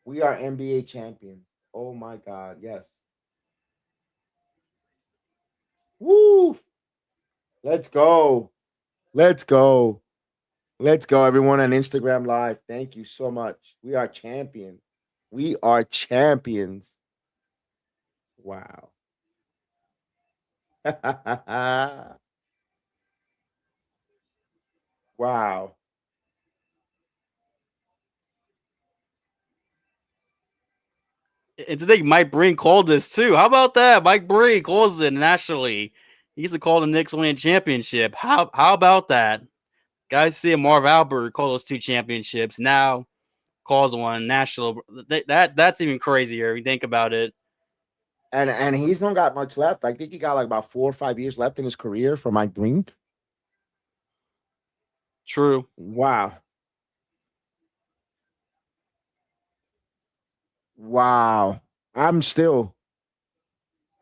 We are NBA champions. Oh my God, yes. Woo! Let's go. Let's go. Let's go, everyone on Instagram Live. Thank you so much. We are champions. We are champions. Wow. Wow. And today, Mike Breen called this too. How about that? Mike Breen calls it nationally. He used to call the Knicks winning championship. How about that? Guys see Marv Albert call those 2 championships. Now calls one national. That's even crazier if you think about it. And he's not got much left. I think he got like about 4 or 5 years left in his career for Mike Breen. True. Wow. Wow. I'm still.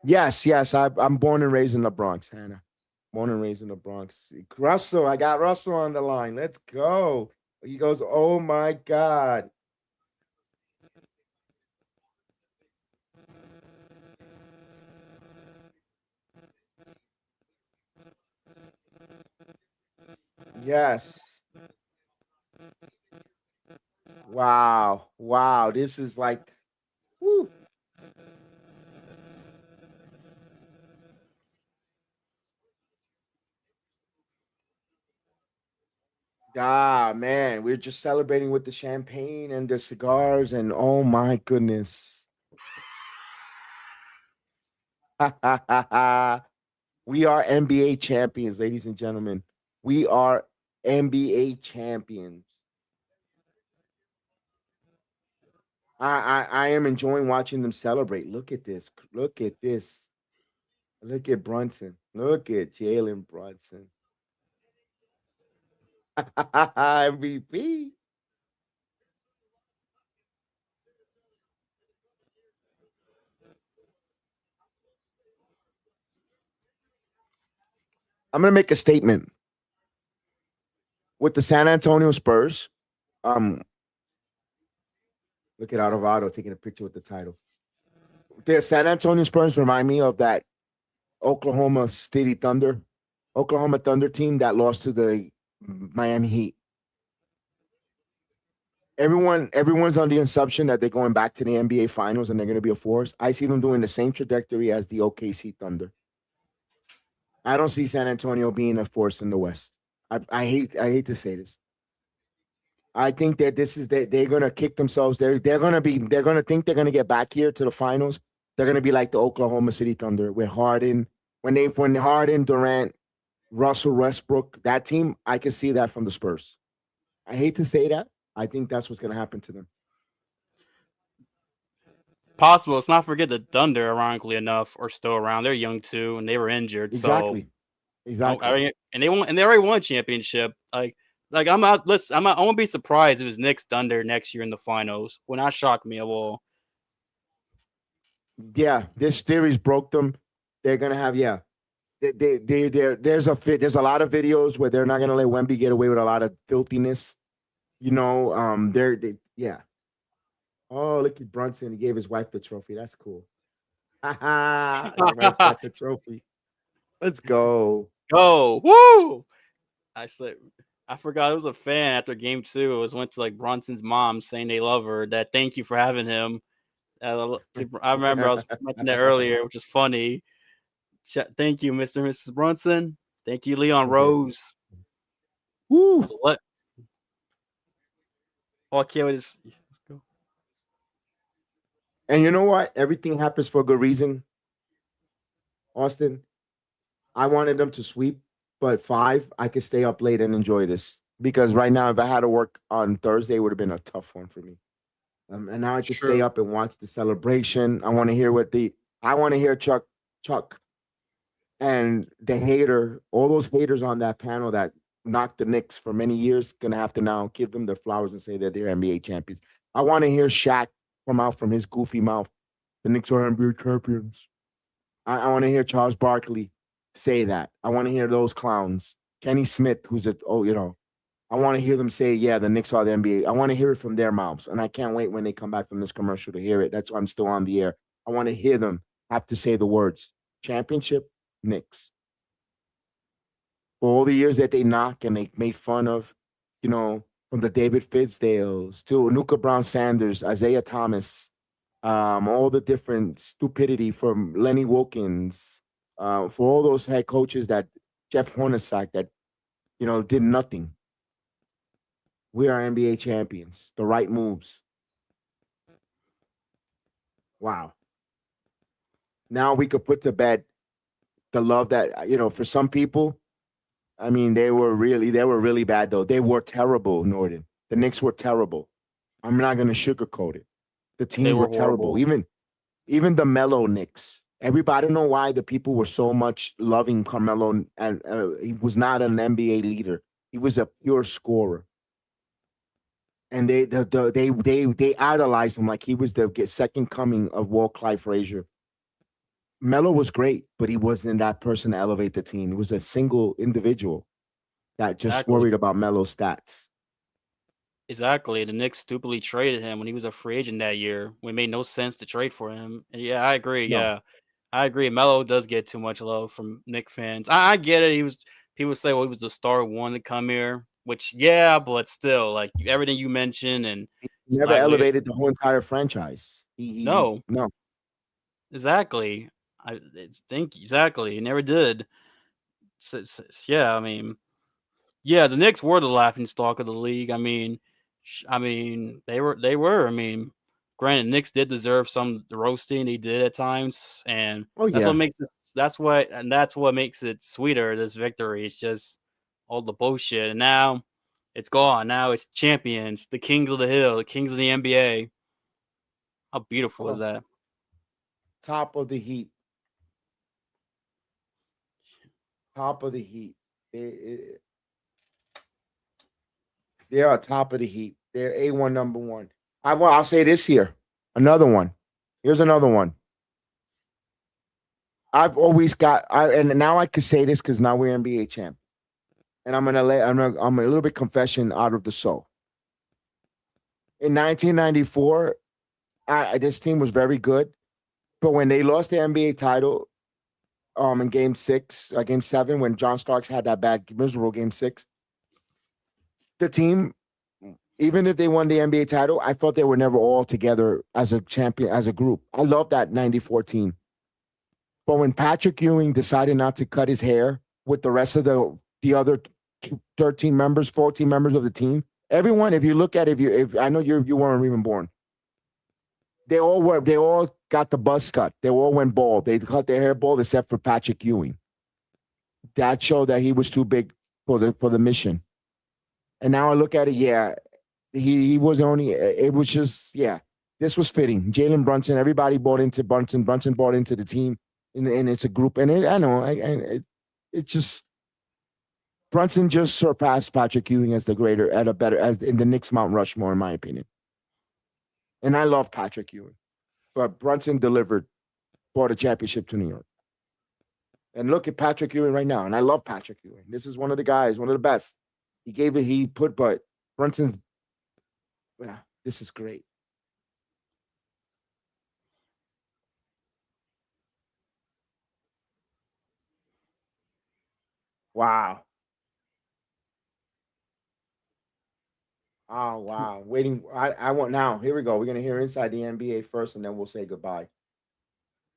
Yes. I'm born and raised in the Bronx, Hannah. Born and raised in the Bronx. Russell, I got Russell on the line. Let's go. He goes, oh my God. Yes. Wow. Wow. This is like, whew. Ah, man, we're just celebrating with the champagne and the cigars, and oh my goodness. We are NBA champions, ladies and gentlemen. We are NBA champions. I am enjoying watching them celebrate. Look at this. Look at this. Look at Brunson. Look at Jalen Brunson. MVP. I'm gonna make a statement with the San Antonio Spurs. Um, Look at Alvarado taking a picture with the title. The San Antonio Spurs remind me of that Oklahoma City Thunder, Oklahoma Thunder team that lost to the Miami Heat. Everyone's on the assumption that they're going back to the NBA Finals and they're going to be a force. I see them doing the same trajectory as the OKC Thunder. I don't see San Antonio being a force in the West. I hate to say this. I think that this is that they're gonna kick themselves. They're gonna think they're gonna get back here to the finals. They're gonna be like the Oklahoma City Thunder with Harden. When Harden, Durant, Russell Westbrook, that team, I can see that from the Spurs. I hate to say that. I think that's what's gonna happen to them. Possible. Let's not forget the Thunder, ironically enough, are still around. They're young too, and they were injured. Exactly. Exactly. I mean, and they already won a championship. I'm not. Listen, I won't be surprised if it was Knicks Thunder next year in the finals. Will not shock me at all. Yeah, this series broke them. They're gonna have there's a lot of videos where they're not gonna let Wemby get away with a lot of filthiness. Yeah. Oh, look at Brunson. He gave his wife the trophy. That's cool. Ha ha. Your wife got the trophy. Let's go. Go. Woo! I forgot it was a fan after game 2. It went to like Brunson's mom saying they love her. That thank you for having him. I remember I was mentioning that earlier, which is funny. Thank you, Mr. and Mrs. Brunson. Thank you, Leon Rose. Woo! What? Oh, I can't wait to let's go. And you know what? Everything happens for a good reason. Austin, I wanted them to sweep, but 5, I could stay up late and enjoy this. Because right now, if I had to work on Thursday, it would have been a tough one for me. And now I can stay up and watch the celebration. I want to hear Chuck, and the hater, all those haters on that panel that knocked the Knicks for many years, gonna have to now give them their flowers and say that they're NBA champions. I want to hear Shaq come out from his goofy mouth. The Knicks are NBA champions. I want to hear Charles Barkley say that. I want to hear those clowns. Kenny Smith, I want to hear them say, yeah, the Knicks are the NBA. I want to hear it from their mouths. And I can't wait when they come back from this commercial to hear it. That's why I'm still on the air. I want to hear them have to say the words championship, Knicks. For all the years that they knock and they made fun of, from the David Fizdales to Anuka Brown Sanders, Isaiah Thomas, all the different stupidity from Lenny Wilkins, for all those head coaches that Jeff Hornacek that, did nothing. We are NBA champions. The right moves. Wow. Now we could put to bed the love that, for some people, I mean, they were really bad, though. They were terrible, Norton. The Knicks were terrible. I'm not going to sugarcoat it. The teams were terrible. Even the Melo Knicks. Everybody know why the people were so much loving Carmelo, and he was not an NBA leader. He was a pure scorer. And they idolized him like he was the second coming of Walt Clyde Frazier. Melo was great, but he wasn't that person to elevate the team. He was a single individual that just worried about Melo's stats. Exactly. The Knicks stupidly traded him when he was a free agent that year. When it made no sense to trade for him. And yeah, I agree. No. Yeah, I agree. Melo does get too much love from Knicks fans. I get it. People say, well, he was the star one to come here. Which, yeah, but still, like everything you mentioned, and he never elevated the whole entire franchise. No, exactly. Exactly. He never did. Yeah, I mean, yeah, the Knicks were the laughing stock of the league. I mean, they were. I mean, granted, Knicks did deserve some roasting. They did at times, and that's what makes it. That's what makes it sweeter. This victory. It's just all the bullshit, and now it's gone. Now it's champions, the kings of the hill, the kings of the NBA. How beautiful is that? Top of the heap. Top of the heap. They are top of the heap. They're A1 number one. I'll say this here. Another one. Here's another one. I've always got and now I can say this because now we're NBA champ. And I'm a little bit confession out of the soul. In 1994, this team was very good, but when they lost the NBA title, in game 7, when John Starks had that bad, miserable game 6, the team, even if they won the NBA title, I thought they were never all together as a champion, as a group. I love that 94 team. But when Patrick Ewing decided not to cut his hair with the rest of the other 13 members, 14 members of the team, everyone, if you look at if I know you weren't even born, they all got the buzz cut. They all went bald. They cut their hair bald except for Patrick Ewing. That showed that he was too big for the mission. And now I look at it, yeah, he was only. It was just, yeah, this was fitting. Jalen Brunson, everybody bought into Brunson. Brunson bought into the team, and it's a group. And it just. Brunson just surpassed Patrick Ewing as in the Knicks Mount Rushmore, in my opinion. And I love Patrick Ewing, but Brunson brought a championship to New York. And look at Patrick Ewing right now, and I love Patrick Ewing. This is one of the guys, one of the best. But Brunson's, yeah, this is great. Wow. Oh, wow. Waiting. I want now. Here we go. We're going to hear Inside the NBA first, and then we'll say goodbye.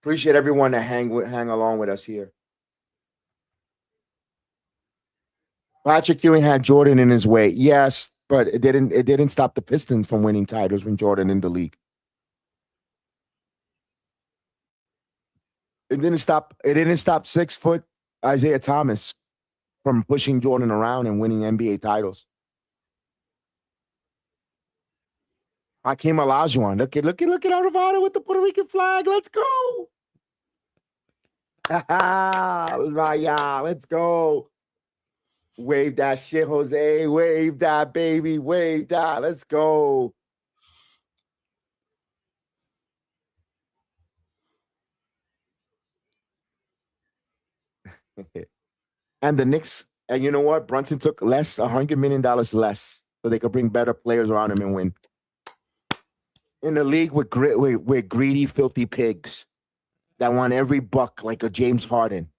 Appreciate everyone that hang along with us here. Patrick Ewing had Jordan in his way. Yes, but it didn't stop the Pistons from winning titles when Jordan in the league. It didn't stop 6-foot Isaiah Thomas from pushing Jordan around and winning NBA titles. Hakeem Olajuwon. Look at Alvarado with the Puerto Rican flag. Let's go. Yeah, let's go. Wave that shit, Jose. Wave that, baby. Wave that. Let's go. And the Knicks, and you know what? Brunson took $100 million less, so they could bring better players around him and win. In the league with greedy, filthy pigs that want every buck like a James Harden,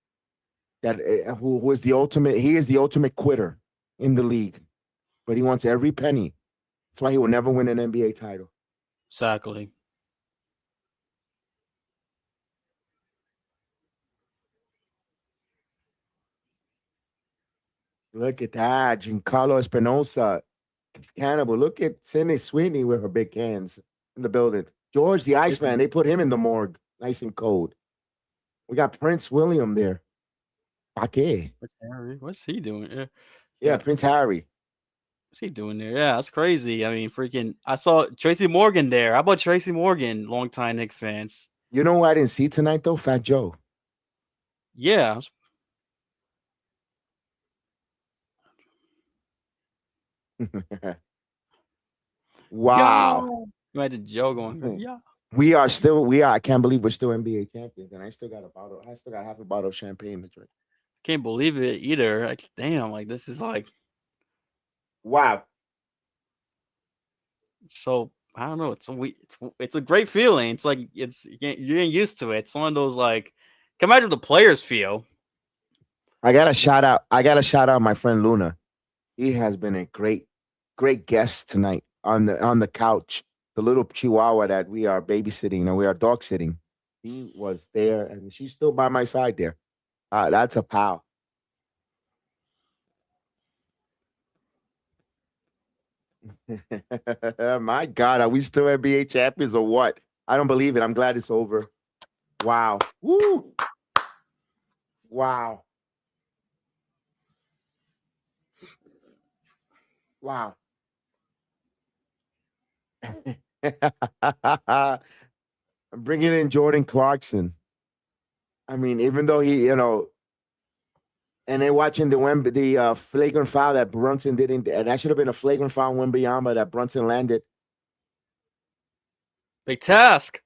who is the ultimate. He is the ultimate quitter in the league, but he wants every penny. That's why he will never win an NBA title. Exactly. Look at that, Giancarlo Espinosa, Cannibal. Look at Sydney Sweeney with her big hands in the building. George the Iceman, they put him in the morgue, nice and cold. We got Prince William there. Paquet. What's he doing? Yeah, Prince Harry. What's he doing there? Yeah, that's crazy. I mean, I saw Tracy Morgan there. How about Tracy Morgan, longtime Knicks fans? You know who I didn't see tonight, though? Fat Joe. Yeah. Wow. Imagine Joe going, yeah. I can't believe we're still NBA champions, and I still got half a bottle of champagne to drink. Can't believe it either. Like, damn, like this is like, wow. So I don't know. It's a great feeling. It's like you're getting used to it. It's one of those like, can imagine the players feel. I gotta shout out my friend Luna. He has been a great guest tonight on the couch. The little chihuahua that we are babysitting and we are dog sitting. He was there, and she's still by my side there. That's a pal. My God, are we still NBA champions or what? I don't believe it. I'm glad it's over. Wow. Woo. Wow. Wow. Bringing in Jordan Clarkson. I mean, even though he, and then watching the flagrant foul that Brunson didn't, that should have been a flagrant foul on Wembanyama that Brunson landed. Big task.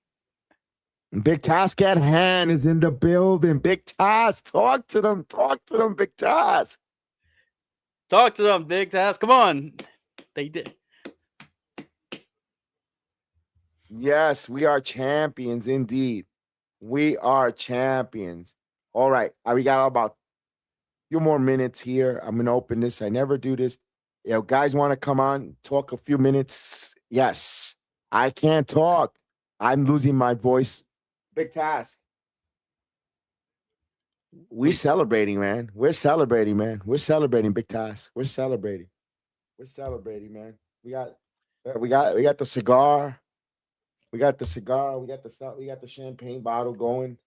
Big Task at hand is in the building. Big Task, talk to them, Big Task. Talk to them, Big task. Come on. They did. Yes, we are champions indeed. We are champions. All right, we got about a few more minutes here. I'm gonna open this. I never do this. Guys want to come on, talk a few minutes. Yes, I can't talk. I'm losing my voice. Big Task. We celebrating, man. We're celebrating, man. We're celebrating, Big Task. We're celebrating. We're celebrating, man. We got the cigar. We got the cigar. We got the champagne bottle going.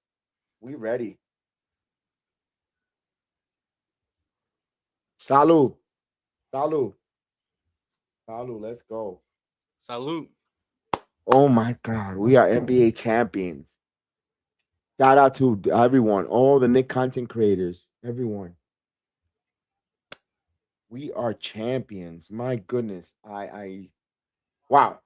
We ready. Salud. Salud. Salud. Let's go. Salute. Oh my God. We are NBA champions. Shout out to everyone, all the Knicks content creators, everyone. We are champions. My goodness. Wow.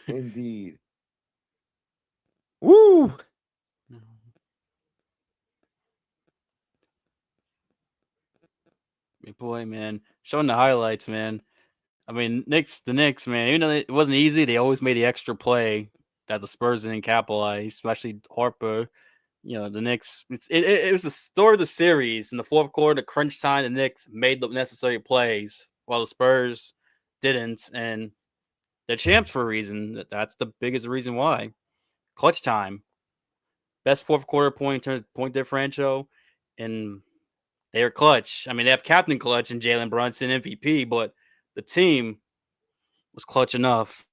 Indeed. Woo. Boy, man. Showing the highlights, man. I mean, the Knicks, man, even though it wasn't easy, they always made the extra play that the Spurs didn't capitalize, especially Harper. The Knicks, it was the story of the series. In the fourth quarter, the crunch time, the Knicks made the necessary plays while the Spurs didn't. And they're champs for a reason. That's the biggest reason why. Clutch time. Best fourth quarter point differential. And they are clutch. I mean, they have Captain Clutch and Jalen Brunson, MVP, but the team was clutch enough.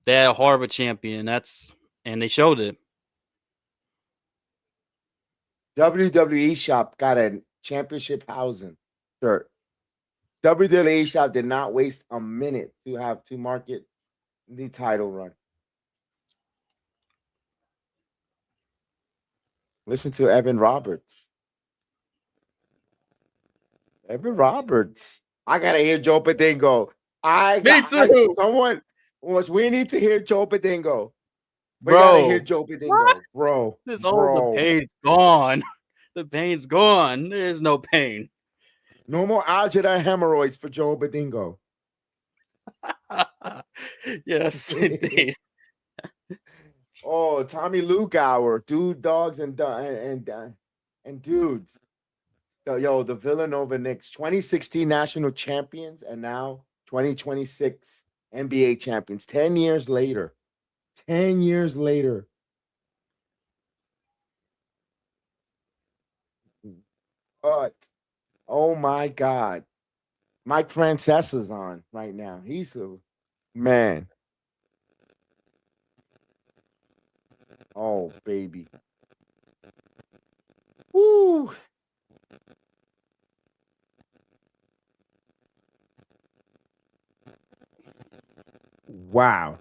They had a Harvard champion. And they showed it. WWE Shop got a championship housing shirt. WWE Shop did not waste a minute to market the title run. Listen to Evan Roberts. Evan Roberts. I gotta hear Joe Padingo. We need to hear Joe Padingo. We gotta hear Joe Padingo, bro. The pain's gone. The pain's gone. There's no pain. No more algebra hemorrhoids for Joe Badingo. Yes, indeed. Oh, Tommy Lugauer, Dude, Dogs, and Dudes. Yo, the Villanova Knicks, 2016 national champions, and now 2026 NBA champions. 10 years later. 10 years later. But, oh my God. Mike Francesa's on right now. He's a man. Oh, baby. Woo. Wow.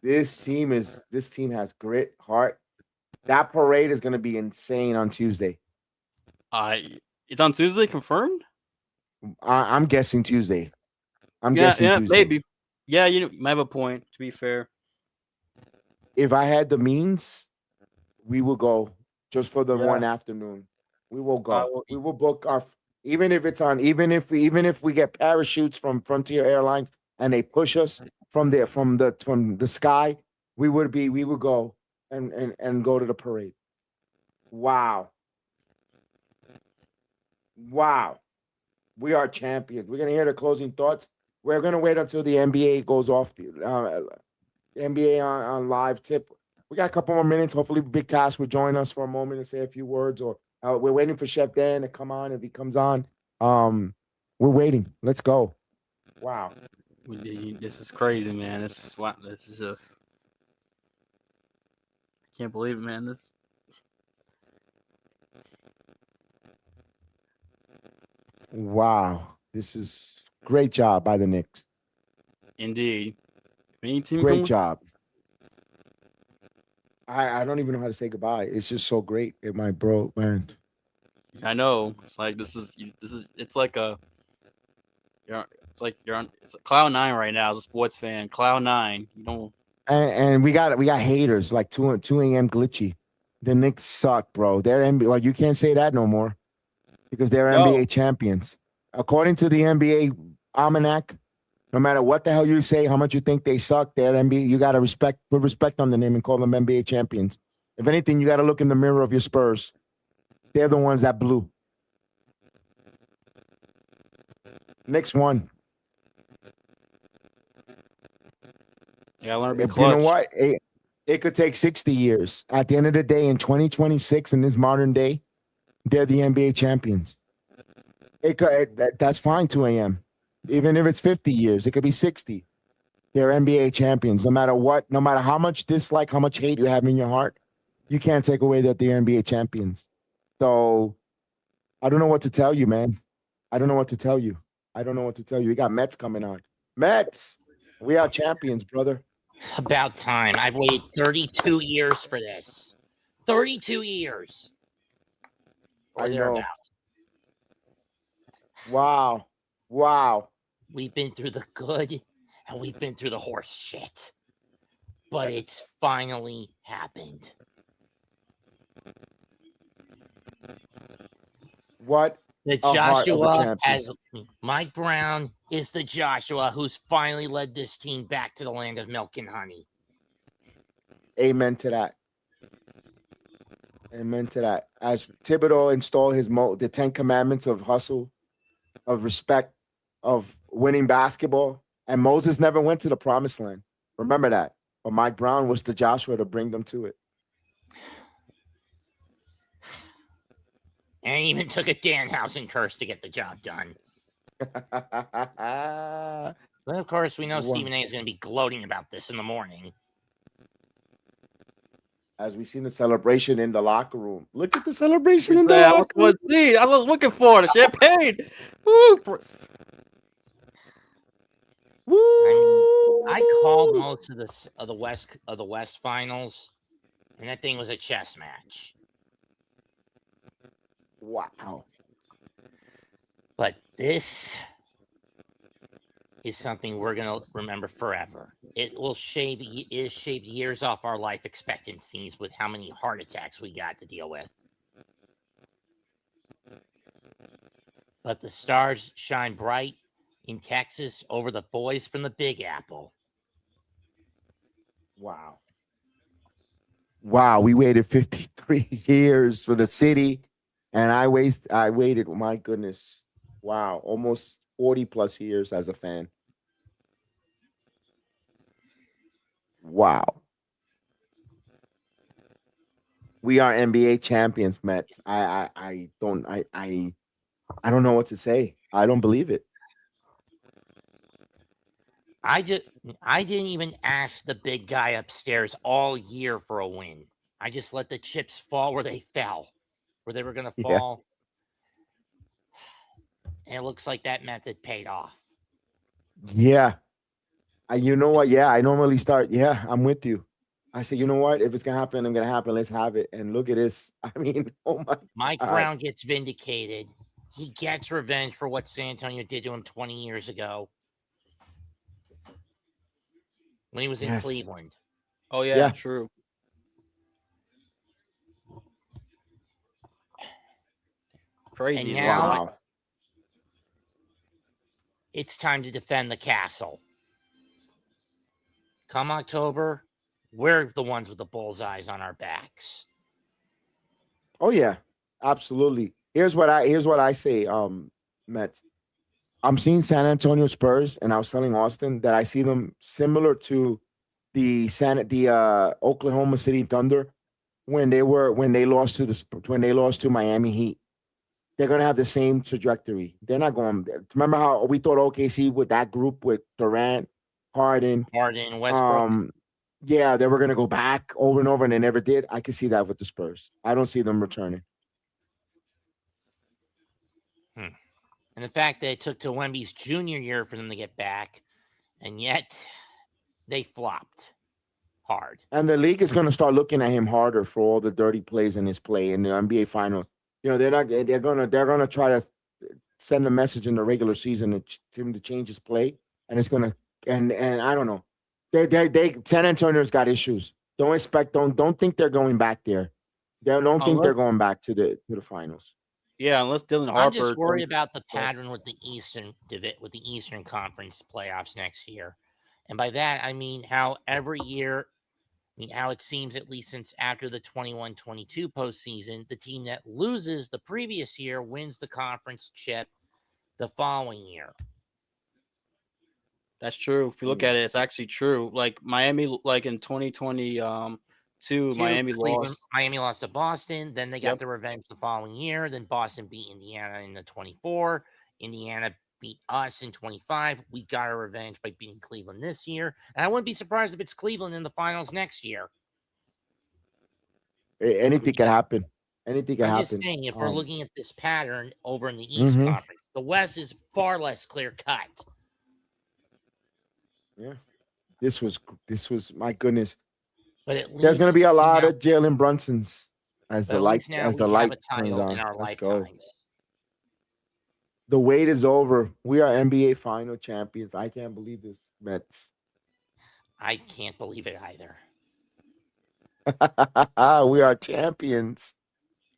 This team has grit, heart. That parade is going to be insane on Tuesday. It's on Tuesday, confirmed? I'm guessing Tuesday. I'm guessing Tuesday. Maybe. Yeah, you might have a point, to be fair. If I had the means, we will go just for the one afternoon. We will go. We will book our even if we get parachutes from Frontier Airlines and they push us from the sky, we would go and go to the parade. Wow. Wow. We are champions. We're going to hear the closing thoughts. We're going to wait until the NBA goes off, the NBA on live tip. We got a couple more minutes. Hopefully Big Task will join us for a moment and say a few words, or we're waiting for Chef Dan to come on. If he comes on, we're waiting. Let's go. Wow. This is crazy, man. This is just, I can't believe it, man. Wow. This is great job by the Knicks. Indeed. Any team Great can- job. I don't even know how to say goodbye. It's just so great. My bro, man. I know. It's like it's like a you're on it's cloud nine right now as a sports fan. Cloud nine. You don't And we got haters like 2 a.m. glitchy. The Knicks suck, bro. They're NBA. Well, you can't say that no more because they're No. NBA champions. According to the NBA almanac, no matter what the hell you say, how much you think they suck, they're NBA. You gotta put respect on the name and call them NBA champions. If anything, you gotta look in the mirror of your Spurs. They're the ones that blew. Knicks won. Yeah, I learned to be You clutch. know what? It could take 60 years. At the end of the day, in 2026, in this modern day, they're the NBA champions. That's fine, 2 a.m. Even if it's 50 years, it could be 60. They're NBA champions. No matter what, no matter how much dislike, how much hate you have in your heart, you can't take away that they're NBA champions. So I don't know what to tell you, man. I don't know what to tell you. We got Mets coming on. Mets, we are champions, brother. About time. I've waited 32 years for this. 32 years. Or I know. thereabouts. Wow. We've been through the good and we've been through the horse shit. But it's finally happened. What? The A heart of a Joshua champion. has Mike Brown is the Joshua who's finally led this team back to the land of milk and honey. Amen to that. As Thibodeau installed the 10 commandments of hustle, of respect, of winning basketball, and Moses never went to the promised land. Remember that. But Mike Brown was the Joshua to bring them to it. And even took a Danhausen curse to get the job done. But of course, we know Stephen A is going to be gloating about this in the morning. As we seen the celebration in the locker room. Look at the celebration in the locker room. I was looking for the champagne. Woo! Woo! I called most of the West finals, and that thing was a chess match. Wow. But this is something we're going to remember forever. It shaped years off our life expectancies with how many heart attacks we got to deal with. But the stars shine bright in Texas over the boys from the Big Apple. Wow, we waited 53 years for the city, and I waited, my goodness, wow, almost 40 plus years as a fan. Wow. We are NBA champions, Mets. I don't know what to say. I don't believe it. I didn't even ask the big guy upstairs all year for a win. I just let the chips fall where they fell, where they were going to fall. And it looks like that method paid off. Yeah. You know what? Yeah, I normally start. Yeah, I'm with you. I say, you know what? If it's going to happen, I'm going to happen. Let's have it. And look at this. I mean, oh my Mike God. Brown gets vindicated. He gets revenge for what San Antonio did to him 20 years ago when he was in Cleveland. Oh, yeah, true. Crazy. And now Wow. it's time to defend the castle. Come October, we're the ones with the bullseyes on our backs. Oh yeah, absolutely. Here's what I say, Met. I'm seeing San Antonio Spurs, and I was telling Austin that I see them similar to the Oklahoma City Thunder when they lost to Miami Heat. They're gonna have the same trajectory. They're not going. Remember how we thought OKC with that group with Durant, Harden, Westbrook. Yeah, they were gonna go back over and over, and they never did. I can see that with the Spurs. I don't see them returning. And the fact that it took to Wemby's junior year for them to get back, and yet they flopped hard. And the league is going to start looking at him harder for all the dirty plays in his play in the NBA Finals. You know, they're gonna try to send a message in the regular season to him to change his play, and it's gonna and I don't know. They San Antonio's got issues. Don't think they're going back there. Don't think they're going back to the finals. Yeah, unless Dylan Harper. I'm just worried about the pattern with the Eastern Conference playoffs next year, and by that I mean how every year, how it seems, at least since after the 21-22 postseason, the team that loses the previous year wins the conference chip the following year. That's true. If you look at it, it's actually true. Like Miami, like in 2022, Miami lost. Miami lost to Boston. Then they got the revenge the following year. Then Boston beat Indiana in the 24. Indiana beat us in 25. We got our revenge by beating Cleveland this year. And I wouldn't be surprised if it's Cleveland in the finals next year. Anything can happen. Anything can happen. I'm just saying, if we're looking at this pattern over in the East Conference, the West is far less clear cut. Yeah, this was my goodness. But at least there's going to be a lot of Jalen Brunsons as the light turns on. In our lifetimes. The wait is over. We are NBA final champions. I can't believe this, Mets. I can't believe it either. We are champions.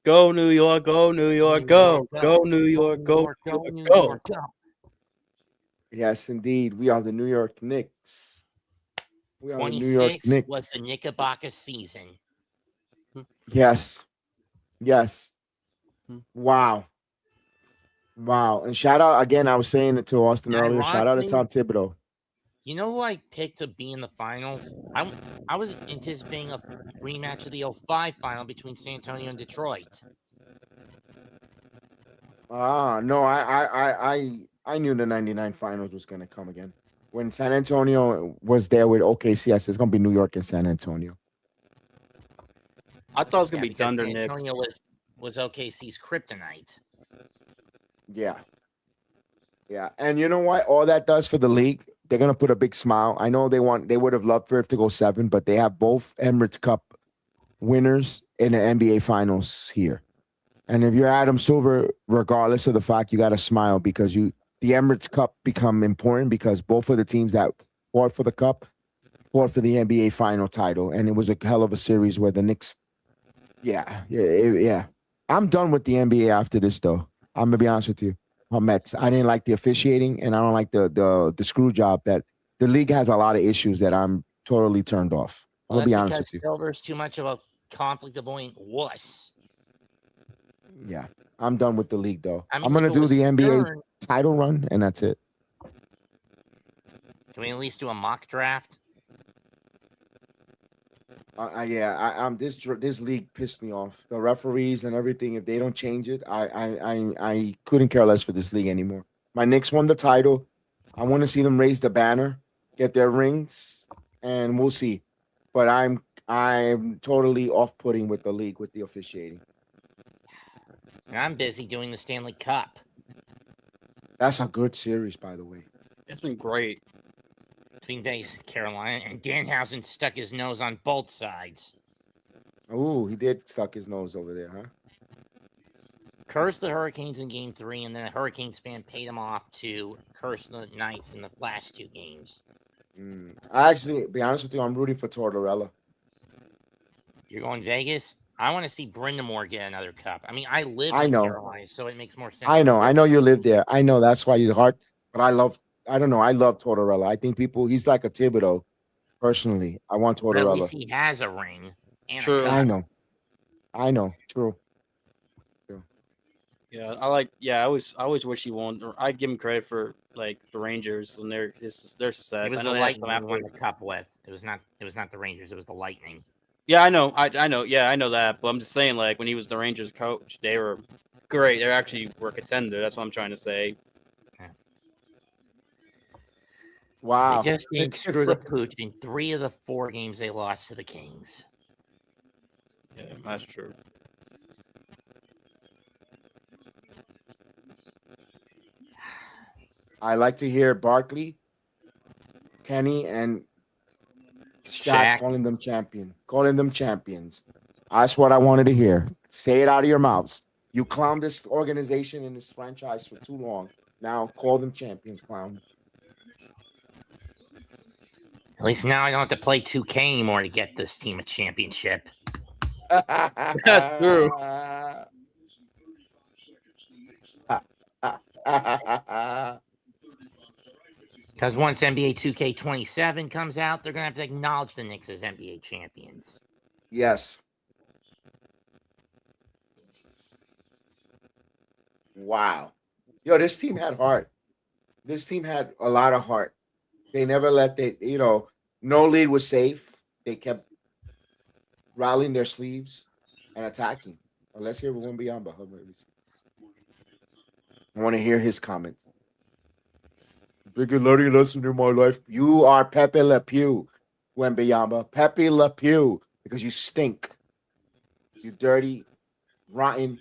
Go New York, go New York, go. Go New York, go. Go. Yes, indeed. We are the New York Knicks. We are 26 the New York Knicks. Was the Knickerbocker season. Yes. Yes. Wow. Wow. And shout out again, I was saying it to Austin earlier. Shout out to Tom Thibodeau. You know who I picked to be in the finals? I was anticipating a rematch of the 05 final between San Antonio and Detroit. No, I knew the 99 finals was going to come again. When San Antonio was there with OKC, I said it's going to be New York and San Antonio. I thought it was going to be Thunder Knicks. San Antonio was OKC's kryptonite. Yeah. Yeah. And you know what? All that does for the league, they're going to put a big smile. I know they would have loved for it to go 7, but they have both Emirates Cup winners in the NBA finals here. And if you're Adam Silver, regardless of the fact, you got to smile because the Emirates Cup become important because both of the teams that fought for the cup fought for the NBA final title. And it was a hell of a series where the Knicks, yeah. I'm done with the NBA after this, though. I'm going to be honest with you. I'm Mets. I didn't like the officiating, and I don't like the screw job that the league has a lot of issues that I'm totally turned off. I'll be honest with you. Silver's too much of a conflict avoidant wuss. Yeah, I'm done with the league, though. I mean, I'm going to do the NBA title run, and that's it. Can we at least do a mock draft? This league pissed me off. The referees and everything. If they don't change it, I couldn't care less for this league anymore. My Knicks won the title. I want to see them raise the banner, get their rings, and we'll see. But I'm totally off-putting with the league with the officiating. I'm busy doing the Stanley Cup. That's a good series, by the way. It's been great. Between Vegas, Carolina, and Danhausen stuck his nose on both sides. Oh, he did stuck his nose over there, huh? Cursed the Hurricanes in Game 3, and then a Hurricanes fan paid him off to curse the Knights in the last 2 games. I actually, be honest with you, I'm rooting for Tortorella. You're going Vegas? I want to see Brindamore get another cup. I mean, I live in Carolina, so it makes more sense. I know you live there. I know that's why you're hard, but I love Tortorella. I think he's like a Thibodeau, personally. I want Tortorella. But at least he has a ring. And True. A cup. I know. True. Yeah, I always wish he won. I'd give him credit for like the Rangers and their success. It was I the know Lightning that won the cup with. It was not the Rangers. It was the Lightning. Yeah, I know. I know. Yeah, I know that. But I'm just saying, like when he was the Rangers coach, they were great. They actually were a contender. That's what I'm trying to say. Wow. They just didn't screw the pooch in 3 of the 4 games they lost to the Kings. Yeah, that's true. I like to hear Barkley, Kenny, and Shaq Shaq. calling them champions. That's what I wanted to hear. Say it out of your mouths. You clowned this organization and this franchise for too long. Now call them champions, clown. At least now I don't have to play 2K anymore to get this team a championship. That's true. Because once NBA 2K27 comes out, they're going to have to acknowledge the Knicks as NBA champions. Yes. Wow. Yo, this team had heart. This team had a lot of heart. They never let no lead was safe. They kept rallying their sleeves and attacking. Well, let's hear Wembanyama. I want to hear his comment. Biggest learning lesson in my life. You are Pepe Le Pew, Wembanyama. Pepe Le Pew, because you stink. You dirty, rotten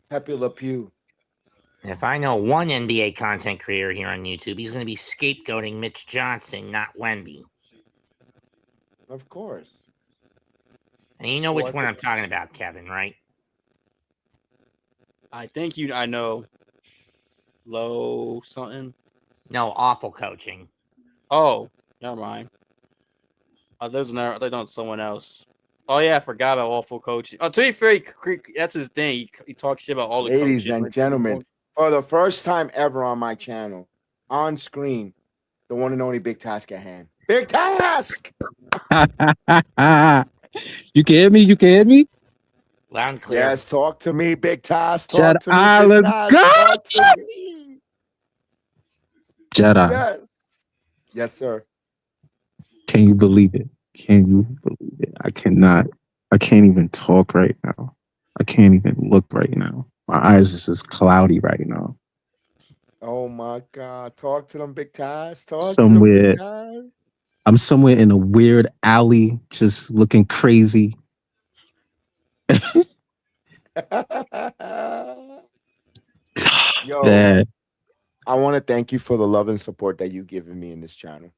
Pepe Le Pew. If I know one NBA content creator here on YouTube, he's going to be scapegoating Mitch Johnson, not Wemby. Of course. And you know which one I'm talking about, Kevin, right? I think I know. Low something. No, awful coaching. Oh, never mind. Those are they don't someone else. Oh yeah, I forgot about awful coaching. Oh, to be fair, that's his thing. He talks shit about all the Ladies coaches. and gentlemen, for the first time ever on my channel, on screen, the one and only Big Task at hand. Big Task! You can hear me? You can hear me? Loud and clear. Yes, talk to me, Big Task. Jedi, Talk to me, Big let's Task. go! Talk to me. Jedi, Yes. Yes, sir. can you believe it? Can you believe it? I cannot. I can't even talk right now. I can't even look right now. My eyes is just cloudy right now. Oh my God. Talk to them, Big Task. Talk Somewhere, to them, Big I'm somewhere in a weird alley, just looking crazy. Task. Yo, That I want to thank you for the love and support that you've given me in this channel.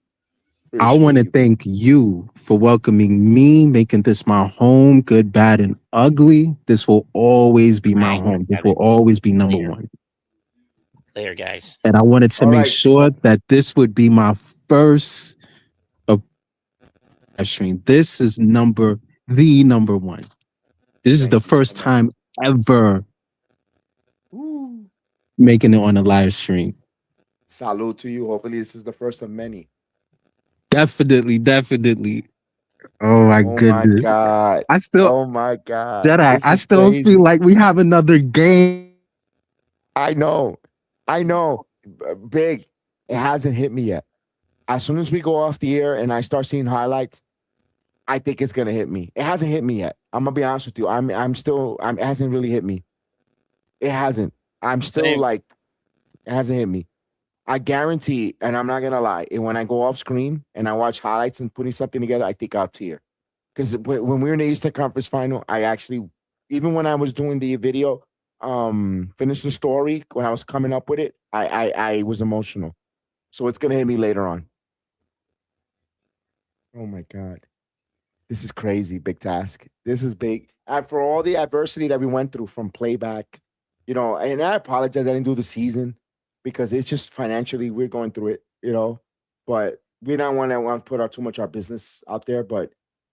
I want to Appreciate you. thank you for welcoming me, making this my home, good, bad, and ugly. This will always be my Thank you, home. This Kevin. will always be number Later. one. Later, guys. And I wanted to All make right. sure that this would be my first stream. This is the number one. This is Thank the you so first much. time ever Woo. making it on a live stream. Salute to you. Hopefully, this is the first of many. Definitely. Oh my Oh my goodness. God. I still, Oh my God. Jedi, This I is still crazy. feel like we have another game. I know. Big. It hasn't hit me yet. As soon as we go off the air and I start seeing highlights, I think it's gonna hit me. It hasn't hit me yet. I'm gonna be honest with you. It hasn't really hit me. It hasn't. I'm still Same. like, it hasn't hit me. I guarantee, and I'm not gonna lie, when I go off screen and I watch highlights and putting something together, I think I'll tear. Because when we were in the Eastern Conference Final, I actually, even when I was doing the video, finish the story, when I was coming up with it, I was emotional. So it's gonna hit me later on. Oh my God. This is crazy, Big Task. This is big. For all the adversity that we went through from playback, and I apologize, I didn't do the season because it's just financially we're going through it. But we don't want to put too much our business out there, but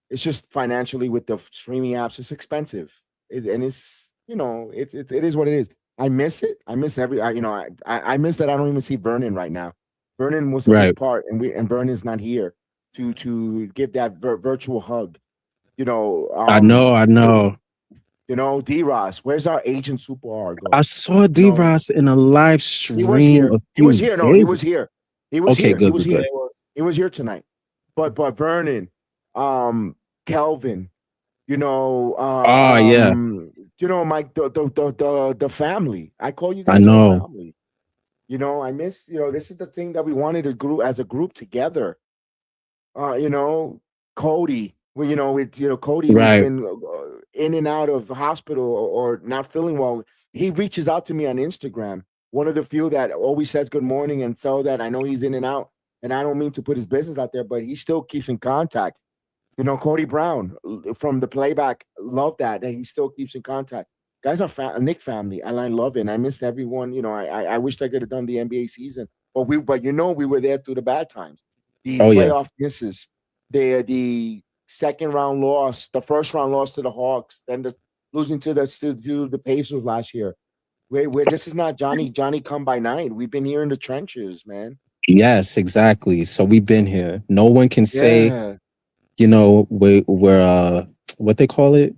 it's just financially with the streaming apps, it's expensive. And it's, it is what it is. I miss it. I miss I miss that I don't even see Vernon right now. Vernon was a Right. big part, and Vernon's not here to give that virtual hug. I know. D-Ross, where's our agent Super Argo? I saw D-Ross in a live He was stream here. a He was few here. No, he days was ago. here. He was Okay, here. good, He was good, here. good. He was here tonight. But Vernon, Kelvin, Oh, yeah. Mike, the family. I call you I guys our know. family. I miss, this is the thing that we wanted to group as a group together. Cody, Cody who's Right. been in and out of the hospital or not feeling well. He reaches out to me on Instagram one of the few that always says good morning, and so that I know he's in and out. And I don't mean to put his business out there, but he still keeps in contact. You know, Cody Brown from the playback, love that he still keeps in contact. Guys are a Nick family, and I love it. And I missed everyone. You know, I wished I could have done the NBA season, but you know, we were there through the bad times, the Oh yeah. playoff misses, the second round loss, the first round loss to the Hawks, then losing to the Pacers last year. Where this is not Johnny come by night. We've been here in the trenches, man. Yes, exactly. So we've been here. No one can say, Yeah. you know, we're what they call it,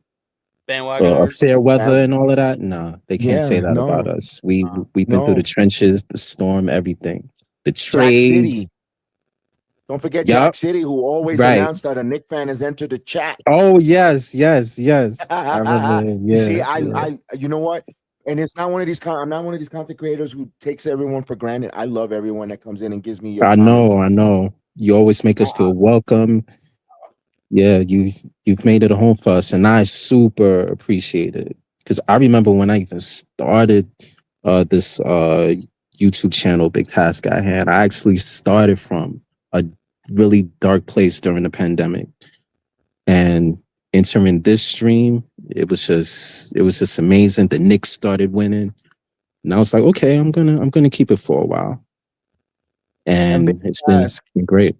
Bandwagoners. fair weather and all of that. Nah, they can't say Yeah, that about no, us. We've been through the no. trenches, the storm, everything, the Jack trades. City. Don't forget Yup. Jack City, who always Right. announced that a Knick fan has entered the chat. Oh yes, yes, yes. I remember. You Yeah, see, yeah. you know what? And it's not one of these. I'm not one of these content creators who takes everyone for granted. I love everyone that comes in and gives me your I comments. know, I know. You always make us feel welcome. Yeah, you've made it a home for us, and I super appreciate it. Because I remember when I even started this YouTube channel, Big Task I had, I actually started from a really dark place during the pandemic. And entering this stream, it was just amazing. The Knicks started winning. And I was like, okay, I'm gonna keep it for a while. And And it's been great.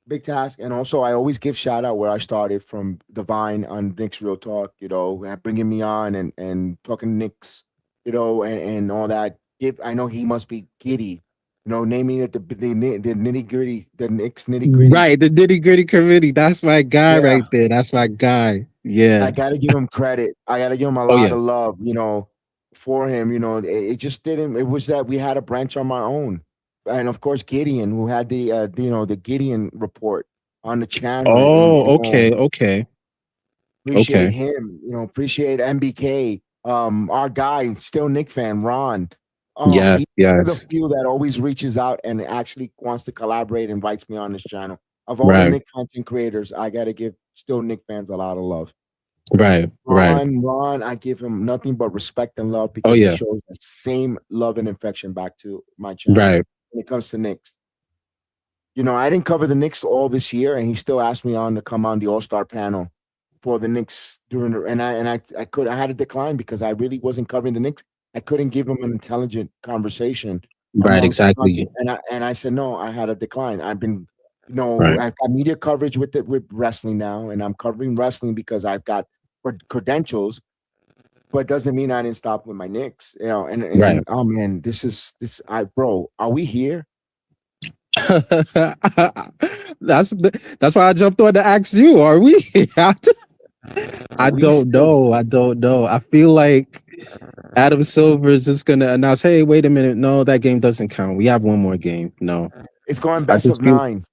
big task. And also, I always give shout out where I started from Divine on Knicks Real Talk, you know, bringing me on and talking Knicks, you know, and all that. I know he must be giddy, you know, naming it the nitty gritty, the Knicks nitty gritty. Right, the nitty gritty committee. That's my guy Yeah. right there. That's my guy. Yeah. I gotta give him credit. I gotta give him a Oh lot yeah. of love, you know, for him. You know, it just didn't. It was that we had a branch on my own, and of course Gideon, who had the you know, the Gideon report on the channel, and Oh, you know, okay, okay, appreciate okay. him. You know, appreciate MBK. Our guy, still Nick fan, Ron. Yeah, He's one of the yes. few that always reaches out and actually wants to collaborate, invites me on this channel. Of all the Right, Nick content creators, I gotta give still Nick fans a lot of love. right, right. Ron, I give him nothing but respect and love Oh because he yeah. shows the same love and affection back to my channel Right. when it comes to Knicks. You know, I didn't cover the Knicks all this year, and he still asked me on to come on the All-Star panel for the Knicks during the, and I had to decline because I really wasn't covering the Knicks. I couldn't give him an intelligent conversation Right, amongst the exactly. content, and I said no. I had to decline. I've been, you know, Right. I've got media coverage with wrestling now, and I'm covering wrestling because I've got credentials, but it doesn't mean I didn't stop with my Knicks. You know, Right. and oh man, bro, are we here? That's why I jumped on to ask you. Are we? I We don't still know. I don't know. I feel like Adam Silver is just gonna announce, "Hey, wait a minute. No, that game doesn't count. We have one more game." No, it's going I best just of feel. 9.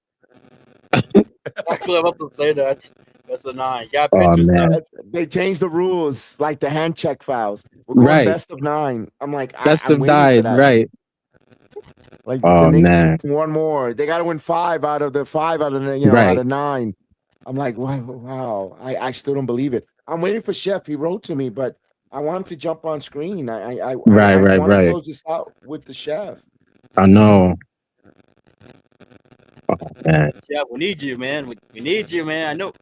Actually, I'm about to say that. That's a 9. You got Oh pictures now. man. They changed the rules, like the hand check fouls. We're going Right. best of 9. I'm like, Best I'm of waiting for 9. that. Right. Like the Oh Knicks, man. one more. They got to win 5 out of the out Right. of 9. I'm like, wow. I still don't believe it. I'm waiting for Chef. He wrote to me, but I want him to jump on screen. I Right. Right. want to Right. close this out with the Chef. I know. Oh man. Yeah, we need you, man. We need you, man. I know.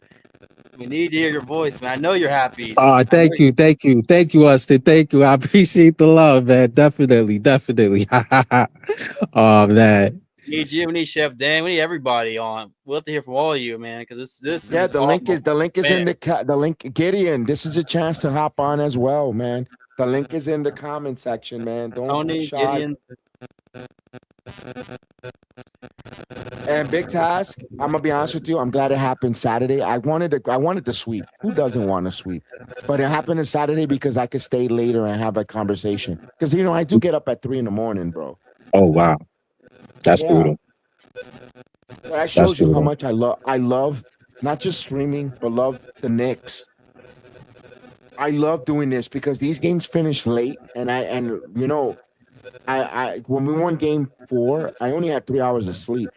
We need to hear your voice, man. I know you're happy. Oh, thank you, Austin. Thank you. I appreciate the love, man. Definitely, definitely. Oh man. We need you. We need Chef Dan. We need everybody on. We'll have to hear from all of you, man, because this Yeah, is the link is man. in the link. Gideon, this is a chance to hop on as well, man. The link is in the comment section, man. Don't Tony, be shy. Gideon. And big task. I'm gonna be honest with you. I'm glad it happened Saturday. I wanted to sweep. Who doesn't want to sweep? But it happened on Saturday because I could stay later and have a conversation. Because you know I do get up at 3 a.m, bro. Oh wow. That's brutal. But that shows you how much I love not just streaming, but love the Knicks. I love doing this because these games finish late, and you know, I when we won game 4, I only had 3 hours of sleep.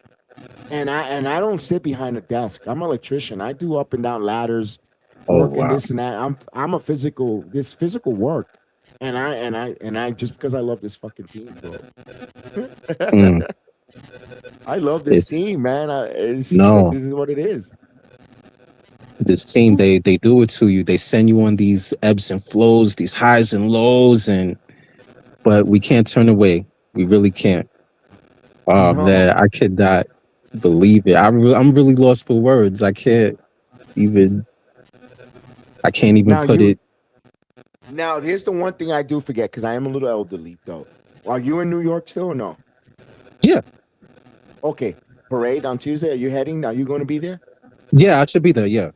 And I don't sit behind a desk. I'm an electrician. I do up and down ladders, Oh work and wow. this and that. I'm a physical work. And I just because I love this fucking team, bro. Mm. I love this It's team, man. It's just like no, this is what it is. this team, they do it to you. They send you on these ebbs and flows, these highs and lows, but we can't turn away. We really can't. Oh No. man, I could not believe it. I'm really lost for words. Even I can't even Now put it. now here's the one thing I do forget because I am a little elderly though. Are you in New York still or no? Yeah, Okay. Parade on Tuesday. Are you heading? Are you going to be there? yeah, I should be there. Yeah,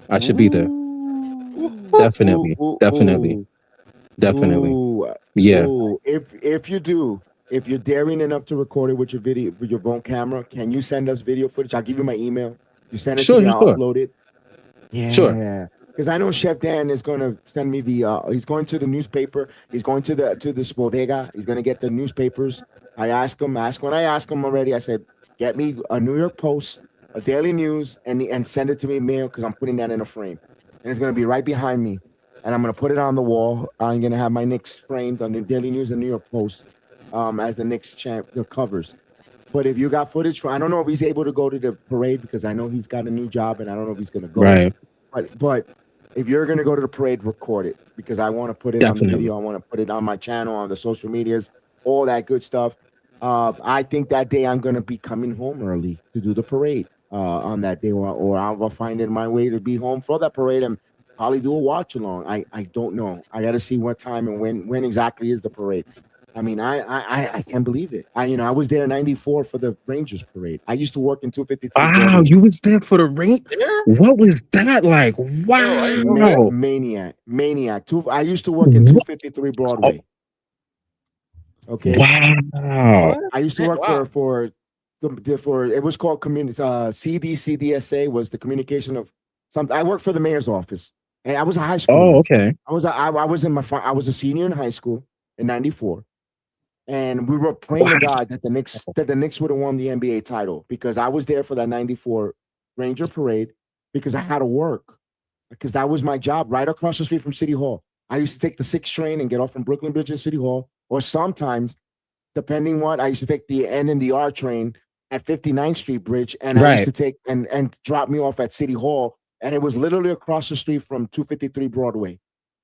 I should be there. Ooh, Definitely, ooh, definitely, ooh, definitely. ooh, Yeah, ooh. If you do, if you're daring enough to record it with your video with your phone camera, can you send us video footage? I'll give you my email. You send it to sure, me, sure, I'll sure. upload it. Sure. Yeah. Because I know Chef Dan is gonna send me the he's going to the newspaper, he's going to the bodega, he's gonna get the newspapers. I asked him already, I said, get me a New York Post, a Daily News, and send it to me mail because I'm putting that in a frame. And it's gonna be right behind me. And I'm gonna put it on the wall. I'm gonna have my Knicks framed on the Daily News and New York Post as the Knicks the covers. But if you got footage I don't know if he's able to go to the parade because I know he's got a new job and I don't know if he's gonna go. Right. But if you're gonna go to the parade, record it because I want to put it on the Definitely. video. I want to put it on my channel, on the social medias, all that good stuff. I think that day I'm gonna be coming home early to do the parade on that day, or I'll find it my way to be home for that parade and probably do a watch along. I don't know. I got to see what time and when exactly is the parade. I mean, I can't believe it. I was there in '94 for the Rangers parade. I used to work in 253 Wow, Broadway. you was there for the ring. Yeah. What was that like? Oh, I didn't know that. Wow. Maniac. I used to work in What? 253 Oh, Broadway. Okay, wow. What? I used to Man, work wow. for it was called community CDSA was the communication of something. I worked for the mayor's office, and I was a high Oh, schooler. okay. I was I was a senior in high school in '94, and we were praying Wow. to God that the Knicks would have won the NBA title because I was there for that '94 Ranger parade because I had to work because that was my job right across the street from City Hall. I used to take the 6 train and get off from Brooklyn Bridge in City Hall, or sometimes, depending what, I used to take the N and the R train at 59th Street Bridge, and I used Right. to take and drop me off at City Hall, and it was literally across the street from 253 Broadway,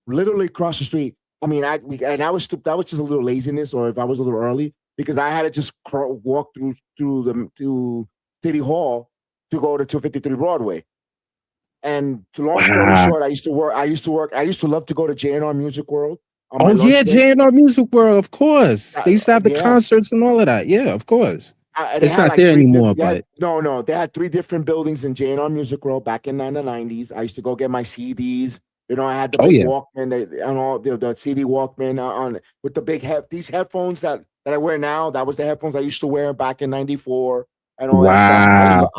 literally across the street. I mean, and I was that was just a little laziness, or if I was a little early, because I had to just walk to City Hall to go to 253 Broadway. And to long story Wow. short, I used to love to go to JNR Music World on my Oh lunch yeah, break. JNR Music World, of course. They used to have the Yeah, concerts and all of that. Yeah, of course. they It's had not like there anymore, yeah, but no, they had 3 different buildings in JNR Music World back in the '90s. I used to go get my CDs. I had the oh big yeah. Walkman and all the CD Walkman on with the big these headphones that I wear now. That was the headphones I used to wear back in '94 and all that stuff. Wow.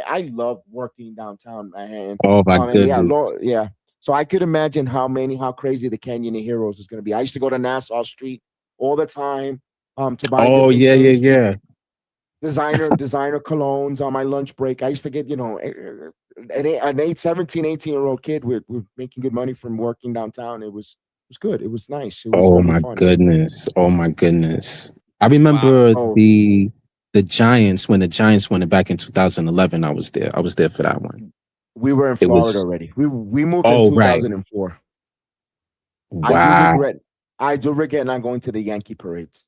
I love working downtown Manhattan. Oh my And yeah, goodness. yeah. So I could imagine how crazy the Canyon of Heroes is going to be. I used to go to Nassau Street all the time to buy Oh different yeah, yeah, things, yeah. designer colognes on my lunch break. I used to get, an 18-year-old kid with making good money from working downtown. It was good. It was nice. It was Oh very my fun. goodness. Oh my goodness. I Wow. remember Oh, the Giants when the Giants won it back in 2011. I was there. I was there for that one. we were in It Florida was already. We moved in oh right. 2004. I do Wow. regret I do regret not going to the Yankee parades.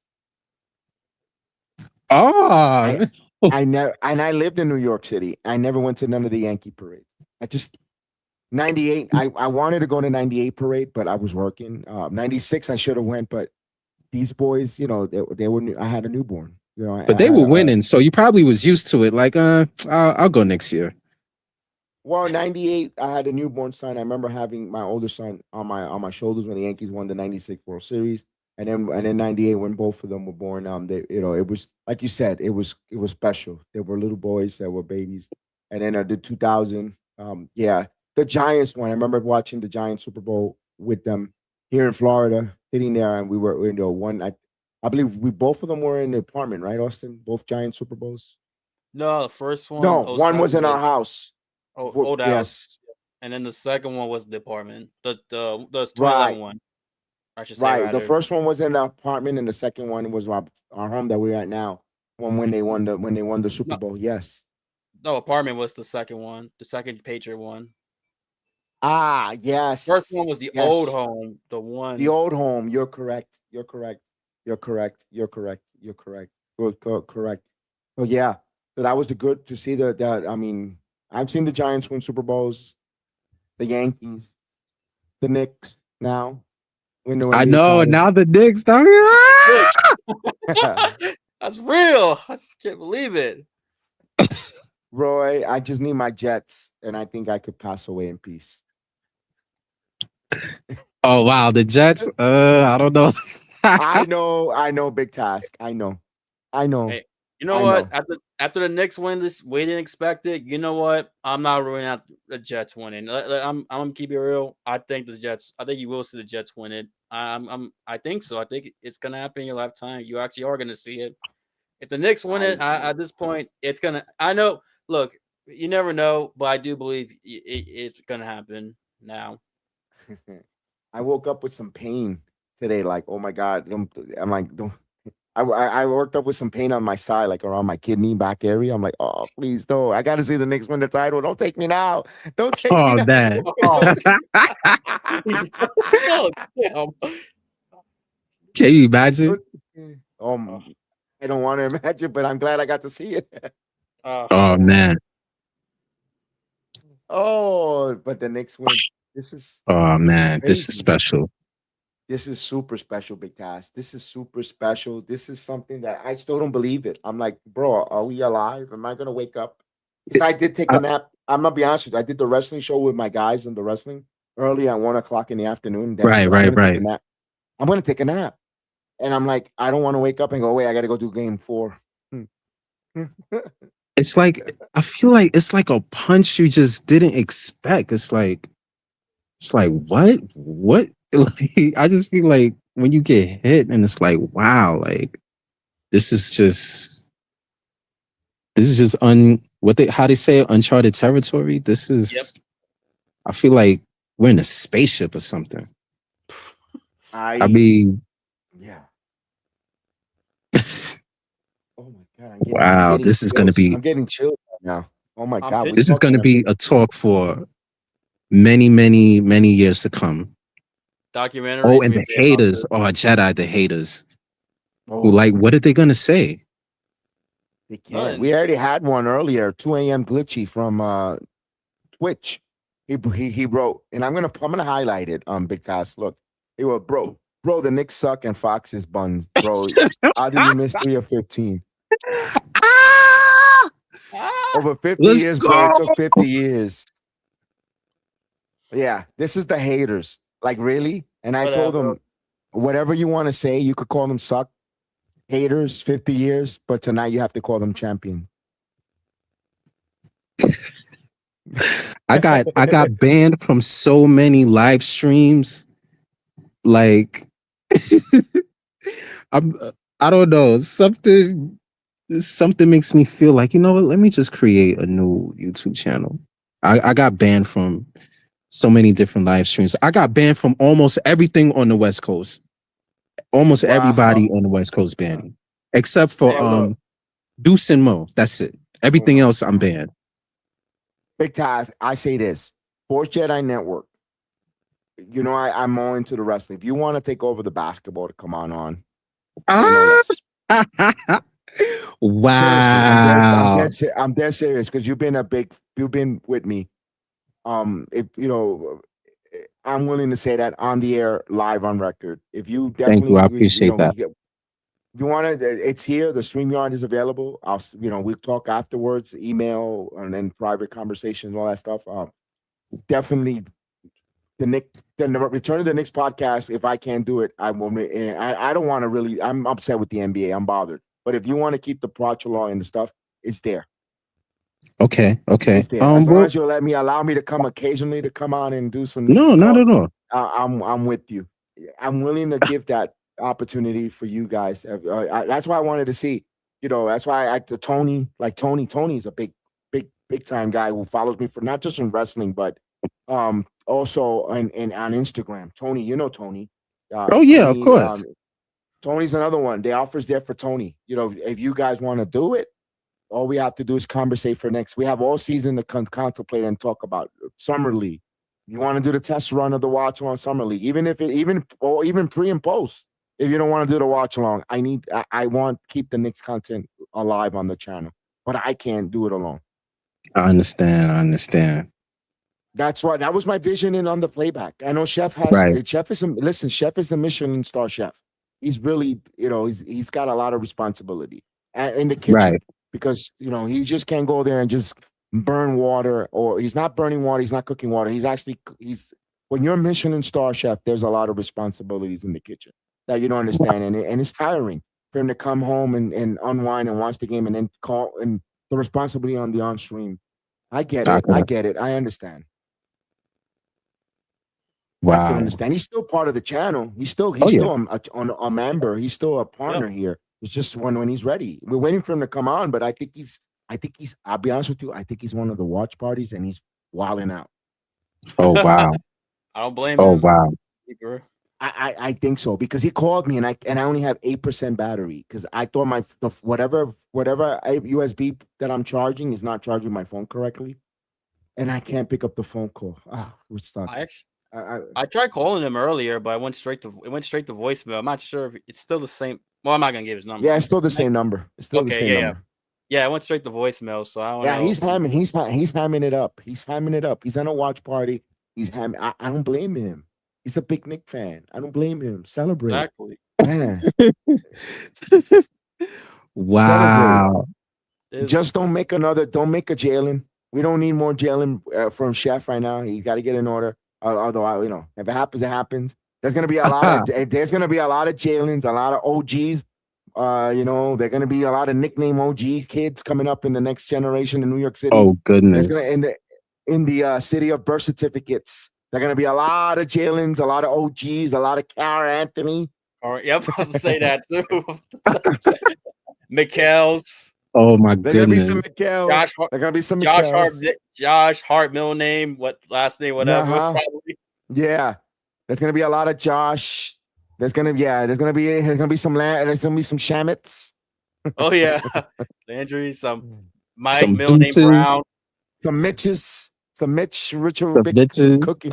I Oh I never and I lived in New York City. I never went to none of the Yankee parades. I just 98. I wanted to go to 98 parade, but I was working. 96 I should have went, but these boys, they were I had a newborn. but I they had were a winning, so you probably was used to it. Like, I'll go next year. well, 98 I had a newborn son. I remember having my older son on my shoulders when the Yankees won the 96 World Series. And then 98 when both of them were born, it was like you said, it was special. They were little boys that were babies. And then the 2000, yeah, the Giants one. I remember watching the Giants Super Bowl with them here in Florida, sitting there, and we were, one. I believe we both of them were in the apartment, right, Austin? Both Giant Super Bowls. No, the first No, one, one was 07 in was our house. old house, Yes, and then the second one was the apartment. The 2011 right. one. I should say Right. The rather. first one was in the apartment, and the second one was our home that we're at now. When they won the Super No, Bowl. Yes. no, apartment was the second one, the second Patriot one. Ah, First one was yes. the old Yes. home, the The one. old home. You're correct. You're correct. You're correct. You're correct. You're correct. Correct. So yeah. So that was the good to see that. I mean, I've seen the Giants win Super Bowls, the Yankees, the Knicks now win the I NBA know title. now the Knicks. Six. That's real. I just can't believe it. Roy, I just need my Jets, and I think I could pass away in peace. Oh wow, the Jets. I don't know. I know, big task. I know. Hey, you know I what? know. After the Knicks win this, we didn't expect it. You know what? I'm not ruling out the Jets winning. I'm gonna keep it real. I think the Jets. I think you will see the Jets win it. I think so. I think it's gonna happen in your lifetime. You actually are gonna see it. If the Knicks win it, at this point, it's gonna. I know. Look, you never know, but I do believe it's gonna happen now. I woke up with some pain today. Like, oh my god, I'm like, don't. I woke up with some pain on my side, like around my kidney back area. I'm like, oh, please don't. I got to see the Knicks win the title. Don't take me now. Don't take me Oh now. man. Oh, oh damn. Can you imagine? Um, I don't want to imagine, but I'm glad I got to see it. Oh man. Oh, but the Knicks win. This is Oh this is man. This is crazy. special. This is super special, Big Task. This is super special. This is something that I still don't believe it. I'm like, bro, are we alive? Am I gonna wake up? Because I did take a nap. I'm gonna be honest with you. I did the wrestling show with my guys in the wrestling early at 1 o'clock in the afternoon. Then I Right, said, I'm right, gonna take a right. nap. I'm gonna take a nap. And I'm like, I don't want to wake up and go, wait, I gotta go do game 4. It's like I feel like it's like a punch you just didn't expect. It's like what? What? Like I just feel like when you get hit and it's like, wow, like this is just what they how they say it, uncharted territory. This Yep. is I feel like we're in a spaceship or something. I mean, yeah. Oh my god, wow, this is gonna be I'm getting chills right now. Oh my I'm god, we this is talked gonna about be a talk for many, many, many years to come. Documentary Oh, is and gonna the be about haters, this. oh Jedi, the haters. Who Oh, like what are they gonna say? they can't. None. We already had one earlier, 2 a.m. glitchy from Twitch. He wrote, and I'm gonna highlight it. Big Task. Look, he wrote, bro, the Knicks suck and Fox is buns, bro. How do you miss 3 of 15? Ah! Over 50 Let's years, bro. It go. took 50 years. Yeah, this is the haters. Like, really? And I told Whatever. them, whatever you want to say, you could call them suck haters, 50 years, but tonight you have to call them champion. I got banned from so many live streams. Like I'm I don't know. Something makes me feel like, you know what, let me just create a new YouTube channel. I got banned from so many different live streams. I got banned from almost everything on the West Coast. Almost Wow. everybody on the West Coast banned me. Except for Hey, look. Deuce and Mo. That's it. Oh Everything my else I'm God. banned. Big Task, I say this. Sports Jedi Network. You know, I'm more into the wrestling. If you want to take over the basketball to come on. Say no less. Seriously, Wow. I'm dead serious because you've been with me. If you know, I'm willing to say that on the air, live on record. If you Thank you. I definitely, appreciate that. if you want to, it's here. The StreamYard is available. We talk afterwards, email, and then private conversations, and all that stuff. Definitely the return of the Knicks podcast. If I can't do it, I will. I don't want to really. I'm upset with the NBA. I'm bothered. But if you want to keep the Proch law and the stuff, it's there. Okay. It's there. As long Well, as you'll allow me to come occasionally to come on and do some Knicks no, not talk, at all. I'm with you. I'm willing to give that opportunity for you guys. That's why I wanted to see. That's why Tony's a big time guy who follows me for not just in wrestling, but also on Instagram. Tony, Tony. Oh yeah, of course. Tony's another one. The offer's there for Tony. You know, if you guys want to do it, all we have to do is conversate for next. We have all season to contemplate and talk about summer league. You want to do the test run of the watch along summer league, even if it even pre and post. If you don't want to do the watch along, I want to keep the Knicks content alive on the channel, but I can't do it alone. I understand. That was my vision on the playback. I know Chef is a Michelin star chef. He's really, he's got a lot of responsibility in the kitchen. Right. Because, he just can't go there and just burn water, or he's not burning water. He's not cooking water. When you're a Michelin star chef, there's a lot of responsibilities in the kitchen that you don't understand. And it's tiring for him to come home and unwind and watch the game and then call, and the responsibility on the on-stream. I get it. I understand. Wow. I can understand. He's still part of the channel. He's still a member. He's still a partner here. It's just when he's ready. We're waiting for him to come on, but I think he's. I'll be honest with you. I think he's one of the watch parties, and he's wilding out. Oh wow! I don't blame him. Oh wow! I think so, because he called me and I only have 8% battery, because I thought whatever USB that I'm charging is not charging my phone correctly, and I can't pick up the phone call. We're stuck. I tried calling him earlier, but it went straight to voicemail. I'm not sure if it's still the same. Well, I'm not gonna give his number. Yeah, it's still the same number. It's still the same number. Yeah, it went straight to voicemail. So I don't know. He's hamming it up. He's hamming it up. He's on a watch party. He's hamming. I don't blame him. He's a big Knicks fan. I don't blame him. Celebrate. Exactly. Man. Wow. Celebrate. Just don't make a Jalen. We don't need more Jalen from Chef right now. He's got to get in order. Although, if it happens, it happens. There's gonna be a lot of Jalen's, a lot of OGs. There are gonna be a lot of nickname OGs kids coming up in the next generation in New York City. Oh goodness! In the city of birth certificates, there are gonna be a lot of Jalen's, a lot of OGs, a lot of Cara Anthony. All right, yep, I was to say that too. Mikkel's. Oh my goodness! There's gonna be some Mikkel. There's gonna be some Josh Hart, middle name, what last name, whatever. Probably. Yeah, there's gonna be a lot of Josh. There's gonna be some Shamits. Oh yeah, Landry, some Mike, middle name Brown, some Mitches, some Mitch, Richard Cookie.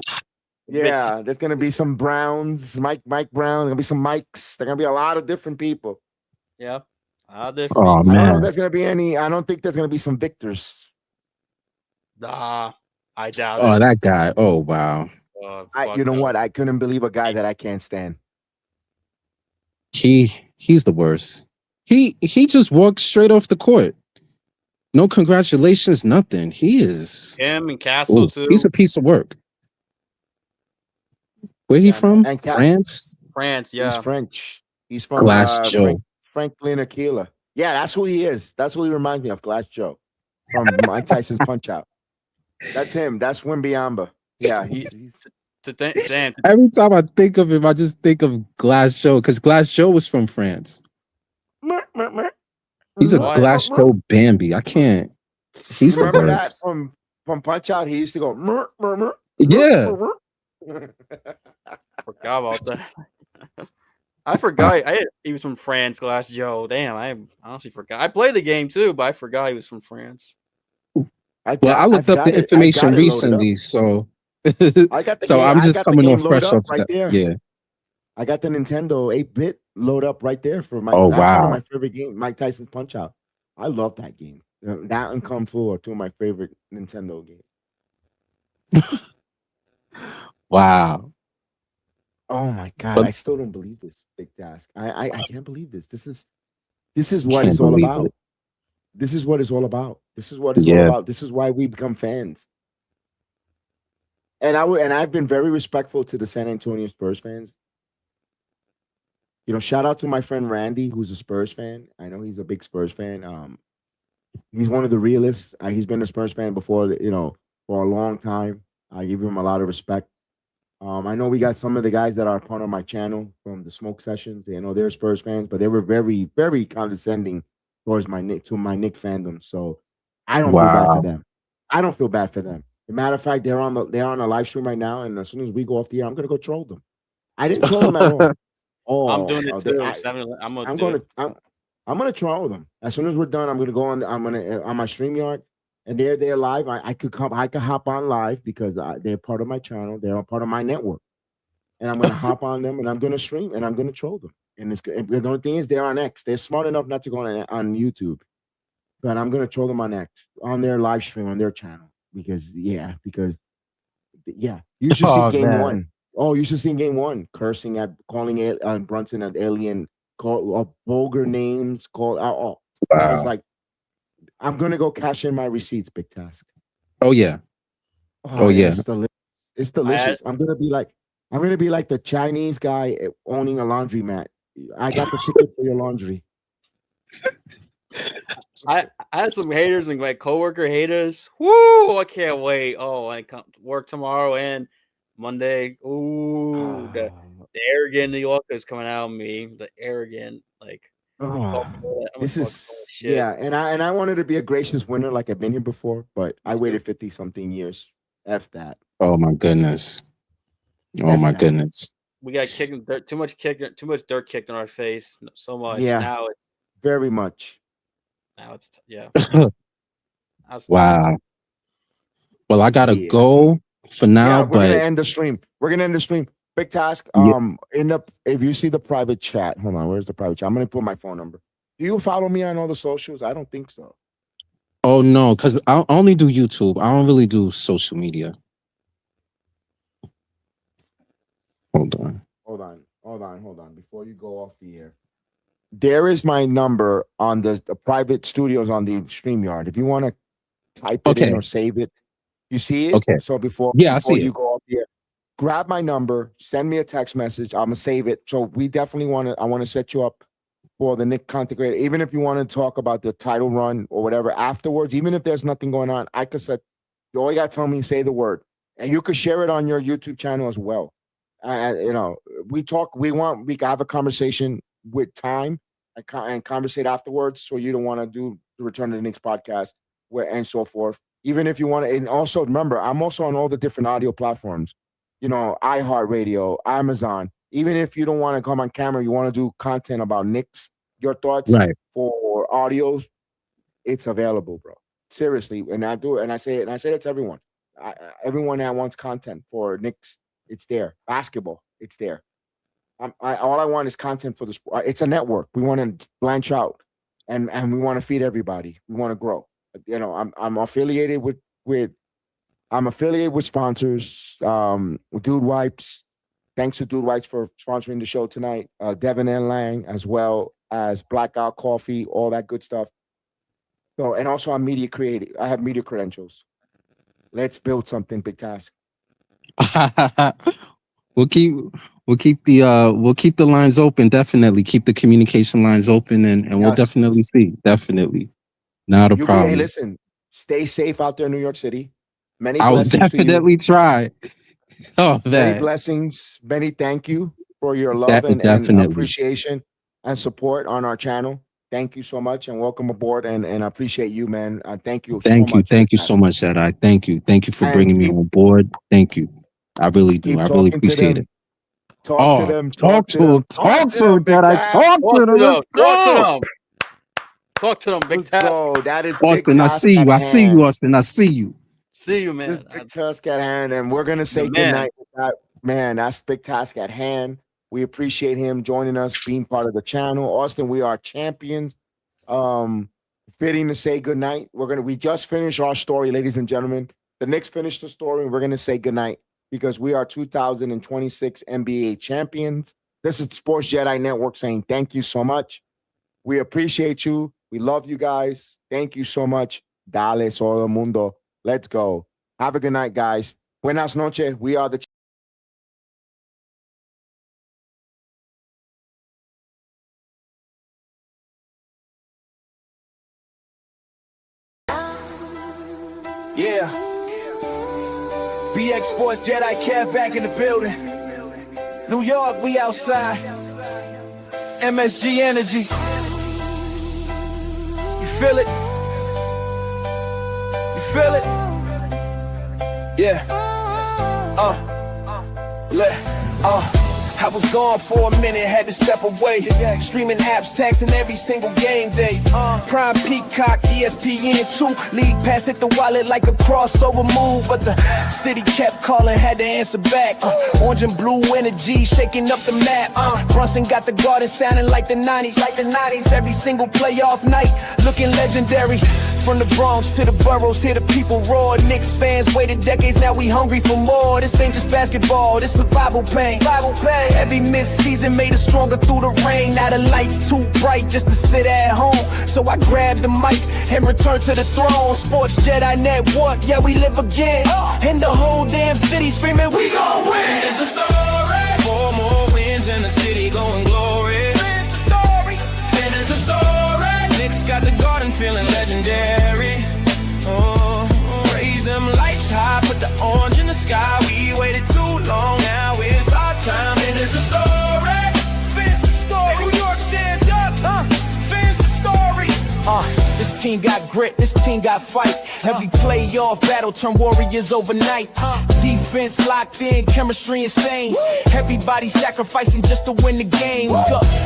Yeah, there's gonna be some Browns, Mike Brown. There's gonna be some Mikes. There's gonna be a lot of different people. Yeah, oh man, I don't know if there's gonna be any. I don't think there's gonna be some Victors. Nah, I doubt it. Oh, that guy. Oh wow. You know what? I couldn't believe a guy that I can't stand. He's the worst. He just walked straight off the court. No congratulations, nothing. He is him and Castle too. He's a piece of work. Where he from? France. France, yeah. He's French. He's from Glass Joe. Franklin Aquila. Yeah, that's who he is. That's who he reminds me of. Glass Joe from Mike Tyson's Punch Out. That's him. That's Wimbyamba. Yeah, he's every time I think of him, I just think of Glass Joe, because Glass Joe was from France. He's a Glass Joe Bambi. I can't. He's the worst. That from Punch Out? He used to go. Yeah. I forgot about that. I forgot he was from France. Glass Joe. Damn, I honestly forgot. I played the game too, but I forgot he was from France. I looked up the information recently, so. I'm just coming on fresh off right there. Yeah, I got the Nintendo 8-bit load up right there for my. Oh that's wow! One of my favorite games, Mike Tyson's Punch Out. I love that game. That and Kung Fu are two of my favorite Nintendo games. Wow! Oh my god! I still don't believe this big task. I can't believe this. This is what it's all about. This is what it's all about. This is what it's all about. This is why we become fans. And I've been very respectful to the San Antonio Spurs fans. Shout out to my friend Randy, who's a Spurs fan. I know he's a big Spurs fan. He's one of the realists. He's been a Spurs fan before, for a long time. I give him a lot of respect. I know we got some of the guys that are part of my channel from the smoke sessions. They're Spurs fans, but they were very, very condescending towards my Knick fandom. So I don't feel bad for them. I don't feel bad for them. As a matter of fact, they're on a live stream right now, and as soon as we go off the air, I'm gonna go troll them. I didn't troll them at all. Oh, I'm doing it too. I'm gonna troll them as soon as we're done. I'm gonna go on. I'm gonna on my StreamYard, and they're live. I could hop on live because they're part of my channel. They're a part of my network, and I'm gonna hop on them and I'm gonna stream and I'm gonna troll them. And the only thing is they're on X. They're smart enough not to go on YouTube, but I'm gonna troll them on X on their live stream on their channel because you should see game one. Oh, you should see game one cursing at calling Brunson an alien, call vulgar names. I was like, I'm gonna go cash in my receipts. Big task. Oh yeah. Oh yeah. It's delicious. I'm gonna be like the Chinese guy owning a laundromat. I got the ticket for your laundry. I had some haters and my coworker haters. Woo! I can't wait. Oh, I come to work tomorrow and Monday. Ooh, the arrogant New Yorkers coming out of me. The arrogant, like. This is and I wanted to be a gracious winner like I've been here before, but I waited 50-something years. F that. Oh my goodness. Oh my goodness. We got too much dirt kicked in our face. So much. Yeah. Now it's very much. Now it's wow. Well, I gotta go for now, but we're gonna end the stream. Big task. If you see the private chat, hold on. Where's the private chat? I'm gonna put my phone number. Do you follow me on all the socials? I don't think so. Oh no, because I only do YouTube. I don't really do social media. Hold on. Before you go off the air, there is my number on the private studios on the StreamYard. If you want to type it in or save it, you see it. Okay. So before I see you it. go off the air, grab my number, send me a text message. I'm gonna save it. So we definitely I want to set you up for the Nick Contegrator. Even if you want to talk about the title run or whatever afterwards, even if there's nothing going on, I could set. You all you gotta tell me, say the word, and you could share it on your YouTube channel as well. We talk. We can have a conversation with time and conversate afterwards. So you don't want to do the Return to the Knicks podcast and so forth. Even if you want to, and also remember, I'm also on all the different audio platforms. iHeartRadio, Amazon. Even if you don't want to come on camera, you want to do content about Knicks, your thoughts for audios, it's available, bro. Seriously, and I do it, and I say it to everyone. Everyone that wants content for Knicks, it's there. Basketball, it's there. All I want is content for the sport. It's a network. We want to branch out, and we want to feed everybody. We want to grow. I'm affiliated with sponsors. Dude Wipes. Thanks to Dude Wipes for sponsoring the show tonight. Devin and Lang, as well as Blackout Coffee, all that good stuff. So, and also I'm media creative. I have media credentials. Let's build something, Big Task. We'll keep the lines open. Definitely keep the communication lines open, and we'll definitely see. Definitely, not a problem. Hey, listen, stay safe out there in New York City. Many I will blessings definitely try. Oh, man. Many blessings. Many thank you for your love and appreciation and support on our channel. Thank you so much and welcome aboard. And I appreciate you, man. Thank you so much. Thank you so much, Jedi. Thank you for bringing me on board. Thank you. I really do. I really appreciate it. Talk to them. Talk to them, Jedi. Talk to them. Let's go. Talk to them, Big Task. That is Austin. I see you. Austin. I see you. See you, man. This Big Task at hand, and we're gonna say goodnight. Man, that's Big Task at hand. We appreciate him joining us, being part of the channel. Austin, we are champions. Fitting to say goodnight. We just finished our story, ladies and gentlemen. The Knicks finished the story, and we're gonna say goodnight because we are 2026 NBA champions. This is Sports Jedi Network saying thank you so much. We appreciate you. We love you guys. Thank you so much. Dale todo el mundo. Let's go. Have a good night, guys. Buenas noches. We are the Yeah. BX Sports Jedi Kev back in the building. New York, we outside. MSG Energy. You feel it? You feel it? Yeah. I was gone for a minute, had to step away. Streaming apps, taxing every single game day. Prime Peacock, ESPN2. League pass hit the wallet like a crossover move. But the city kept calling, had to answer back. Orange and blue energy, shaking up the map. Brunson got the garden sounding like the 90s. Every single playoff night, looking legendary. From the Bronx to the boroughs, hear the people roar. Knicks fans waited decades, now we hungry for more. This ain't just basketball, this survival pain. Every missed season made us stronger through the rain. Now the lights too bright just to sit at home. So I grabbed the mic and returned to the throne. Sports Jedi Network, yeah, we live again. And the whole damn city screaming, we gon' win. It's a story. 4 more wins and the city going glory. Finish the story. Finish the story. Knicks got the garden feeling legendary. Raise them lights high, put the orange in the sky. We waited too long, now it's our time. Finish the story. Finish the story. New York, stand up. Finish the story. This team got grit, this team got fight. Every playoff battle turn warriors overnight. Defense locked in, chemistry insane. Everybody sacrificing just to win the game.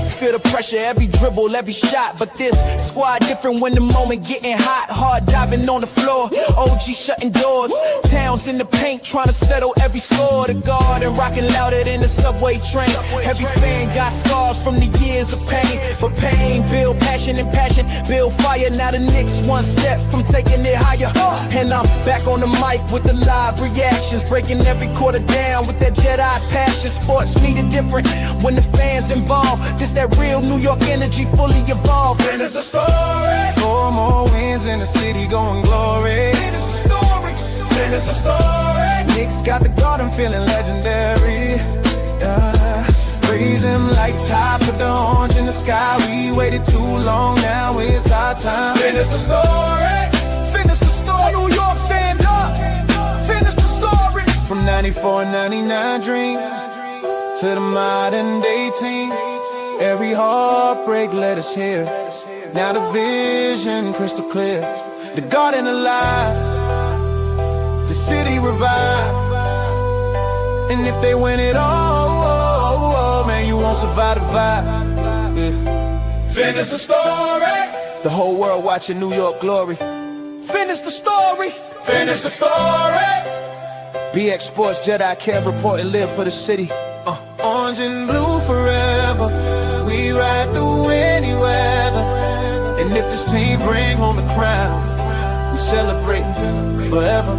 Feel the pressure, every dribble, every shot. But this squad different when the moment getting hot. Hard diving on the floor, OG shutting doors. Towns in the paint trying to settle every score. The Garden rocking louder than the subway train. Every fan got scars from the years of pain. But pain build passion and passion build fire. Now the Knicks one step from taking it higher. And I'm back on the mic with the live reactions, breaking every quarter down with that Jedi passion. Sports mean it different when the fans involved. This that real New York energy fully evolved. And it's a story. 4 more wins in the city going glory. Finish the story. Finish the story. Knicks got the garden feeling legendary. Raise them lights high, put the orange in the sky. We waited too long, now it's our time. Finish the story. Finish the story. New York, stand up. Finish the story. From 94 and 99 dream to the modern day team. Every heartbreak let us hear. Now the vision crystal clear. The garden alive, the city revived. And if they win it all, man, you won't survive the vibe. Yeah. Finish the story. The whole world watching New York glory. Finish the story. Finish the story. BX Sports Jedi Kev report and live for the city. Orange and blue forever. We ride through any weather. And if this team bring home the crown, we celebrate forever.